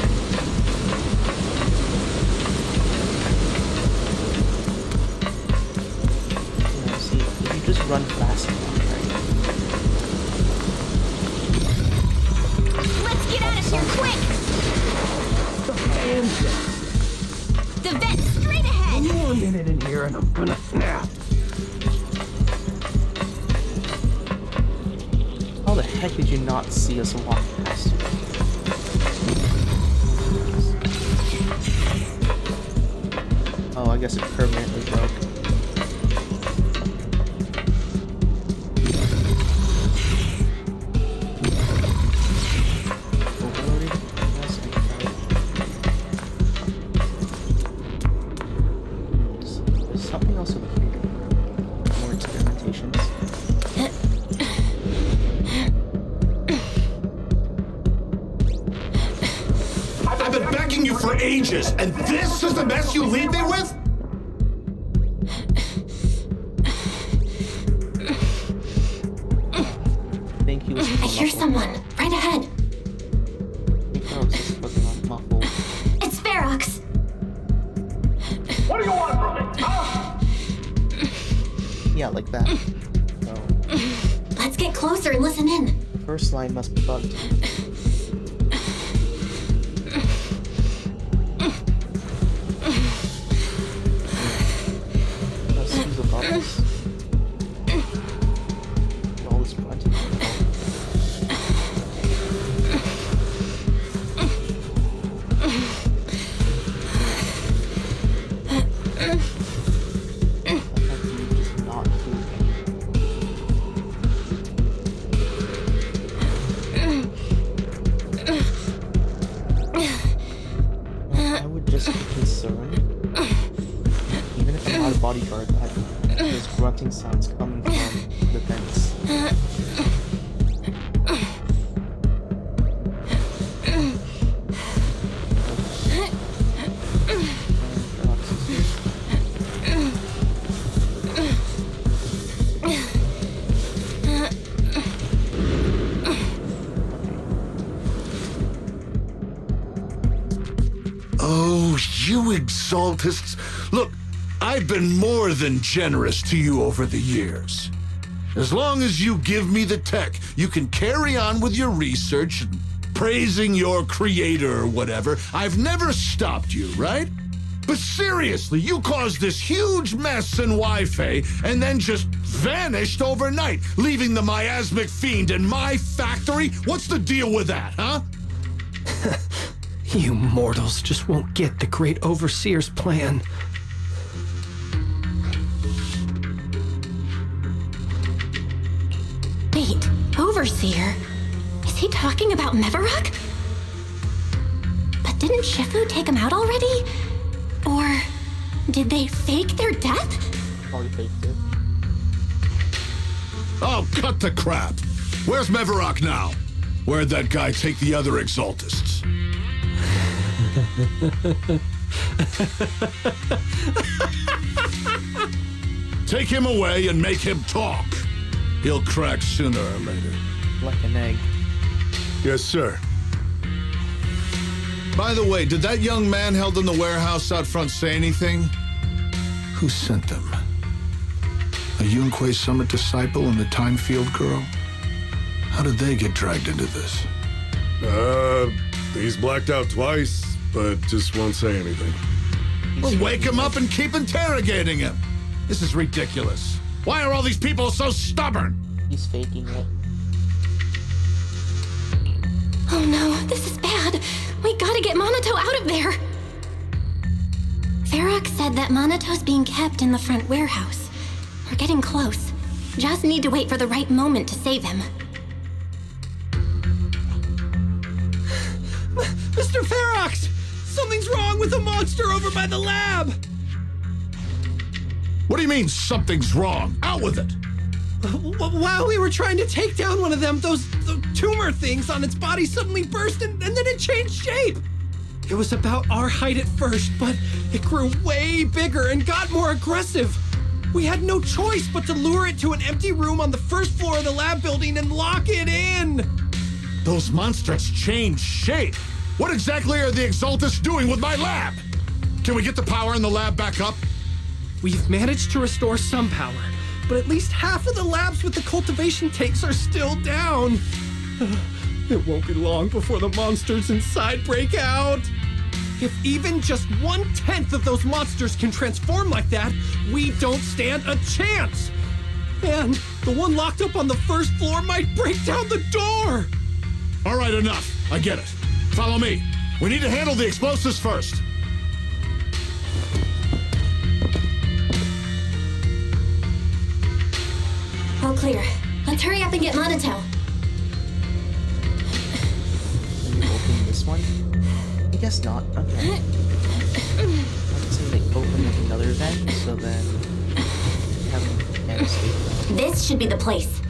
You know, see, if you just run fast enough, right? Let's get out of here quick! The vent straight ahead! One more minute in here and I'm gonna snap. How the heck did you not see us walk past you? Oh, I guess it permanently broke. Overloaded? Yes, there's something else over here. More experimentations. I've been begging you for ages, and this is the mess you leave me with? I hear someone right ahead. It's Ferox. What do you want from me? Huh? Yeah, like that. So, Let's get closer and listen in. the first line must be bugged. Let's use the bubbles. All this grunting. I would just be concerned, even if I'm not a bodyguard, that there's grunting sounds coming from the vents. exaltists. Look, I've been more than generous to you over the years. As long as you give me the tech, you can carry on with your research and praising your creator or whatever. I've never stopped you, right? But seriously, you caused this huge mess in Wi-Fi and then just vanished overnight, leaving the miasmic fiend in my factory? What's the deal with that, huh? You mortals just won't get the Great Overseer's plan. Wait, Overseer? Is he talking about Mevarok? But didn't Shifu take him out already? Or did they fake their death? Probably faked it. Oh, cut the crap. Where's Mevarok now? Where'd that guy take the other exaltists? Take him away and make him talk. He'll crack sooner or later. Like an egg. Yes, sir. By the way, did that young man held in the warehouse out front say anything? Who sent them? A Yunquei Summit disciple and the Time Field girl? How did they get dragged into this? He's blacked out twice, but just won't say anything. Well, wake him up and keep interrogating him. This is ridiculous. Why are all these people so stubborn? He's faking it. Oh no, this is bad. We gotta get Monato out of there. Varrock said that Monato's being kept in the front warehouse. We're getting close. Just need to wait for the right moment to save him. Mr. Ferox! Something's wrong with the monster over by the lab! What do you mean, something's wrong? Out with it! While we were trying to take down one of them, those tumor things on its body suddenly burst and then it changed shape. It was about our height at first, but it grew way bigger and got more aggressive. We had no choice but to lure it to an empty room on the first floor of the lab building and lock it in. Those monsters changed shape. What exactly are the Exaltists doing with my lab? Can we get the power in the lab back up? We've managed to restore some power, but at least half of the labs with the cultivation tanks are still down. It won't be long before the monsters inside break out. If even just 1/10 of those monsters can transform like that, we don't stand a chance. And the one locked up on the first floor might break down the door. All right, enough. I get it. Follow me. We need to handle the explosives first. All clear. Let's hurry up and get Monato. Can you open this one? I guess not. Okay. Let's say they open up another vent, so then you can't escape. This should be the place.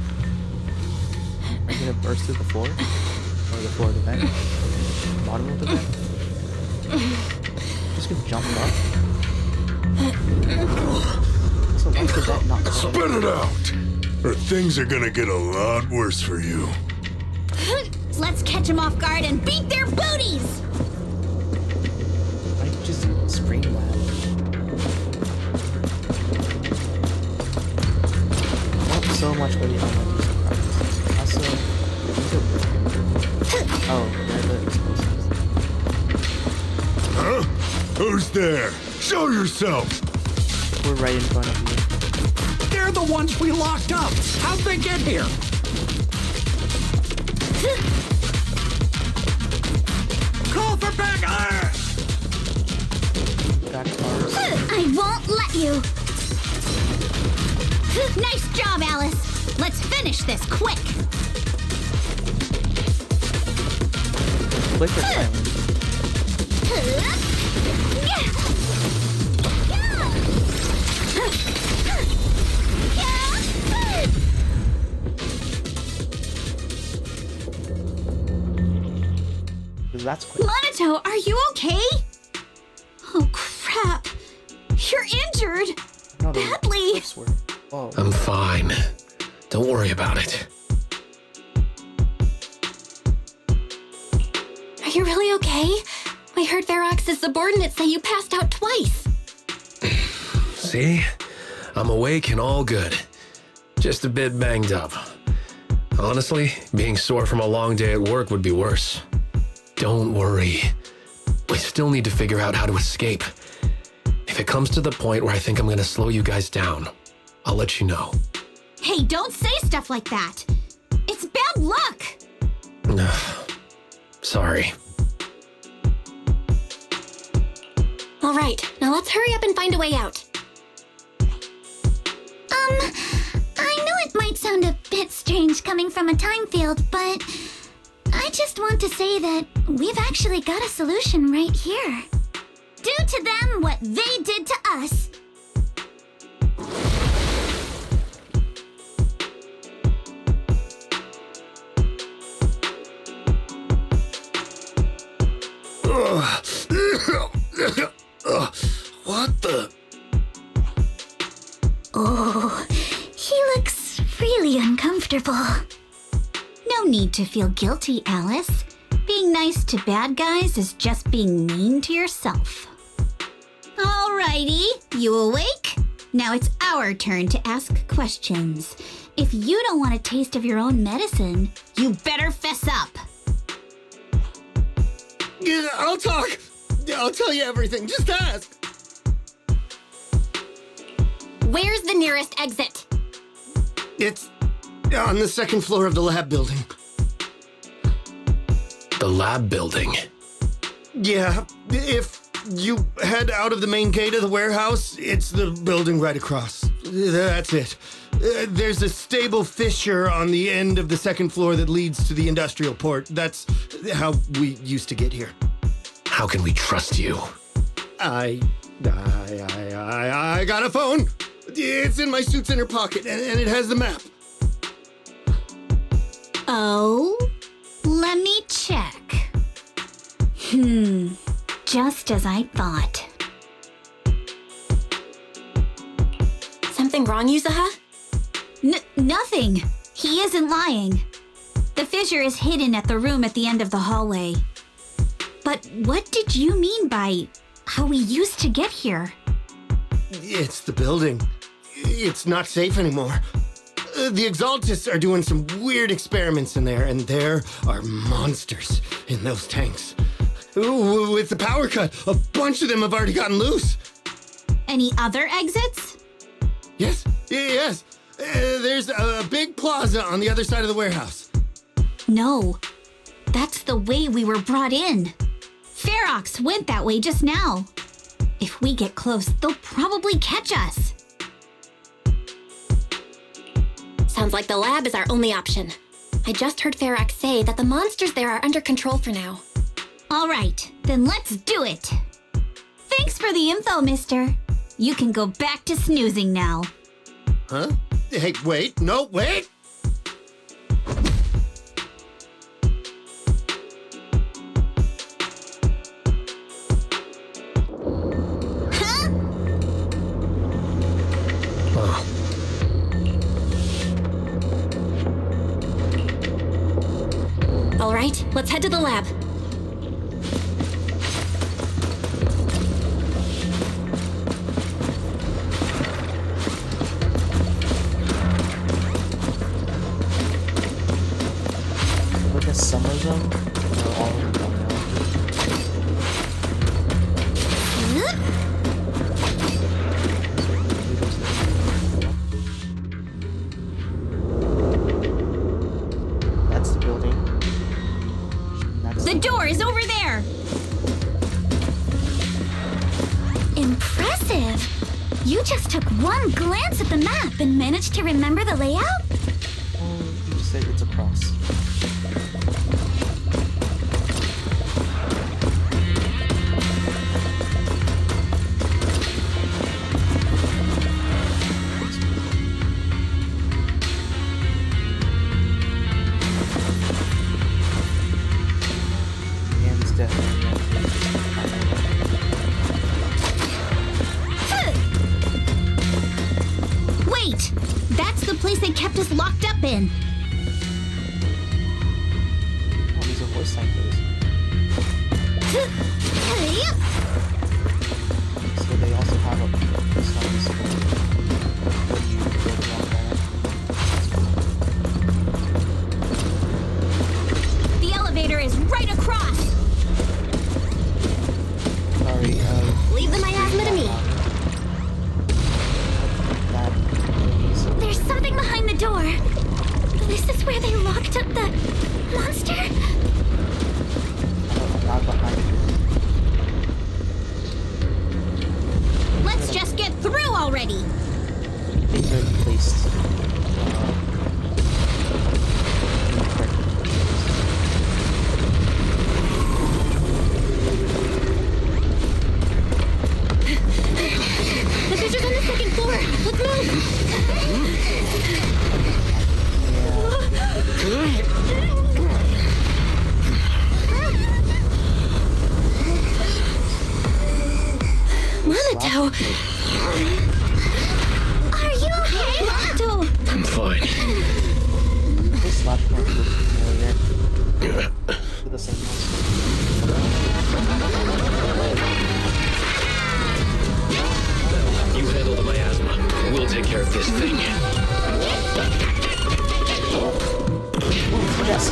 Are you gonna burst through the floor? Or the floor of the vent? Bottom of the vent? Just gonna jump up. So why could that not Spit it out! Or things are gonna get a lot worse for you. Let's catch them off guard and beat their booties! I just scream loud. Not so much for the unlucky surprises. Also, oh, they're the explosives. Huh? Who's there? Show yourself! We're right in front of you. They're the ones we locked up. How'd they get here? Call for backup! I won't let you! Nice job, Alice! Let's finish this quick! Click or silent? That's quick. Monato, are you okay? Oh, crap. You're injured. Badly. I'm fine. Don't worry about it. Are you really okay? I heard Ferox's subordinates say you passed out twice. See? I'm awake and all good. Just a bit banged up. Honestly, being sore from a long day at work would be worse. Don't worry. We still need to figure out how to escape. If it comes to the point where I think I'm gonna slow you guys down, I'll let you know. Hey, don't say stuff like that. It's bad luck. Sorry. All right, now let's hurry up and find a way out. I know it might sound a bit strange coming from a time field, but I just want to say that we've actually got a solution right here. Do to them what they did to us. What the? Oh, he looks really uncomfortable. No need to feel guilty, Alice. Being nice to bad guys is just being mean to yourself. Alrighty, you awake? Now it's our turn to ask questions. If you don't want a taste of your own medicine, you better fess up. Yeah, I'll talk. I'll tell you everything. Just ask. Where's the nearest exit? It's on the second floor of the lab building. The lab building? Yeah, if you head out of the main gate of the warehouse, it's the building right across. That's it. There's a stable fissure on the end of the second floor that leads to the industrial port. That's how we used to get here. How can we trust you? I got a phone. It's in my suit's inner pocket, and it has the map. Oh, let me check. Just as I thought. Something wrong, Yuzaha? Nothing. He isn't lying. The fissure is hidden at the room at the end of the hallway. But what did you mean by how we used to get here? It's the building. It's not safe anymore. The Exaltists are doing some weird experiments in there, and there are monsters in those tanks. Ooh, with the power cut, a bunch of them have already gotten loose. Any other exits? Yes. There's a big plaza on the other side of the warehouse. No, that's the way we were brought in. Ferox went that way just now. If we get close, they'll probably catch us. Sounds like the lab is our only option. I just heard Ferox say that the monsters there are under control for now. All right, then let's do it. Thanks for the info, mister. You can go back to snoozing now. Huh? Hey, wait. No, wait. All right, let's head to the lab. Look at some of them. They're all in one now. That's the building. The door is over there. Impressive. You just took one glance at the map and managed to remember the layout? Oh, you just said it's across. Hands definitely. Wait, that's the place they kept us locked up in. Oh, these are voice actors. already. Things are placed. The fisher's on the second floor. Let's move. Monato! Are you okay, Monato? I'm fine. This platform looks familiar. To the same house. You handle the miasma. We'll take care of this thing. Yes.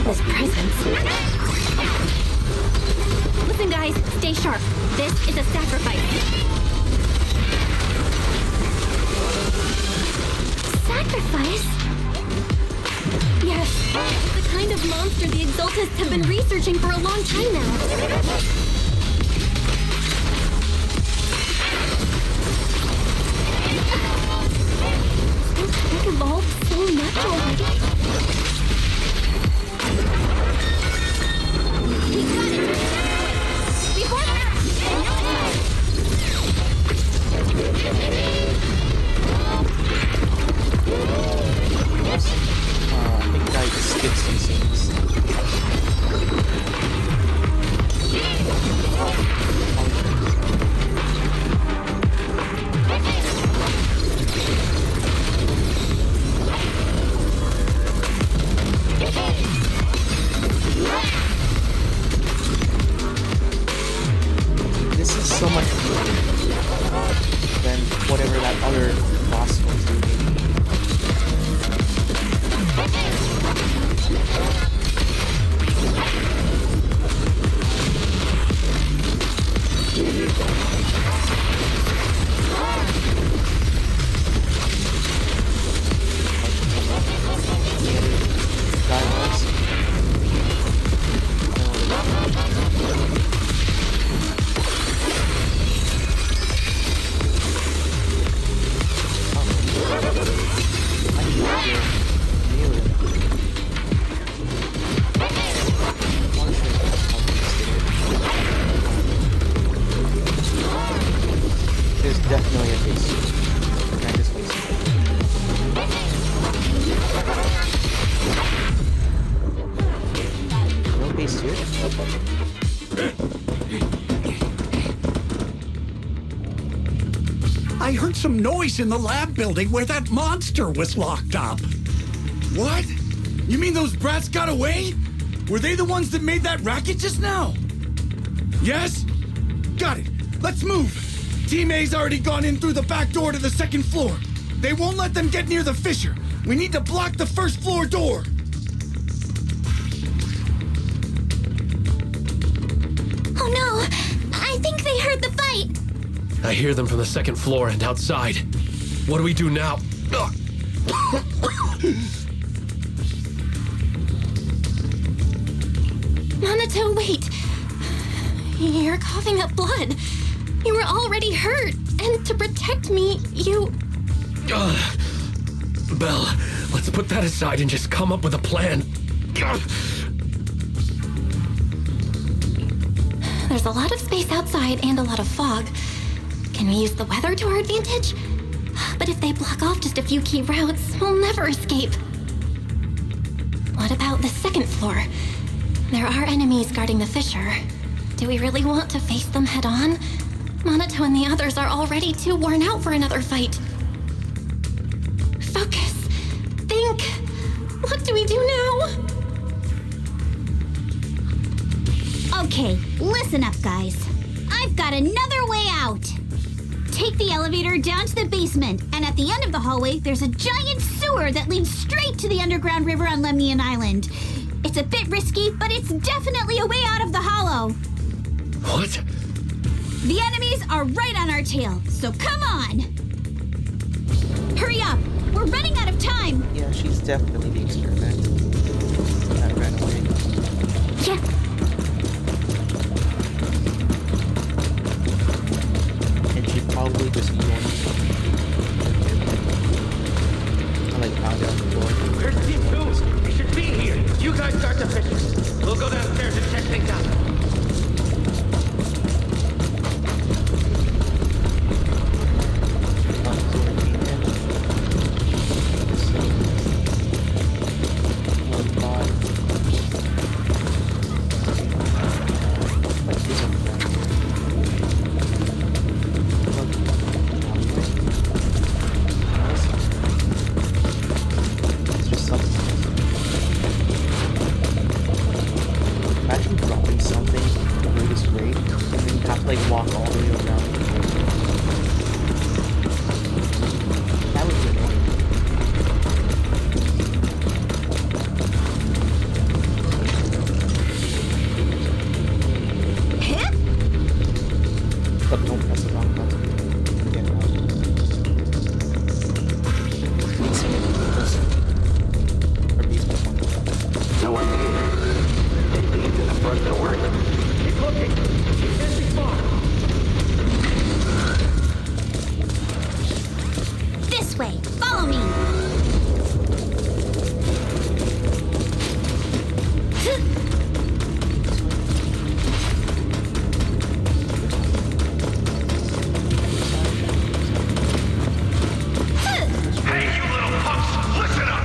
This presence. Listen, guys, stay sharp. This is a sacrifice. Sacrifice? Yes, it's the kind of monster the Exaltists have been researching for a long time now. It evolved so much already. We got it! Before I think I skipped some scenes. This is so much more than whatever that other boss was doing. There's definitely a base suit. Can I just waste it? No base suit? I heard some noise in the lab building where that monster was locked up. What? You mean those brats got away? Were they the ones that made that racket just now? Yes? Got it. Let's move. Team A's already gone in through the back door to the second floor. They won't let them get near the fissure. We need to block the first floor door. Oh no! I think they heard the fight! I hear them from the second floor and outside. What do we do now? Monato, wait. You're coughing up blood. You were already hurt, and to protect me, you... Belle, let's put that aside and just come up with a plan. There's a lot of space outside and a lot of fog. Can we use the weather to our advantage? But if they block off just a few key routes, we'll never escape. What about the second floor? There are enemies guarding the fissure. Do we really want to face them head on? Monato and the others are already too worn out for another fight. Focus. Think. What do we do now? Okay, listen up, guys. I've got another way out. Take the elevator down to the basement, and at the end of the hallway, there's a giant sewer that leads straight to the underground river on Lemnian Island. It's a bit risky, but it's definitely a way out of the hollow. What? The enemies are right on our tail, so come on! Hurry up! We're running out of time! Yeah, she's definitely the experiment. That ran away. Yeah. like walk all the way around. That would be annoying. But don't press the wrong button. Get out. No one here. They lead to the front door. Keep looking. You can't be far. This way. Follow me. Hey, you little punks, listen up!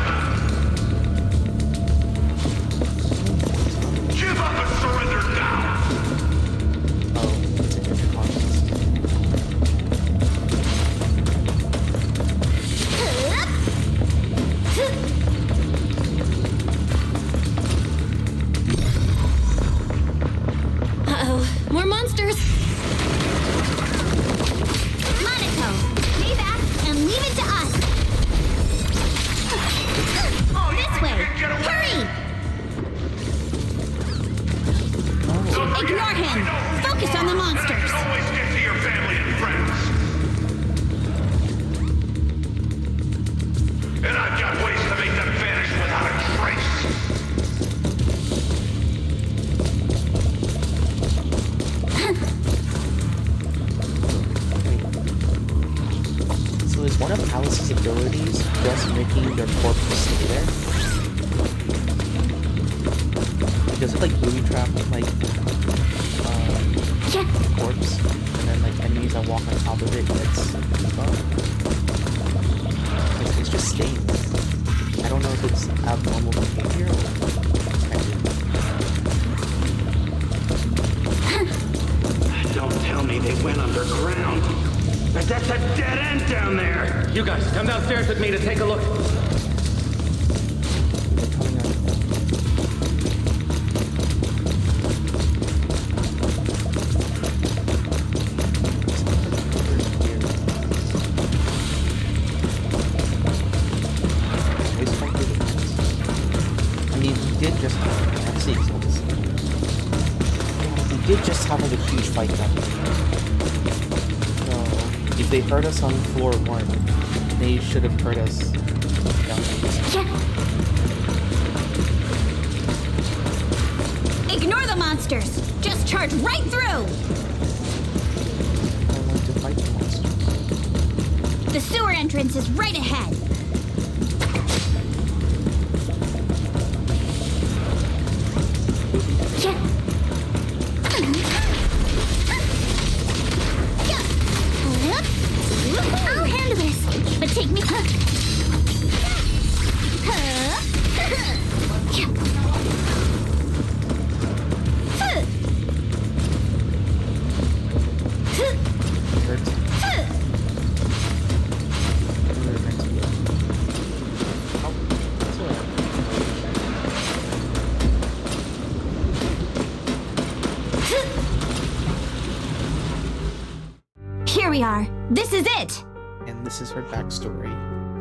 Give up and surrender now! Uh-oh, more monsters. Monaco, stay back and leave it to us. This way. Hurry! Ignore him. Focus on the monsters. Always get to your family and friends. And I've got ways to make them vanish without a trace. So is one of Alice's abilities just making their corpse stay there? Like, does it like booby trap like corpse, and then like enemies that walk on top of it it's just staying there. I don't know if it's abnormal behavior or Don't tell me they went underground. That's a dead end down there. You guys, come downstairs with me to take a look. I mean, we did just let's see, we did just have like a huge fight down here. So if they heard us on floor 1, they should have heard us down here. Ignore the monsters. Just charge right through. I want to fight the monsters. The sewer entrance is right ahead. I'll handle this, but take me. Here we are. This is it. And this is her backstory.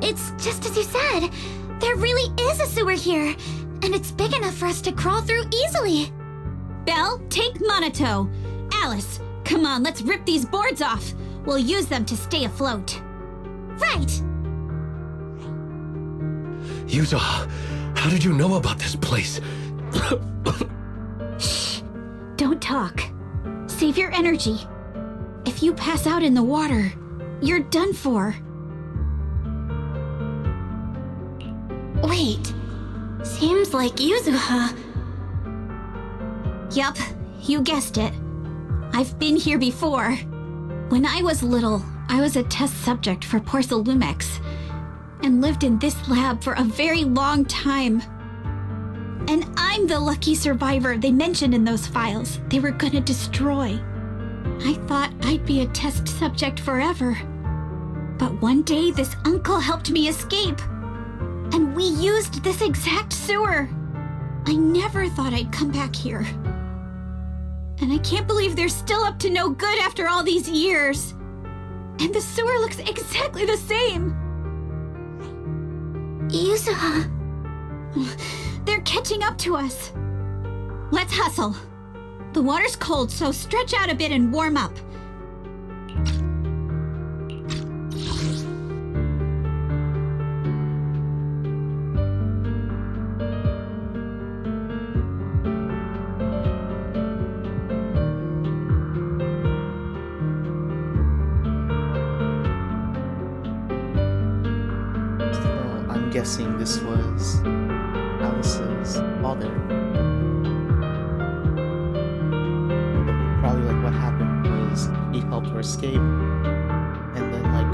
It's just as you said. There really is a sewer here, and it's big enough for us to crawl through easily. Belle, take Monato. Alice, come on, let's rip these boards off. We'll use them to stay afloat. Right. Yuza, how did you know about this place? Shh. Don't talk. Save your energy. If you pass out in the water, you're done for. Wait. Seems like Yuzuha. Yup, you guessed it. I've been here before. When I was little, I was a test subject for Porcelumex and lived in this lab for a very long time. And I'm the lucky survivor they mentioned in those files they were gonna destroy. I thought I'd be a test subject forever. But one day this uncle helped me escape. And we used this exact sewer. I never thought I'd come back here. And I can't believe they're still up to no good after all these years. And the sewer looks exactly the same. Yuzuha. They're catching up to us. Let's hustle. The water's cold, so stretch out a bit and warm up. I'm guessing this was Alice's father. Probably like what happened was he helped her escape, and then like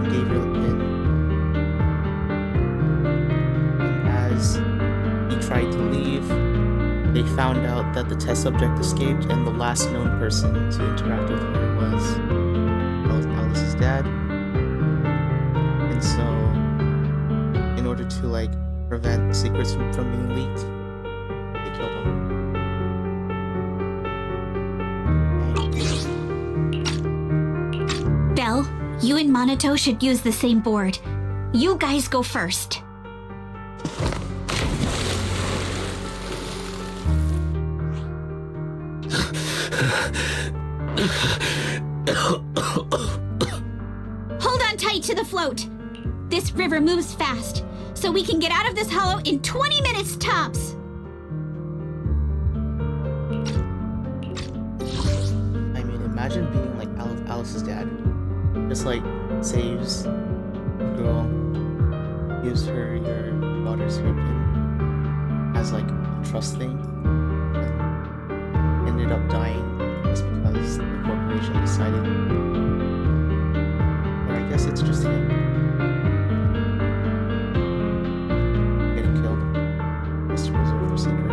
gave her the pin. And as he tried to leave, they found out that the test subject escaped, and the last known person to interact with her was Alice's dad. And so, in order to like prevent secrets from being leaked, they killed him. Belle, you and Monato should use the same board. You guys go first. Hold on tight to the float. This river moves fast, so we can get out of this hollow in 20 minutes tops. I mean, imagine being like Alice's dad. Just like saves the girl, gives her your daughter's hairpin as like a trust thing, and ended up dying just because the corporation decided. Or I guess it's just him getting killed just to preserve their secret.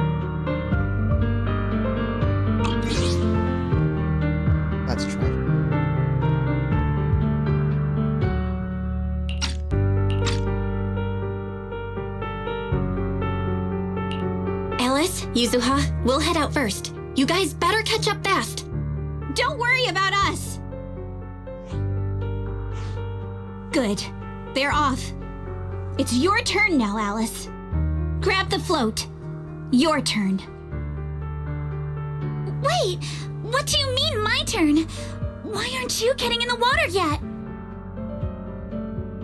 That's tragic. Alice, Yuzuha, we'll head out first. You guys better catch up fast. Don't worry about us. Good. They're off. It's your turn now, Alice. Grab the float. Your turn. Wait, what do you mean my turn? Why aren't you getting in the water yet?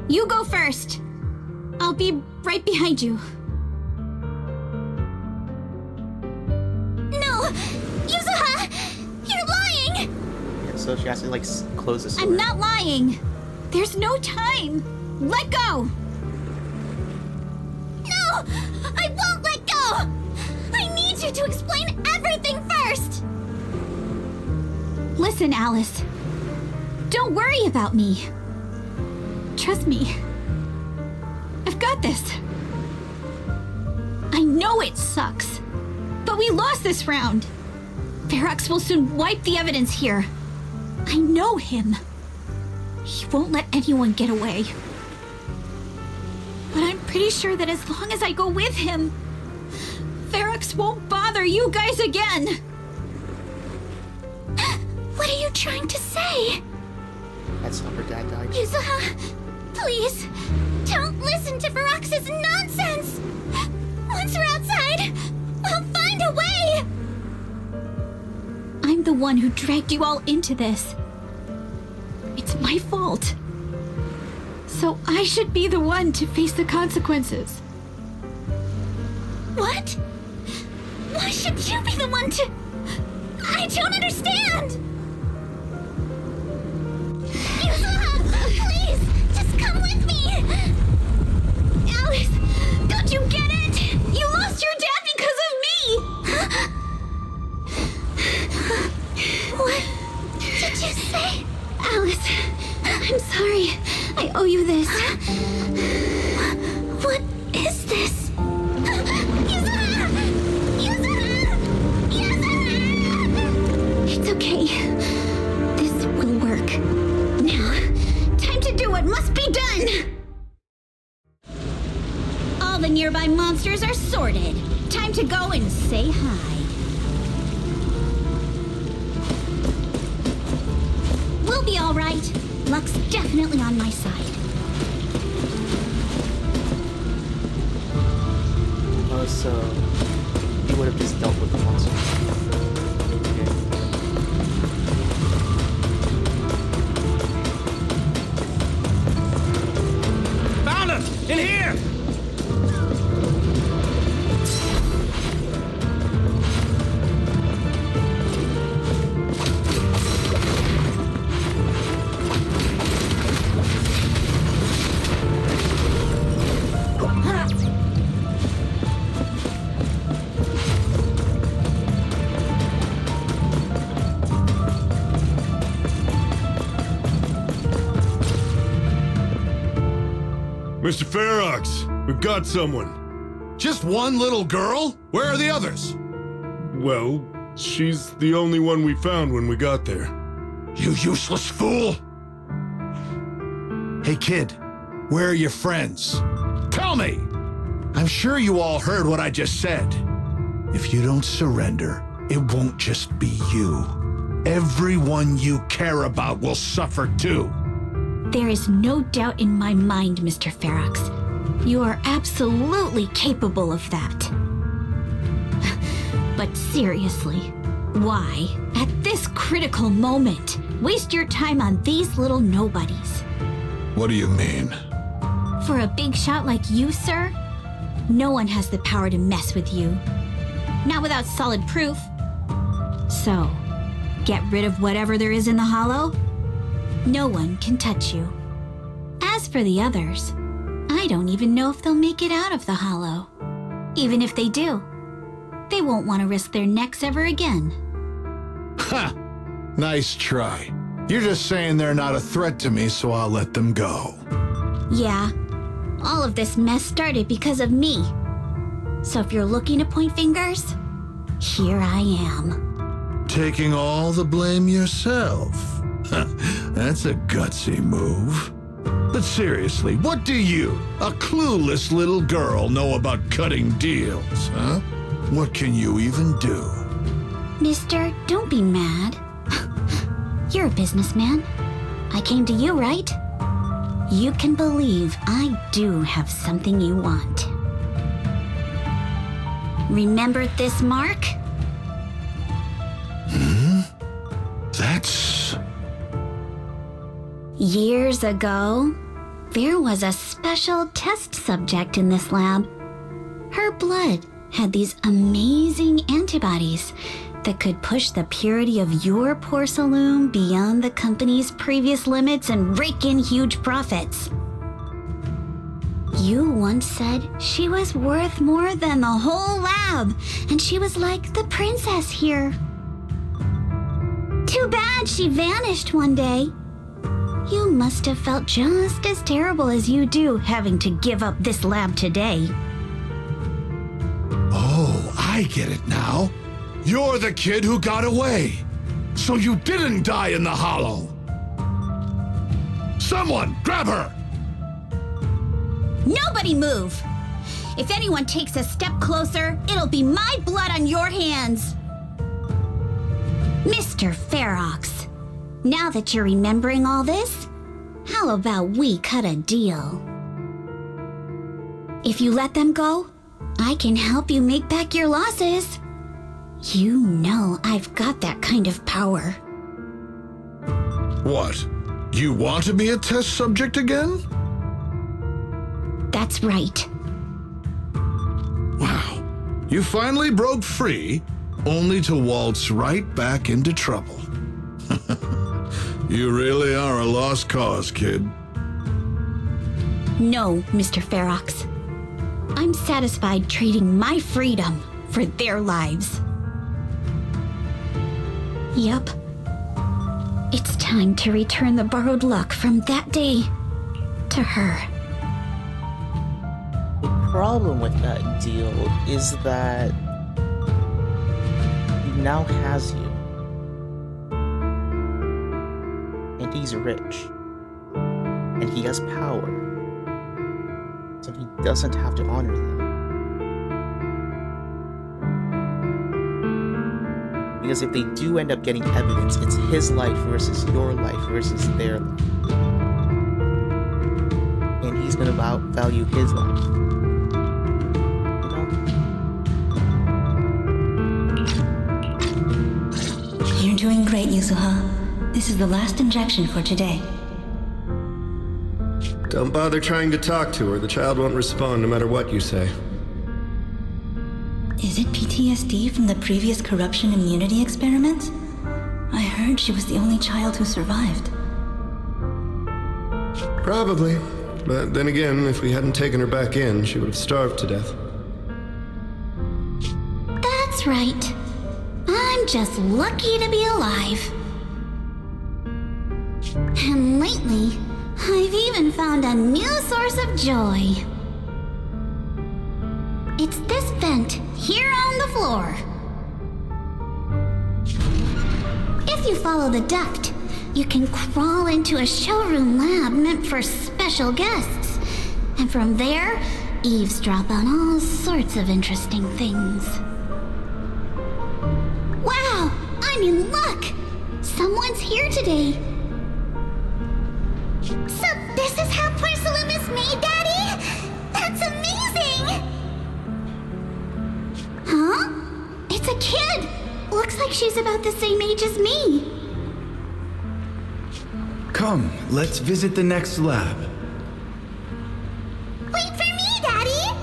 You go first. I'll be right behind you. No! Yuzuha! You're lying! Yeah, so she has to like close the sewer. I'm not lying. There's no time. Let go. No! I won't let go! I need you to explain everything first! Listen, Alice. Don't worry about me. Trust me. I've got this. I know it sucks, but we lost this round. Ferox will soon wipe the evidence here. I know him. He won't let anyone get away. But I'm pretty sure that as long as I go with him, Ferox won't bother you guys again. What are you trying to say? That's how her dad died. Yuzuha, please, don't listen to Ferox's nonsense! Once we're outside, we'll find a way! I'm the one who dragged you all into this. It's my fault. So I should be the one to face the consequences. What? Why should you be the one to... I don't understand! Yuzuha, please, just come with me! Alice, don't you get it? You lost your dad because of me! What did you say? Alice, I'm sorry. I owe you this. What is this? It's okay. This will work. Now, time to do what must be done! All the nearby monsters are sorted. Time to to go and say hi. We'll be all right. Luck's definitely on my side. Oh, so you would have just dealt with the monster. Okay. Found him! In here! Mr. Ferox, we've got someone. Just one little girl? Where are the others? Well, she's the only one we found when we got there. You useless fool! Hey kid, where are your friends? Tell me! I'm sure you all heard what I just said. If you don't surrender, it won't just be you. Everyone you care about will suffer too. There is no doubt in my mind, Mr. Ferox. You are absolutely capable of that. But seriously, why, at this critical moment, waste your time on these little nobodies? What do you mean? For a big shot like you, sir, no one has the power to mess with you. Not without solid proof. So, get rid of whatever there is in the hollow. No one can touch you. As for the others, I don't even know if they'll make it out of the hollow. Even if they do, they won't want to risk their necks ever again. Ha! Nice try. You're just saying they're not a threat to me, so I'll let them go. Yeah, all of this mess started because of me. So if you're looking to point fingers, here I am. Taking all the blame yourself. That's a gutsy move. But seriously, what do you, a clueless little girl, know about cutting deals, huh? What can you even do? Mister, don't be mad. You're a businessman. I came to you, right? You can believe I do have something you want. Remember this mark? That's... Years ago, there was a special test subject in this lab. Her blood had these amazing antibodies that could push the purity of your porcelain beyond the company's previous limits and rake in huge profits. You once said she was worth more than the whole lab, and she was like the princess here. Too bad she vanished one day. You must have felt just as terrible as you do having to give up this lab today. Oh, I get it now. You're the kid who got away. So you didn't die in the hollow. Someone, grab her! Nobody move! If anyone takes a step closer, it'll be my blood on your hands! Mr. Ferox, now that you're remembering all this, how about we cut a deal? If you let them go, I can help you make back your losses. You know I've got that kind of power. What? You want to be a test subject again? That's right. Wow. You finally broke free, only to waltz right back into trouble. You really are a lost cause, kid. No, Mr. Ferox. I'm satisfied trading my freedom for their lives. Yup. It's time to return the borrowed luck from that day to her. The problem with that deal is that he now has you. And he's rich. And he has power. So he doesn't have to honor that. Because if they do end up getting evidence, it's his life versus your life versus their life. And he's gonna value his life. You know? You're doing great, Yuzuha. This is the last injection for today. Don't bother trying to talk to her. The child won't respond no matter what you say. Is it PTSD from the previous corruption immunity experiments? I heard she was the only child who survived. Probably. But then again, if we hadn't taken her back in, she would have starved to death. That's right. I'm just lucky to be alive. And lately, I've even found a new source of joy. It's this vent here on the floor. If you follow the duct, you can crawl into a showroom lab meant for special guests. And from there, eavesdrop on all sorts of interesting things. Wow, I'm in luck! Someone's here today. So this is how porcelain is made, Daddy? That's amazing! Huh? It's a kid! Looks like she's about the same age as me. Come, let's visit the next lab. Wait for me, Daddy!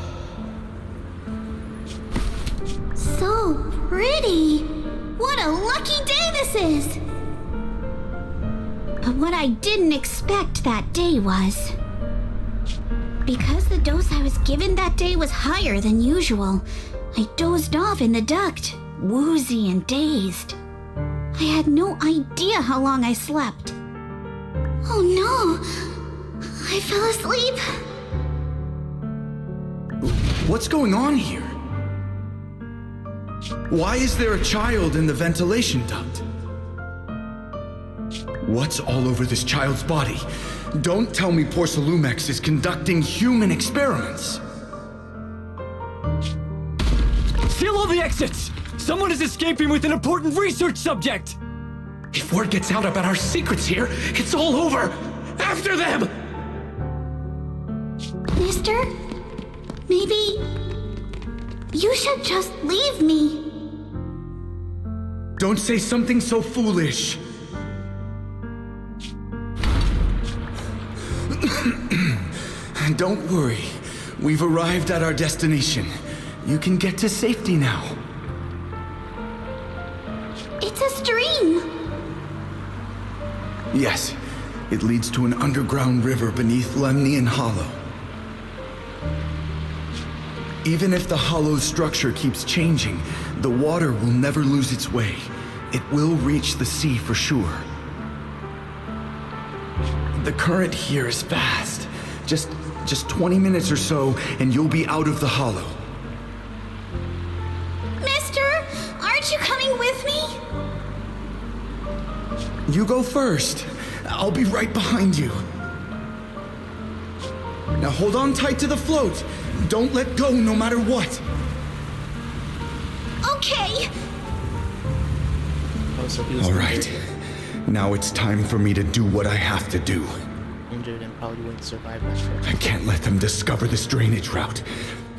So pretty! What a lucky day this is! But what I didn't expect that day was... because the dose I was given that day was higher than usual, I dozed off in the duct, woozy and dazed. I had no idea how long I slept. Oh no! I fell asleep. What's going on here? Why is there a child in the ventilation duct? What's all over this child's body? Don't tell me Porcelumex is conducting human experiments. Seal all the exits! Someone is escaping with an important research subject! If word gets out about our secrets here, it's all over! After them! Mister, maybe you should just leave me. Don't say something so foolish. Don't worry. We've arrived at our destination. You can get to safety now. It's a stream. Yes, it leads to an underground river beneath Lemnian Hollow. Even if the hollow's structure keeps changing, the water will never lose its way. It will reach the sea for sure. The current here is fast. Just 20 minutes or so, and you'll be out of the hollow. Mister, aren't you coming with me? You go first. I'll be right behind you. Now hold on tight to the float. Don't let go no matter what. Okay. Oh, so he was All right. Now it's time for me to do what I have to do. injured and probably wouldn't survive that trip. I can't let them discover this drainage route.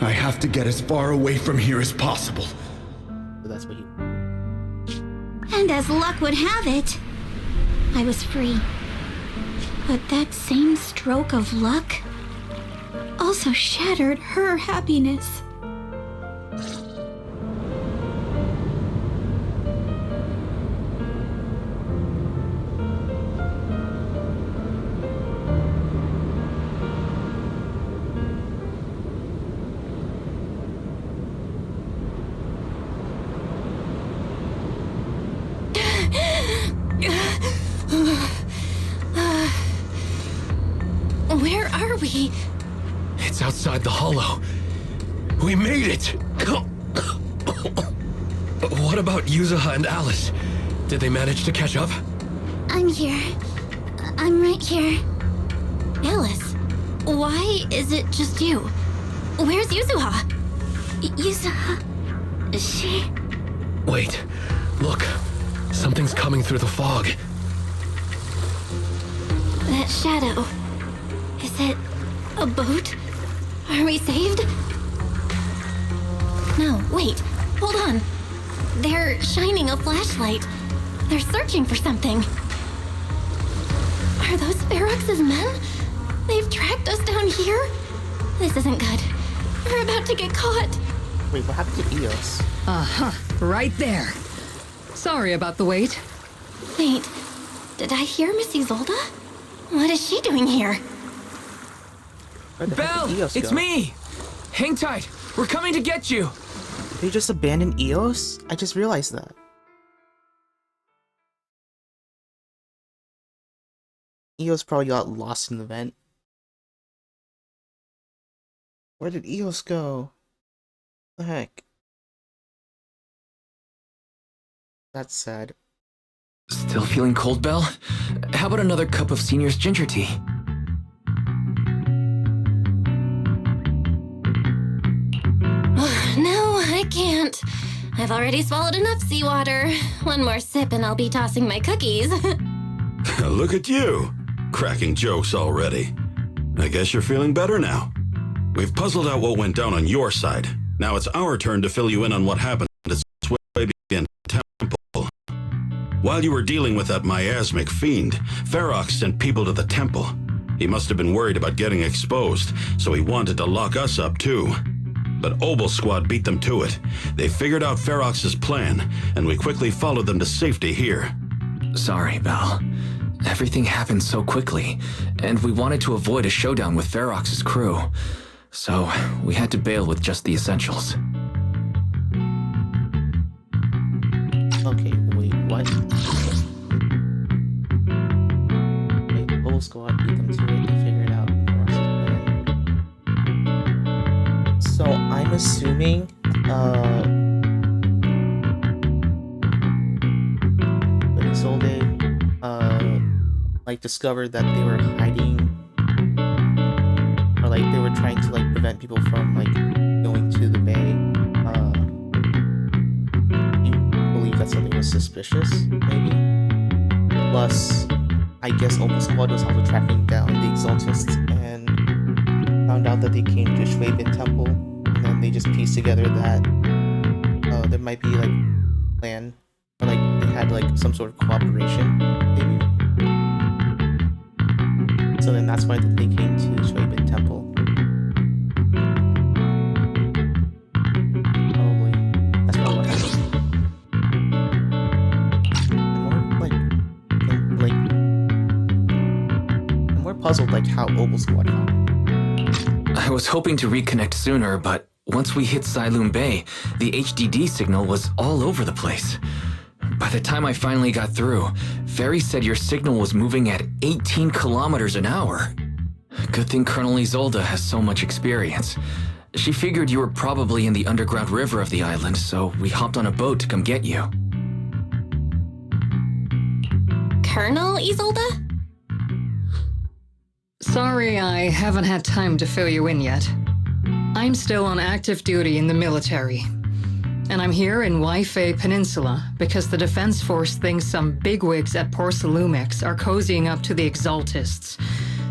I have to get as far away from here as possible. So that's what he... And as luck would have it, I was free. But that same stroke of luck also shattered her happiness. Where are we? It's outside the hollow. We made it! What about Yuzuha and Alice? Did they manage to catch up? I'm here. I'm right here. Alice, why is it just you? Where's Yuzuha? Yuzuha... She... Wait, Look, something's coming through the fog. That shadow. Is it a boat? Are we saved? No, wait. Hold on. They're shining a flashlight. They're searching for something. Are those Ferox's men? They've tracked us down here? This isn't good. We're about to get caught. Wait, what happened to Eos? Uh-huh. Right there. Sorry about the wait. Wait, did I hear Miss Isolde? What is she doing here? Belle, it's me! Hang tight. We're coming to get you. Did they just abandon Eos? I just realized that. Eos probably got lost in the vent. Where did Eos go? The heck? That's sad. Still feeling cold, Belle? How about another cup of Senior's ginger tea? No, I can't. I've already swallowed enough seawater. One more sip and I'll be tossing my cookies. Look at you, cracking jokes already. I guess you're feeling better now. We've puzzled out what went down on your side. Now it's our turn to fill you in on what happened at Swabian Temple. While you were dealing with that miasmic fiend, Ferox sent people to the temple. He must have been worried about getting exposed, so he wanted to lock us up too. But Obel Squad beat them to it. They figured out Ferox's plan, and we quickly followed them to safety here. Sorry, Belle. Everything happened so quickly, and we wanted to avoid a showdown with Ferox's crew. So, we had to bail with just the essentials. Okay, wait, what? Wait, Obel Squad beat them to it, they figured out So I'm assuming, when Isolde, like, discovered that they were hiding, or, like, they were trying to, like, prevent people from, like, going to the bay, you believe that something was suspicious, maybe? Plus, I guess Obel Squad was also tracking down the Exaltists, and found out that they came to Schwaben Temple, and then they just pieced together that there might be like plan, or like they had like some sort of cooperation, maybe. So then that's why they came to Schwaben Temple. Probably. That's probably what happened. I'm more puzzled like how Obel Squad found. I was hoping to reconnect sooner, but once we hit Siloon Bay, the HDD signal was all over the place. By the time I finally got through, Ferry said your signal was moving at 18 kilometers an hour. Good thing Colonel Isolde has so much experience. She figured you were probably in the underground river of the island, so we hopped on a boat to come get you. Colonel Isolde? Sorry, I haven't had time to fill you in yet. I'm still on active duty in the military. And I'm here in Waifei Peninsula because the Defense Force thinks some bigwigs at Porcelumex are cozying up to the Exaltists.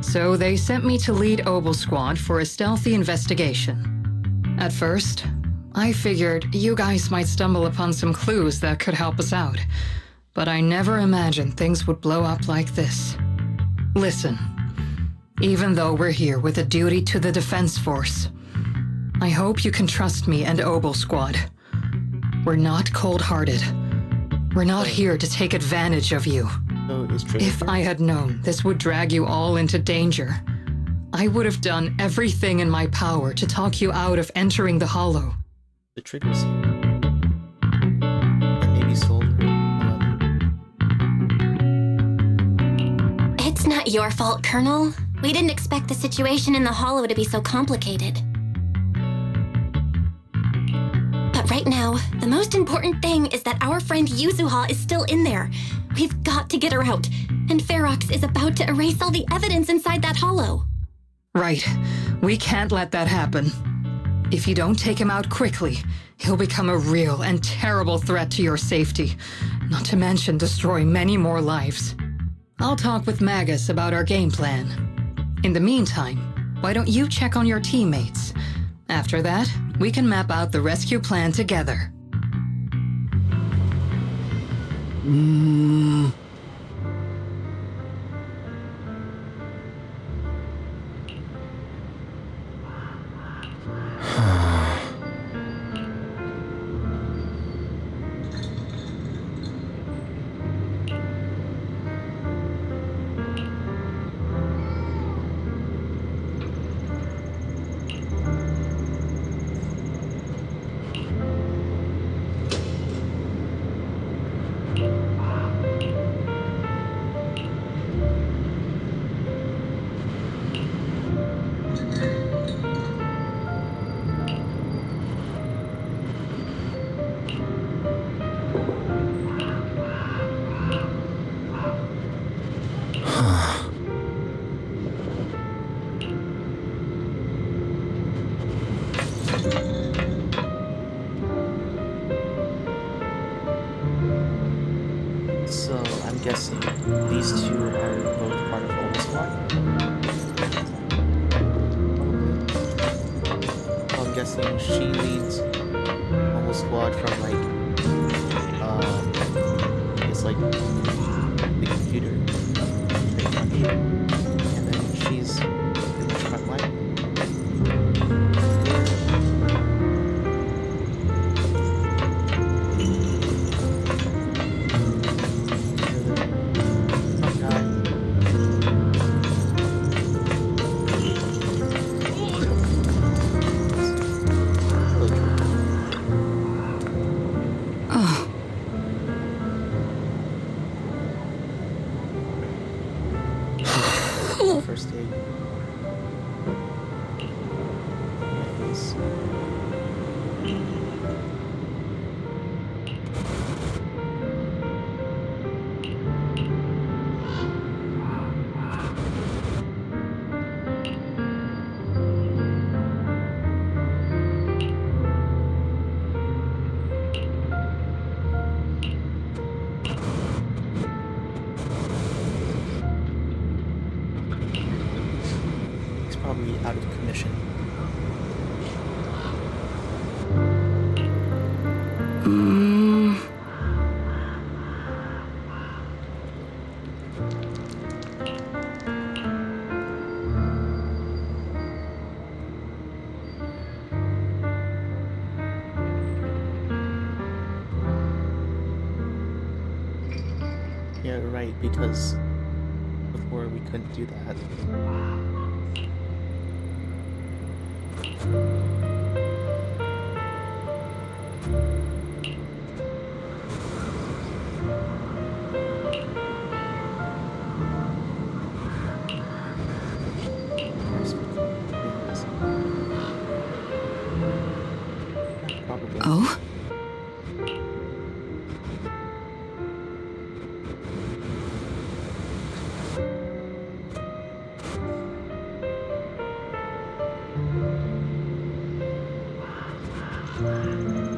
So they sent me to lead Obel Squad for a stealthy investigation. At first, I figured you guys might stumble upon some clues that could help us out. But I never imagined things would blow up like this. Listen. Even though we're here with a duty to the Defense Force, I hope you can trust me and Obel Squad. We're not cold-hearted. We're not here to take advantage of you. If I had known this would drag you all into danger, I would have done everything in my power to talk you out of entering the Hollow. The triggers here. And maybe Soldier. It's not your fault, Colonel. We didn't expect the situation in the Hollow to be so complicated. But right now, the most important thing is that our friend Yuzuha is still in there. We've got to get her out, and Ferox is about to erase all the evidence inside that Hollow. Right. We can't let that happen. If you don't take him out quickly, he'll become a real and terrible threat to your safety, not to mention destroy many more lives. I'll talk with Magus about our game plan. In the meantime, why don't you check on your teammates? After that, we can map out the rescue plan together. So I'm guessing these two are both part of Old Squad. I'm guessing she leads Old Squad from it's like the computer, and then she's in the front line. First aid. Nice. He's probably out of commission. Yeah, right, because before we couldn't do that. Probably. Oh?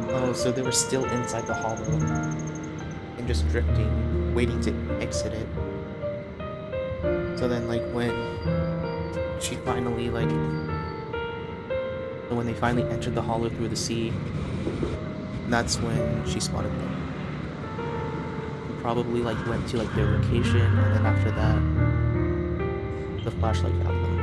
Oh, so they were still inside the hollow and just drifting, waiting to exit it. So then, like, when she finally, like, so when they finally entered the hollow through the sea, that's when she spotted them. And probably, like, went to, like, their location, and then after that, the flashlight found them.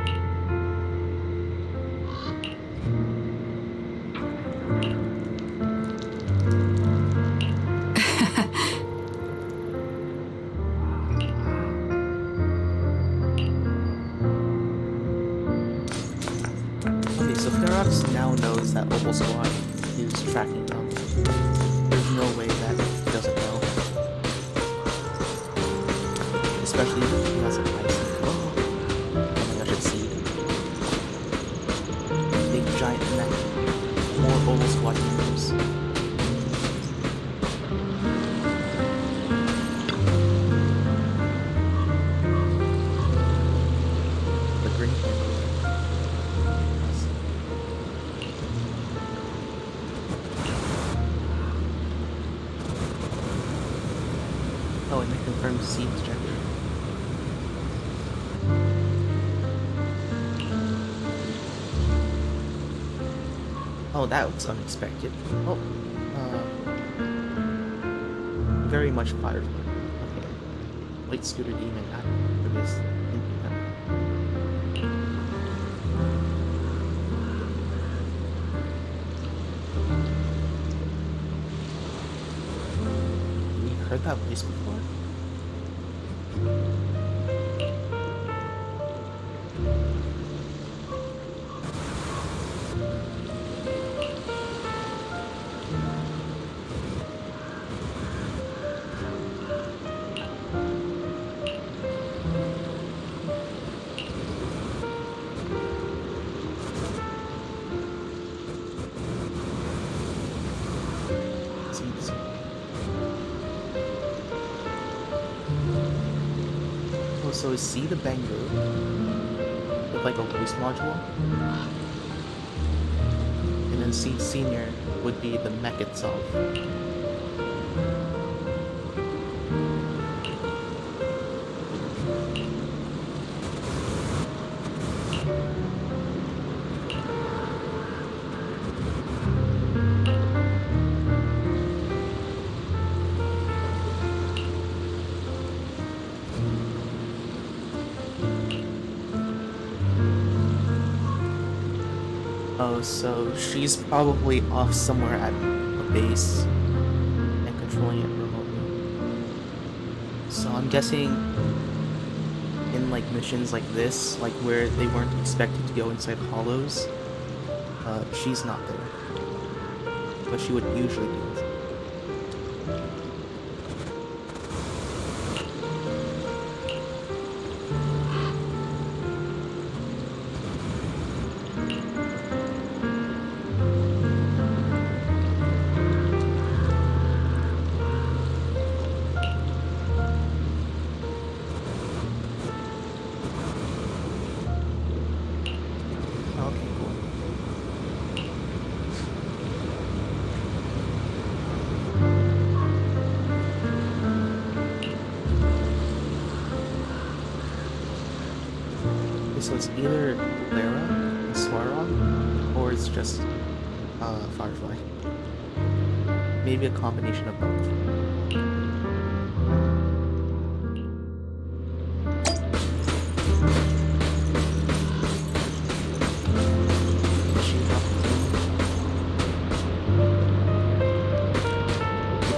Now knows that Mobile Squad is tracking them. There's no way that he doesn't know. Especially if he has an ice. Oh my gosh, it's Seed. Big giant neck. More Mobile Squad members. The green candle. Oh, and it confirms Seed's gender. Oh, that was unexpected. Oh, very much Firefly. Okay. White Scooter Demon for this. You've heard that voice before? Oh, so is C the Bango with like a voice module? And then C Senior would be the mech itself. Oh, so she's probably off somewhere at a base and controlling it remotely. So I'm guessing in like missions like this, like where they weren't expected to go inside hollows, she's not there. But she would usually be. So it's either Lara and Swarog, or it's just Firefly. Maybe a combination of both.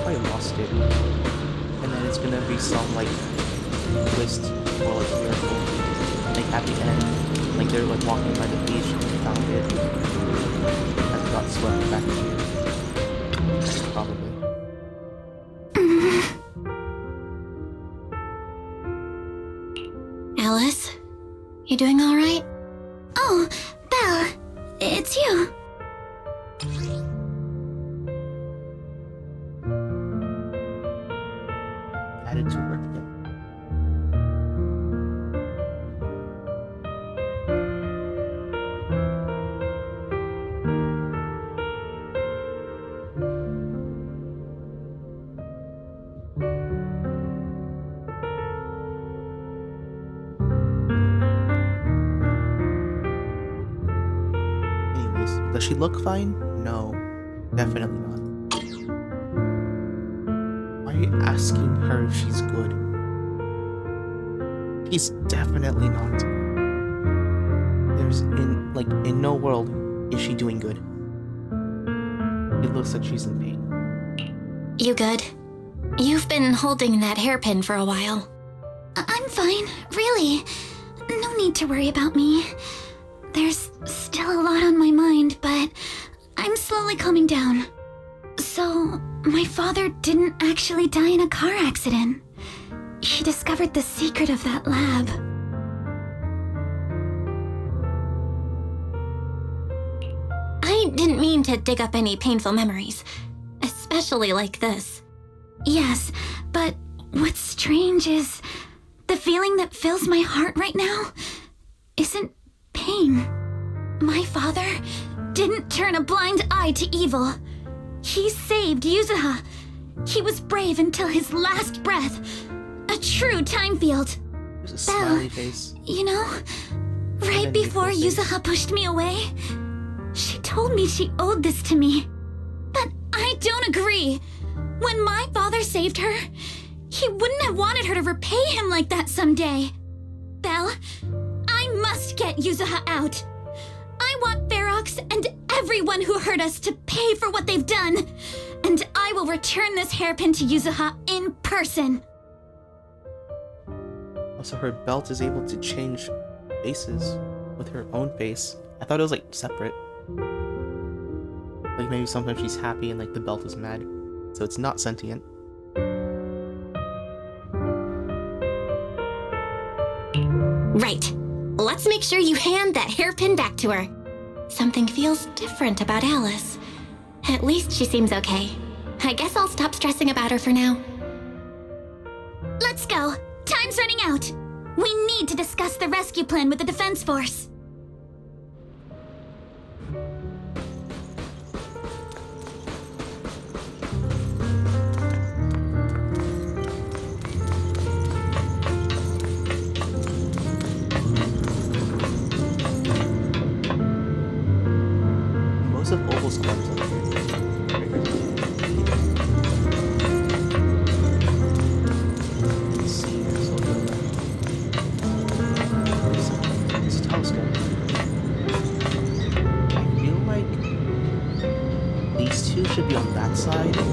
I lost it, and then it's gonna be some like twist or like miracle. Like happy end, like they're like walking by the beach and they found it and got swept back here. Probably. Alice, you doing all right? Oh, Belle, it's you. Added to work again. Does she look fine? No, definitely not. Why are you asking her if she's good? She's definitely not. There's in no world is she doing good. It looks like she's in pain. You good? You've been holding that hairpin for a while. I'm fine, really. No need to worry about me. There's still a lot on my mind, but I'm slowly calming down. So, my father didn't actually die in a car accident. He discovered the secret of that lab. I didn't mean to dig up any painful memories, especially like this. Yes, but what's strange is the feeling that fills my heart right now isn't pain. My father didn't turn a blind eye to evil. He saved Yuzuha. He was brave until his last breath, A true time field. There's a Belle, smiley face. You know, right then before Nico's face. Yuzuha pushed me away, she told me she owed this to me. But I don't agree. When my father saved her, he wouldn't have wanted her to repay him like that someday. Belle, I must get Yuzuha out. I want Ferox and everyone who hurt us to pay for what they've done. And I will return this hairpin to Yuzuha in person. Also, her belt is able to change faces with her own face. I thought it was like separate. Like maybe sometimes she's happy and like the belt is mad. So it's not sentient. Right. Let's make sure you hand that hairpin back to her. Something feels different about Alice. At least she seems okay. I guess I'll stop stressing about her for now. Let's go. Time's running out. We need to discuss the rescue plan with the Defense Force. Most of Oval Squad is over here. Let's see, so there's a telescope. I feel like these two should be on that side, and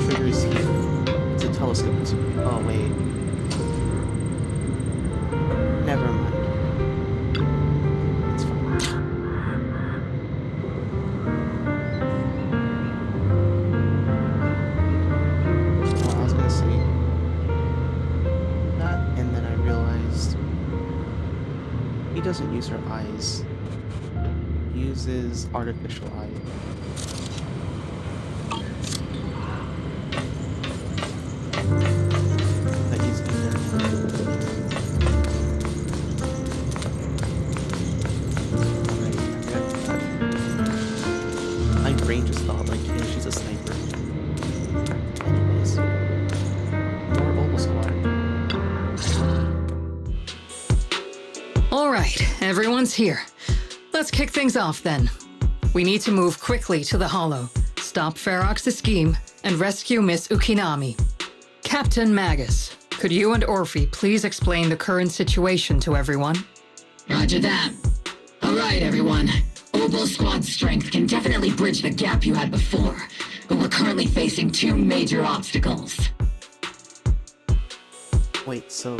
Trigger's here. It's a telescope. Oh wait. Never mind. It's fine. I was gonna say that, and then I realized he doesn't use her eyes. He uses artificial eyes. That he's my brain just thought like, you know, she's a sniper. Anyways, more Oval Squad. All right, everyone's here. Let's kick things off then. We need to move quickly to the Hollow, stop Ferox's scheme, and rescue Miss Ukinami. Captain Magus, could you and Orphe please explain the current situation to everyone? Roger that. All right, everyone. Oval Squad's strength can definitely bridge the gap you had before, but we're currently facing two major obstacles. Wait, so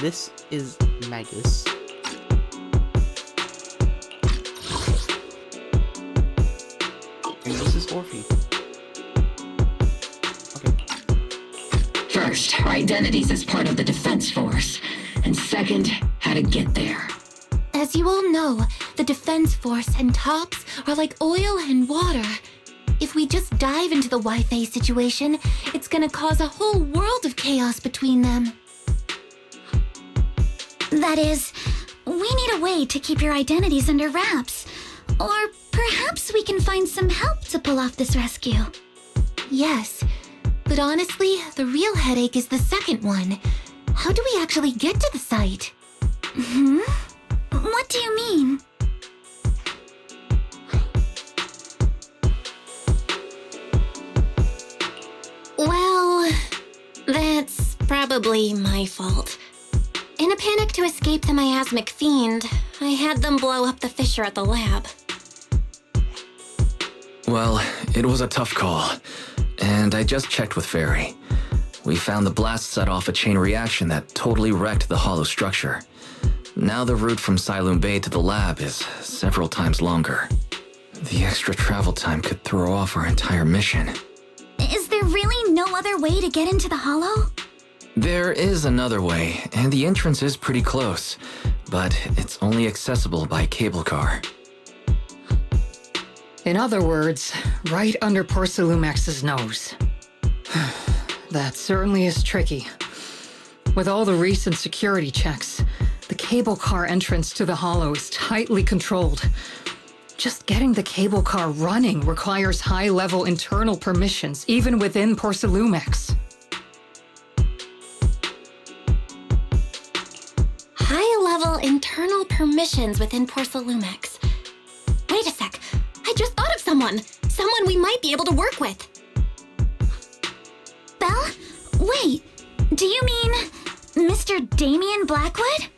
this is Magus. And this is Orphe. First, our identities as part of the Defense Force, and second, how to get there. As you all know, the Defense Force and Tops are like oil and water. If we just dive into the Wi-Fi situation, it's gonna cause a whole world of chaos between them. That is, we need a way to keep your identities under wraps. Or perhaps we can find some help to pull off this rescue. Yes, but honestly, the real headache is the second one. How do we actually get to the site? What do you mean? Well, that's probably my fault. In a panic to escape the miasmic fiend, I had them blow up the fissure at the lab. Well, it was a tough call, and I just checked with Fairy. We found the blast set off a chain reaction that totally wrecked the hollow structure. Now the route from Siloam Bay to the lab is several times longer. The extra travel time could throw off our entire mission. Is there really no other way to get into the Hollow? There is another way, and the entrance is pretty close, but it's only accessible by cable car. In other words, right under Porcelumex's nose. That certainly is tricky. With all the recent security checks, the cable car entrance to the Hollow is tightly controlled. Just getting the cable car running requires high-level internal permissions, even within Porcelumex. internal permissions within Porcelumex. Wait a sec. I just thought of someone. Someone we might be able to work with. Belle? Wait, do you mean Mr. Damien Blackwood?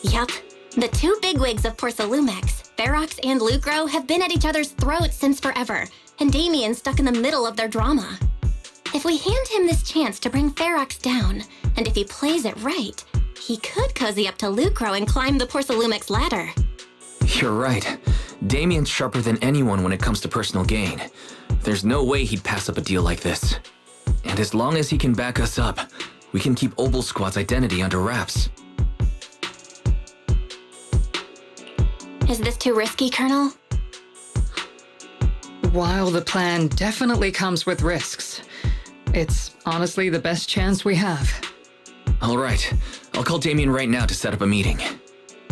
Yup. The two bigwigs of Porcelumex, Ferox and Lucro, have been at each other's throats since forever, and Damien's stuck in the middle of their drama. If we hand him this chance to bring Ferox down, and if he plays it right, he could cozy up to Lucro and climb the Porcelumex ladder. You're right. Damien's sharper than anyone when it comes to personal gain. There's no way he'd pass up a deal like this. And as long as he can back us up, we can keep Obel Squad's identity under wraps. Is this too risky, Colonel? While the plan definitely comes with risks, it's honestly the best chance we have. All right. I'll call Damien right now to set up a meeting.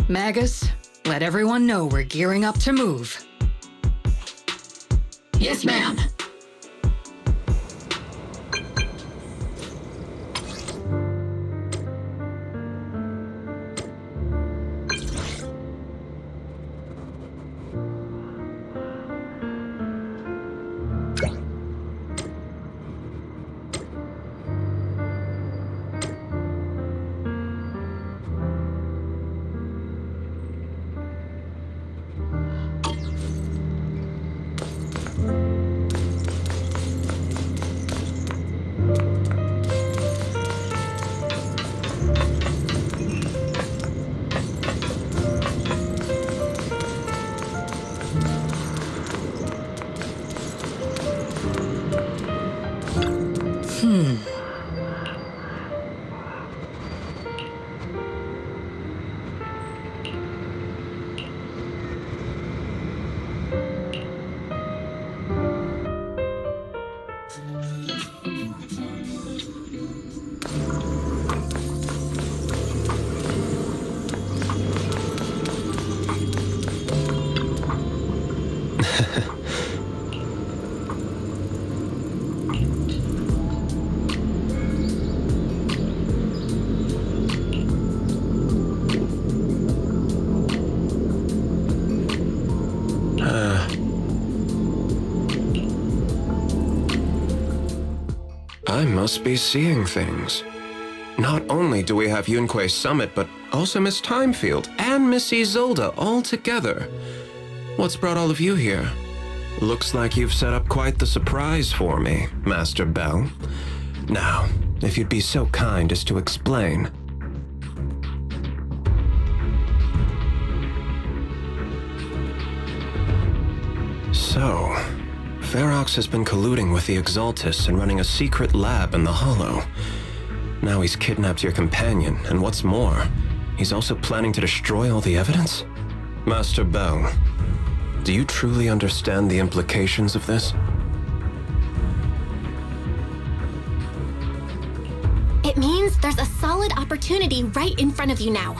Magus, let everyone know we're gearing up to move. Yes, ma'am. I must be seeing things. Not only do we have Yunque's summit, but also Miss Timefield and Miss Isolde all together. What's brought all of you here? Looks like you've set up quite the surprise for me, Master Bell. Now, if you'd be so kind as to explain. So, Ferox has been colluding with the Exaltus and running a secret lab in the Hollow. Now he's kidnapped your companion, and what's more, he's also planning to destroy all the evidence? Master Bell, do you truly understand the implications of this? It means there's a solid opportunity right in front of you now.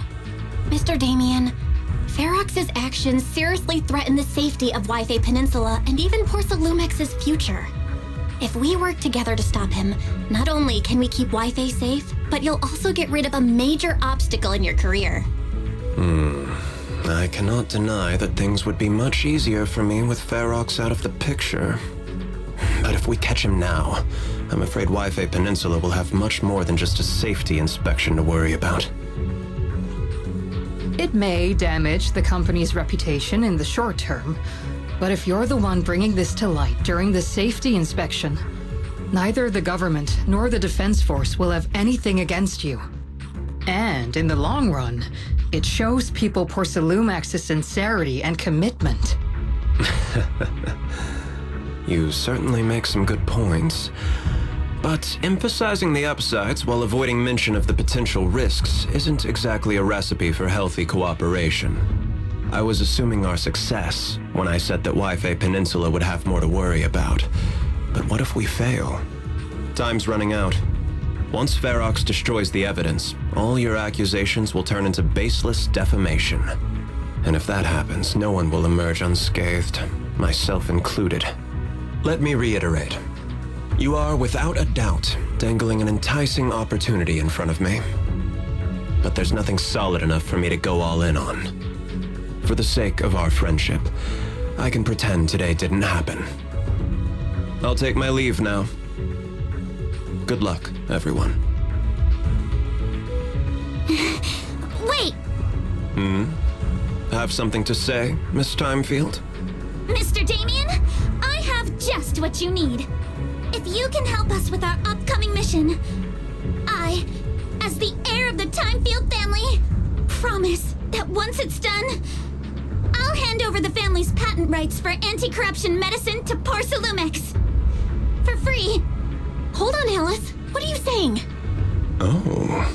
Mr. Damien, Ferox's actions seriously threaten the safety of Wi-Fi Peninsula and even Porcelumex's future. If we work together to stop him, not only can we keep Wi-Fi safe, but you'll also get rid of a major obstacle in your career. I cannot deny that things would be much easier for me with Ferox out of the picture. But if we catch him now, I'm afraid Wi-Fi Peninsula will have much more than just a safety inspection to worry about. It may damage the company's reputation in the short term, but if you're the one bringing this to light during the safety inspection, neither the government nor the Defense Force will have anything against you. And in the long run, it shows people Porcelumex's sincerity and commitment. You certainly make some good points. But emphasizing the upsides while avoiding mention of the potential risks isn't exactly a recipe for healthy cooperation. I was assuming our success when I said that Wi-Fi Peninsula would have more to worry about. But what if we fail? Time's running out. Once Ferox destroys the evidence, all your accusations will turn into baseless defamation. And if that happens, no one will emerge unscathed, myself included. Let me reiterate. You are, without a doubt, dangling an enticing opportunity in front of me. but there's nothing solid enough for me to go all in on. For the sake of our friendship, I can pretend today didn't happen. I'll take my leave now. Good luck, everyone. Wait! Have something to say, Miss Timefield? Mr. Damien, I have just what you need. If you can help us with our upcoming mission, I, as the heir of the Timefield family, promise that once it's done, I'll hand over the family's patent rights for anti-corruption medicine to Porcelumex. For free. Hold on, Alice. What are you saying? Oh.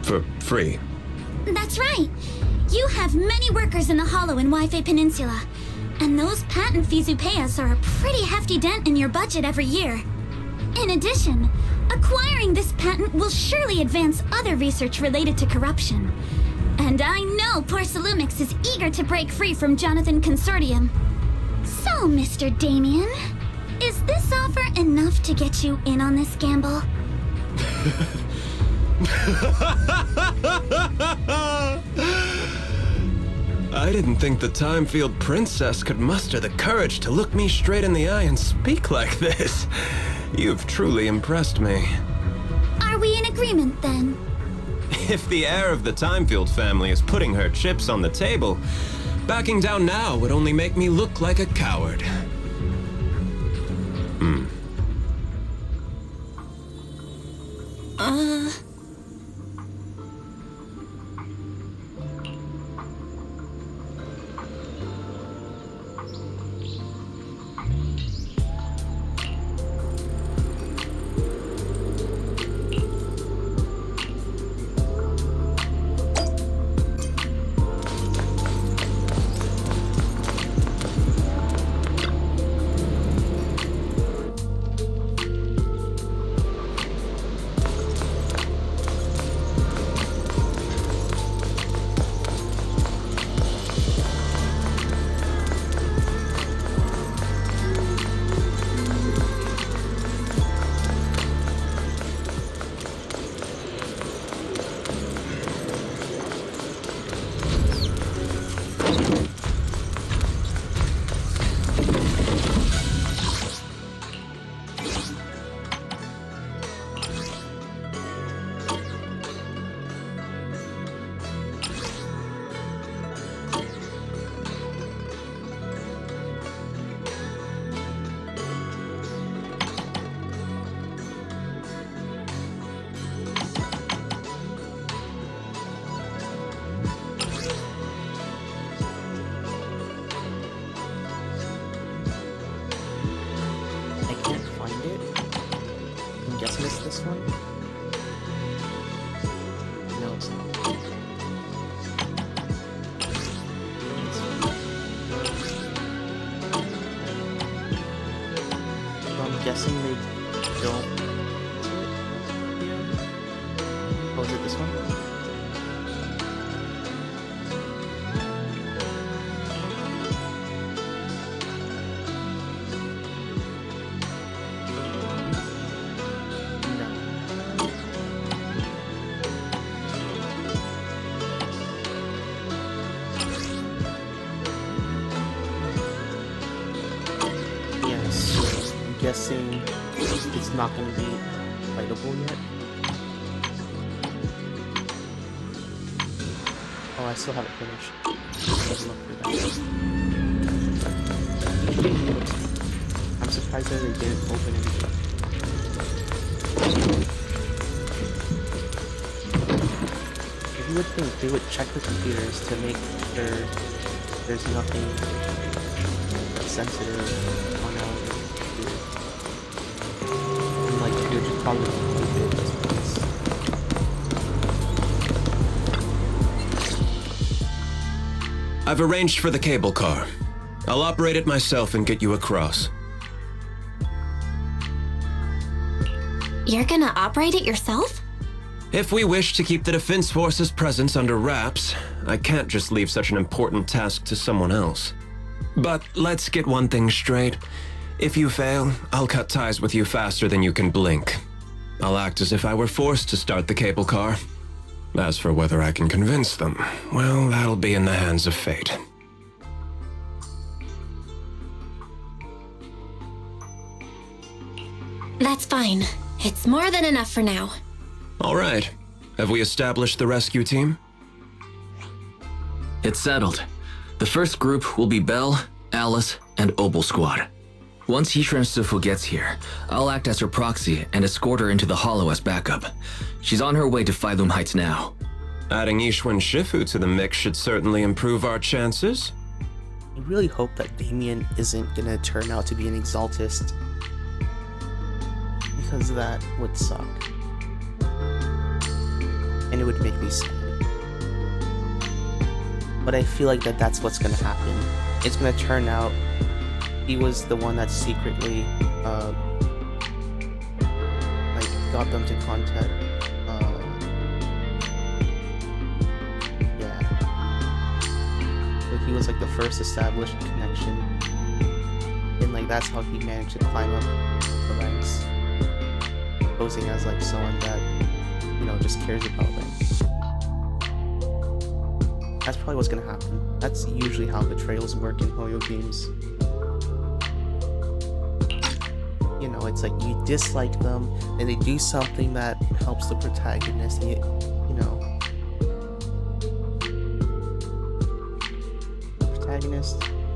For free? That's right. You have many workers in the Hollow in Wi-Fi Peninsula, and those patent fees you pay us are a pretty hefty dent in your budget every year. In addition, acquiring this patent will surely advance other research related to corruption. And I know Porcelumex is eager to break free from Jonathan Consortium. So, Mr. Damien, is this offer enough to get you in on this gamble? I didn't think the Timefield princess could muster the courage to look me straight in the eye and speak like this. You've truly impressed me. Are we in agreement, then? If the heir of the Timefield family is putting her chips on the table, backing down now would only make me look like a coward. This one? No, it's not. So I'm guessing they don't. Oh, is it this one? Guessing it's not going to be fightable yet. Oh, I still haven't finished. Let's look for that. I'm surprised that they didn't open anything. You would think they would check the computers to make sure there's nothing sensitive on our you're just probably at this place. I've arranged for the cable car. I'll operate it myself and get you across. You're gonna operate it yourself? If we wish to keep the Defense Force's presence under wraps, I can't just leave such an important task to someone else. But let's get one thing straight. If you fail, I'll cut ties with you faster than you can blink. I'll act as if I were forced to start the cable car. As for whether I can convince them, well, that'll be in the hands of fate. That's fine. It's more than enough for now. All right. Have we established the rescue team? It's settled. The first group will be Belle, Alice, and Obel Squad. Once Yisha and Sufu gets here, I'll act as her proxy and escort her into the Hollow as backup. She's on her way to Phylum Heights now. Adding Yishun Shifu to the mix should certainly improve our chances. I really hope that Damien isn't gonna turn out to be an Exaltist, because that would suck. And it would make me sad. But I feel like that's what's gonna happen. It's gonna turn out he was the one that secretly like got them to contact he was like the first established connection, and like that's how he managed to climb up the ranks, posing as like someone that, you know, just cares about them. That's probably what's gonna happen. That's usually how betrayals work in Hoyo games. You know, it's like you dislike them and they do something that helps the protagonist, and you know,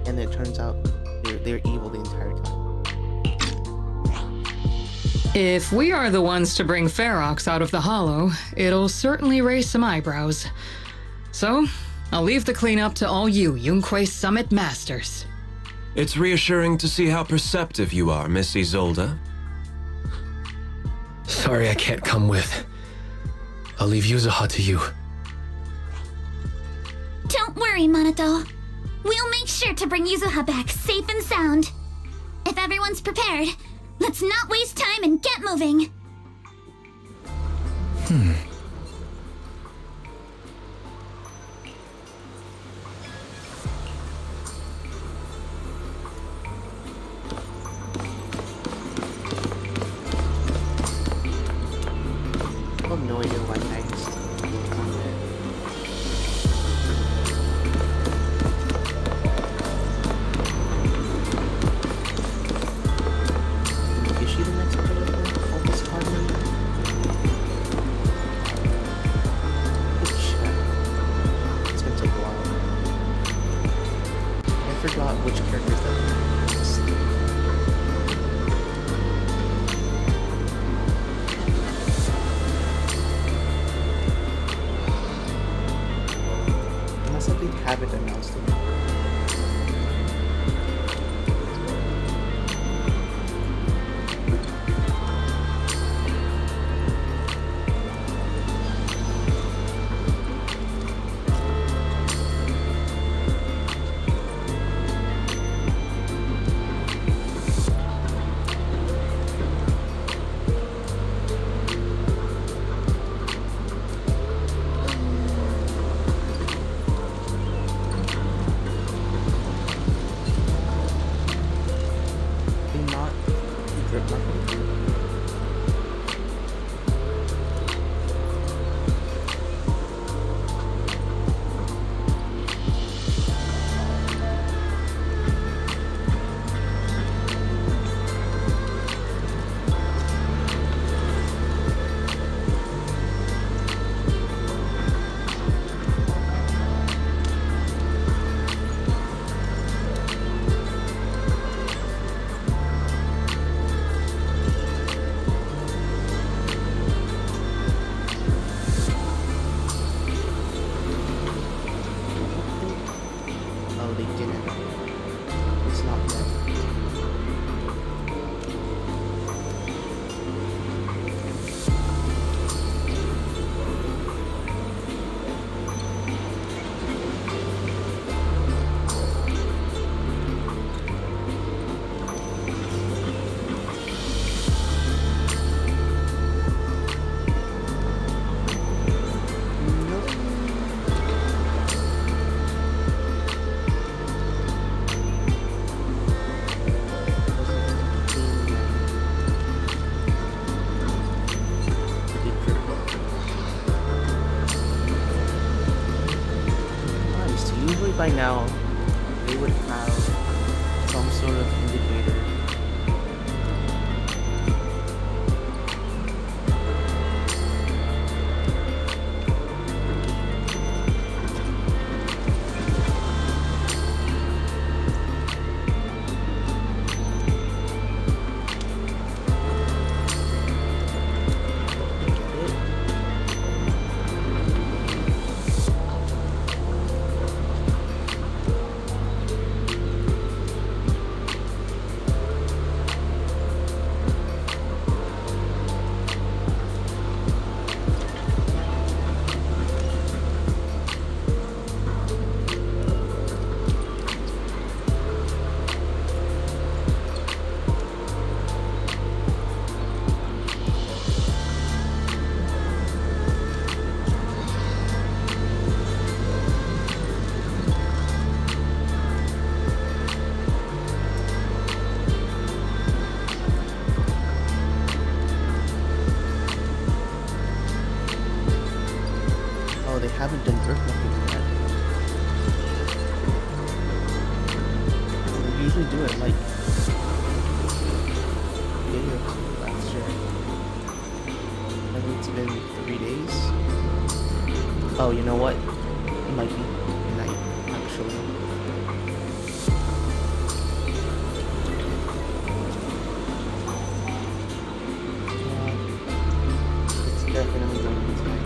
and it turns out they're evil the entire time. If we are the ones to bring Ferox out of the Hollow, it'll certainly raise some eyebrows. So, I'll leave the cleanup to all you Yunque Summit Masters. It's reassuring to see how perceptive you are, Miss Isolde. Sorry I can't come with. I'll leave Yuzuha to you. Don't worry, Minato. We'll make sure to bring Yuzuha back safe and sound. If everyone's prepared, let's not waste time and get moving. I have no idea why next. Is she the next player for all this card member? Good check. It's gonna take a while. I forgot which characters that were. Haven't announced it. by now they would have some sort of indicator. They haven't done dirt mapping yet. They usually do it like a day or two last year. Maybe it's been 3 days. Oh, you know what? It might be night, actually. Yeah, it's definitely going to be tonight.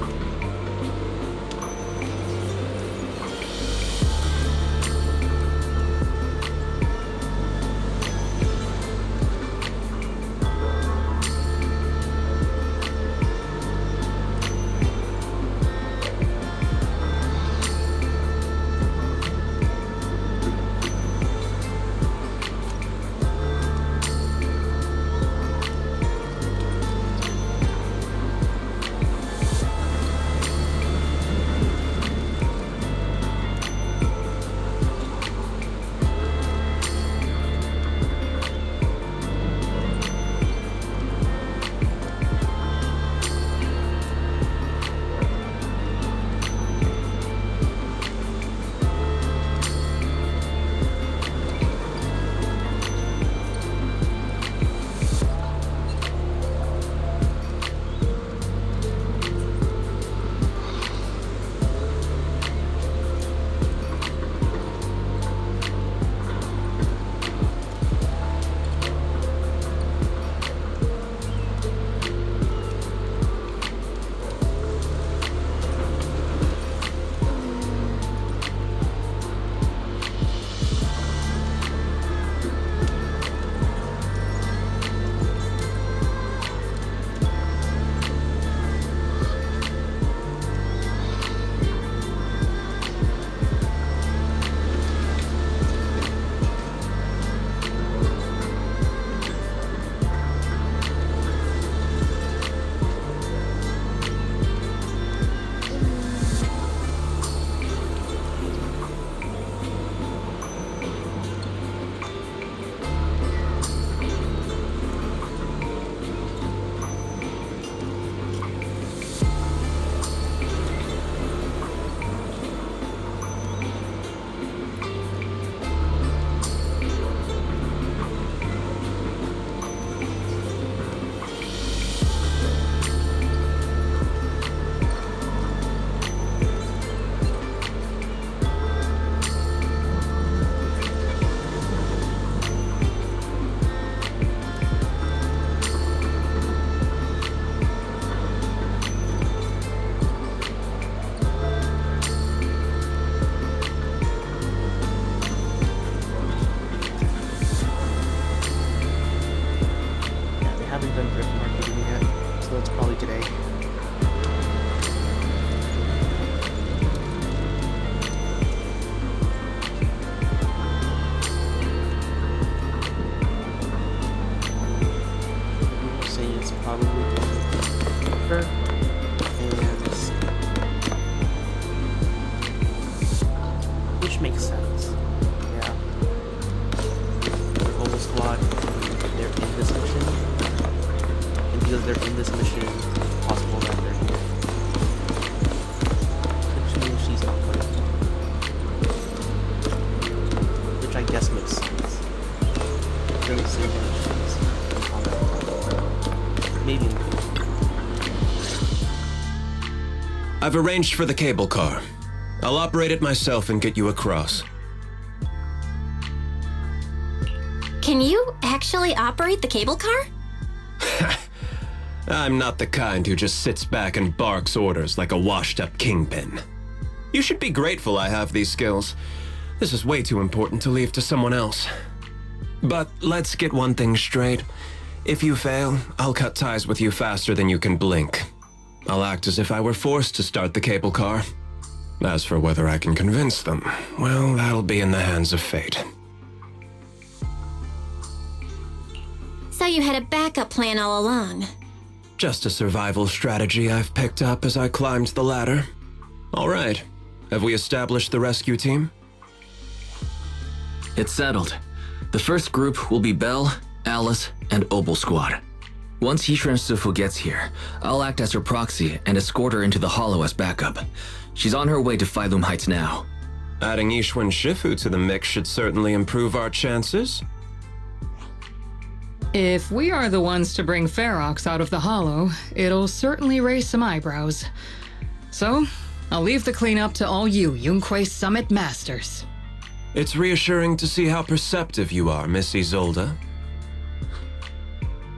Haven't done drift marketing yet, so that's probably today. People say it's probably going to be cheaper, and which makes sense. Yeah. The Global Squad, they're in this mission. Because they're in this mission, it's possible that they're here. Which means she's not putting. I've arranged for the cable car. I'll operate it myself and get you across. Can you actually operate the cable car? I'm not the kind who just sits back and barks orders like a washed-up kingpin. You should be grateful I have these skills. This is way too important to leave to someone else. But let's get one thing straight. If you fail, I'll cut ties with you faster than you can blink. I'll act as if I were forced to start the cable car. As for whether I can convince them, well, that'll be in the hands of fate. So you had a backup plan all along. Just a survival strategy I've picked up as I climbed the ladder. All right. Have we established the rescue team? It's settled. The first group will be Belle, Alice, and Obel Squad. Once Hishran Sufu gets here, I'll act as her proxy and escort her into the Hollow as backup. She's on her way to Phylum Heights now. Adding Ishwan Shifu to the mix should certainly improve our chances. If we are the ones to bring Ferox out of the Hollow, it'll certainly raise some eyebrows. So, I'll leave the cleanup to all you Yunque Summit Masters. It's reassuring to see how perceptive you are, Miss Isolde.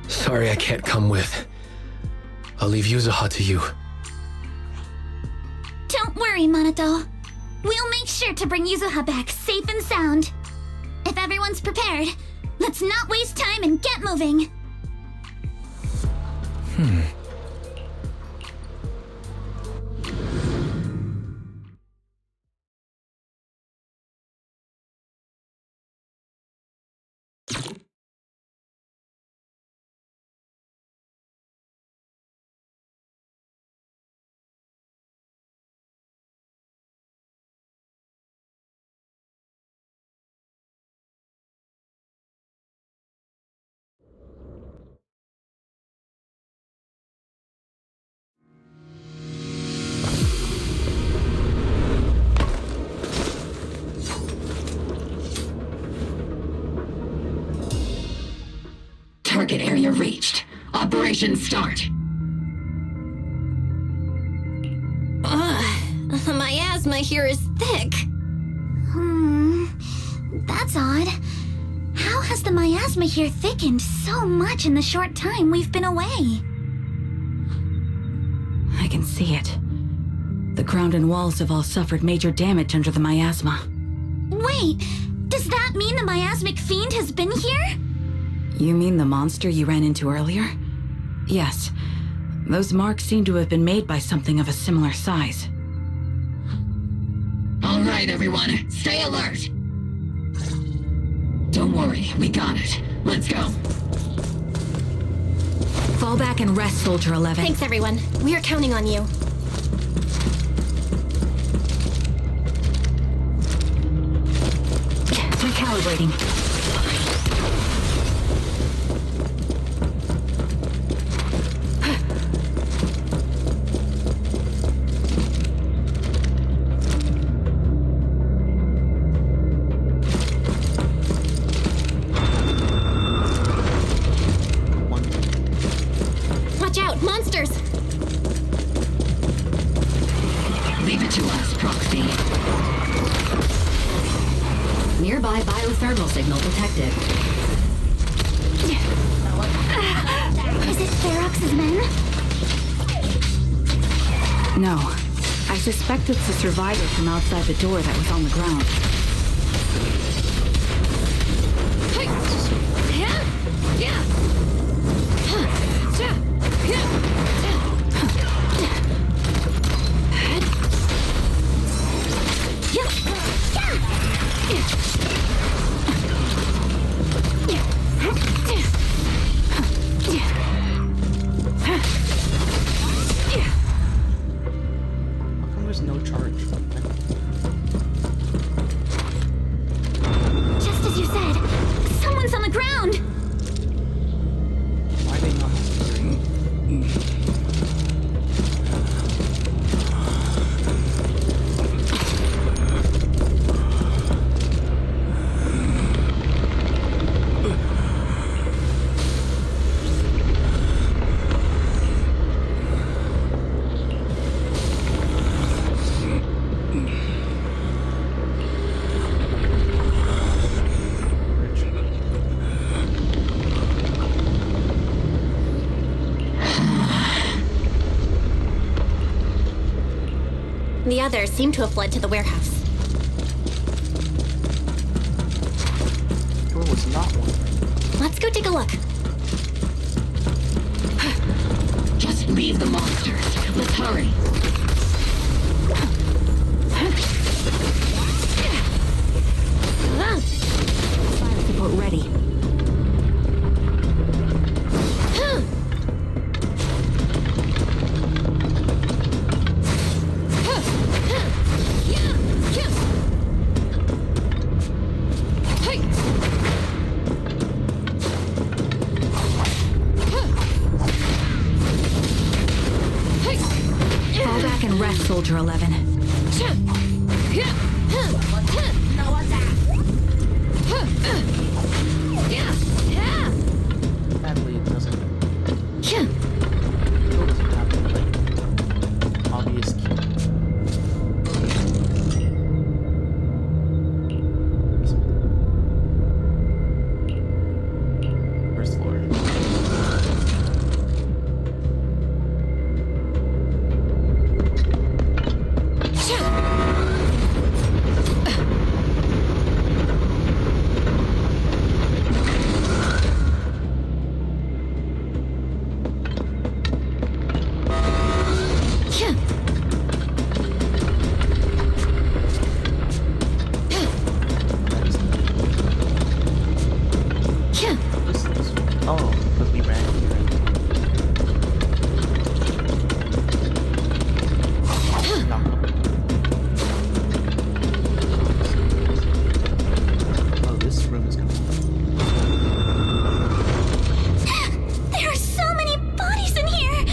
Sorry I can't come with. I'll leave Yuzuha to you. Don't worry, Monato. We'll make sure to bring Yuzuha back safe and sound. If everyone's prepared, let's not waste time and get moving. Target area reached. Operation start. Ugh, my asthma here is thick. That's odd. How has the miasma here thickened so much in the short time we've been away? I can see it. The ground and walls have all suffered major damage under the miasma. Wait, does that mean the miasmic fiend has been here? You mean the monster you ran into earlier? Yes. Those marks seem to have been made by something of a similar size. All right, everyone, stay alert. Don't worry, we got it. Let's go. Fall back and rest, Soldier 11. Thanks, everyone. We are counting on you. Recalibrating. Watch out, monsters! Leave it to us, Proxy. Nearby biothermal signal detected. Is it Ferox's men? No. I suspect it's the survivor from outside the door that was on the ground. How come there's no charge? The others seem to have fled to the warehouse. Door was not one. Let's go take a look. Just leave the monsters. Let's hurry. Fire support ready. Fall back and rest, Soldier 11. Sadly, it doesn't. It doesn't have like obvious key. First floor. Oh, because we ran here. Oh, this room is gonna. There are so many bodies in here!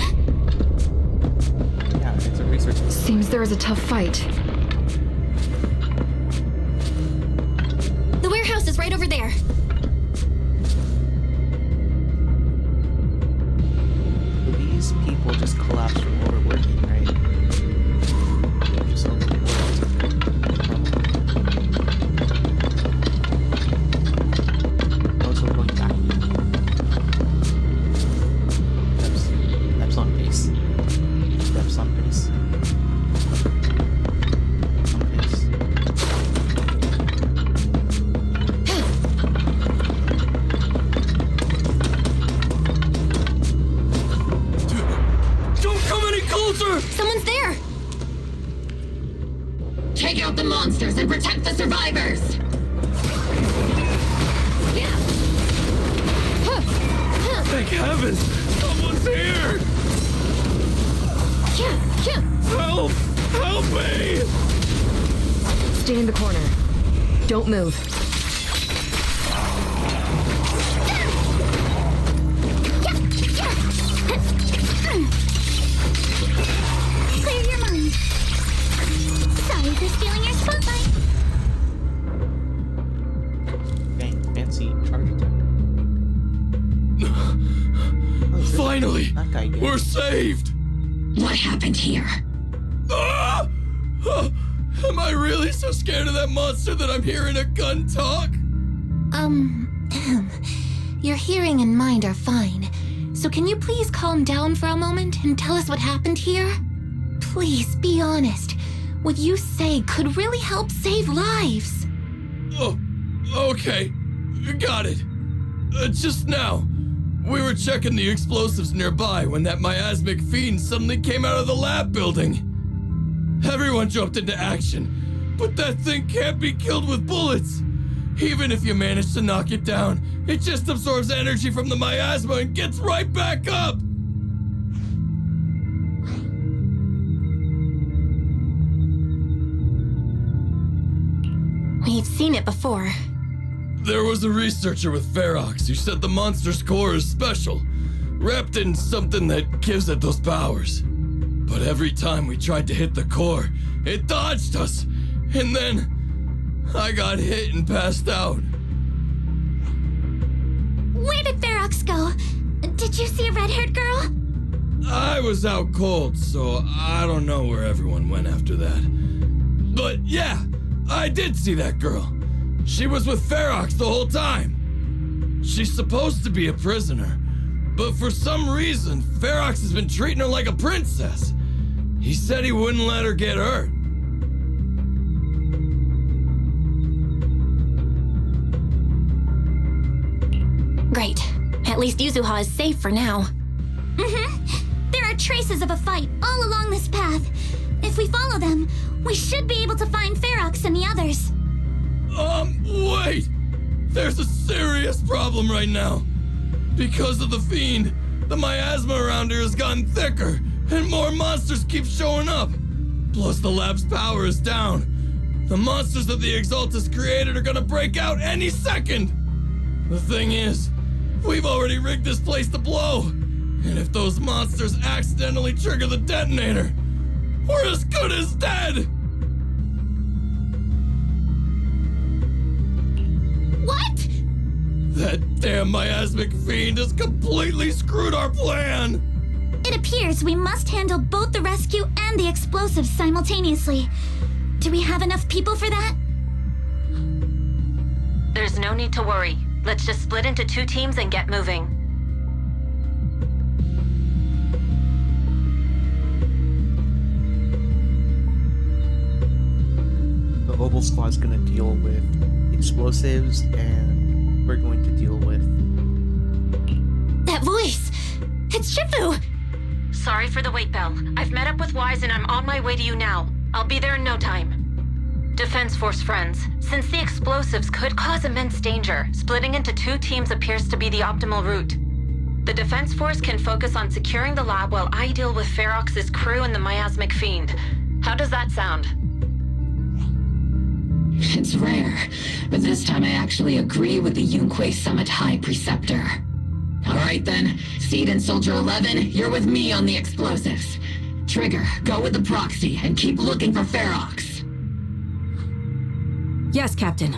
Yeah, it's a research. Seems there is a tough fight. The warehouse is right over there. These people just collapsed from overworking, right? They're just overworked. Oh, so we're going back. That's on base. That's on base. On base. Don't come any closer! Someone's there! Take out the monsters and protect the survivors! Thank heavens! Someone's here! Help! Help me! Stay in the corner. Don't move. Clear your mind. Sorry for stealing your spotlight. Dang, fancy charge attack. Finally! That guy again. We're saved! What happened here? Ah! Ah! Am I really so scared of that monster that I'm hearing a gun talk? Your hearing and mind are fine. So can you please calm down for a moment and tell us what happened here? Please, be honest. What you say could really help save lives. Oh, okay. Got it. Just now, we were checking the explosives nearby when that miasmic fiend suddenly came out of the lab building. Everyone jumped into action, but that thing can't be killed with bullets. Even if you manage to knock it down, it just absorbs energy from the miasma and gets right back up. We've seen it before. There was a researcher with Ferox who said the monster's core is special, wrapped in something that gives it those powers. But every time we tried to hit the core, it dodged us, and then I got hit and passed out. Where did Ferox go? Did you see a red-haired girl? I was out cold, so I don't know where everyone went after that. But yeah, I did see that girl. She was with Ferox the whole time. She's supposed to be a prisoner, but for some reason, Ferox has been treating her like a princess. He said he wouldn't let her get hurt. Great. At least Yuzuha is safe for now. There are traces of a fight all along this path. If we follow them, we should be able to find Ferox and the others. Wait! There's a serious problem right now. Because of the fiend, the miasma around here has gotten thicker, and more monsters keep showing up. Plus the lab's power is down. The monsters that the Exaltus created are gonna break out any second. The thing is, we've already rigged this place to blow. And if those monsters accidentally trigger the detonator, we're as good as dead! What? That damn miasmic fiend has completely screwed our plan! It appears we must handle both the rescue and the explosives simultaneously. Do we have enough people for that? There's no need to worry. Let's just split into 2 teams and get moving. The Oval Squad's gonna deal with explosives, and we're going to deal with... That voice! It's Shifu! Sorry for the wait, Belle. I've met up with Wise and I'm on my way to you now. I'll be there in no time. Defense Force friends, since the explosives could cause immense danger, splitting into 2 teams appears to be the optimal route. The Defense Force can focus on securing the lab while I deal with Ferox's crew and the miasmic fiend. How does that sound? It's rare, but this time I actually agree with the Yunque Summit High Preceptor. Alright then, Seed and Soldier 11, you're with me on the explosives. Trigger, go with the proxy and keep looking for Ferox. Yes, Captain.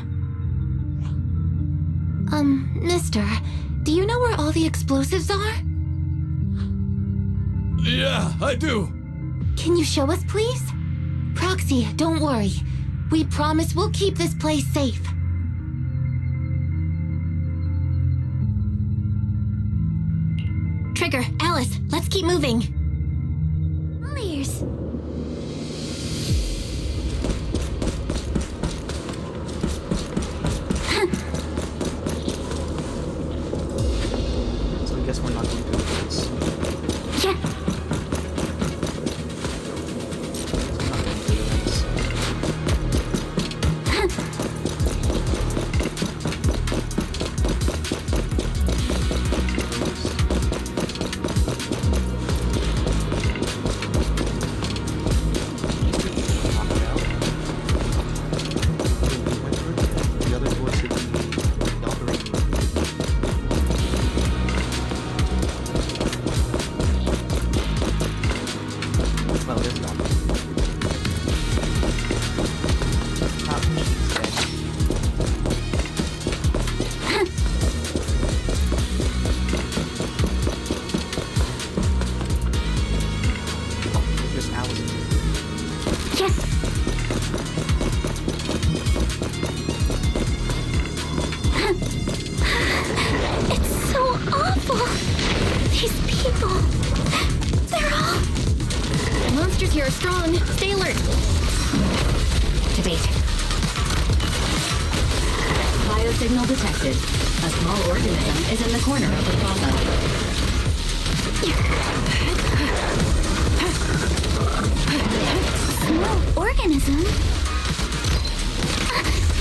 Mister, do you know where all the explosives are? Yeah, I do. Can you show us, please? Proxy, don't worry. We promise we'll keep this place safe. Trigger, Alice, let's keep moving. All ears. So I guess we're not going to do this. Yeah. Signal detected. A small organism is in the corner of the plaza. Small organism?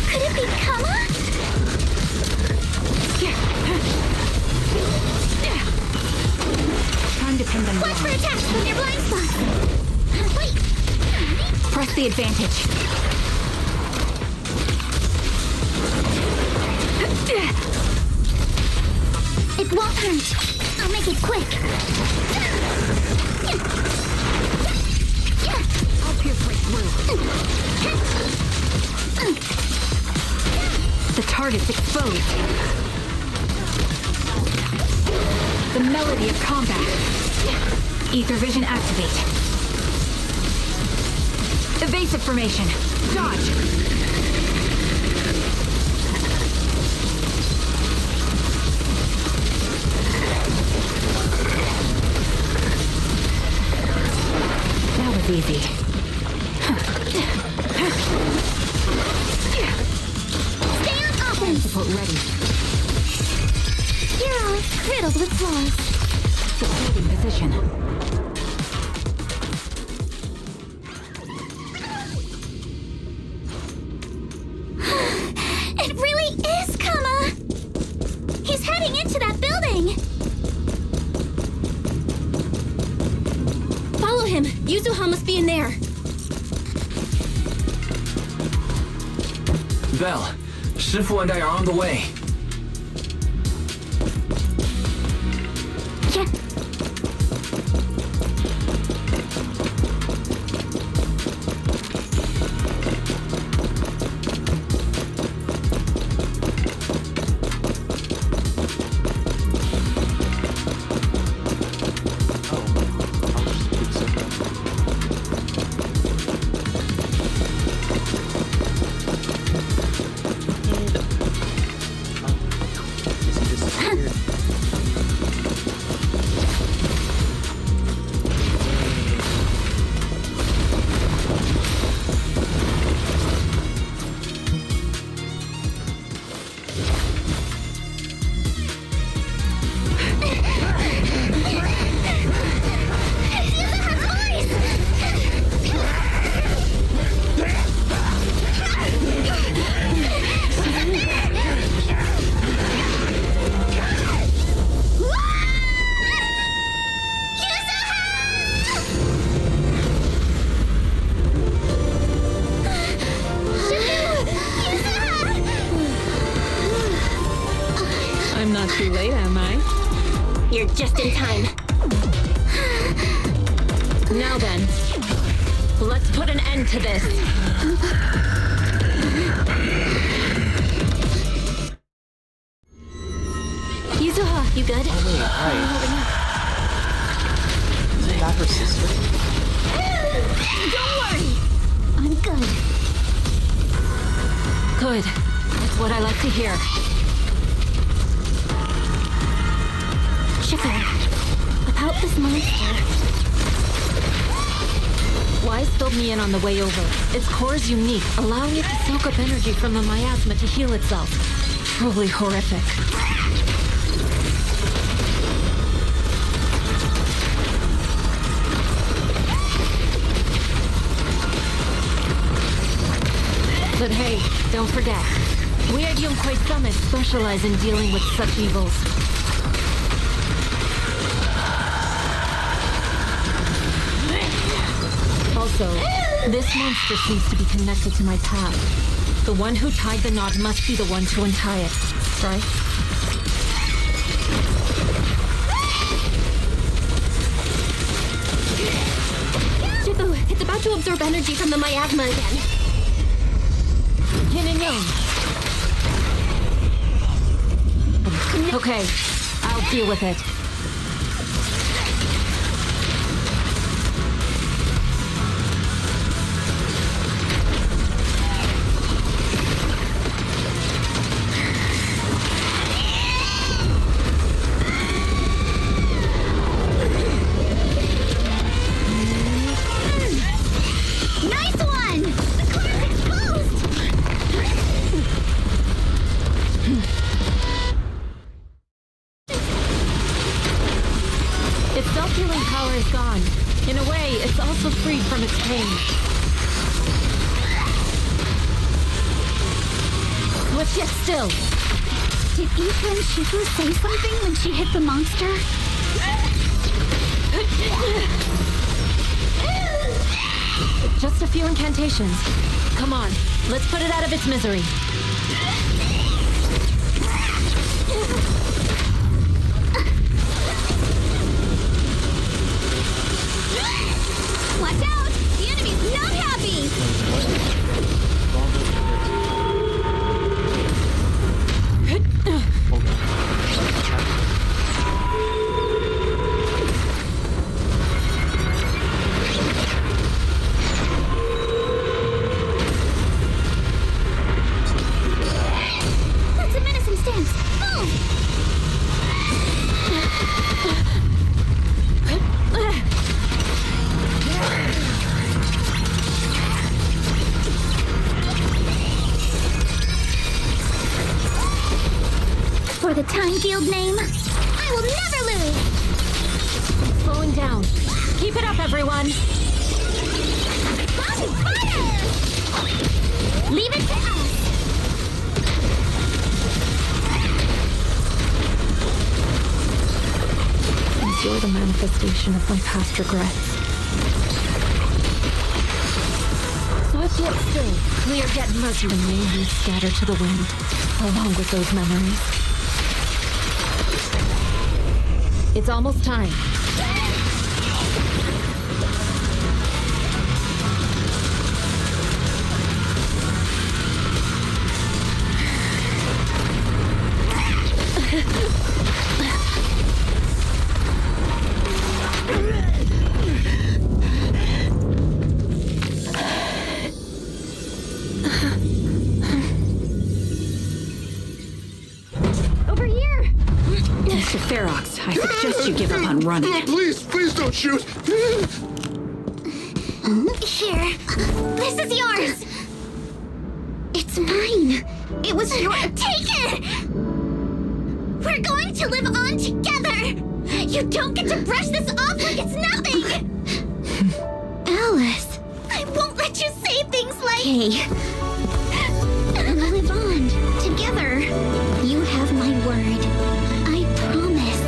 Could it be Kama? Time to pin them Watch down. for attacks from your blind spots. Wait. Press the advantage. It won't hurt. I'll make it quick. I'll pierce right through. The target's exposed. The melody of combat. Ether vision activate. Evasive formation. Dodge. Easy. Stay on offense. Support ready. Yeah, riddled with flaws. Holding position. It really is Kama! He's heading into that building! Follow him. Yuzuha must be in there. Belle, Shifu and I are on the way. Yeah. I'm not too late, am I? You're just in time. Now then, let's put an end to this. Yuzuha, you good? Oh wait, right. Isn't that her sister? Don't worry! I'm good. Good. That's what I like to hear. Shifu, about this monster. Wise filled me in on the way over. Its core is unique, allowing it to soak up energy from the miasma to heal itself. Truly horrific. But hey, don't forget, we at Yunquay Summit specialize in dealing with such evils. Also, this monster seems to be connected to my path. The one who tied the knot must be the one to untie it, right? Shifu, it's about to absorb energy from the miasma again. Yin and yang. Okay, I'll deal with it. Nice one! The core is exposed! Its self-healing power is gone. In a way, it's also freed from its pain. Swift yet still. Did Ika and Shifu say something when she hit the monster? Just a few incantations. Come on, let's put it out of its misery. Watch out! The enemy's not happy! That's a menacing stance. Move! time, field name. I will never lose. Slowing down. Keep it up, everyone. Fire! Leave it to us. Since you're the manifestation of my past regrets. Swift yet still, we are getting most of the names scattered to the wind, along with those memories. It's almost time. Over here! Mr. Ferox, I suggest you give up on running. Please don't shoot. Here. This is yours. It's mine. It was your. Take it! We're going to live on together. You don't get to brush this off like it's nothing. Alice. I won't let you say things like. Hey. We'll live on together. You have my word. I promise.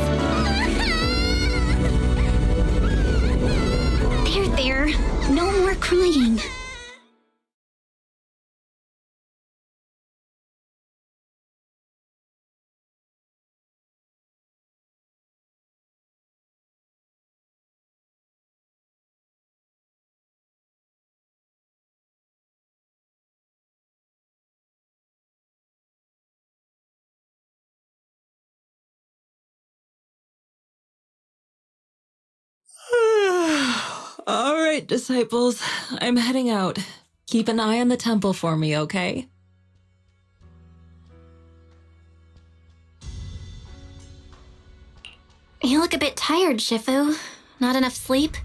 There. No more crying. All right, disciples. I'm heading out. Keep an eye on the temple for me, okay? You look a bit tired, Shifu. Not enough sleep?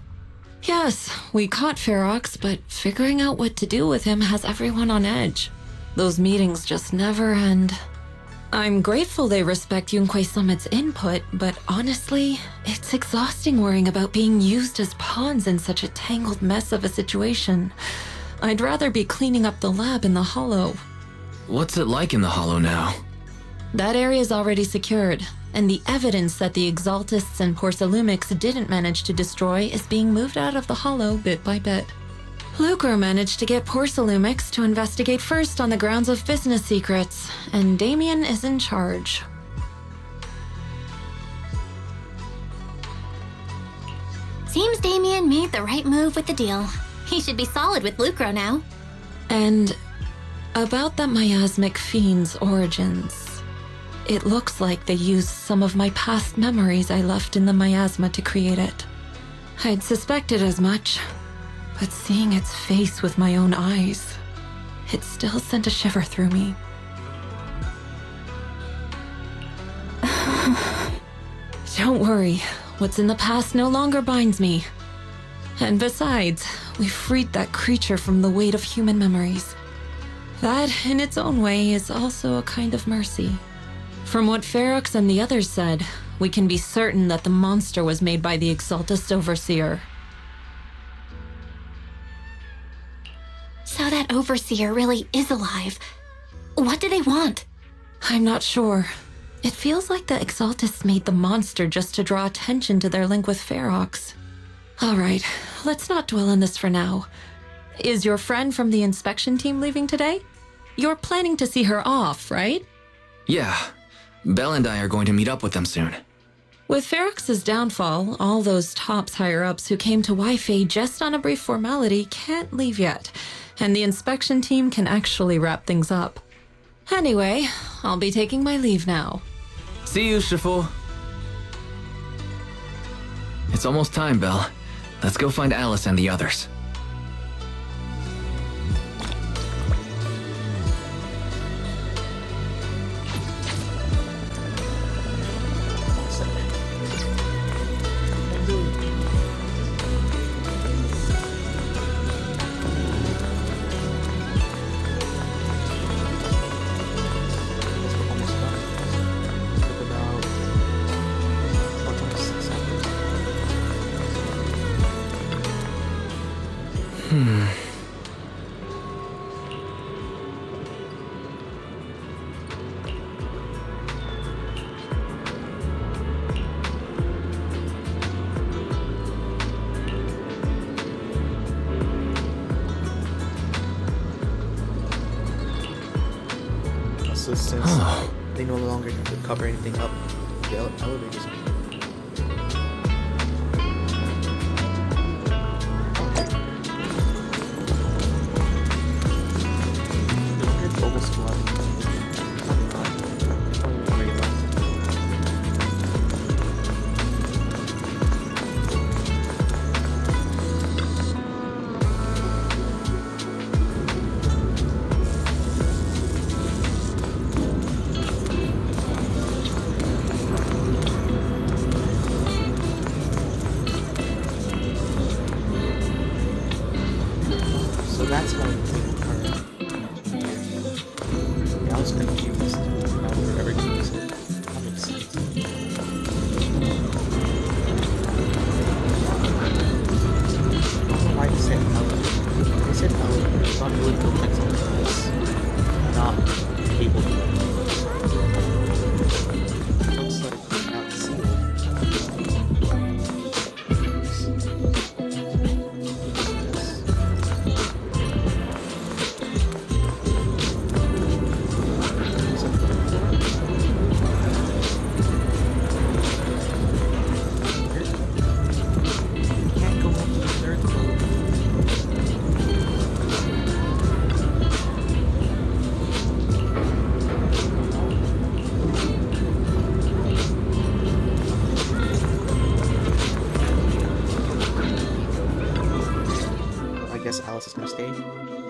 Yes, we caught Ferox, but figuring out what to do with him has everyone on edge. Those meetings just never end. I'm grateful they respect Yunquei Summit's input, but honestly, it's exhausting worrying about being used as pawns in such a tangled mess of a situation. I'd rather be cleaning up the lab in the Hollow. What's it like in the Hollow now? That area's already secured, and the evidence that the Exaltists and Porcelumics didn't manage to destroy is being moved out of the Hollow bit by bit. Lucro managed to get Porcelumix to investigate first on the grounds of business secrets, and Damien is in charge. Seems Damien made the right move with the deal. He should be solid with Lucro now. And about that miasmic fiend's origins. It looks like they used some of my past memories I left in the miasma to create it. I'd suspected as much, but seeing its face with my own eyes, it still sent a shiver through me. Don't worry, what's in the past no longer binds me. And besides, we freed that creature from the weight of human memories. That, in its own way, is also a kind of mercy. From what Ferox and the others said, we can be certain that the monster was made by the Exaltist Overseer. So that Overseer really is alive. What do they want? I'm not sure. It feels like the Exaltists made the monster just to draw attention to their link with Ferox. All right, let's not dwell on this for now. Is your friend from the inspection team leaving today? You're planning to see her off, right? Yeah. Belle and I are going to meet up with them soon. With Ferox's downfall, all those tops higher-ups who came to Wi-Fi just on a brief formality can't leave yet, and the inspection team can actually wrap things up. Anyway, I'll be taking my leave now. See you, Shifu. It's almost time, Belle. Let's go find Alice and the others. So since they no longer have to cover anything up, the elevators. Global squad. So that's how I'm taking her. Yeah, I was confused. Now wherever he was it. That makes sense. I don't know why they said elevator. They said elevator. It's not really built like something that's not able to. It looks like it's not sealed. I guess Alice is gonna stay.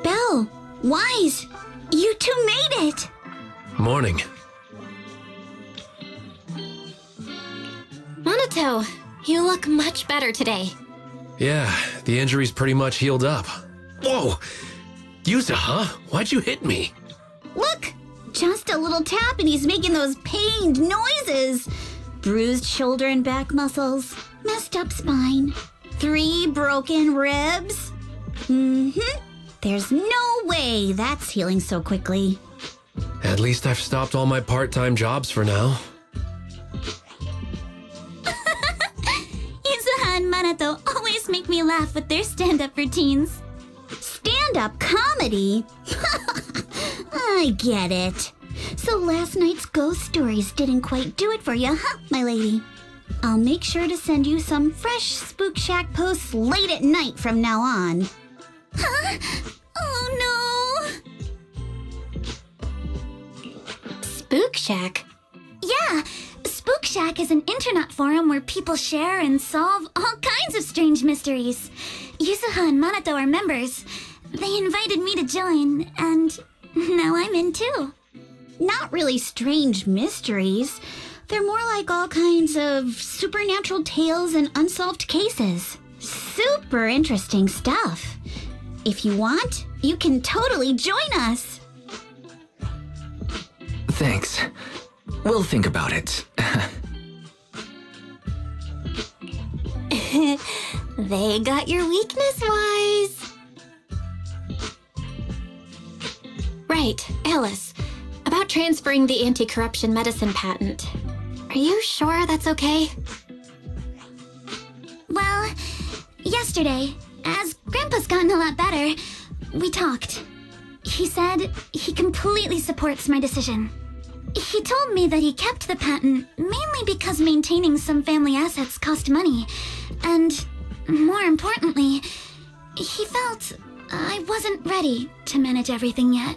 Belle, Wise, you two made it! Morning. Monato, you look much better today. Yeah, the injury's pretty much healed up. Whoa! Yuza, huh? Why'd you hit me? Look! Just a little tap and he's making those pained noises. Bruised shoulder and back muscles. Messed up spine. 3 broken ribs. There's no way that's healing so quickly. At least I've stopped all my part-time jobs for now. Yuzuha and Manato always make me laugh with their stand-up routines. Stand-up comedy? I get it. So last night's ghost stories didn't quite do it for you, huh, my lady? I'll make sure to send you some fresh Spook Shack posts late at night from now on. Huh? Oh no! Spook Shack? Yeah, Spook Shack is an internet forum where people share and solve all kinds of strange mysteries. Yuzuha and Manato are members. They invited me to join, and now I'm in too. Not really strange mysteries. They're more like all kinds of supernatural tales and unsolved cases. Super interesting stuff. If you want, you can totally join us. Thanks. We'll think about it. They got your weakness, Wise. Right, Alice. About transferring the anti-corruption medicine patent. Are you sure that's okay? Well, yesterday, as Grandpa's gotten a lot better, we talked. He said he completely supports my decision. He told me that he kept the patent mainly because maintaining some family assets cost money, and more importantly, he felt I wasn't ready to manage everything yet.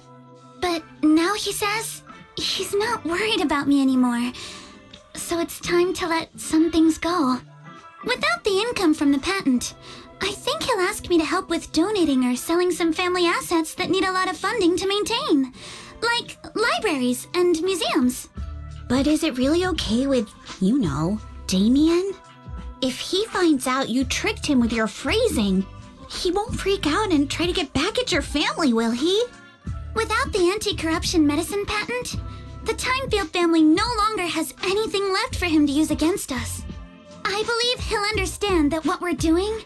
But now he says he's not worried about me anymore, so it's time to let some things go. Without the income from the patent, I think he'll ask me to help with donating or selling some family assets that need a lot of funding to maintain, like libraries and museums. But is it really okay with, Damien? If he finds out you tricked him with your phrasing, he won't freak out and try to get back at your family, will he? Without the anti-corruption medicine patent, the Timefield family no longer has anything left for him to use against us. I believe he'll understand that what we're doing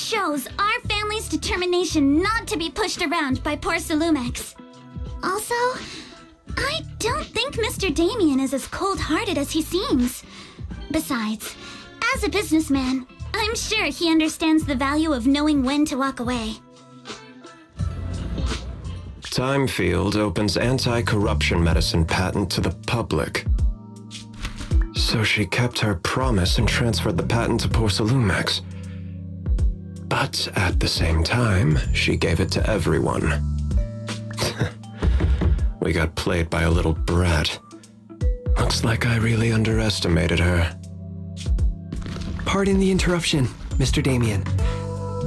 shows our family's determination not to be pushed around by poor Solumex. Also, I don't think Mr. Damien is as cold-hearted as he seems. Besides, as a businessman, I'm sure he understands the value of knowing when to walk away. Timefield opens anti-corruption medicine patent to the public. So she kept her promise and transferred the patent to Porcelumex. But at the same time, she gave it to everyone. We got played by a little brat. Looks like I really underestimated her. Pardon the interruption, Mr. Damien.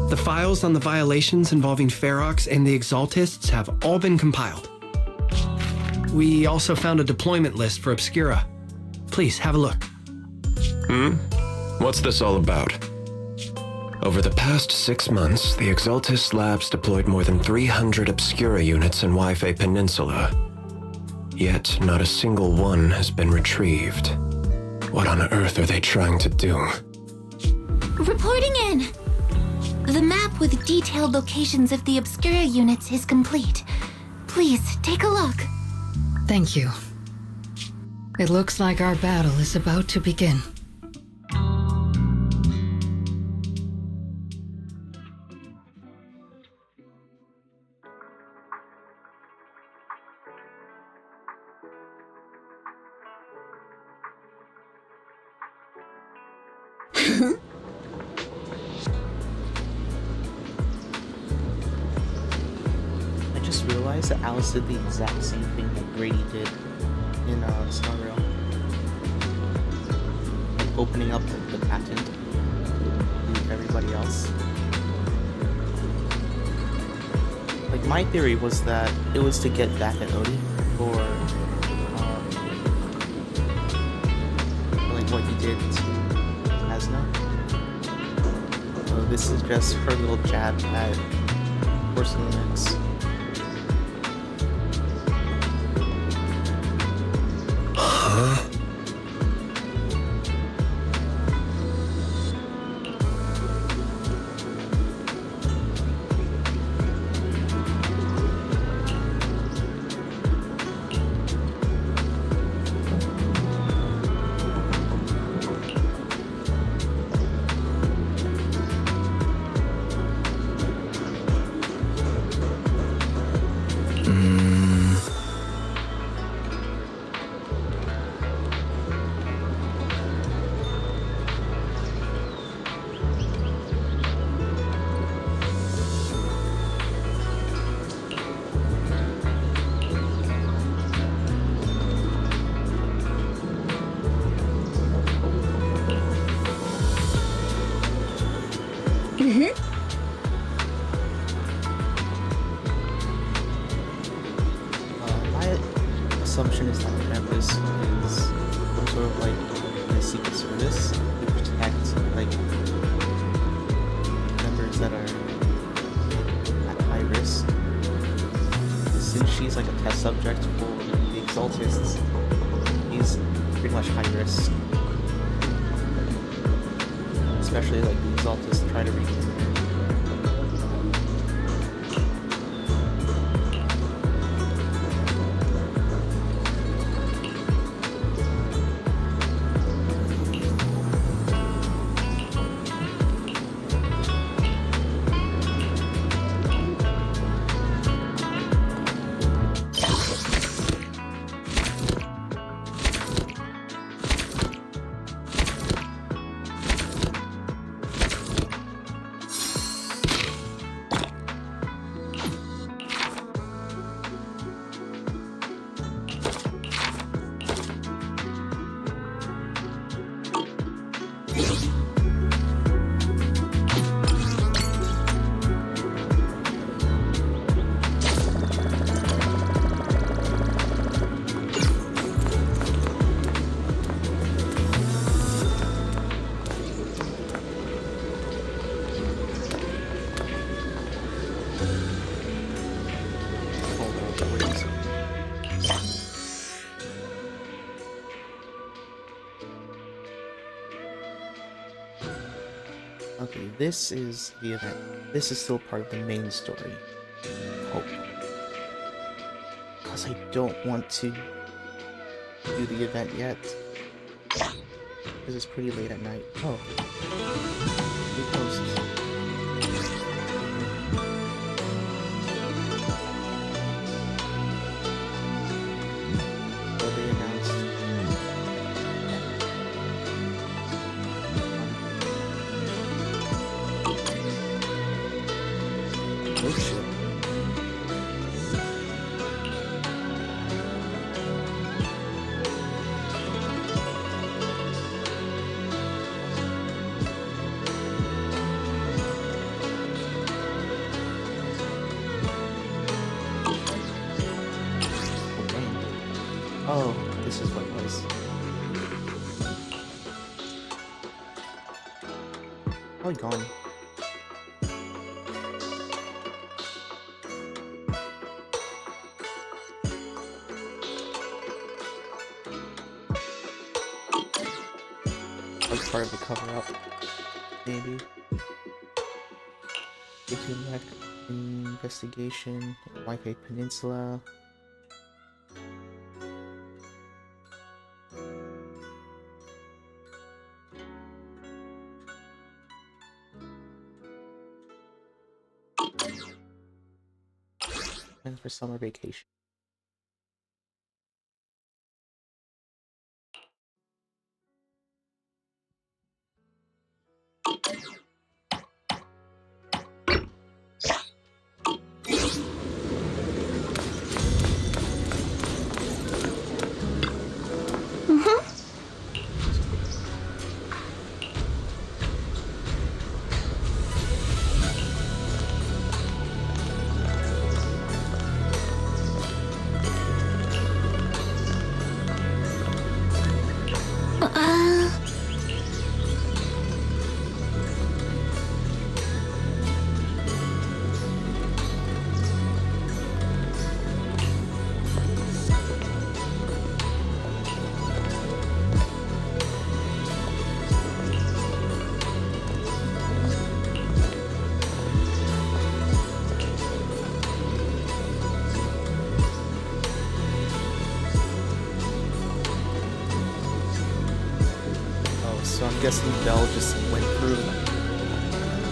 The files on the violations involving Ferox and the Exaltists have all been compiled. We also found a deployment list for Obscura. Please, have a look. What's this all about? Over the past 6 months, the Exaltist Labs deployed more than 300 Obscura units in Wi-Fi Peninsula. Yet, not a single one has been retrieved. What on earth are they trying to do? Reporting in. The map with detailed locations of the Obscura units is complete. Please, take a look. Thank you. It looks like our battle is about to begin. I just realized that Alice did the exact same thing that Grady did in Starrail. Like opening up the patent to everybody else. Like, my theory was that it was to get back at Odie for like what he did to Asna. So this is just her little jab at Porcelumex. Huh? My assumption is that Krampus is some sort of like a secret service to protect like members that are at high risk. Since she's like a test subject for the Exaltists, he's pretty much high risk. Especially like the Exaltists try to reclaim her. Okay, this is the event. This is still part of the main story. Hope. Because I don't want to do the event yet. Because it's pretty late at night. Oh. New posts. So they announced. Oh shit. Oh, this is what it was. Probably gone. Like part of the cover-up, maybe. Wreck investigation, Wi-Fi Peninsula. And for summer vacation. So I'm guessing Belle just went through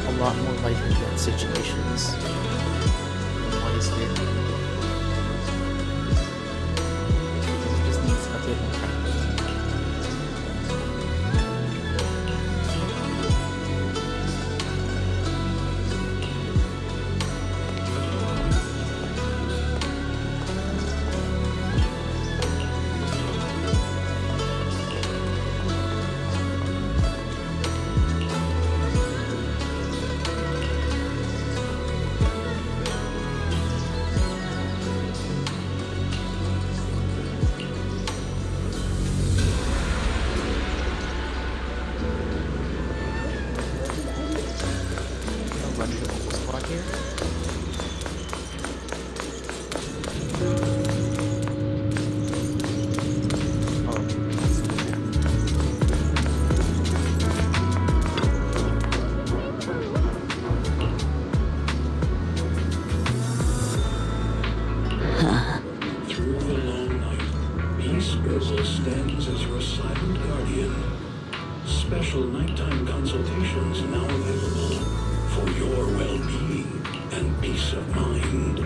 a lot more life and death situations than Wise did. He just needs a bit more practice. Stands as your silent guardian. Special nighttime consultations now available for your well-being and peace of mind.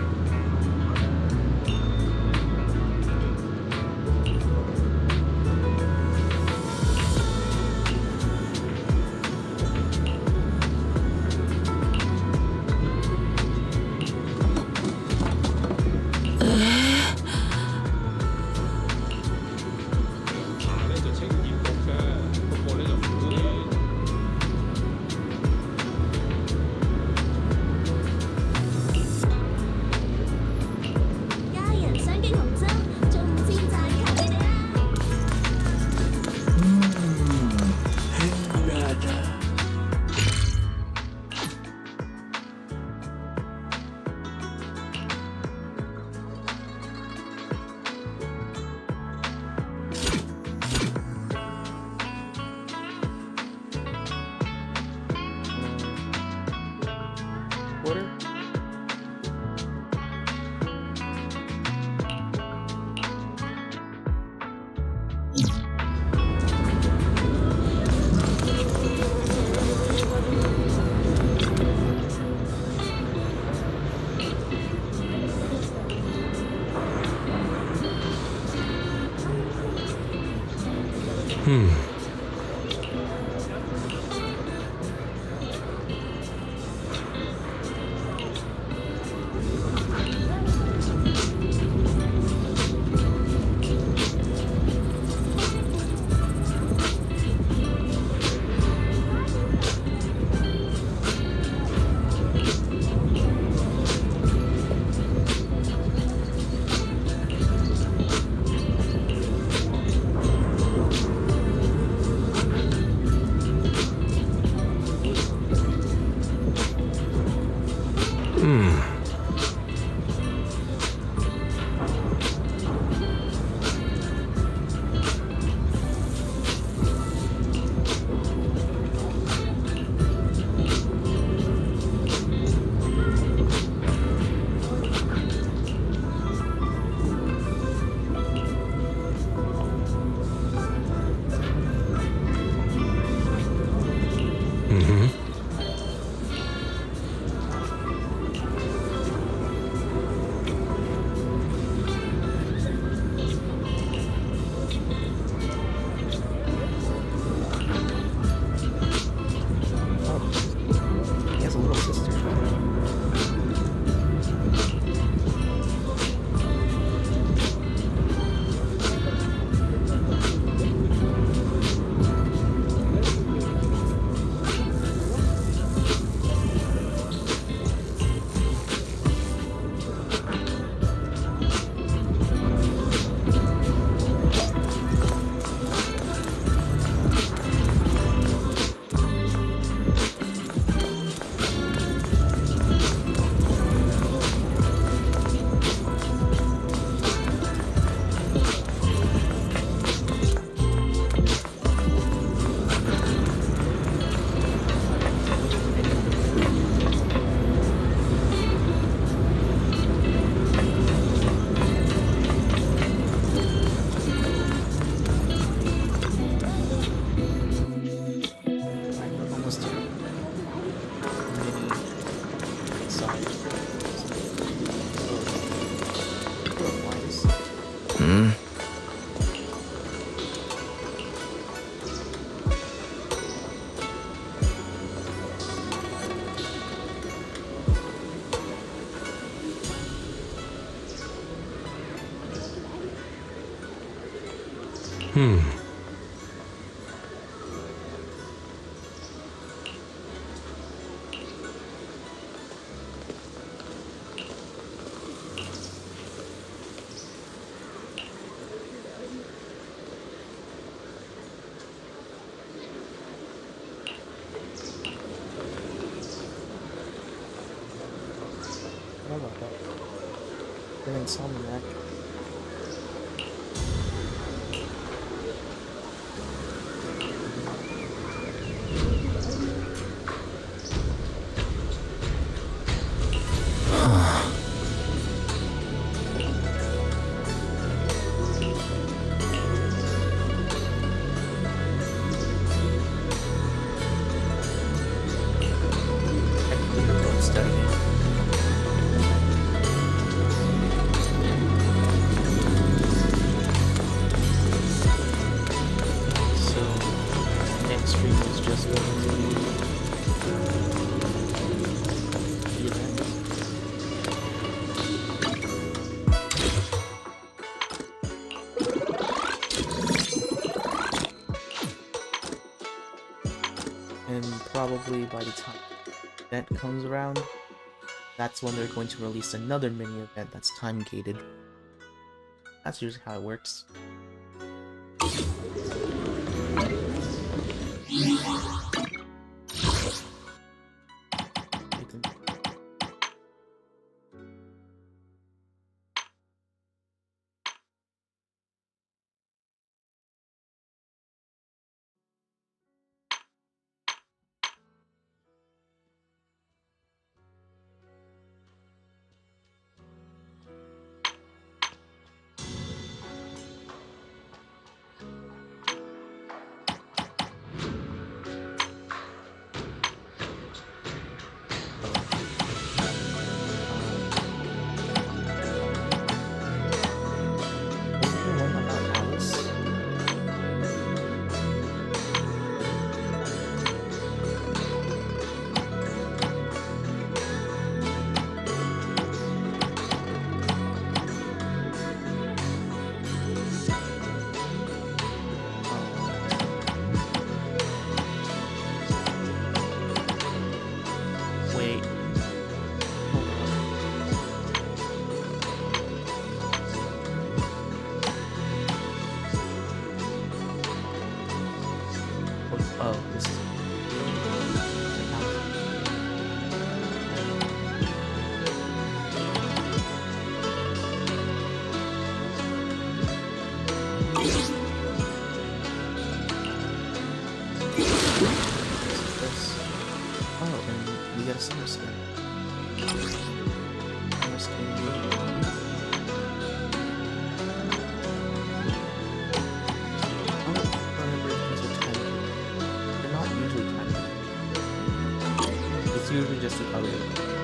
teleporter. He has a little sister. How about that? They're insomniac. And probably by the time the event comes around, that's when they're going to release another mini event that's time gated. That's usually how it works. Oh, and we get a summer skin. Summer skin. I don't remember if these are time. They're not usually time. It's usually just the color.